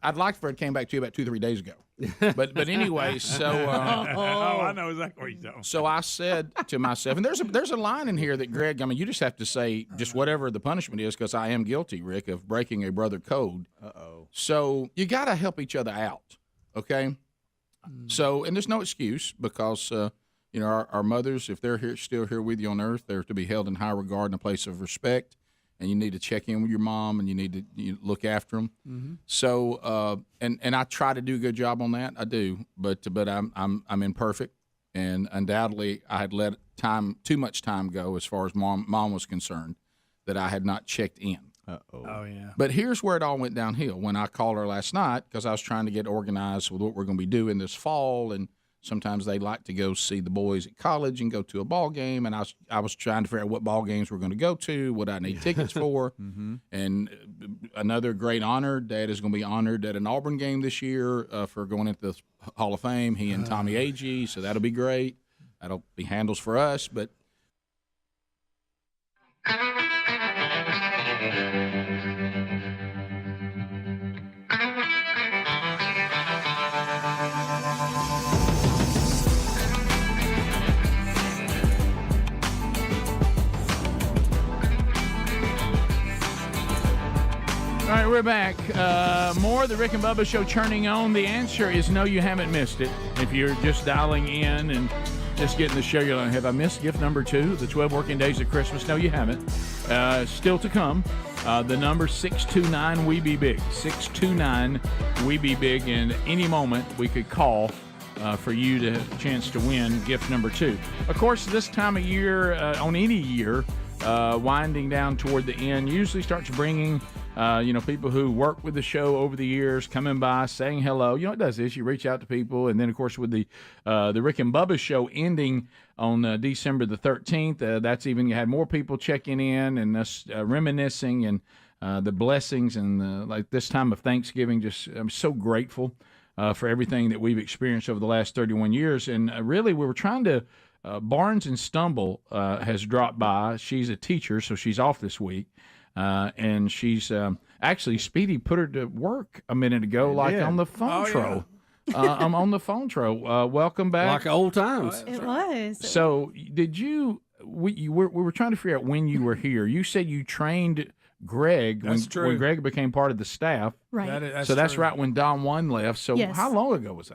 I'd like for it to come back to you about 2-3 days ago. But anyway, so I know exactly what you're talking. So I said to myself, and there's a line in here that Greg, I mean, you just have to say just whatever the punishment is, because I am guilty, Rick, of breaking a brother code. Uh-oh. So you got to help each other out, okay? So, and there's no excuse, because our mothers, if they're still here with you on earth, they're to be held in high regard in a place of respect. And you need to check in with your mom, and you need to look after them. Mm-hmm. So, and I try to do a good job on that. I do, but I'm imperfect, and undoubtedly I had let too much time go as far as mom was concerned, that I had not checked in. Uh-oh. Oh yeah. But here's where it all went downhill when I called her last night, because I was trying to get organized with what we're going to be doing this fall, and sometimes they like to go see the boys at college and go to a ball game, and I was trying to figure out what ball games we're going to go to, what I need tickets for. Mm-hmm. And another great honor, Dad is going to be honored at an Auburn game this year for going into the Hall of Fame, he and Tommy Agee, so that'll be great. That'll be handles for us, but we're back. More of the Rick and Bubba Show churning on. The answer is no, you haven't missed it. If you're just dialing in and just getting the show, you're like, have I missed gift number 2, the 12 working days of Christmas? No, you haven't. Still to come. The number 629 We Be Big. 629 We Be Big. And any moment we could call for you to chance to win gift number 2. Of course, this time of year, on any year, winding down toward the end, usually starts bringing people who work with the show over the years coming by, saying hello. You know, it does this. You reach out to people, and then, of course, with the Rick and Bubba Show ending on December the 13th, that's even had more people checking in and us reminiscing and the blessings and like this time of Thanksgiving. Just I'm so grateful for everything that we've experienced over the last 31 years. And really, we were trying to Barnes and Stumble has dropped by. She's a teacher, so she's off this week. And she's actually, Speedy put her to work a minute ago, on the phone tro. I'm on the phone tro. Welcome back. Like old times. It was. So did you, we were trying to figure out when you were here. You said you trained Greg when Greg became part of the staff. Right. That's right when Don One left. So Yes. how long ago was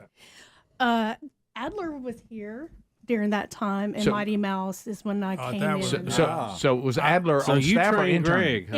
that? Adler was here during that time, and Mighty Mouse is when I came in. So was Adler on staff or interning? Greg, huh?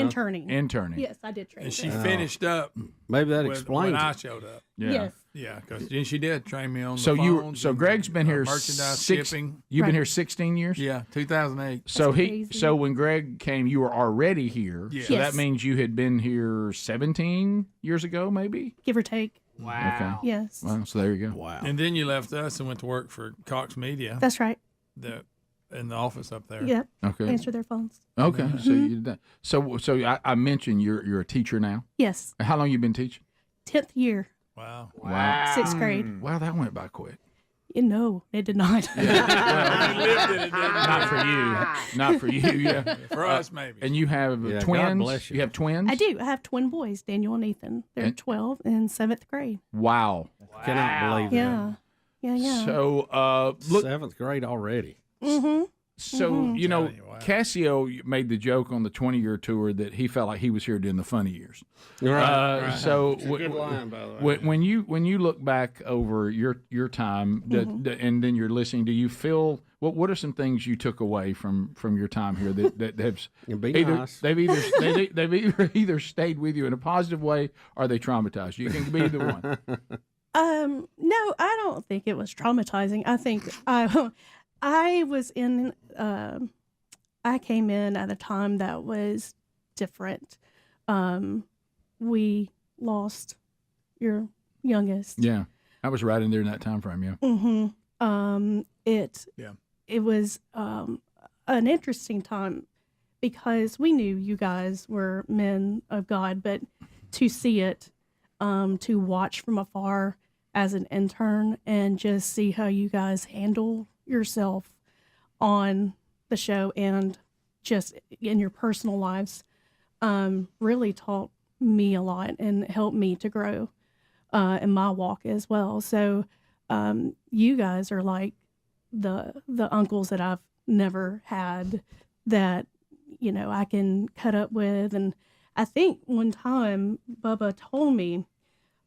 Interning. Yes, I did train. And she Greg. finished up. Maybe that when explains I it. showed up. Yeah. Yes. Yeah, because she did train me on the So phones and, Greg's been here merchandise six. shipping. You've been here 16 years. Yeah, 2008. So when Greg came, you were already here. Yes. So that means you had been here 17 years ago, maybe. Give or take. Okay. Yes. Well, so there you go. Wow. And then you left us and went to work for Cox Media. That's right. In the office up there. Yep. Okay. Answer their phones. Okay. Mm-hmm. So you did that. So I mentioned you're a teacher now. Yes. How long you been teaching? 10th year. Wow. 6th grade. Wow, that went by quick. No, it did not. Not for you. Not for you. Yeah. For us, maybe. And you have God twins. bless you. You have twins. I do. I have twin boys, Daniel and Ethan. They're 12 and 7th grade. Wow. Cannot believe Yeah. Yeah. So look. 7th grade already. Mm-hmm. So, Cassio made the joke on the 20-year tour that he felt like he was here during the funny years. Right. So It's a good line, by the way. when you look back over your time and then you're listening, do you feel what are some things you took away from your time here that have nice. they've either stayed with you in a positive way or they traumatized you? You can be either one. No, I don't think it was traumatizing. I think I was in, I came in at a time that was different. We lost your youngest. Yeah. I was right in there in that time frame, yeah. Mm-hmm. It was an interesting time because we knew you guys were men of God, but to see it, to watch from afar as an intern and just see how you guys handle yourself on the show and just in your personal lives really taught me a lot and helped me to grow in my walk as well. So you guys are like the uncles that I've never had that I can cut up with. And I think one time Bubba told me,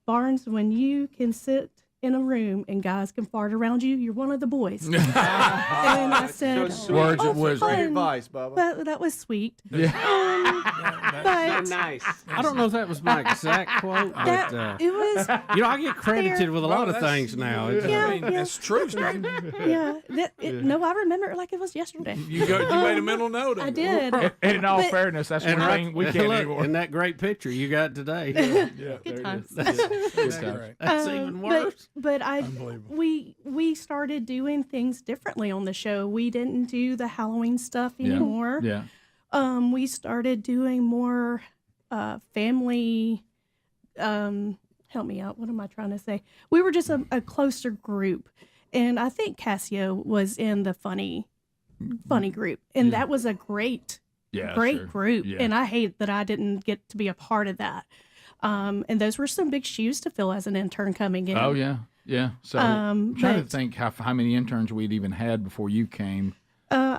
Barnes, when you can sit in a room and guys can fart around you, you're one of the boys. And I said, words of wisdom. Great advice, Bubba. That was sweet. Yeah. But nice. I don't know if that was my exact quote, but it was. I get credited with a lot of things now. It's true. Yeah. No, I remember it like it was yesterday. You made a mental note of it. I did. And in all fairness, that's one thing we can't anymore. And that great picture you got today. Good times. That's even worse. But we started doing things differently on the show. We didn't do the Halloween stuff anymore. Yeah. We started doing more family. Help me out. What am I trying to say? We were just a closer group, and I think Cassio was in the funny group, and that was a great group. Yeah. And I hate that I didn't get to be a part of that. And those were some big shoes to fill as an intern coming in. Oh yeah, yeah. So I'm trying to think how many interns we'd even had before you came.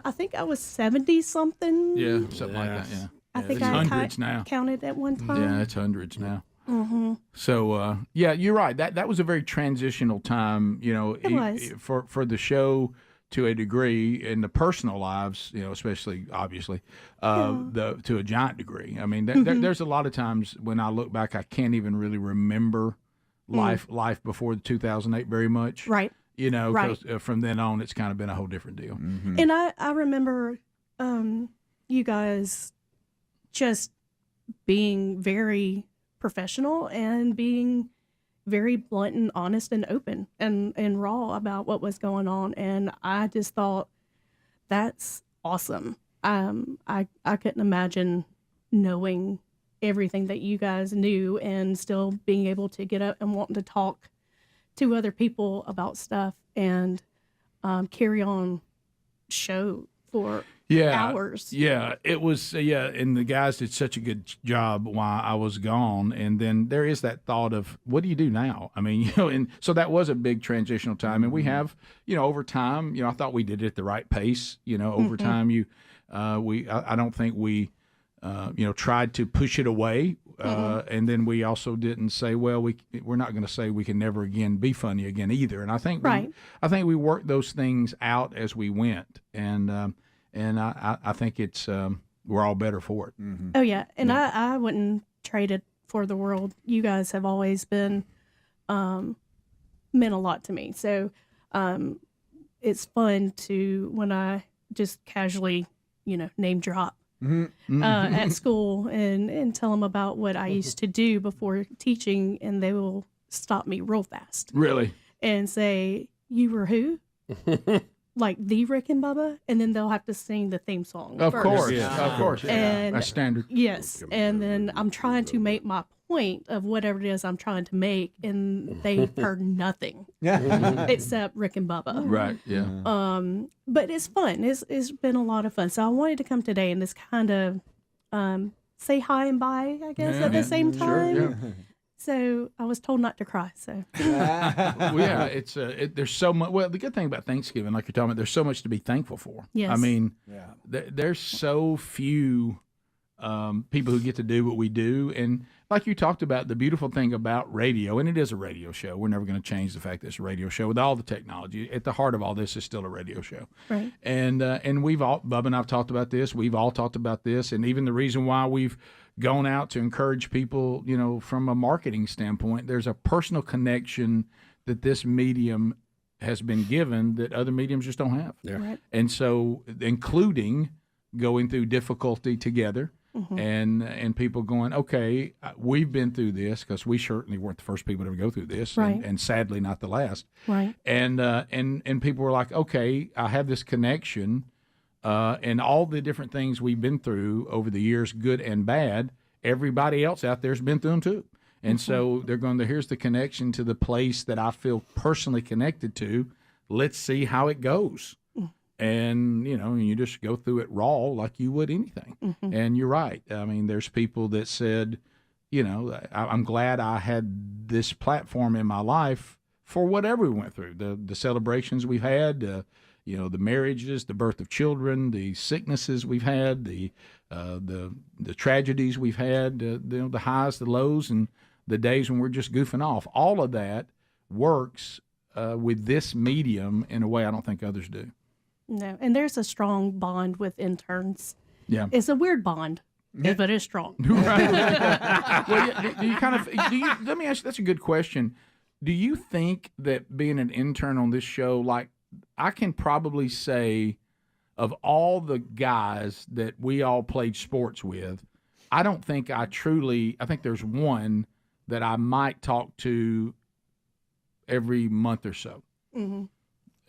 I think I was 70 something. Yeah, something like that. Yeah. I think it's hundreds now. Counted at one time. Yeah, it's hundreds now. Mm-hmm. So yeah, you're right. That was a very transitional time. It was. For the show to a degree, in the personal lives, especially obviously, to a giant degree. I mean, there's a lot of times when I look back, I can't even really remember life before 2008 very much. Right. Because from then on, it's kind of been a whole different deal. Mm-hmm. And I remember you guys just being very professional and being very blunt and honest and open and raw about what was going on. And I just thought, that's awesome. I couldn't imagine knowing everything that you guys knew and still being able to get up and wanting to talk to other people about stuff and carry on show for hours. Yeah, it was. And the guys did such a good job while I was gone. And then there is that thought of, what do you do now? I mean, and so that was a big transitional time. And we have, over time, I thought we did it at the right pace. Over time, I don't think we, tried to push it away. And then we also didn't say, well, we're not going to say we can never again be funny again either. And I think we worked those things out as we went. And I think it's we're all better for it. Mm-hmm. Oh yeah, and I wouldn't trade it for the world. You guys have always been meant a lot to me. So it's fun to, when I just casually, name drop at school and tell them about what I used to do before teaching, and they will stop me real fast. Really? And say, "You were who?" Like the Rick and Bubba, and then they'll have to sing the theme song. Of first. course, of course. And that's standard. Yes, and then I'm trying to make my point of whatever it is I'm trying to make, and they've heard nothing except Rick and Bubba. Right. Yeah. But it's fun. It's been a lot of fun. So I wanted to come today and just kind of say hi and bye, I guess, at the same time. Sure, yeah. So I was told not to cry. So well, yeah, it's there's so much. Well, the good thing about Thanksgiving, like you're talking about, there's so much to be thankful for. Yes. I mean, there's so few people who get to do what we do, and like you talked about, the beautiful thing about radio, and it is a radio show. We're never going to change the fact that it's a radio show with all the technology. At the heart of all this is still a radio show. Right. And we've all, Bubba and I've talked about this. We've all talked about this, and even the reason why we've gone out to encourage people, from a marketing standpoint, there's a personal connection that this medium has been given that other mediums just don't have. Yeah. Right. And so, including going through difficulty together, and people going, okay, we've been through this, because we certainly weren't the first people to ever go through this, Right. and sadly not the last. Right. And people were like, okay, I have this connection. And all the different things we've been through over the years, good and bad, everybody else out there's been through them too. And so they're going to, here's the connection to the place that I feel personally connected to. Let's see how it goes. And, you just go through it raw like you would anything. And you're right. I mean, there's people that said, I'm glad I had this platform in my life for whatever we went through, the celebrations we've had, the marriages, the birth of children, the sicknesses we've had, the tragedies we've had, the highs, the lows, and the days when we're just goofing off. All of that works with this medium in a way I don't think others do. No, and there's a strong bond with interns. Yeah. It's a weird bond, but it's strong. Right. Well, do you let me ask you, that's a good question. Do you think that being an intern on this show, like, I can probably say of all the guys that we all played sports with, I think there's one that I might talk to every month or so. Mm-hmm.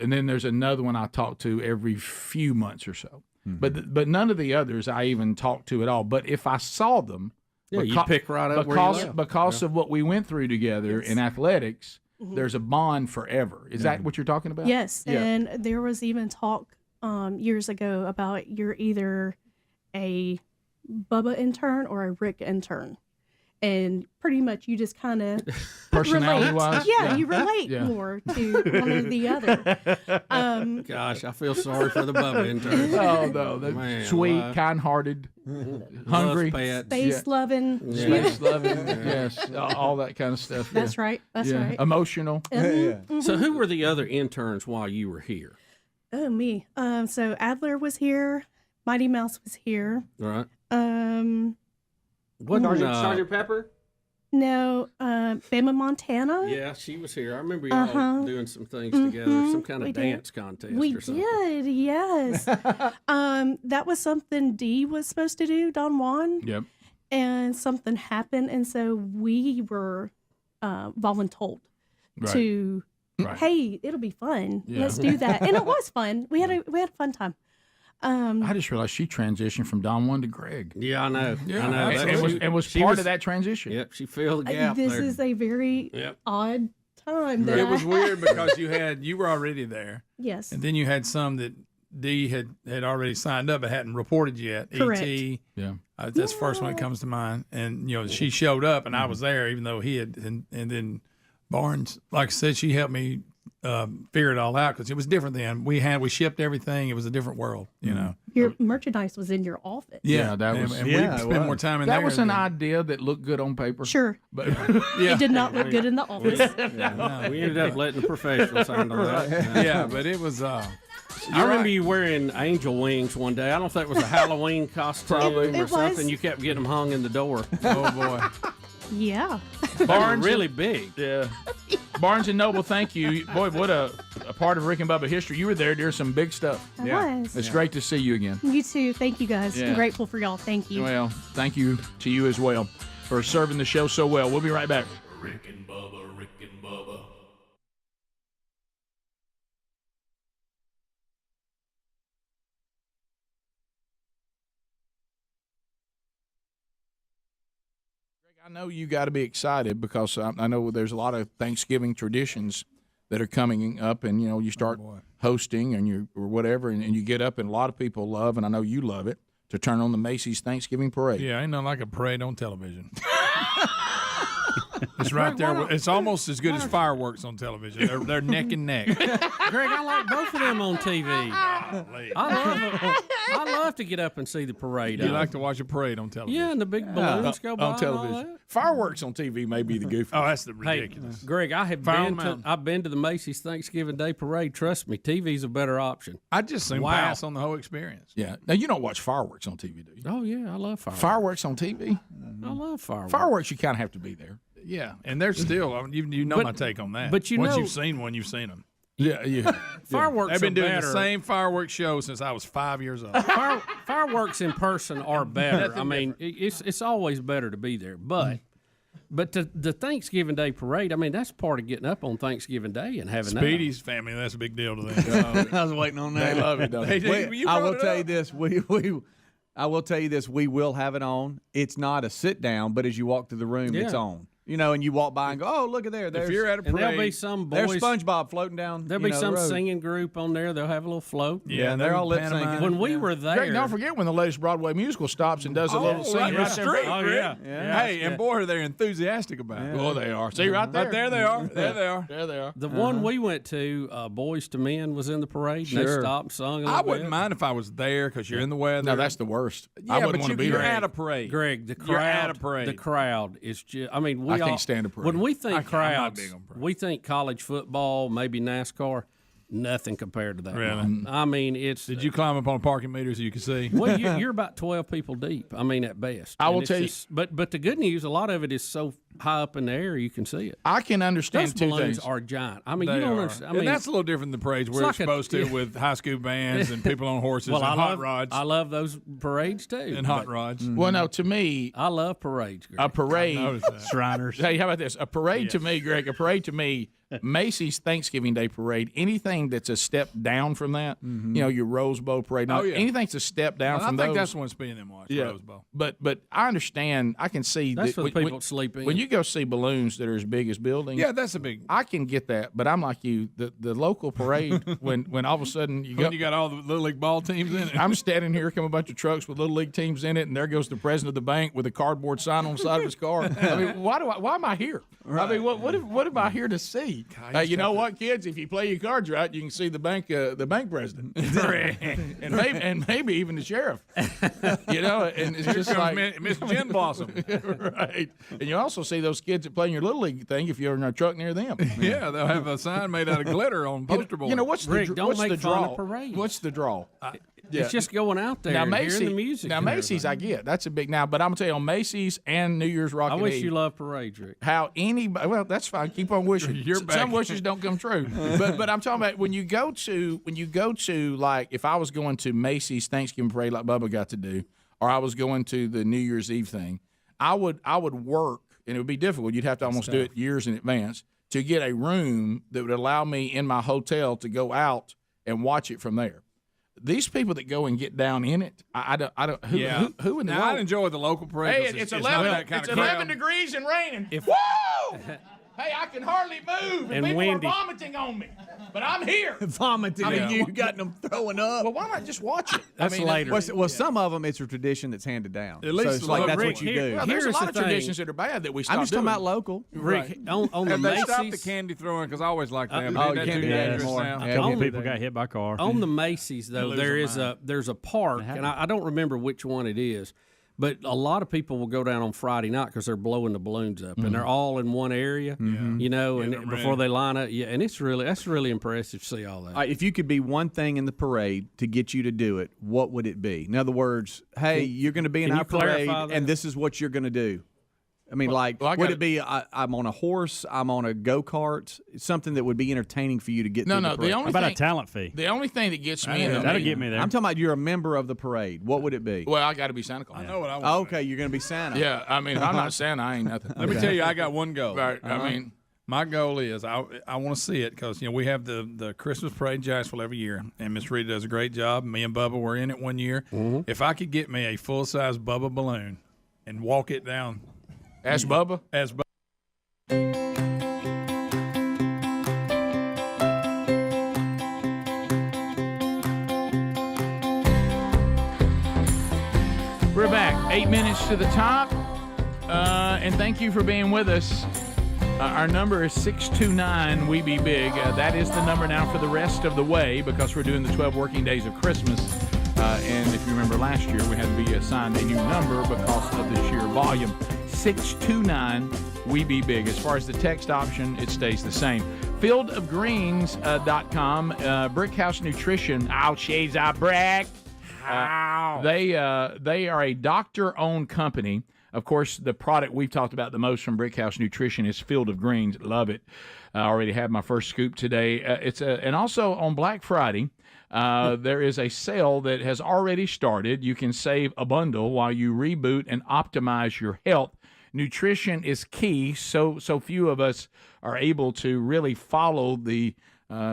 And then there's another one I talk to every few months or so. But none of the others I even talk to at all. But if I saw them, you pick right up where you left. Because of what we went through together in athletics, there's a bond forever. Is that what you're talking about? Yes, Yeah. and there was even talk years ago about you're either a Bubba intern or a Rick intern. and pretty much you just kind of Personality-wise? Yeah, you relate more to one or the other. Gosh, I feel sorry for the Bubba interns. Oh no, they're sweet, kind-hearted, hungry, space loving, space loving, yes, all that kind of stuff. That's right. That's right. Emotional. Mm-hmm. So, who were the other interns while you were here? Oh, me. So Adler was here. Mighty Mouse was here. Right. Sergeant Pepper? No, Bama Montana. Yeah, she was here. I remember y'all doing some things together, some kind of dance contest or something. We did, yes. That was something Dee was supposed to do, Don Juan. Yep. And something happened, and so we were voluntold to, hey, it'll be fun. Yeah. Let's do that. And it was fun. We had a fun time. I just realized she transitioned from Don Juan to Greg. Yeah, I know. Yeah, I know. And was part of that transition. Yep, she filled the gap This there. is a very odd time. That It was weird because you were already there. Yes. And then you had some that Dee had already signed up but hadn't reported yet. Correct. E.T. Yeah. That's the first one that comes to mind. And, she showed up and I was there even though he had. And then Barnes, like I said, she helped me figure it all out because it was different then. We shipped everything. It was a different world, Your merchandise was in your office. Yeah, that was. And we spent more time in there. That was an idea that looked good on paper. Sure. But It did not look good in the office. We ended up letting the professionals handle that. Yeah, but it was. I remember you wearing angel wings one day. I don't know if that was a Halloween costume or something. You kept getting them hung in the door. Oh boy. Yeah. Barnes really big. Yeah. Barnes and Noble, thank you. Boy, what a part of Rick and Bubba history. You were there. There's some big stuff. I was. It's great to see you again. You too. Thank you, guys. Yeah. I'm grateful for y'all. Thank you. Well, thank you to you as well for serving the show so well. We'll be right back. Rick and Bubba, Rick and Bubba. I know you got to be excited because I know there's a lot of Thanksgiving traditions that are coming up, and you start hosting and or whatever, and you get up, and a lot of people love, and I know you love it, to turn on the Macy's Thanksgiving Parade. Yeah, ain't nothing like a parade on television. It's right there. It's almost as good as fireworks on television. They're neck and neck. Greg, I like both of them on TV. I love to get up and see the parade. You like to watch a parade on television? Yeah, and the big balloons go by on television. Fireworks on TV may be the goofiest. Oh, that's the ridiculous. Hey, Greg, I've been to the Macy's Thanksgiving Day Parade. Trust me, TV's a better option. I just soon pass on the whole experience. Yeah. Now you don't watch fireworks on TV, do you? Oh yeah, I love fireworks. Fireworks on TV. I love fireworks. Fireworks, you kind of have to be there. Yeah, and they're still. You know my take on that. But once you've seen one, you've seen them. Yeah. Fireworks. They've been doing better. the same fireworks show since I was 5 years old. Fireworks in person are better. I mean, it's always better to be there. But the Thanksgiving Day Parade, I mean, that's part of getting up on Thanksgiving Day and having Speedy's family, that's a big deal to them. I was waiting on that. They love it, don't they? I will tell you this. I will tell you this. We will have it on. It's not a sit down, but as you walk through the room, it's on. And you walk by and go, oh, look at there. If you're at a parade, there'll be some boys. There's SpongeBob floating down. There'll be some the road. singing group on there. They'll have a little float. Yeah, and they're all lip syncing. When we were there, Greg, don't forget when the latest Broadway musical stops and does a little singing right there. street. Oh, yeah. Hey, and boy, are they enthusiastic about it. Oh, they are. See, right there. But there they are. There they are. There they are. The one we went to, Boys to Men, was in the parade. And they stopped and sung a little I wouldn't bit. mind if I was there because you're in the weather. No, that's the worst. Yeah, I wouldn't but want to be you're there. at a parade. Greg, the crowd. You're at a parade. The crowd is just. I mean, I can't stand a parade. When we think I'm not crowds, big on parades. we think college football, maybe NASCAR. Nothing compared to that. Really? I mean, it's. Did you climb up on a parking meter so you could see? Well, you're about 12 people deep. I mean, at best. I will And tell you. But the good news, a lot of it is so high up in the air you can see it. I can understand Those two balloons things. are giant. I mean, They you don't are. understand. I And mean, that's a little different than the parades we're like supposed to with high school bands and people on horses well, and I hot love, rods. I love those parades too. and hot rods. Well, no, to me, I love parades. Greg. a parade. Notice that. Shriners. Hey, how about this? A parade to me, Greg, a parade to me Macy's Thanksgiving Day Parade, anything that's a step down from that, your Rose Bowl Parade, anything that's a step down from those. I think that's when being them watch Rose Bowl. But I understand, I can see That's that for the people sleeping. when you go see balloons that are as big as buildings. Yeah, that's a big. I can get that, but I'm like you. The local parade when all of a sudden you got all the Little League ball teams in it. I'm standing here, come a bunch of trucks with Little League teams in it, and there goes the president of the bank with a cardboard sign on the side of his car. I mean, why am I here? Right. I mean, what am I here to see? You know what, kids? If you play your cards right, you can see the bank president, and maybe even the sheriff. And it's just like Miss Jen Blossom, right? And you also see those kids that play in your Little League thing if you're in a truck near them. Yeah, they'll have a sign made out of glitter on poster board. What's Rick, the don't make the fun draw? of parade. What's the draw? It's just going out there and hearing the music. Now, Macy's, I get. That's a big now. But I'm going to tell you, on Macy's and New Year's Rockin' I wish Eve, you loved parades, Rick. how anybody, well, that's fine. Keep on wishing. Some wishes don't come true. but I'm talking about when you go to, like, if I was going to Macy's Thanksgiving Parade like Bubba got to do, or I was going to the New Year's Eve thing, I would work, and it would be difficult. You'd have to almost do it years in advance to get a room that would allow me in my hotel to go out and watch it from there. These people that go and get down in it, I don't. Who in the world? I enjoy the local parade. Hey, it's 11 degrees and raining. Woo! Hey, I can hardly move, and people windy. are vomiting on me. But I'm here. Vomiting on you, got them throwing up. Well, why not just watch it? That's later. Well, some of them, it's a tradition that's handed down. At least so it's like that's Rick, what you do. Well, there's a Here's lot the of thing. traditions that are bad that we stopped I'm just talking doing. about local. Rick, on the Have they stopped the Macy's, candy throwing? Because I always like that. you can't do that anymore. Now. Yeah, A couple Only people got hit by car. on the Macy's though, lose there's a park, and I don't remember which one it is, but a lot of people will go down on Friday night because they're blowing the balloons up, and they're all in one area, and before they line up, and that's really impressive to see all that. All right, if you could be one thing in the parade to get you to do it, what would it be? In other words, hey, you're going to be in can our you clarify parade, that? and this is what you're going to do. I mean, would it be I'm on a horse, I'm on a go-kart, something that would be entertaining for you to get through the parade? How about a talent fee? The only thing that gets me That'll get me there. I'm talking about you're a member of the parade. What would it be? Well, I got to be Santa Claus. I know what I want. Oh, okay, you're going to be Santa. Yeah, I mean, if I'm not Santa, I ain't nothing. Let me tell you, I got one goal. Right, I mean, my goal is I want to see it because we have the Christmas parade in Jacksonville every year, and Miss Rita does a great job. Me and Bubba were in it one year. If I could get me a full size Bubba balloon and walk it down, ask Bubba. We're back. 8 minutes to the top, and thank you for being with us. Our number is 629 We Be Big. That is the number now for the rest of the way because we're doing the 12 working days of Christmas. And if you remember last year, we had to be assigned a new number because of the sheer volume. 629 We Be Big. As far as the text option, it stays the same. Fieldofgreens.com, Brickhouse Nutrition. I'll shades I brick. They are a doctor-owned company. Of course, the product we've talked about the most from Brickhouse Nutrition is Field of Greens. Love it. I already had my first scoop today. And also on Black Friday, there is a sale that has already started. You can save a bundle while you reboot and optimize your health. Nutrition is key. So few of us are able to really follow the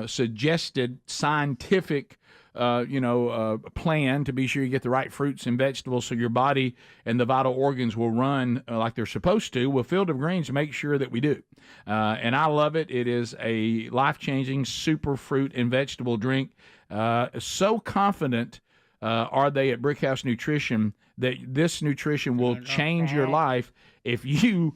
suggested scientific plan to be sure you get the right fruits and vegetables so your body and the vital organs will run like they're supposed to. Well, Field of Greens make sure that we do. And I love it. It is a life-changing super fruit and vegetable drink. So confident are they at Brickhouse Nutrition that this nutrition will change your life if you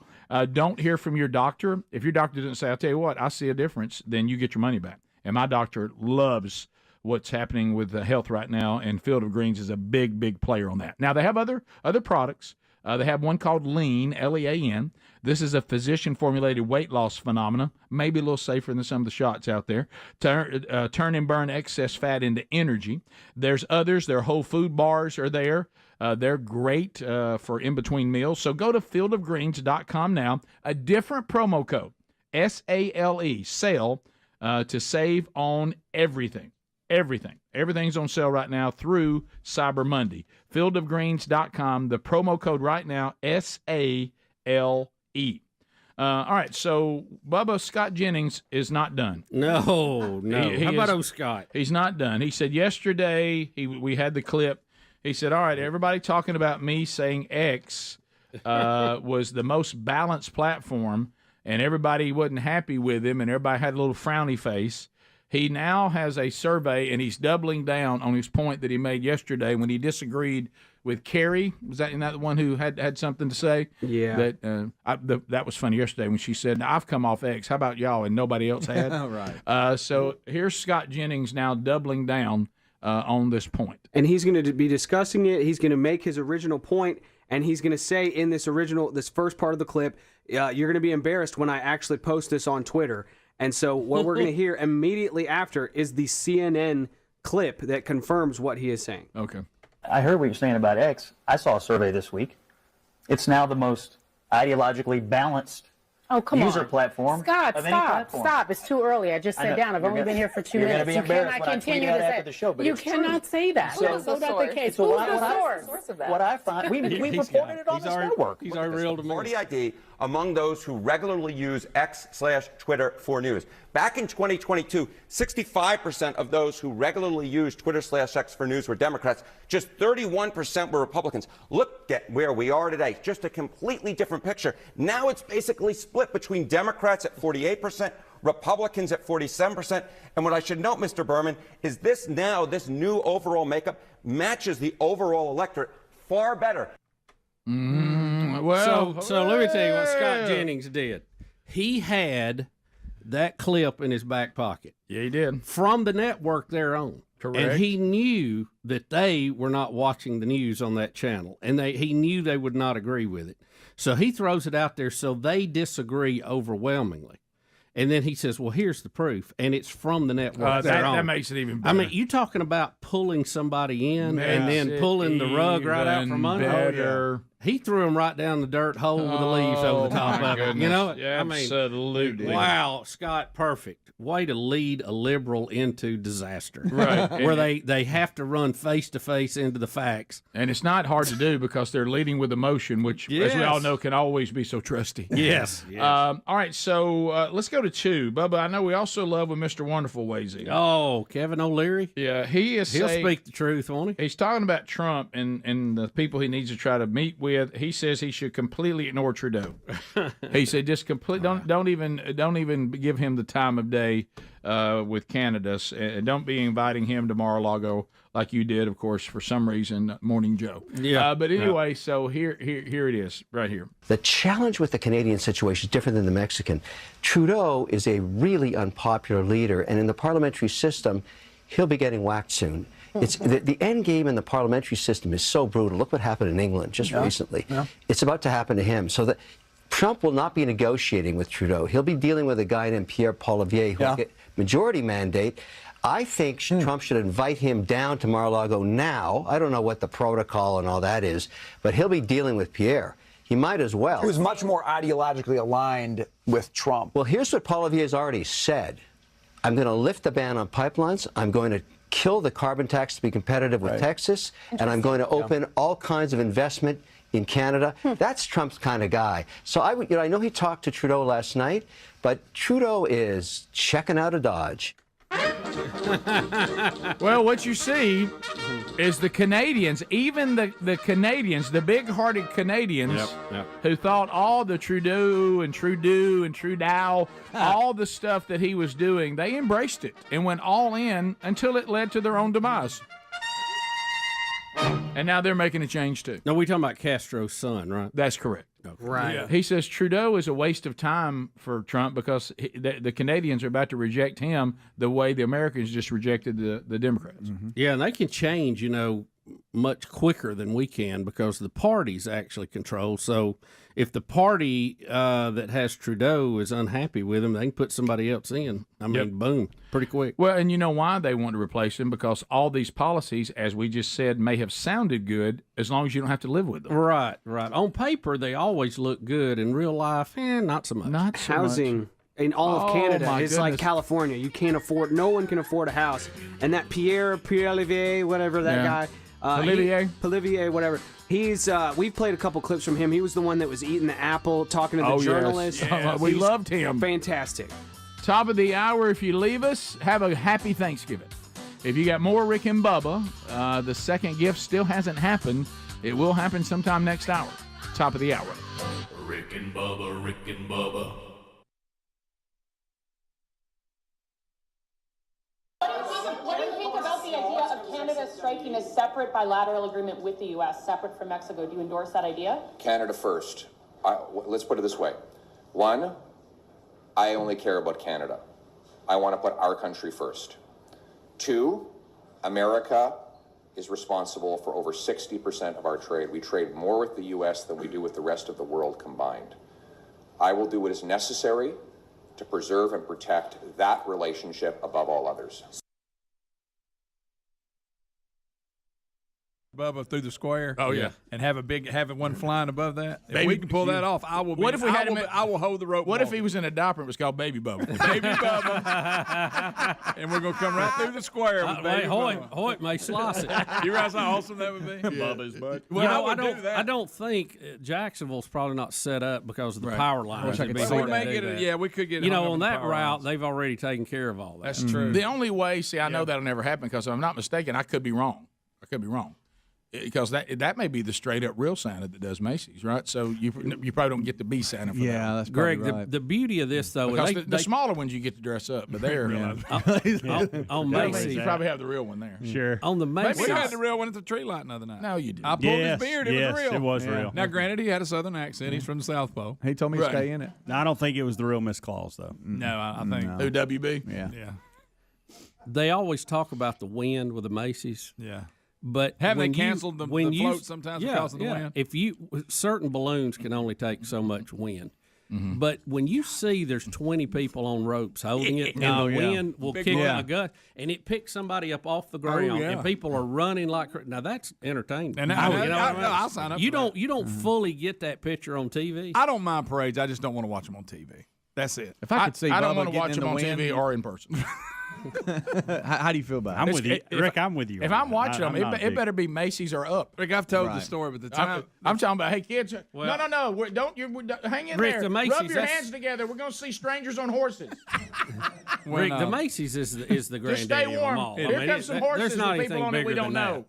don't hear from your doctor. If your doctor doesn't say, I'll tell you what, I see a difference, then you get your money back. And my doctor loves what's happening with health right now, and Field of Greens is a big, big player on that. Now, they have other products. They have one called Lean, L-E-A-N. This is a physician-formulated weight loss phenomena, maybe a little safer than some of the shots out there. Turn and burn excess fat into energy. There's others. Their whole food bars are there. They're great for in-between meals. So go to fieldofgreens.com now. A different promo code, S-A-L-E, sale, to save on everything. Everything's on sale right now through Cyber Monday. Fieldofgreens.com. The promo code right now, S-A-L-E. All right, so Bubba, Scott Jennings is not done. No. How about old Scott? He's not done. He said yesterday, we had the clip. He said, all right, everybody talking about me saying X was the most balanced platform, and everybody wasn't happy with him, and everybody had a little frowny face. He now has a survey, and he's doubling down on his point that he made yesterday when he disagreed with Carrie. Was that the one who had something to say? Yeah. That was funny yesterday when she said, I've come off X. How about y'all? And nobody else had. Right. So here's Scott Jennings now doubling down on this point. And he's going to be discussing it. He's going to make his original point, and he's going to say in this first part of the clip, you're going to be embarrassed when I actually post this on Twitter. And so what we're going to hear immediately after is the CNN clip that confirms what he is saying. Okay. I heard what you're saying about X. I saw a survey this week. It's now the most ideologically balanced user platform. Scott, of any platform. stop. It's too early. I just sat down. I've only been here for 2 minutes. You cannot continue to say the show, but you cannot say that. That's not the case. Who's the source of that? What I find, we reported it on this network. He's our real Party ID among those who regularly use X/Twitter for news. Back in 2022, 65% of those who regularly use Twitter/X for news were Democrats. Just 31% were Republicans. Look at where we are today. Just a completely different picture. Now it's basically split between Democrats at 48%, Republicans at 47%. And what I should note, Mr. Berman, is this new overall makeup matches the overall electorate far better. So let me tell you what Scott Jennings did. He had that clip in his back pocket. Yeah, he did. From the network they're on. Correct. And he knew that they were not watching the news on that channel, and he knew they would not agree with it. So he throws it out there so they disagree overwhelmingly. And then he says, well, here's the proof, and it's from the network they're on. That makes it even better. I mean, you talking about pulling somebody in and then pulling the rug right out from under. Better. He threw him right down the dirt hole with a leaf over the top of it. You know, absolutely. Wow, Scott, perfect. Way to lead a liberal into disaster. Right. Where they have to run face to face into the facts. And it's not hard to do because they're leading with emotion, which, as we all know, can always be so trusty. Yes. All right, so let's go to 2. Bubba, I know we also love when Mr. Wonderful weighs in. Oh, Kevin O'Leary? Yeah, He'll speak the truth, won't he? He's talking about Trump and the people he needs to try to meet with. He says he should completely ignore Trudeau. He said just don't even give him the time of day with Canada, and don't be inviting him to Mar-a-Lago like you did, of course, for some reason, Morning Joe. Yeah. But anyway, so here it is, right here. The challenge with the Canadian situation is different than the Mexican. Trudeau is a really unpopular leader, and in the parliamentary system, he'll be getting whacked soon. It's the end game in the parliamentary system is so brutal. Look what happened in England just recently. Yeah. It's about to happen to him. So that Trump will not be negotiating with Trudeau. He'll be dealing with a guy named Pierre Poilievre who will get majority mandate. I think Trump should invite him down to Mar-a-Lago now. I don't know what the protocol and all that is, but he'll be dealing with Pierre. He might as well. He was much more ideologically aligned with Trump. Well, here's what Poilievre has already said. I'm going to lift the ban on pipelines. I'm going to kill the carbon tax to be competitive with Texas, and I'm going to open all kinds of investment in Canada. That's Trump's kind of guy. So I know he talked to Trudeau last night, but Trudeau is checking out of Dodge. Well, what you see is the Canadians, even the Canadians, the big-hearted Canadians who thought all the Trudeau, all the stuff that he was doing, they embraced it and went all in until it led to their own demise. And now they're making a change, too. No, we're talking about Castro's son, right? That's correct. Okay. Right. Yeah. He says Trudeau is a waste of time for Trump because the Canadians are about to reject him the way the Americans just rejected the Democrats. Mm-hmm. Yeah, and they can change, much quicker than we can because the party's actually controlled. So if the party that has Trudeau is unhappy with him, they can put somebody else in. I mean, boom, pretty quick. Well, and you know why they want to replace him? Because all these policies, as we just said, may have sounded good as long as you don't have to live with them. Right. On paper, they always look good. In real life, not so much. Not so Housing. much. In all of Canada, my it's like goodness. California. No one can afford a house. And that Pierre Poilievre, whatever that guy, Olivier, whatever. He's we've played a couple clips from him. He was the one that was eating the apple, talking to the journalist. Yes. We loved him. Fantastic. Top of the hour, if you leave us, have a happy Thanksgiving. If you got more Rick and Bubba, the second gift still hasn't happened. It will happen sometime next hour. Top of the hour. Rick and Bubba, Rick and Bubba. What do you think about the idea of Canada striking a separate bilateral agreement with the U.S., separate from Mexico? Do you endorse that idea? Canada first. Let's put it this way. One, I only care about Canada. I want to put our country first. Two, America is responsible for over 60% of our trade. We trade more with the U.S. than we do with the rest of the world combined. I will do what is necessary to preserve and protect that relationship above all others. Bubba through the square. Oh, yeah. And have one flying above that. If we can pull that off, I will. I will hold the rope. What if he was in a diaper and it was called Baby Bubba? Baby Bubba. And we're gonna come right through the square with Baby Bubba. Hoyt may slice it. You realize how awesome that would be? Bubba's butt. Well, I don't think Jacksonville's probably not set up because of the power lines. We could get. On that route, they've already taken care of all that. That's true. The only way, I know that'll never happen because if I'm not mistaken, I could be wrong. Because that may be the straight up real Santa that does Macy's, right? So you probably don't get to be Santa for that. Yeah, that's Greg. right. The beauty of this though, because the smaller ones you get to dress up, but they're on Macy's. You probably have the real one there. Sure. On the Macy's, maybe we had the real one at the tree lighting the other night. No, you did. I pulled his beard. It was real. It was real. Now, granted, he had a southern accent. He's from the South Pole. He told me to stay in it. No, I don't think it was the real Miss Claus though. No, I think OWB. Yeah. They always talk about the wind with the Macy's. Yeah. But have they canceled the float sometimes because of the wind? If certain balloons can only take so much wind. Mm-hmm. But when you see there's 20 people on ropes holding it, and the wind will kick a gut, and it picks somebody up off the ground, and people are running like now that's entertaining. And I'll sign up. You don't fully get that picture on TV. I don't mind parades. I just don't want to watch them on TV. That's it. If I could see, I don't Bubba want to watch them on TV or in person. How do you feel about it? I'm with you, Rick. I'm with you. If I'm watching them, it better be Macy's or Up. Rick, I've told the story, but the time I'm talking about, hey kids, no, don't hang in Rick, there. The Macy's, rub your hands together. We're gonna see strangers on horses. Rick, the Macy's is the granddaddy. Just stay warm. Of them all. Here comes some horses with people on it we don't know.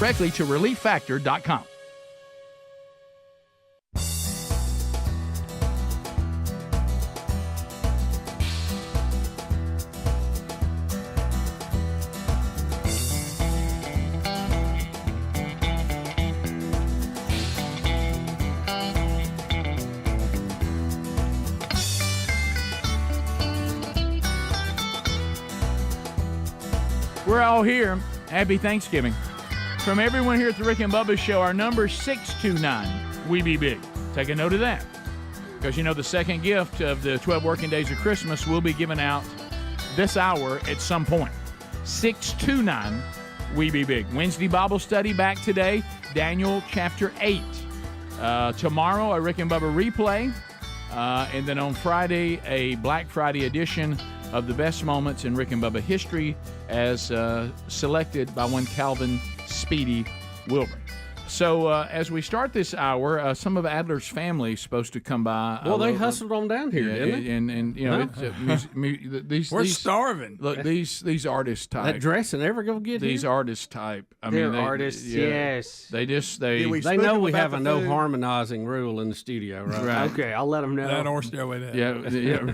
directly to relieffactor.com. We're all here. Happy Thanksgiving. From everyone here at the Rick and Bubba Show, our number is 629-WE-BE-BIG. Take a note of that. Because, you know, the second gift of the 12 working days of Christmas will be given out this hour at some point. 629-WE-BE-BIG. Wednesday Bible study back today, Daniel chapter 8. Tomorrow, a Rick and Bubba replay. And then on Friday, a Black Friday edition of the best moments in Rick and Bubba history as selected by one Calvin Speedy Wilburn. So as we start this hour, some of Adler's family is supposed to come by. Well, they hustled on down here, didn't they? And you know, we're starving. Look, these artist type. That dressing ever gonna get these here? artist type. They're artists, yes. They know we have a no harmonizing rule in the studio, right? Okay, I'll let them know. That or stairway to yeah,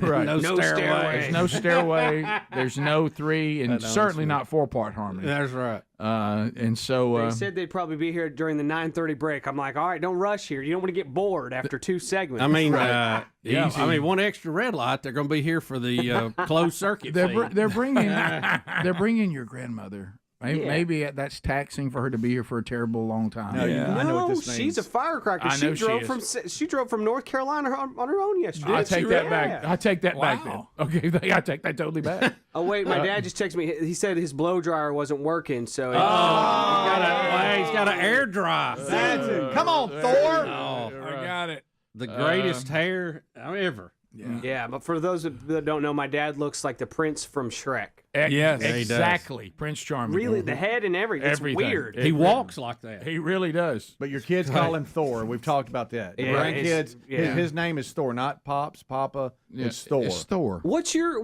right. no stairway. There's no stairway. There's no 3, and certainly not 4-part harmony. That's right. And so they said they'd probably be here during the 9:30 break. I'm like, all right, don't rush here. You don't want to get bored after 2 segments. I mean, I mean, one extra red light. They're going to be here for the closed circuit. They're bringing your grandmother. Maybe that's taxing for her to be here for a terrible long time. No, I know what this means. She's a firecracker. I know she drove from North Carolina on her own yesterday. I take that back. I take that back then. Okay, I take that totally back. Oh wait, my dad just texted me. He said his blow dryer wasn't working, so he's got an air dry. That's it. Come on, Thor. I got it. The greatest hair ever. Yeah, but for those that don't know, my dad looks like the prince from Shrek. Yes, exactly. Prince Charming. Really, the head and everything. It's weird. He walks like that. He really does. But your kids call him Thor. We've talked about that. Yeah, grandkids, his name is Thor, not Pops, Papa. It's Thor. It's Thor. What's your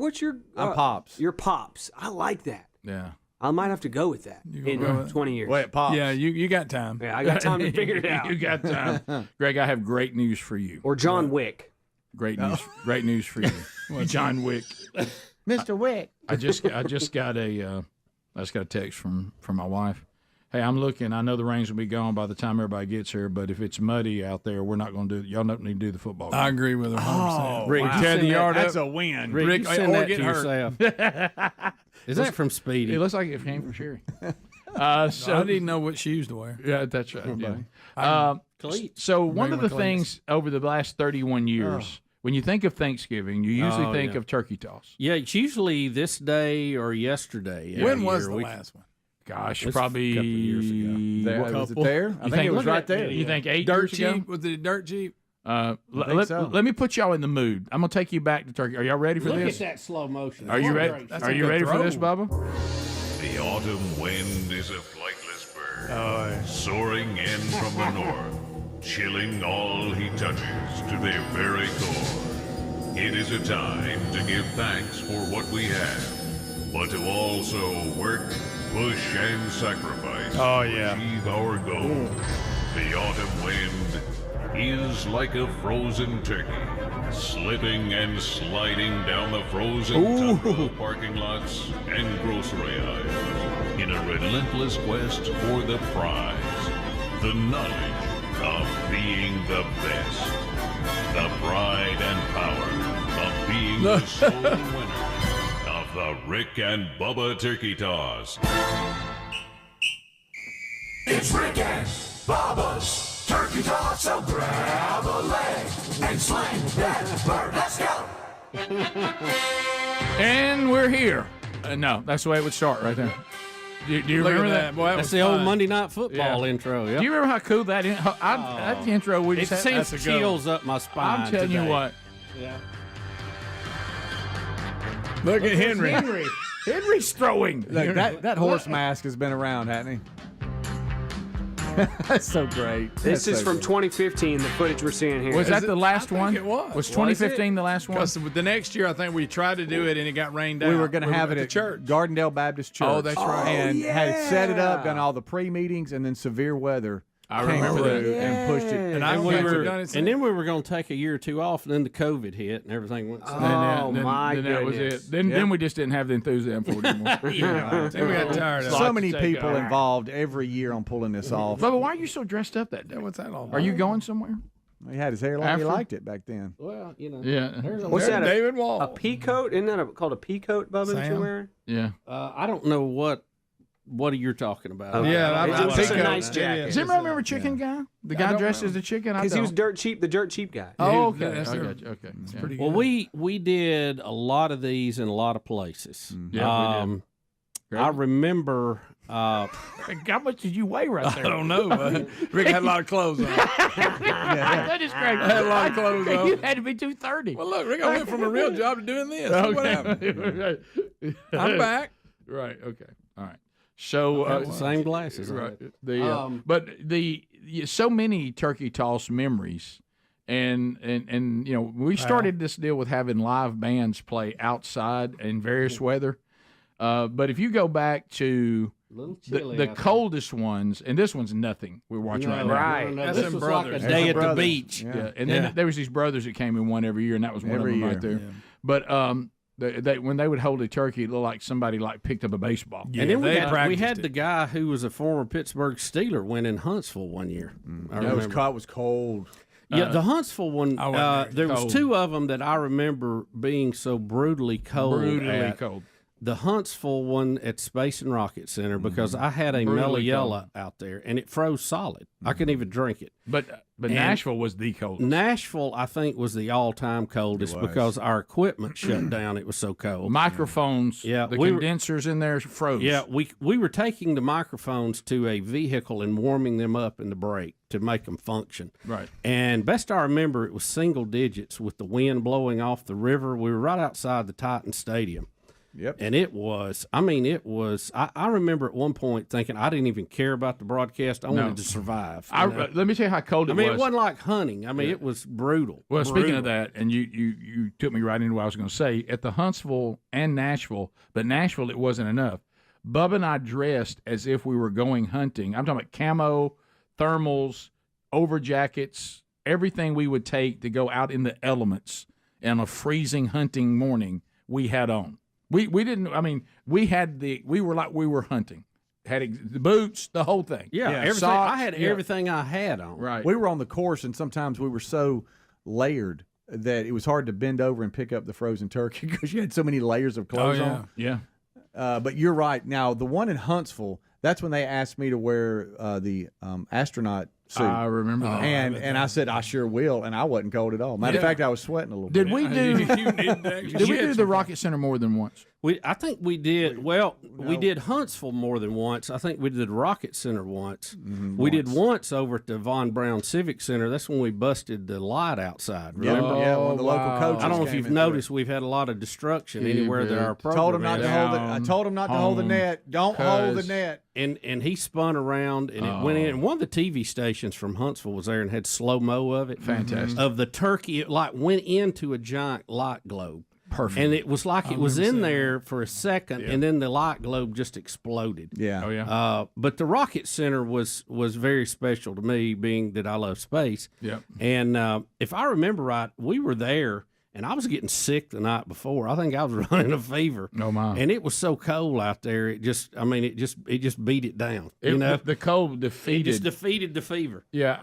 I'm Pops. Your Pops. I like that. Yeah. I might have to go with that in 20 years. Wait, Pops. Yeah, you got time. Yeah, I got time to figure it out. You got time. Greg, I have great news for you. Or John Wick. Great news. Great news for you. John Wick. Mr. Wick. I just got a text from my wife. Hey, I'm looking. I know the rain's will be gone by the time everybody gets here, but if it's muddy out there, we're not going to do. Y'all don't need to do the football game. I agree with her 100%. Rick, tear the yard That's up. a win. Rick, you send that to hurt. yourself. Is that from Speedy? It looks like it came from Sherry. So I didn't know what shoes to wear. Yeah, that's right. Yeah. So one of the things over the last 31 years. When you think of Thanksgiving, you usually think of turkey toss. Yeah, it's usually this day or yesterday. When was the last one? Gosh, probably a couple years ago. Was it there? I think it was right there. You think 8 Dirt years ago? Jeep? Was it a dirt Jeep? Let me put y'all in the mood. I'm gonna take you back to Turkey. Are y'all ready for Look this? at that slow motion. Are you ready? Are you ready for this, Bubba? The autumn wind is a flightless bird, soaring in from the north, chilling all he touches to their very core. It is a time to give thanks for what we have, but to also work, push, and sacrifice to achieve our goal. The autumn wind is like a frozen turkey, slipping and sliding down the frozen tundra parking lots and grocery aisles in a relentless quest for the prize, the knowledge of being the best, the pride and power of being the sole winner of the Rick and Bubba Turkey Toss. It's Rick and Bubba's Turkey Toss, so grab a leg and sling that bird. Let's go! And we're here. No, that's the way it would start right there. Do you remember that? Boy, that's the old Monday Night Football intro. Yep. Do you remember how cool that that intro we just had? It sends chills up my spine. I'm telling you what. Yeah. Look at Henry. Henry's throwing. Look, that horse mask has been around, hasn't he? That's so great. This is from 2015, the footage we're seeing here. Was that the last one? It was. Was 2015 the last one? Because the next year, I think we tried to do it and it got rained out. We were going to have it at at church. Gardendale Baptist Church. Oh, that's right. And had set it up, done all the pre-meetings, and then severe weather I came remember through that. and pushed it. And I don't think we've done it since. And then we were going to take a year or two off, and then the COVID hit, and everything went. Then that was it. Then we just didn't have the enthusiasm for it anymore. Then we got tired of it. So many people involved every year on pulling this off. Bubba, why are you so dressed up that day? What's that all about? Are you going somewhere? He had his hair like he liked it back then. Well, you know. Yeah. What's that? David Walz. A pea coat? Isn't that called a pea coat, Bubba, that you're wearing? Yeah. I don't know what you're talking about. Okay. Yeah, it's just a nice jacket. Does anybody remember Chicken Guy? The guy dressed as the chicken? Because he was dirt cheap, the dirt cheap guy. Oh, okay. That's I their- got you. Okay. It's Yeah. pretty good. Well, we did a lot of these in a lot of places. Yeah, we did. I remember. How much did you weigh right there? I don't know. Rick had a lot of clothes on. That is great. I had a lot of clothes on. You had to be 230. Well, look, Rick, I went from a real job to doing this. Look what happened. I'm back. Right. Okay. All right. So same glasses. Right. But so many turkey toss memories, and you know we started this deal with having live bands play outside in various weather. But if you go back to the coldest ones, and this one's nothing. We're watching right now. Right. That's That's them was brothers. like a day at the brothers. beach. Yeah. And then there was these brothers that came and won every year, and that was one Every of them year. right there. Yeah. But when they would hold a turkey, it looked like somebody picked up a baseball. Yeah, And then we they had practiced the guy who was a former Pittsburgh Steeler win in Huntsville one year. I It was remember. was cold. Yeah, the Huntsville one. I wasn't very There was cold. two of them that I remember being so brutally cold. Brutally cold. The Huntsville one at Space and Rocket Center because I had a Brutally Meliella out there and it froze solid. I couldn't even drink it. But And Nashville was the coldest. Nashville, I think, was the all-time coldest because our equipment shut down. It was so cold. Microphones, Yeah, the we were- condensers in there froze. Yeah, we were taking the microphones to a vehicle and warming them up in the break to make them function. Right. And best I remember, it was single digits with the wind blowing off the river. We were right outside the Titan Stadium. Yep. And it was, I remember at one point thinking I didn't even care about the broadcast. I wanted to survive. you know? Let me tell you how cold it was. it wasn't like hunting. I mean, it was brutal. Well, speaking of Brutal. that, and you took me right into what I was going to say, at the Huntsville and Nashville, but Nashville, it wasn't enough. Bubba and I dressed as if we were going hunting. I'm talking about camo, thermals, over jackets, everything we would take to go out in the elements on a freezing hunting morning we had on. We didn't, I mean, we were like we were hunting. Had the boots, the whole thing. Yeah, everything. Socks, I had everything I had on. Right. We were on the course, and sometimes we were so layered that it was hard to bend over and pick up the frozen turkey because you had so many layers of clothes on. Yeah. But you're right. Now, the one in Huntsville, that's when they asked me to wear the astronaut suit. I remember that. And I said, I sure will, and I wasn't cold at all. Matter of fact, I was sweating a little bit. Did we do the Rocket Center more than once? I think we did. Well, we did Huntsville more than once. I think we did Rocket Center once. We did once over at the Von Braun Civic Center. That's when we busted the light outside. Remember? Yeah, when the local coaches I don't know if came you've in noticed. We've had a lot of destruction anywhere that our program told him not is. to hold it. I told him not to hold the net. Don't hold the net. And he spun around and it went in. And one of the TV stations from Huntsville was there and had slow mo of it. Fantastic. Of the turkey, it went into a giant light globe. Perfect. And it was like it was in there for a second, and then the light globe just exploded. Yeah. Oh, yeah. But the Rocket Center was very special to me, being that I love space. Yeah. And if I remember right, we were there, and I was getting sick the night before. I think I was running a fever. Oh, my. And it was so cold out there. It just beat it down. The cold It defeated. just defeated the fever. Yeah,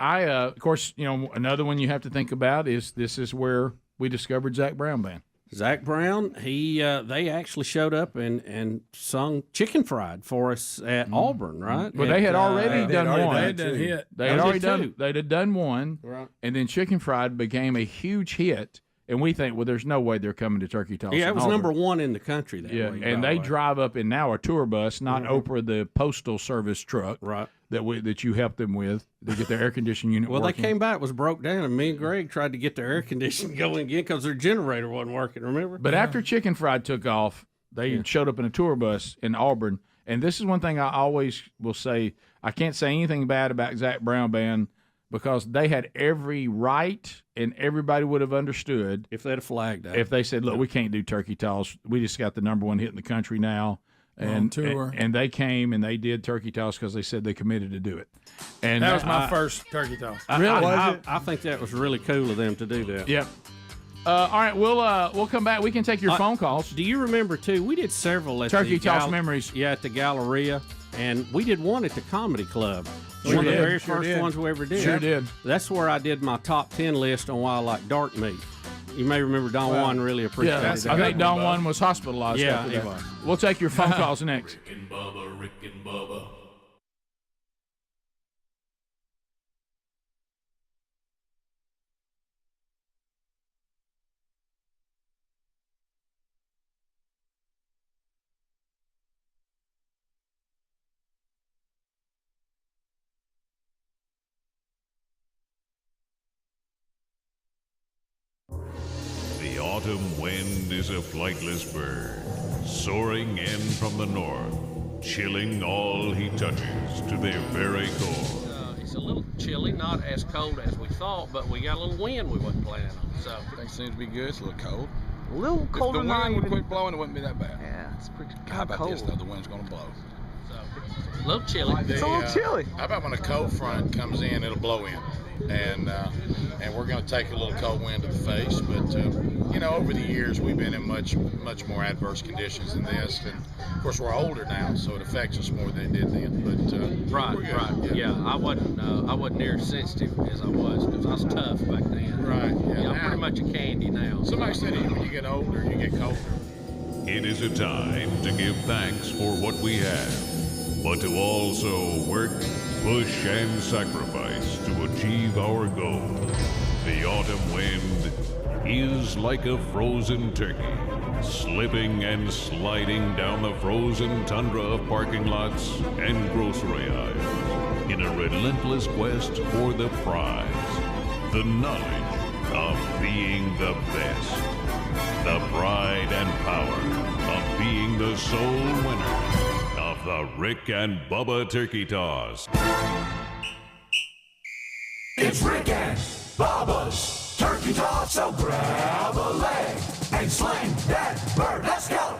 of course, another one you have to think about is this is where we discovered Zach Brown Band. Zach Brown, they actually showed up and sung Chicken Fried for us at Auburn, right? Well, they had already done one. They had done hit. They had They already did done. two. They'd have done one, Right. and then Chicken Fried became a huge hit. And we think, well, there's no way they're coming to Turkey Toss. Yeah, in it was Auburn. number one in the country that Yeah, week, and by they the way. drive up in now a tour bus, not Oprah the Postal Service truck, Right. that you helped them with to get their air conditioning unit Well, working. they came back, it was broke down, and me and Greg tried to get their air conditioning going again because their generator wasn't working, remember? But after Chicken Fried took off, they showed up in a tour bus in Auburn, And this is one thing I always will say. I can't say anything bad about Zach Brown Band because they had every right and everybody would have understood. If they had flagged that. If they said, look, we can't do turkey toss. We just got the #1 hit in the country now. And tour. And they came and they did turkey toss because they said they committed to do it. And that was my first turkey toss. I think that was really cool of them to do that. Yep. All right, we'll come back. We can take your phone calls. Do you remember too? We did several at turkey the toss memories. Yeah, at the Galleria, and we did one at the Comedy Club. Sure One of the did. very Sure first did. ones we ever did. Sure did. That's where I did my top 10 list on why I like dark meat. You may remember Don Juan really appreciated that. I think Don Juan was hospitalized. Yeah, after he that. was. We'll take your phone calls next. Rick and Bubba, Rick and Bubba. The autumn wind is a flightless bird, soaring in from the north, chilling all he touches to their very core. It's a little chilly, not as cold as we thought, but we got a little wind we wasn't planning on. So Things seem to be good. It's a little cold. A little colder If than the I wind would even. quit blowing, it wouldn't be that bad. Yeah, it's pretty How about cold. this, though? The wind's going to blow. a little chilly. It's a little chilly. How about when a cold front comes in, it'll blow in. And we're going to take a little cold wind to the face. But, over the years, we've been in much more adverse conditions than this. And, of course, we're older now, so it affects us more than it did then. But Right. Yeah, I wasn't near as sensitive as I was because I was tough back then. Right. Yeah, I'm pretty much a candy now. Somebody said when you get older, you get colder. It is a time to give thanks for what we have, but to also work, push, and sacrifice to achieve our goal. The autumn wind is like a frozen turkey, slipping and sliding down the frozen tundra of parking lots and grocery aisles in a relentless quest for the prize, the knowledge of being the best, the pride and power of being the sole winner of the Rick and Bubba Turkey Toss. It's Rick and Bubba's Turkey Toss, so grab a leg and sling that bird. Let's go!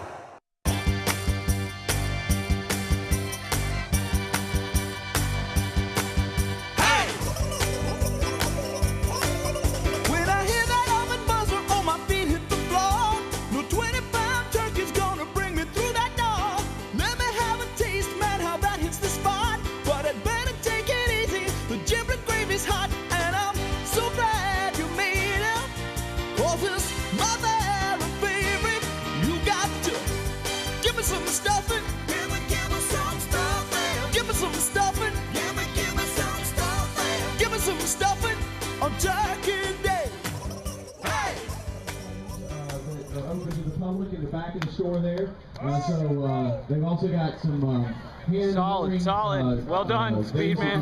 When I hear that oven buzzer on my feet hit the floor, no 25 turkey's gonna bring me through that door. Let me have a taste, man, how that hits the spot. But I'd better take it easy, the giblet gravy's hot. And I'm so glad you made it, 'cause it's my very favorite. You got to give me some stuffing. Give me some stuffing. Give me some stuffing. Give me some stuffing. Give me some stuffing on Turkey Day. Hey! Open to the public in the back of the store there. So they've also got some hand Solid. Well done, Speed, man.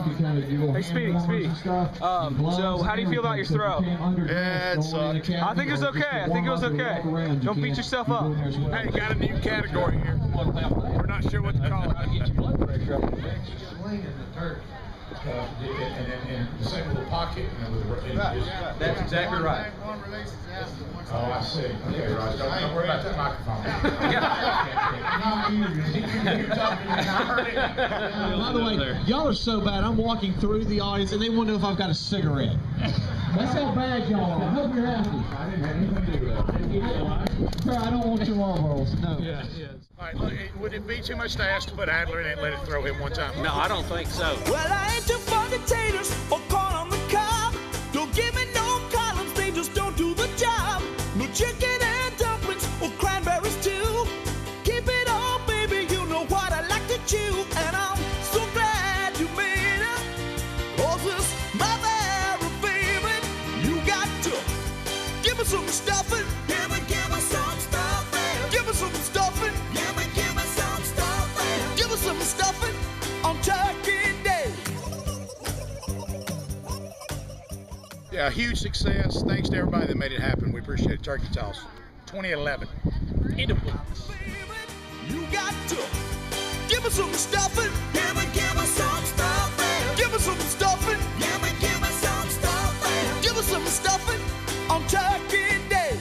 Hey, Speedy. So how do you feel about your throw? Yeah, it sucked. I think it was okay. Don't beat yourself up. Hey, got a new category here. We're not sure what to call it. Get your blood pressure up. Sling in the turkey. And the same little pocket. That's exactly right. Oh, I see. Okay, right. Don't worry about that microphone. By the way, y'all are so bad. I'm walking through the audience, and they want to know if I've got a cigarette. That's how bad y'all are. I hope you're happy. I didn't have anything to do with that. Sir, I don't want your Marlboros. No. Yeah. All right, look, would it be too much to ask to put Adler in and let it throw him one time? No, I don't think so. Well, I ain't too fond of taters or corn on the cob. Don't give me no columns, they just don't do the job. No chicken and dumplings or cranberries too. Keep it all, baby, you know what I like to chew. And I'm so glad you made it, 'cause it's my very favorite. You got to give me some stuffing. Give me some stuffing. Give me some stuffing. Give me some stuffing. Give me some stuffing on Turkey Day. Yeah, huge success. Thanks to everybody that made it happen. We appreciate it. Turkey Toss 2011. In the books. You got to Give me some stuffing. Give me some stuffing. Give me some stuffing. Give me some stuffing. Give me some stuffing on Turkey Day.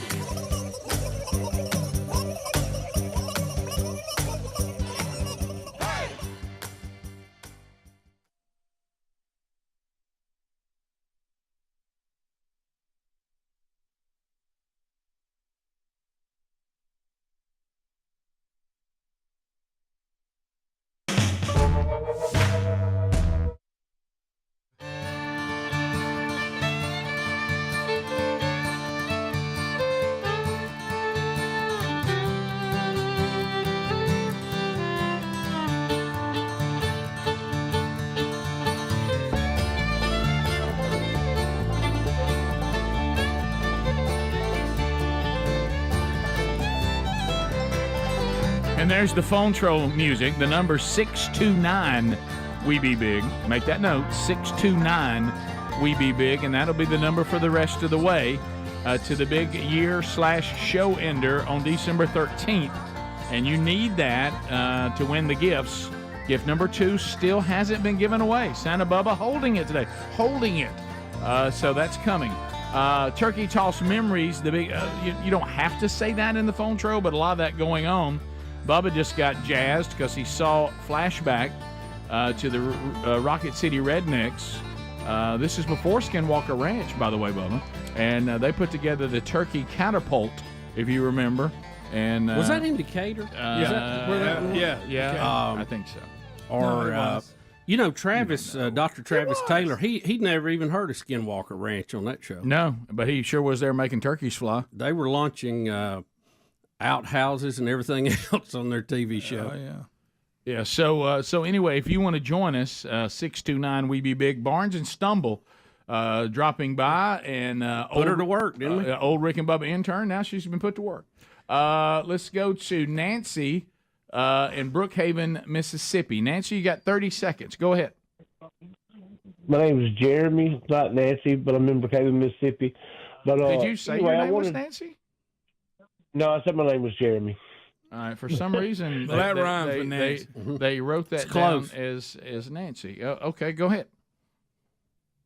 And there's the phone troll music. The number 629 We Be Big. Make that note, 629 We Be Big, and that'll be the number for the rest of the way to the big year/show ender on December 13th. And you need that to win the gifts. Gift number 2 still hasn't been given away. Santa Bubba holding it today. Holding it. So that's coming. Turkey Toss Memories. The big. You don't have to say that in the phone troll, but a lot of that going on. Bubba just got jazzed because he saw flashback to the Rocket City Rednecks. This is before Skinwalker Ranch, by the way, Bubba. And they put together the Turkey Catapult, if you remember. And was that in Decatur? Yeah. I think so. Or you know, Travis, Dr. Travis Taylor, he'd never even heard of Skinwalker Ranch on that show. No, but he sure was there making turkeys fly. They were launching outhouses and everything else on their TV show. Yeah. So anyway, if you want to join us, 629 We Be Big, Barnes and Stumble dropping by and put her to work, didn't we? Old Rick and Bubba intern. Now she's been put to work. Let's go to Nancy in Brookhaven, Mississippi. Nancy, you got 30 seconds. Go ahead. My name is Jeremy, not Nancy, but I'm in Brookhaven, Mississippi. But did you say your name was Nancy? No, I said my name was Jeremy. All right. For some reason, that rhymes with Nancy. They wrote that down as Nancy. Okay, go ahead.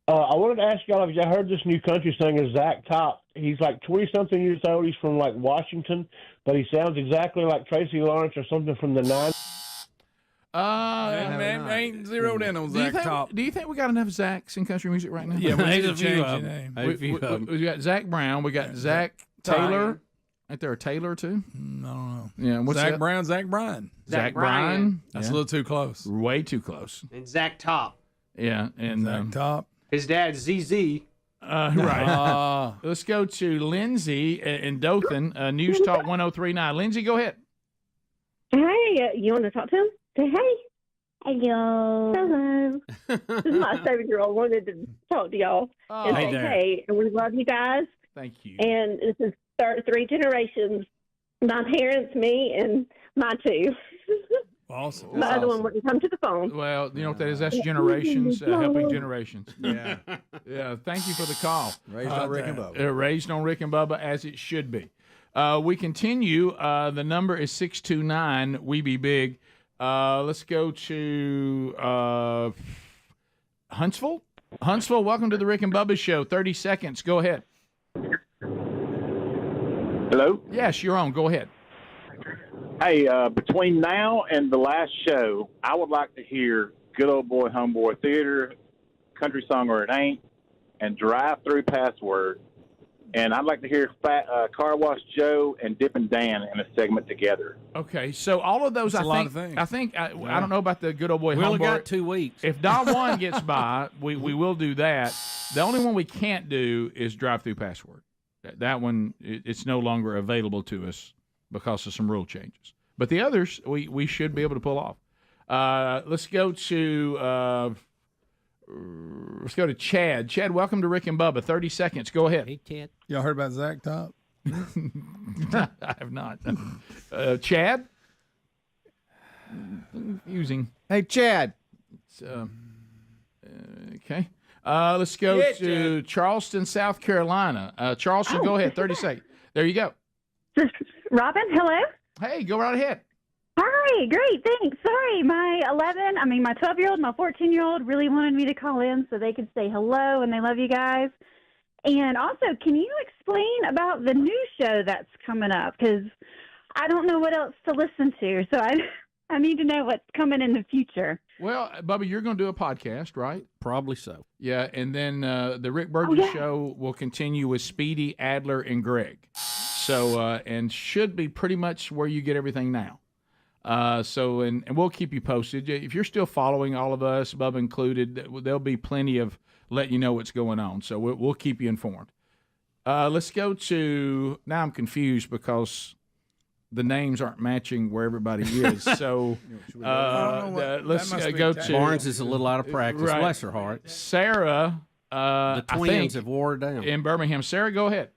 I wanted to ask y'all if y'all heard this new country singer, Zach Top. He's like 20-something years old. He's from like Washington, but he sounds exactly like Tracy Lawrence or something from the 90s. Man, ain't zeroed in on Zach Top. Do you think we got enough Zachs in country music right now? Yeah, we need to change your name. We got Zach Brown. We got Zach Taylor. Ain't there a Taylor too? I don't know. Yeah, what's Zach that? Brown, Zach Bryan. Zach Bryan. That's a little too close. Way too close. And Zach Top. Yeah, and Zach Top. His dad's ZZ. Right. Let's go to Lindsay in Dothan, News Talk 1039. Lindsay, go ahead. Hey, you want to talk to him? Say hey. Hello. Hello. This is my 7-year-old. Wanted to talk to y'all. And say hey. And we love you guys. Thank you. And this is 3 generations. My parents, me, and my 2. Awesome. My other one wouldn't come to the phone. Well, you know what that is? That's generations helping generations. Yeah. Yeah. Thank you for the call. Raised on Rick and Bubba. Raised on Rick and Bubba, as it should be. We continue. The number is 629 We Be Big. Let's go to Huntsville. Huntsville, welcome to the Rick and Bubba Show. 30 seconds. Go ahead. Hello? Yes, you're on. Go ahead. Hey, between now and the last show, I would like to hear Good Old Boy Homeboy Theater, Country Song or It Ain't, and Drive-Through Password. And I'd like to hear Car Wash Joe and Dippin' Dan in a segment together. Okay, so all of those, That's a lot of things. I think I don't know about the Good Old Boy We only Homeboy. got 2 weeks. If Don Juan gets by, we will do that. The only one we can't do is Drive-Through Password. That one, it's no longer available to us because of some rule changes. But the others, we should be able to pull off. Let's go to Chad. Chad, welcome to Rick and Bubba. 30 seconds. Go ahead. Hey, Chad. Y'all heard about Zach Top? I have not. Chad? Confusing. Hey, Chad. Okay. Let's go to Charleston, South Carolina. Charleston, go ahead. 30 seconds. There you go. Robin, hello. Hey, go right ahead. Hi. Great, thanks. Sorry, my 12-year-old, my 14-year-old really wanted me to call in so they could say hello and they love you guys. And also, can you explain about the new show that's coming up? Because I don't know what else to listen to, so I need to know what's coming in the future. Well, Bubba, you're going to do a podcast, right? Probably so. Yeah, and then the Rick Burgess show will continue with Speedy, Adler, and Greg. So, and should be pretty much where you get everything now. And we'll keep you posted. If you're still following all of us, Bubba included, there'll be plenty of letting you know what's going on. So we'll keep you informed. Let's go to, now I'm confused because the names aren't matching where everybody is. So let's go to Barnes is a little out of practice. Right. Bless her heart. Sarah. The twins have wore her down in Birmingham. Sarah, go ahead.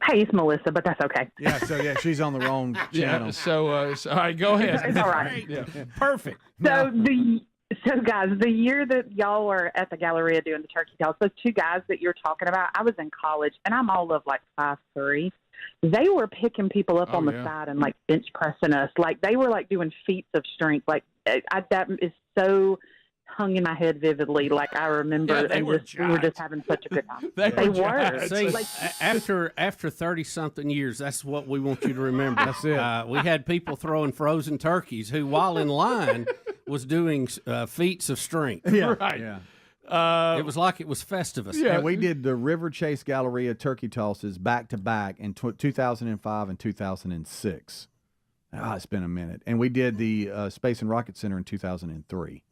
Hey, it's Melissa, but that's okay. Yeah, she's on the wrong channel. So all right, go ahead. It's all right. Yeah. Perfect. So guys, the year that y'all were at the Galleria doing the turkey toss, those two guys that you're talking about, I was in college, and I'm all of like 5'3". They were picking people up on the side and like bench pressing us. Like they were like doing feats of strength. Like that is so hung in my head vividly. Like I remember, we were just having such a good time. They were. See, after 30-something years, that's what we want you to remember. That's it. We had people throwing frozen turkeys who, while in line, was doing feats of strength. Yeah, right. Yeah. It was like it was Festivus. Yeah, we did the River Chase Galleria turkey tosses back to back in 2005 and 2006. It's been a minute. And we did the Space and Rocket Center in 2003.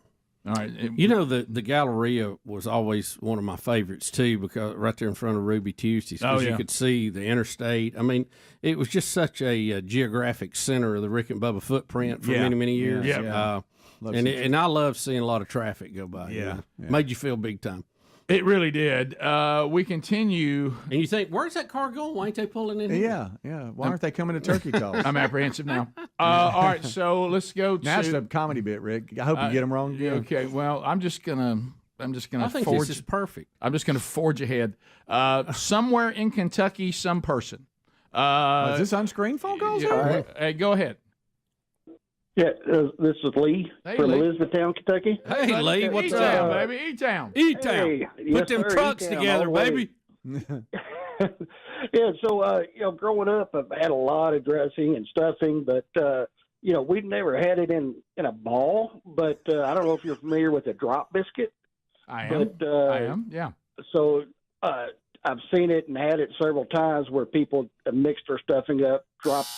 All right. You know, the Galleria was always one of my favorites, too, because right there in front of Ruby Tuesdays, because you could see the interstate. I mean, it was just such a geographic center of the Rick and Bubba footprint for many, many years. Yeah. And I love seeing a lot of traffic go by. Yeah. Made you feel big time. It really did. We continue. And you think, where's that car going? Why ain't they pulling in here? Yeah. Why aren't they coming to turkey toss? I'm apprehensive now. All right, so let's go to... Now it's a comedy bit, Rick. I hope you get them wrong again. Okay, well, I'm just gonna I think this is perfect. I'm just gonna forge ahead. Somewhere in Kentucky, some person. Is this unscreened phone calls? Hey, go ahead. Yeah, this is Lee from Lee. Elizabethtown, Kentucky. Hey, Lee, what's E-Town, up? baby, E-Town. E-Town. Hey, Put yes, them sir, trucks E-Town, together, all the way. baby. Yeah, so growing up, I've had a lot of dressing and stuffing, but we've never had it in a ball. But I don't know if you're familiar with a drop biscuit. I am. Yeah. So I've seen it and had it several times where people mixed their stuffing up, dropped.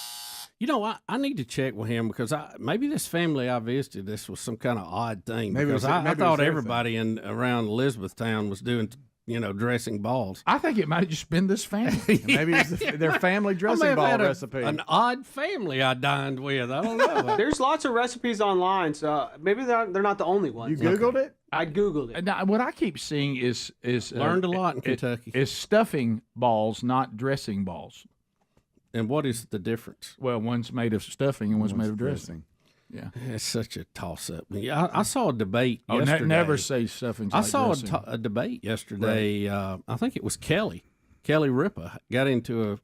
You know, I need to check with him because maybe this family I visited, this was some kind of odd thing. Because I thought everybody around Elizabethtown was doing, dressing balls. I think it might have just been this family. Maybe it's their family dressing ball recipe. An odd family I dined with. I don't know. There's lots of recipes online, so maybe they're not the only ones. You Googled it? I Googled it. Now, what I keep seeing is learned a lot in Kentucky. Is stuffing balls, not dressing balls. And what is the difference? Well, one's made of stuffing and one's made of dressing. Yeah, it's such a toss-up. I saw a debate yesterday. Never say stuffing. I saw a debate yesterday. Right. I think it was Kelly Ripa got into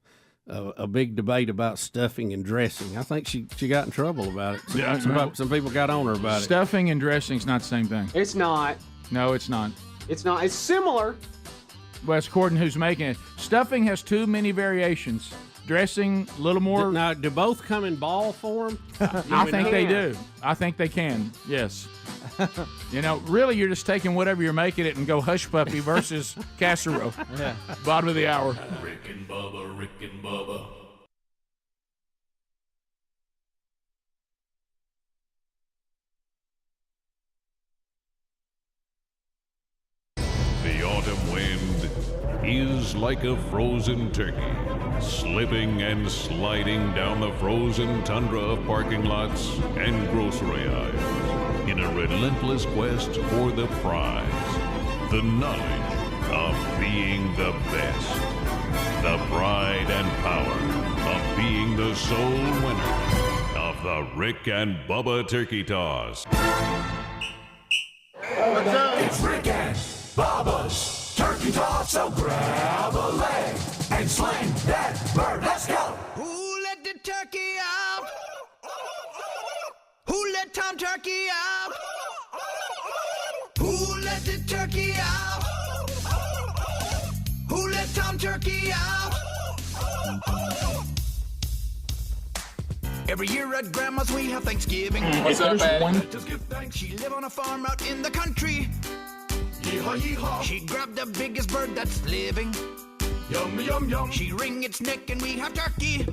a big debate about stuffing and dressing. I think she got in trouble about it. Some people got on her about it. Stuffing and dressing's not the same thing. It's not. No, it's not. It's not. It's similar. Well, it's according to who's making it. Stuffing has too many variations. Dressing, a little more. Now, do both come in ball form? I think they do. I think they can, yes. Really, you're just taking whatever you're making it and go hush puppy versus casserole. Yeah. Bottom of the hour. Rick and Bubba, Rick and Bubba. The autumn wind is like a frozen turkey, slipping and sliding down the frozen tundra of parking lots and grocery aisles in a relentless quest for the prize, the knowledge of being the best, the pride and power of being the sole winner of the Rick and Bubba Turkey Toss. What's up? It's Rick and Bubba's Turkey Toss, so grab a leg and sling that bird. Let's go. Who let the turkey out? Every year at Grandma's we have Thanksgiving. What's up, Patty? To give thanks, she live on a farm out in the country. Yeehaw, yeehaw. She grabbed the biggest bird that's living. Yum, yum, yum. She wring its neck and we have turkey.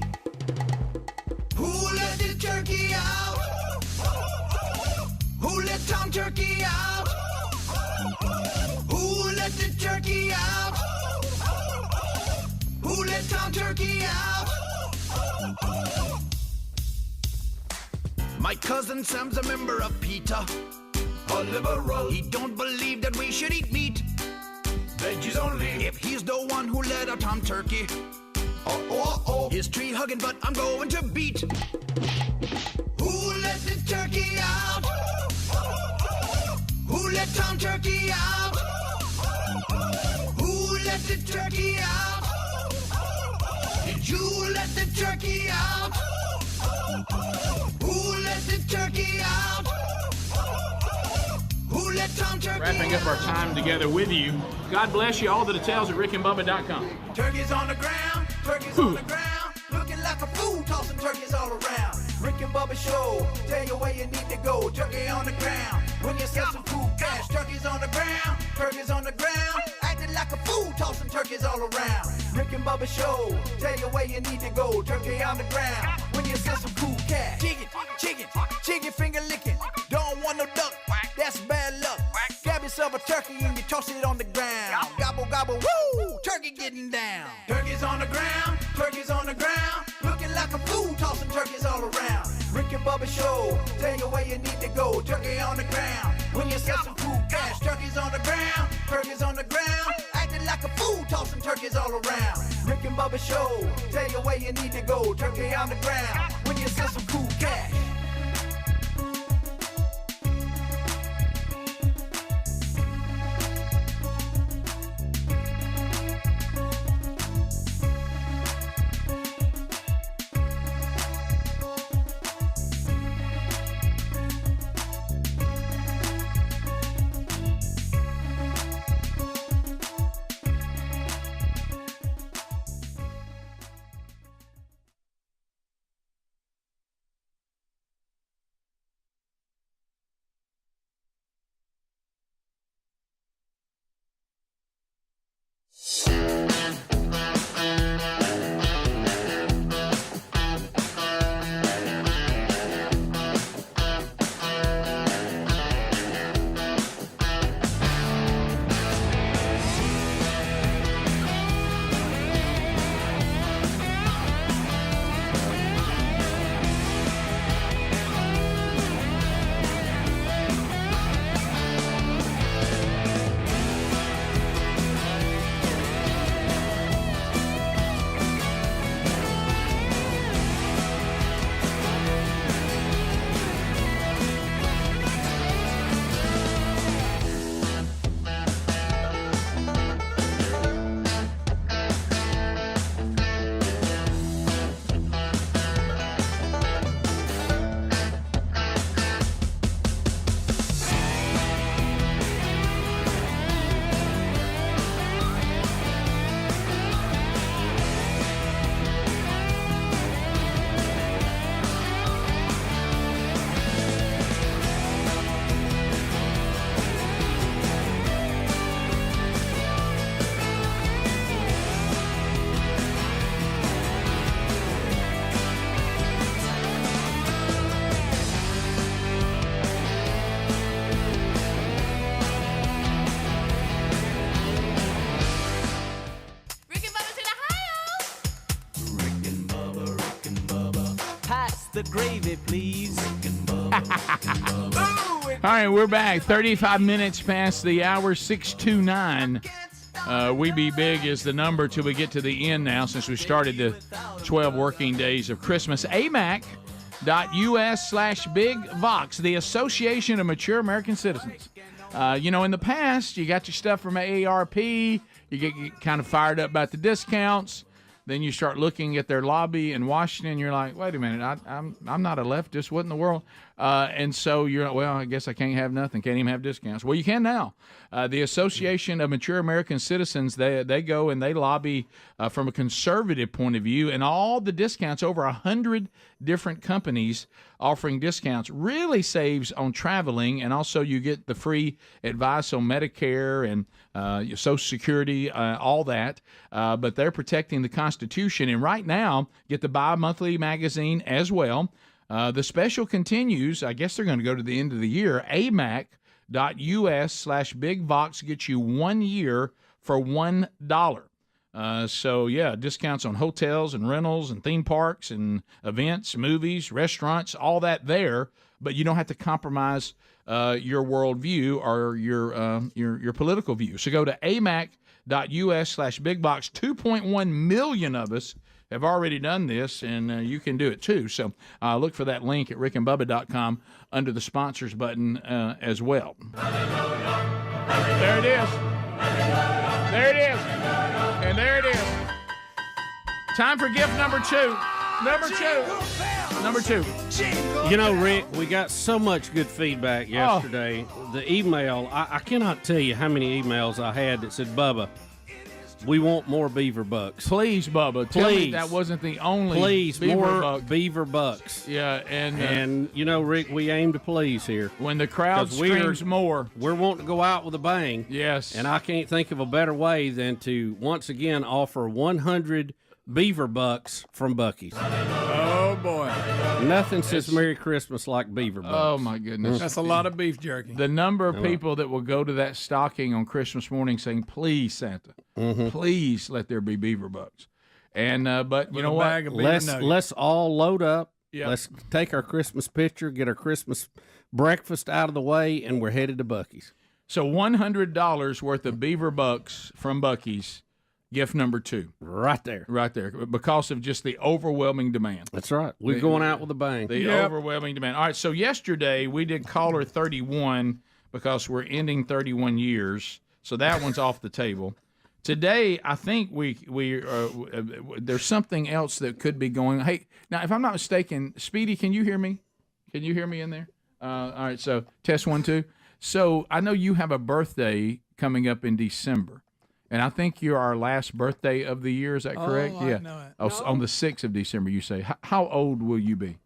Who let the turkey out? Who let Tom Turkey out? Who let the turkey out? Who let Tom Turkey out? My cousin Sam's a member of PETA, a liberal. He don't believe that we should eat meat, veggies only. If he's the one who let out Tom Turkey, his tree hugging butt I'm going to beat. Who let the turkey out? Who let Tom Turkey out? Who let the turkey out? Did you let the turkey out? Who let the turkey out? Who let Tom Turkey Wrapping up our time together with you. God bless you. All the details at rickandbubba.com. Turkeys on the ground, turkeys on the ground, looking like a fool, tossing turkeys all around. Rick and Bubba show, tell you where you need to go. Turkey on the ground, when you sell some cool cash. Turkeys on the ground, acting like a fool, tossing turkeys all around. Rick and Bubba show, tell you where you need to go. Turkey on the ground, when you sell some cool cash. Chicken finger licking, don't want no duck, that's bad luck. Grab yourself a turkey and you toss it on the ground. Gobble, gobble, woo, turkey getting down. Turkeys on the ground, looking like a fool, tossing turkeys all around. Rick and Bubba show, tell you where you need to go. Turkey on the ground, when you sell some cool cash. Turkeys on the ground, acting like a fool, tossing turkeys all around. Rick and Bubba show, tell you where you need to go. Turkey on the ground, when you sell some cool cash. The gravy, please. All right, we're back. 35 minutes past the hour, 629. We Be Big is the number till we get to the end now, since we started the 12 working days of Christmas. AMAC.us/Big Vox, the Association of Mature American Citizens. In the past, you got your stuff from AARP. You get kind of fired up about the discounts. Then you start looking at their lobby in Washington. You're like, wait a minute, I'm not a leftist. What in the world? And so you're, well, I guess I can't have nothing. Can't even have discounts. Well, you can now. The Association of Mature American Citizens, they go and they lobby from a conservative point of view, and all the discounts, over 100 different companies offering discounts, really saves on traveling, and also you get the free advice on Medicare and your Social Security, all that. But they're protecting the Constitution, and right now, get the bi-monthly magazine as well. The special continues. I guess they're going to go to the end of the year. amac.us/bigvox gets you 1 year for $1. So, yeah, discounts on hotels and rentals and theme parks and events, movies, restaurants, all that there. But you don't have to compromise your worldview or your political view. So go to amac.us/bigbox. 2.1 million of us have already done this, and you can do it too. So look for that link at rickandbubba.com under the sponsors button as well. There it is. There it is. And there it is. Time for gift number two. Number two. You know, Rick, we got so much good feedback yesterday. The email, I cannot tell you how many emails I had that said, Bubba, we want more beaver bucks. Please, Bubba, tell me that wasn't the only beaver bucks. Yeah, and you know, Rick, we aim to please here. When the crowd screams more, we're wanting to go out with a bang. Yes, and I can't think of a better way than to once again offer 100 beaver bucks from Buc-ee's. Oh boy, nothing says Merry Christmas like beaver bucks. Oh my goodness, that's a lot of beef jerky. The number of people that will go to that stocking on Christmas morning saying, "Please, Santa, please let there be beaver bucks." And but you know what? Let's all load up. Yep. Let's take our Christmas picture, get our Christmas breakfast out of the way, and we're headed to Buc-ee's. So $100 worth of beaver bucks from Buc-ee's. Gift number 2. Right there. Because of just the overwhelming demand. That's right. We're going out with a bang. The overwhelming demand. All right, so yesterday we did caller 31 because we're ending 31 years. So that one's off the table. Today, I think there's something else that could be going on. Hey, now, if I'm not mistaken, Speedy, can you hear me? Can you hear me in there? All right, so test 1, 2. So I know you have a birthday coming up in December. And I think you're our last birthday of the year. Is that correct? I know it. Oh, on the 6th of December, you say. How old will you be?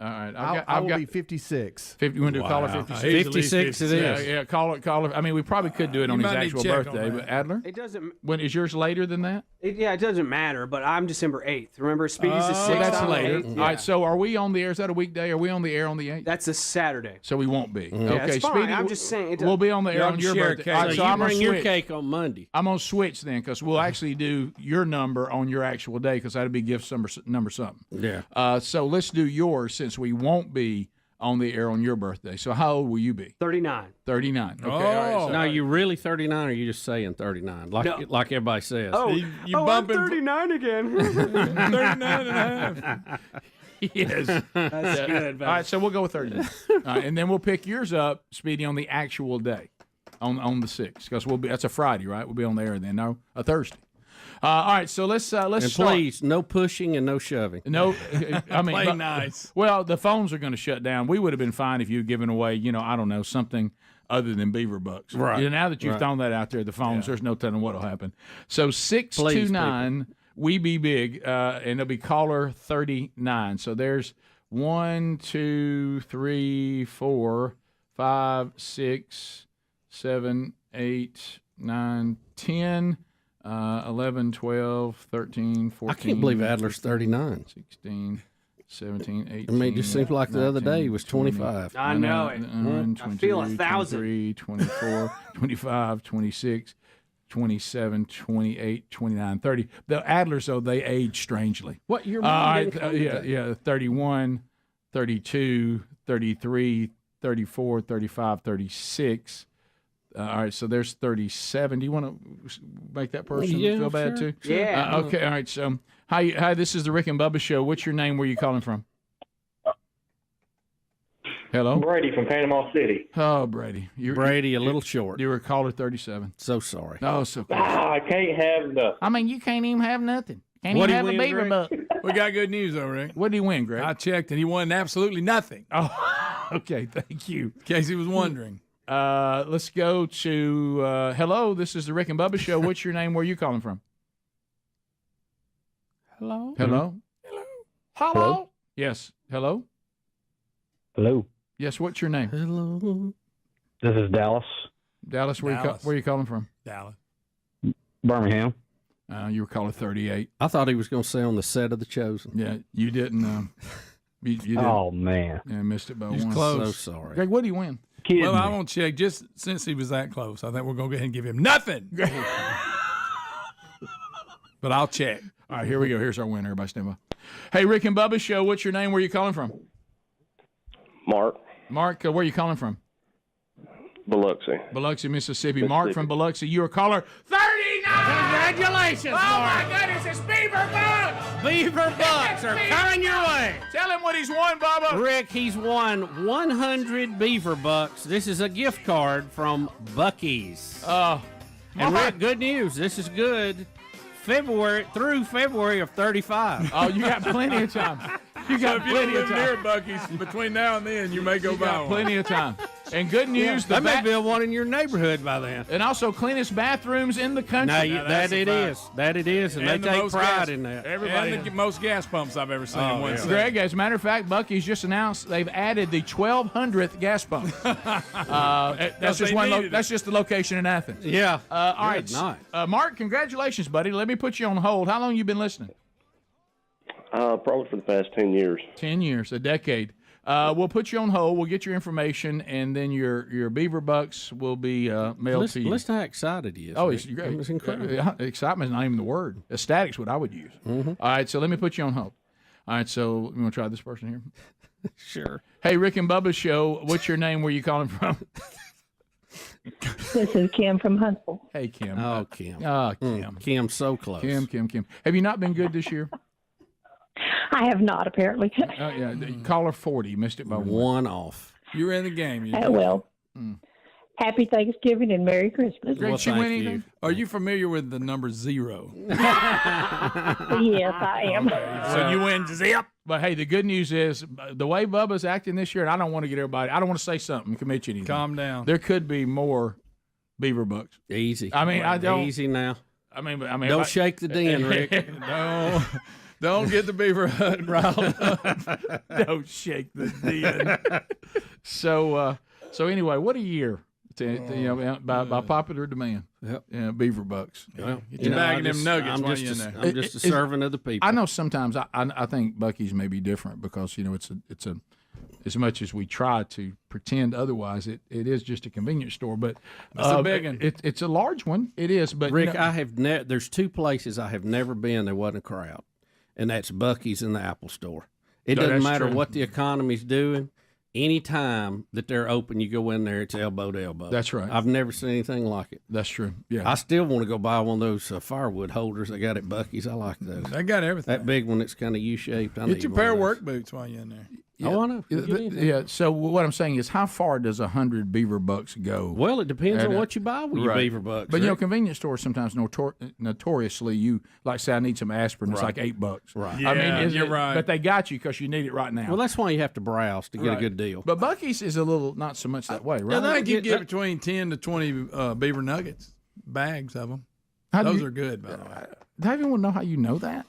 All right. I will be 56. 50. You want to do caller 56? 56 it is. Yeah, caller. I mean, we probably could do it on his actual birthday. But Adler? It doesn't. When is yours later than that? It doesn't matter, but I'm December 8th. Remember, Speedy's the 6th. That's later. 8th. All right, so are we on the air? Is that a weekday? Are we on the air on the 8th? That's a Saturday. So we won't be. Yeah, Okay, it's fine. Speedy, I'm just saying. We'll be on the air on your birthday. All right, so I'm you gonna bring your switch. cake on Monday. I'm going to switch then because we'll actually do your number on your actual day because that'll be gift number something. Yeah. So let's do yours since we won't be on the air on your birthday. So how old will you be? 39. 39. Okay. Oh. All right, so, Now, you really 39 or are you just saying 39? Like everybody says. I'm bumping 39 again. 39 and a half. Yes. That's good. All right, so we'll go with 39. All right, and then we'll pick yours up, Speedy, on the actual day, on the 6th, because that's a Friday, right? We'll be on the air then. No, a Thursday. All right, so let's and start. Please, no pushing and no shoving. No, I mean, Play nice. Well, the phones are going to shut down. We would have been fine if you had given away, I don't know, something other than beaver bucks. Right. Now that you've thrown that out there, the phones, there's no telling what will happen. So 629, we be big, and it'll be caller 39. So there's 1, 2, 3, 4, 5, 6, 7, 8, 9, 10. 11, 12, 13, 14. I can't believe Adler's 39. 16, 17, 18. I mean, it just seems like the other day he was 20, 25. I know it. 22, I feel 1,000. 23, 24, 25, 26, 27, 28, 29, 30. The Adlers, though, they age strangely. What, your mom didn't call you that? Yeah, 31, 32, 33, 34, 35, 36. All right, so there's 37. Do you want to make that person feel bad too? Yeah. Okay. All right. So, hi. This is the Rick and Bubba Show. What's your name? Where are you calling from? Hello. Brady from Panama City. Oh, Brady. Brady, a little short. You were caller 37. So sorry. Oh, so close. I can't have nothing. I mean, you can't even have nothing. Can't What even do have you a beaver win, buck. We got good news, though, Rick. What did he win, Greg? I checked, and he won absolutely nothing. Oh, okay. Thank you. In case he was wondering. Let's go to hello. This is the Rick and Bubba Show. What's your name? Where are you calling from? Hello. Hello. Hello. Yes. Hello. Hello. Yes. What's your name? Hello. This is Dallas. Dallas. Where you calling from? Dallas. Birmingham. You were calling 38. I thought he was going to say on the set of The Chosen. Yeah, you didn't. You didn't. Oh man. Yeah, missed it by He's one. close. So sorry. Greg, what did he win? Well, I won't check. Just since he was that close, I think we're going to go ahead and give him nothing. But I'll check. All right, here we go. Here's our winner. Everybody stand by. Hey, Rick and Bubba Show. What's your name? Where are you calling from? Mark. Mark, where are you calling from? Biloxi. Biloxi, Mississippi. Mark from Biloxi. You are caller 39. Congratulations, Oh, Mark. my goodness. It's Beaver Bucks. Beaver Bucks are coming your way. Tell him what he's won, Bubba. Rick, he's won 100 Beaver Bucks. This is a gift card from Buc-ee's. And Rick, good news. This is good. Through February of 35. Oh, you got plenty of time. You got if you plenty don't of live near time. Buc-ee's, between now and then, you may go buy one. Plenty of time. And good news, There may be one in your neighborhood by then. and also cleanest bathrooms in the country. That it is. That it is, and they the take most pride gas- in that. Everybody, and the most gas pumps I've ever seen in one city. Greg, as a matter of fact, Buc-ee's just announced they've added the 1,200th gas pump. That's just that's just the location in Athens. Yeah. All Good right, night. Mark, congratulations, buddy. Let me put you on hold. How long you been listening? Probably for the past 10 years. 10 years, a decade. We'll put you on hold. We'll get your information, and then your Beaver Bucks will be mailed to you. Listen how excited he is. Oh, Rick. it's great. It's incredible. Excitement's not even the word. Ecstatic's what I would use. Mm-hmm. All right, so let me put you on hold. All right, so you want to try this person here? Sure. Hey, Rick and Bubba Show. What's your name? Where you calling from? This is Kim from Huntsville. Hey, Kim. Oh, Kim. Oh, Kim. Kim, so close. Kim. Have you not been good this year? I have not, apparently. Yeah, caller 40. Missed it by one off. You were in the game. Well, happy Thanksgiving and Merry Christmas. Greg, she win anything? Are you familiar with the number 0? Yes, I am. So you win zip. But hey, the good news is the way Bubba's acting this year, and I don't want to get everybody. I don't want to say something, commit you anything. Calm down. There could be more Beaver Bucks. Easy. I mean, I don't. Easy now. I mean, Don't shake the den, Rick. No. Don't get the Beaver Hut riled up. Don't shake the den. So anyway, what a year. By popular demand. Yep. Yeah, Beaver Bucks. Well, Get you bagging them nuggets while you're in there. I'm just a servant of the people. I know sometimes I think Buc-ee's may be different because it's a as much as we try to pretend otherwise, it is just a convenience store. But it's a big one. It's a large one. It is. But Rick, I have there's two places I have never been there wasn't a crowd, and that's Buc-ee's and the Apple Store. It doesn't matter what the economy's doing. Anytime that they're open, you go in there, it's elbow to elbow. That's right. I've never seen anything like it. That's true. Yeah. I still want to go buy one of those firewood holders they got at Buc-ee's. I like those. They got everything. That big one that's kind of U-shaped. Get your pair of work boots while you're in there. Oh, I know. Yeah. So what I'm saying is, how far does 100 Beaver Bucks go? Well, it depends on what you buy with your Beaver Bucks. But convenience stores sometimes notoriously, you like say I need some aspirin. It's like $8. Right. Yeah, I mean, you're right. But they got you because you need it right now. Well, that's why you have to browse to get a good deal. But Buc-ee's is a little not so much that way, right? I think you get between 10 to 20 Beaver Nuggets, bags of them. Those are good, by the way. Do I even want to know how you know that?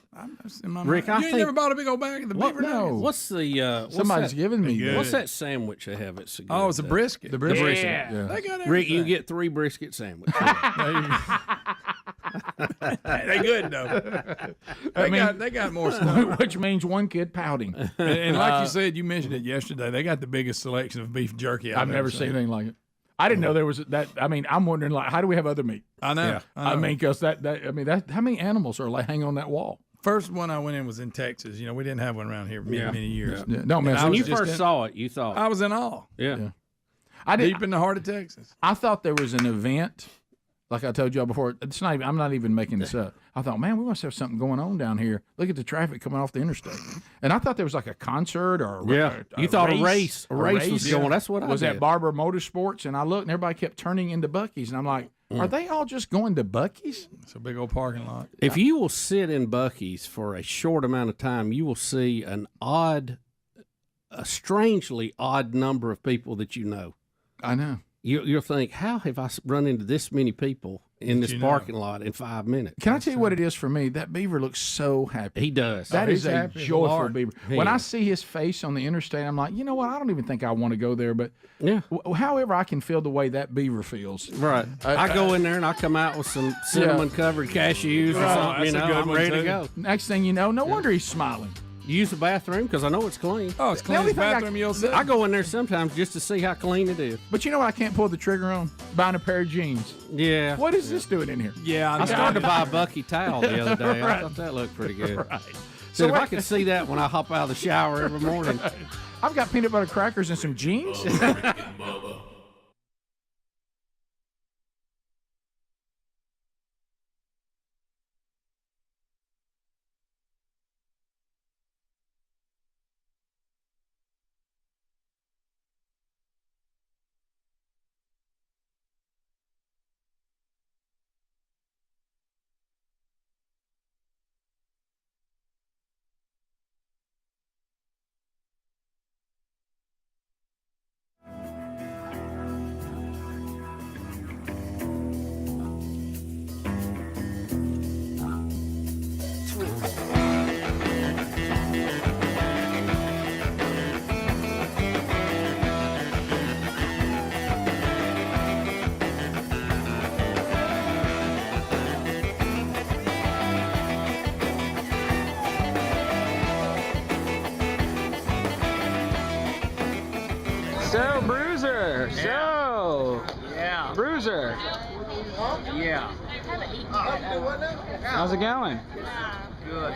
Rick, you ain't never bought a big old bag of the Beaver Nuggets? What's the somebody's giving me that. What's that sandwich they have at Seguin? Oh, it's a brisket. The brisket. Yeah. They got everything. Rick, you get 3 brisket sandwiches. They good though. They got more stuff, which means one kid pouting. And like you said, you mentioned it yesterday. They got the biggest selection of beef jerky I've never seen anything like it. I didn't know there was that. I mean, I'm wondering, like, how do we have other meat? I know. Yeah. I mean, because how many animals are like hanging on that wall? First one I went in was in Texas. You know, we didn't have one around here for many years. Yeah. Don't mess. When you first saw it, you thought I was in awe. Yeah. I did. Deep in the heart of Texas. I thought there was an event. Like I told y'all before, it's not. I'm not even making this up. I thought, man, we must have something going on down here. Look at the traffic coming off the interstate. And I thought there was like a concert or you thought a race was going. That's what I was did. at Barber Motorsports. And I looked, and everybody kept turning into Buc-ee's, and I'm like, Are they all just going to Buc-ee's? It's a big old parking lot. If you will sit in Buc-ee's for a short amount of time, you will see a strangely odd number of people that you know. I know. You'll think, how have I run into this many people in this parking lot in 5 minutes? Can I tell you what it is for me? That beaver looks so happy. He does. That is a happy as joyful Lord. beaver. He When I is. see his face on the interstate, I'm like, you know what? I don't even think I want to go there. But yeah, however, I can feel the way that beaver feels. Right. I go in there and I come out with some cinnamon-covered cashews or something. You know, I'm ready to go. Next thing you know, no wonder he's smiling. Use the bathroom because I know it's clean. Oh, it's clean as bathroom you'll see. I go in there sometimes just to see how clean it is. But you know what I can't pull the trigger on? Buying a pair of jeans. Yeah. What is this doing in here? Yeah, I started to buy a Bucky towel the other day. I Right. thought that looked pretty good. Right. So if what- I could see that when I hop out of the shower every morning. I've got peanut butter crackers and some jeans. So, Bruiser. So. Yeah. Bruiser. Yeah. How's it going? Good.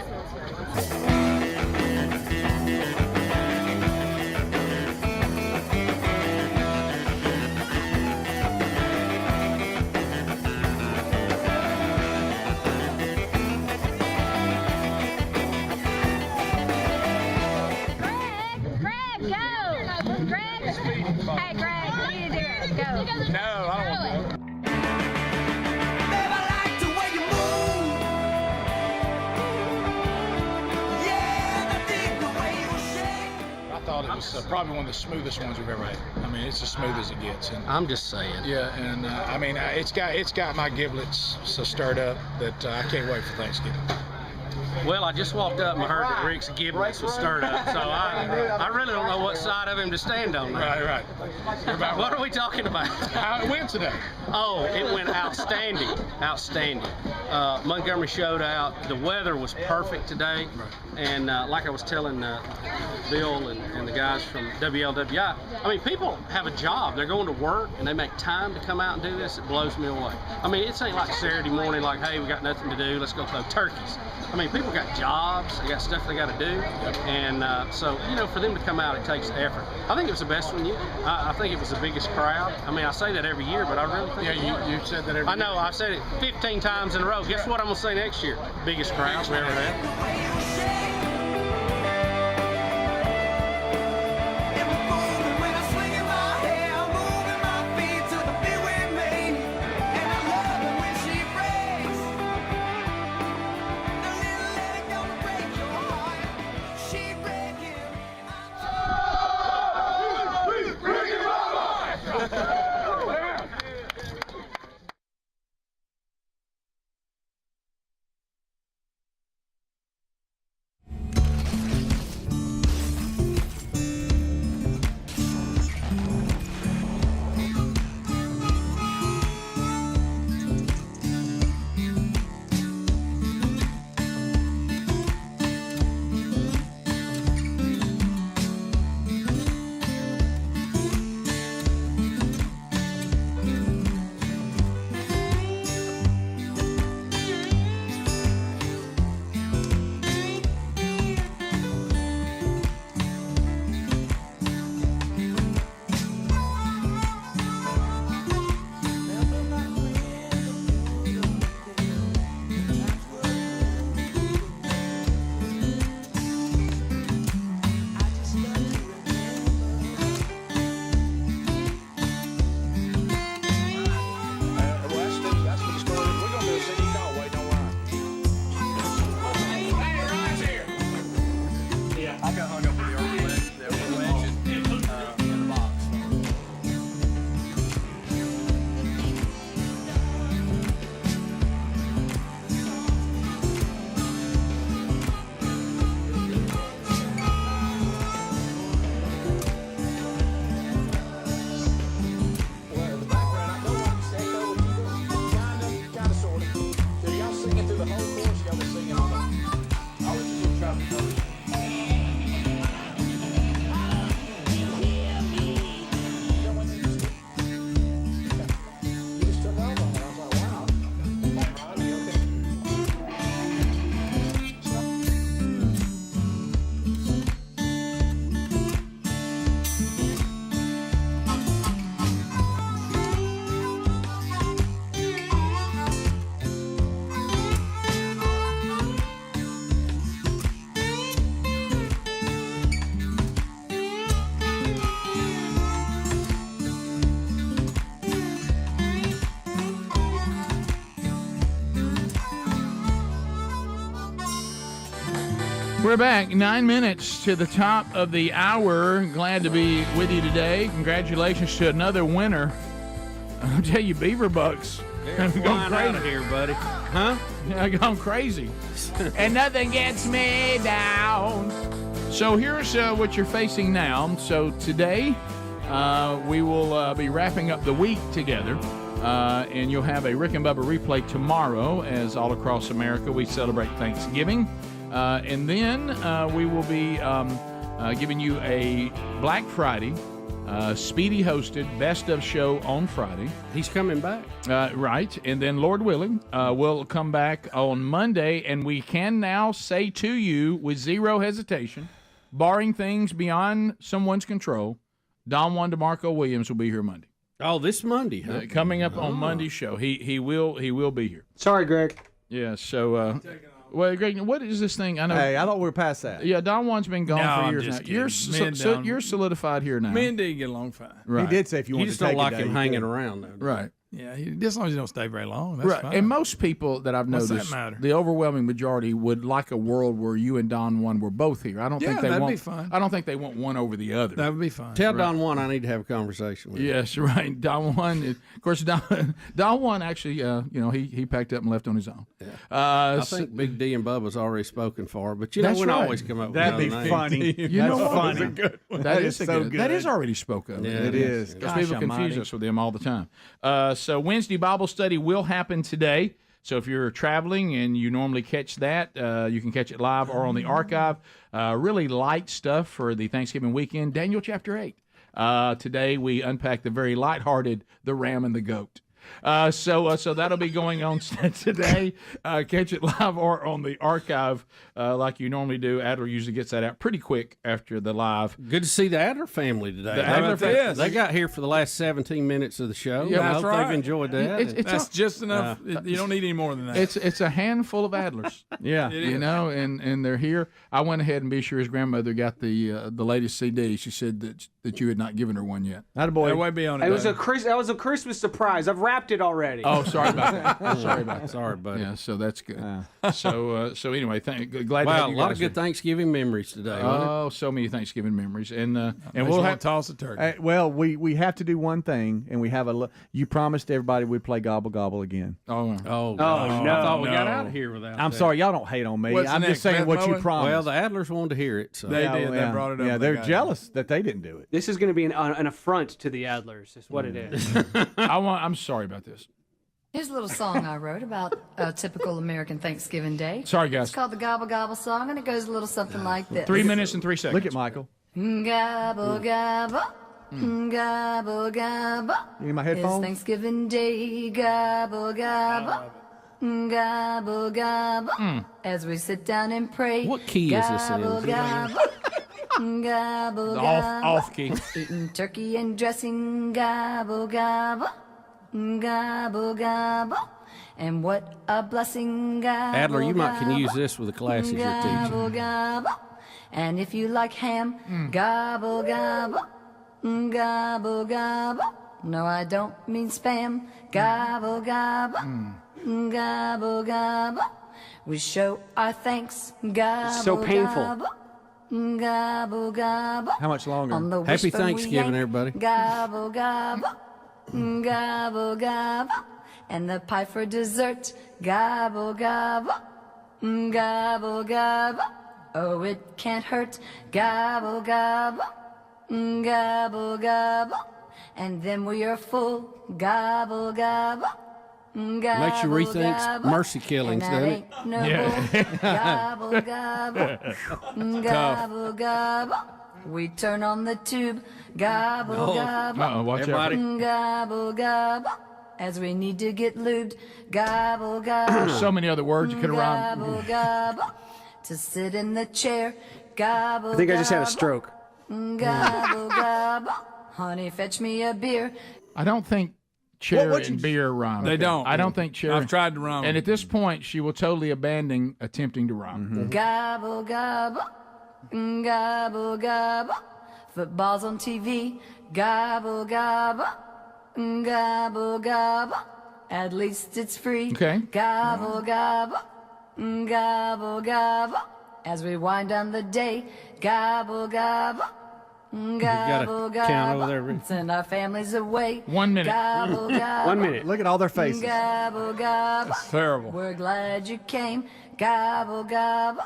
Greg, go! Greg! Hey, Greg, you need to do it. Go. No, I don't want to. I thought it was probably one of the smoothest ones we've ever had. I mean, it's as smooth as it gets. And I'm just saying. yeah, and I mean, it's got my giblets so stirred up that I can't wait for Thanksgiving. Well, I just walked up and heard that Rick's giblets was stirred up, so I really don't know what side of him to stand on. Right. What are we talking about? How it went today? Oh, it went outstanding. Montgomery showed out. The weather was perfect today, and like I was telling Bill and the guys from WLWI, I mean, people have a job. They're going to work, and they make time to come out and do this. It blows me away. I mean, it ain't like Saturday morning, like, hey, we got nothing to do. Let's go throw turkeys. I mean, people got jobs. They got stuff they got to do, and so for them to come out, it takes effort. I think it was the best one yet. I think it was the biggest crowd. I mean, I say that every year, but I really think you said that every I know. I've said it 15 times in a row. Guess what I'm gonna say next year? Biggest crowd we ever had. We're back 9 minutes to the top of the hour. Glad to be with you today. Congratulations to another winner. I'll tell you, Beaver Bucks have gone crazy out of here, buddy. Huh? Yeah, gone crazy. And nothing gets me down. So here's what you're facing now. So today we will be wrapping up the week together. And you'll have a Rick and Bubba replay tomorrow as all across America we celebrate Thanksgiving. And then we will be giving you a Black Friday Speedy hosted Best of show on Friday. He's coming back. Right. And then, Lord willing, we'll come back on Monday. And we can now say to you with zero hesitation, barring things beyond someone's control, Don Juan DeMarco Williams will be here Monday. Oh, this Monday, huh? Coming up on Monday's show. He will be here. Sorry, Greg. Yeah, so... well, Greg, what is this thing? I know. Hey, I thought we were past that. Yeah, Don Juan's been gone for years now. Kidding. You're solidified here now. Me and D get along fine. Right. He did say if you want to take don't like a day, him hanging around, though. Right. Yeah, as long as you don't stay very long, that's right. fine. And most people that I've What's noticed, that matter? the overwhelming majority would like a world where you and Don Juan were both here. I don't think they that'd want. be fine. I don't think they want one over the other. That would be fine. Tell Don Juan I need to have a conversation with him. Yes, right. Don Juan, of course, Don Juan actually, he packed up and left on his own. Yeah. I think Big D and Bubba's already spoken for, but we don't always come up with That'd another be name. funny. You know what? funny. That's a good one. That is so good. That is already spoke of. Yeah, It is. Because Gosh people confuse almighty. us with them all the time. So Wednesday Bible study will happen today. So if you're traveling and you normally catch that, you can catch it live or on the archive. Really light stuff for the Thanksgiving weekend. Daniel chapter 8. Today we unpack the very lighthearted The Ram and the Goat. So that'll be going on today. Catch it live or on the archive like you normally do. Adler usually gets that out pretty quick after the live. Good to see the Adler family today. The Adler family. They got here for the last 17 minutes of the show. Yeah, I that's hope right. they've enjoyed that. That's just enough. You don't need any more than that. It's a handful of Adlers. Yeah. It You is. know, and they're here. I went ahead and be sure his grandmother got the latest CD. She said that you had not given her one yet. Not a boy. That way be on it. It was buddy. that was a Christmas surprise. I've wrapped it already. Oh, sorry about that. Sorry about that. Sorry, buddy. Yeah, so that's good. So anyway, glad to Wow, have a you lot guys of good here. Thanksgiving memories today. wasn't it? Oh, so many Thanksgiving memories, and Makes we'll you have want to toss a turkey. Well, we have to do one thing, and we have you promised everybody we'd play Gobble Gobble again. Oh, Oh, gosh. I thought we got no. out of here without I'm that. sorry, y'all don't hate on me. What's I'm the just next, saying Beth what you Mowat? promised. Well, the Adlers wanted to hear it. So. They did. They brought it up. Yeah, and they're they got it. jealous that they didn't do it. This is going to be an affront to the Adlers. Is what it is. I'm sorry about this. Here's a little song I wrote about a typical American Thanksgiving day. Sorry, guys. It's called the Gobble Gobble song, and it goes a little something like this. 3 minutes and 3 seconds. Look at Michael. Gobble gobble, gobble gobble. You need my It's headphones? Thanksgiving Day. Gobble gobble, gobble gobble. As we sit down and pray. What key is this in? Gobble gobble, gobble gobble. Off key. Eating turkey and dressing. Gobble gobble, gobble gobble. And what a blessing. Gobble Adler, you might can gobble. use this with the classes you're teaching. Gobble gobble. And if you like ham, gobble gobble, gobble gobble. No, I don't mean spam. Gobble gobble, gobble gobble. We show our thanks. Gobble so painful. Gobble, gobble gobble. How much longer? On the Happy wishbone we Thanksgiving, yank. everybody. Gobble gobble, gobble gobble. And the pie for dessert. Gobble gobble, gobble gobble. Oh, it can't hurt. Gobble gobble, gobble gobble. And then we are full. Gobble gobble, gobble. Makes you rethink gobble. mercy killings, And that doesn't it? ain't no bull. Gobble gobble, gobble gobble. We turn on the tube. Gobble gobble. Uh-oh, watch out. Everybody. Gobble gobble. As we need to get lubed. Gobble gobble. So many other words you could have rhymed. Gobble gobble. To sit in the chair. Gobble I think I just had a gobble. stroke. Gobble gobble. Honey, fetch me a beer. I don't think chair What you and beer rhyme. They don't. I don't think chair. I've tried to rhyme. And at this point, she will totally abandon attempting to rhyme. Mm-hmm. Gobble gobble. Gobble gobble. Football's on TV. Gobble gobble. Gobble gobble. At least it's free. Okay. Gobble gobble. Gobble gobble. as we wind down the day. Gobble, gobble. Gobble, gotta count over there, gobble. Rick. Send our families away. 1 minute. Gobble, gobble. 1 minute. Look at all their faces. Gobble, gobble. That's terrible. We're glad you came. Gobble, gobble.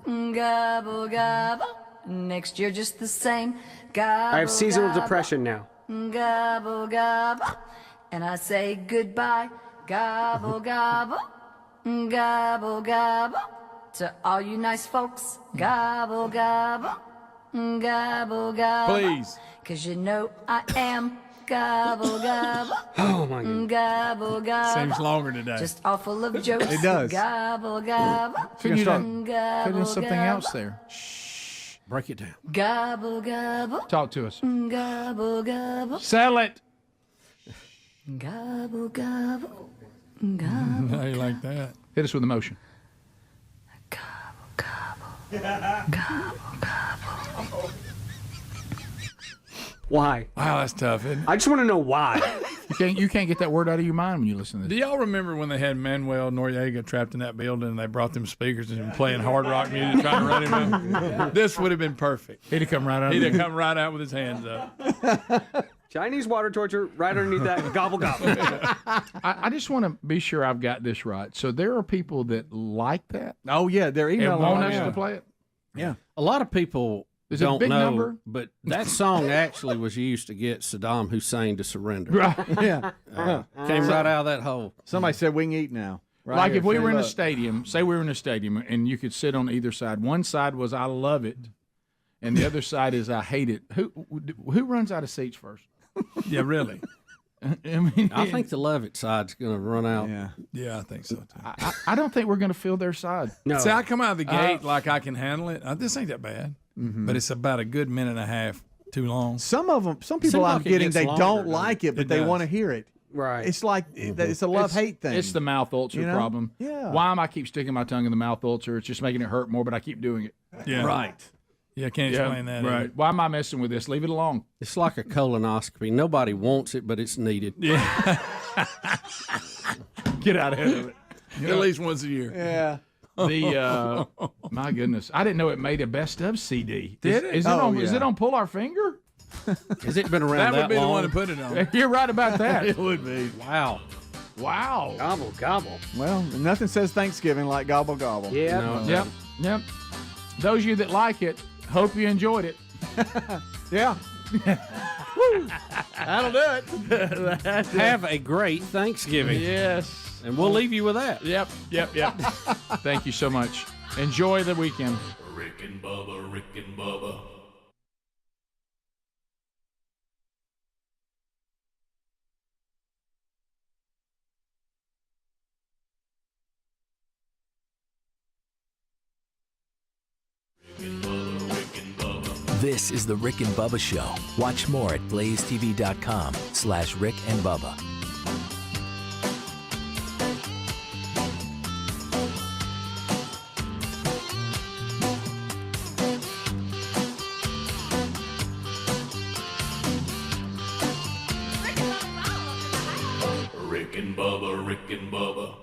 Gobble, gobble. Next year just the same. Gobble, I have seasonal gobble. depression now. Gobble, gobble. And I say goodbye. Gobble, gobble. Gobble, gobble. To all you nice folks. Gobble, gobble. Gobble, gobble. Please. 'Cause you know I am. Gobble, gobble. Oh, my God. Gobble, gobble. Seems longer today. Just all full of jokes. It does. Gobble, gobble. Couldn't you Gobble, put in something gobble. else there? Break it down. Gobble, gobble. Talk to us. Gobble, gobble. Sell it. Gobble, gobble. Gobble. How you like that? Hit us with emotion. Why? Wow, that's tough, isn't it? I just want to know why. You can't get that word out of your mind when you listen to Do this. y'all remember when they had Manuel Noriega trapped in that building and they brought them speakers and playing hard rock music trying to run him out? This would have been perfect. He'd have come right out. He'd have come right out with his hands up. Chinese water torture right underneath that. Gobble, gobble. I just want to be sure I've got this right. So there are people that like that Oh, yeah, they're and emailing want us. us to play it. Yeah. A lot of people Is it a don't big know, number? but that song actually was used to get Saddam Hussein to surrender. Right. Yeah. Came right out of that hole. Somebody said we can eat now. Right Like here, if we see, were in a look. stadium, say we were in a stadium, and you could sit on either side. One side was I love it, and the other side is I hate it. Who runs out of seats first? Yeah, really. I mean, I think the love it side's going to run out. Yeah, I think so too. I don't think we're going to fill their side. No. See, I come out of the gate like I can handle it. This ain't that bad, but it's about a good minute and a half too long. Some people Seems I'm like it getting, gets they longer, don't doesn't like it, but It they does. want to hear it. Right. It's like it's a love-hate thing. It's the mouth ulcer You know? problem. Yeah. Why am I keep sticking my tongue in the mouth ulcer? It's just making it hurt more, but I keep doing it. Yeah, Right. Yeah, can't explain that. Right. either. Why am I messing with this? Leave it alone. It's like a colonoscopy. Nobody wants it, but it's needed. Yeah, Get out ahead of it. at least once a year. Yeah. The my goodness, I didn't know it made a best of CD. Did it? Is Oh, Is yeah. it on Pull Our Finger? Has it been around That that, would be the long? one to put it on. You're right about that. It would be. Wow. Wow. Gobble, gobble. Well, nothing says Thanksgiving like gobble gobble. Yeah. No. Yep. Yep. Those of you that like it, hope you enjoyed it. Yeah. That'll do it. Have a great Thanksgiving. Yes. And we'll leave you with that. Yep. Thank you so much. Enjoy the weekend. Rick and Bubba, Rick and Bubba. This is the Rick and Bubba Show. Watch more at blazetv.com/Rick and Bubba. Rick and Bubba, Rick and Bubba.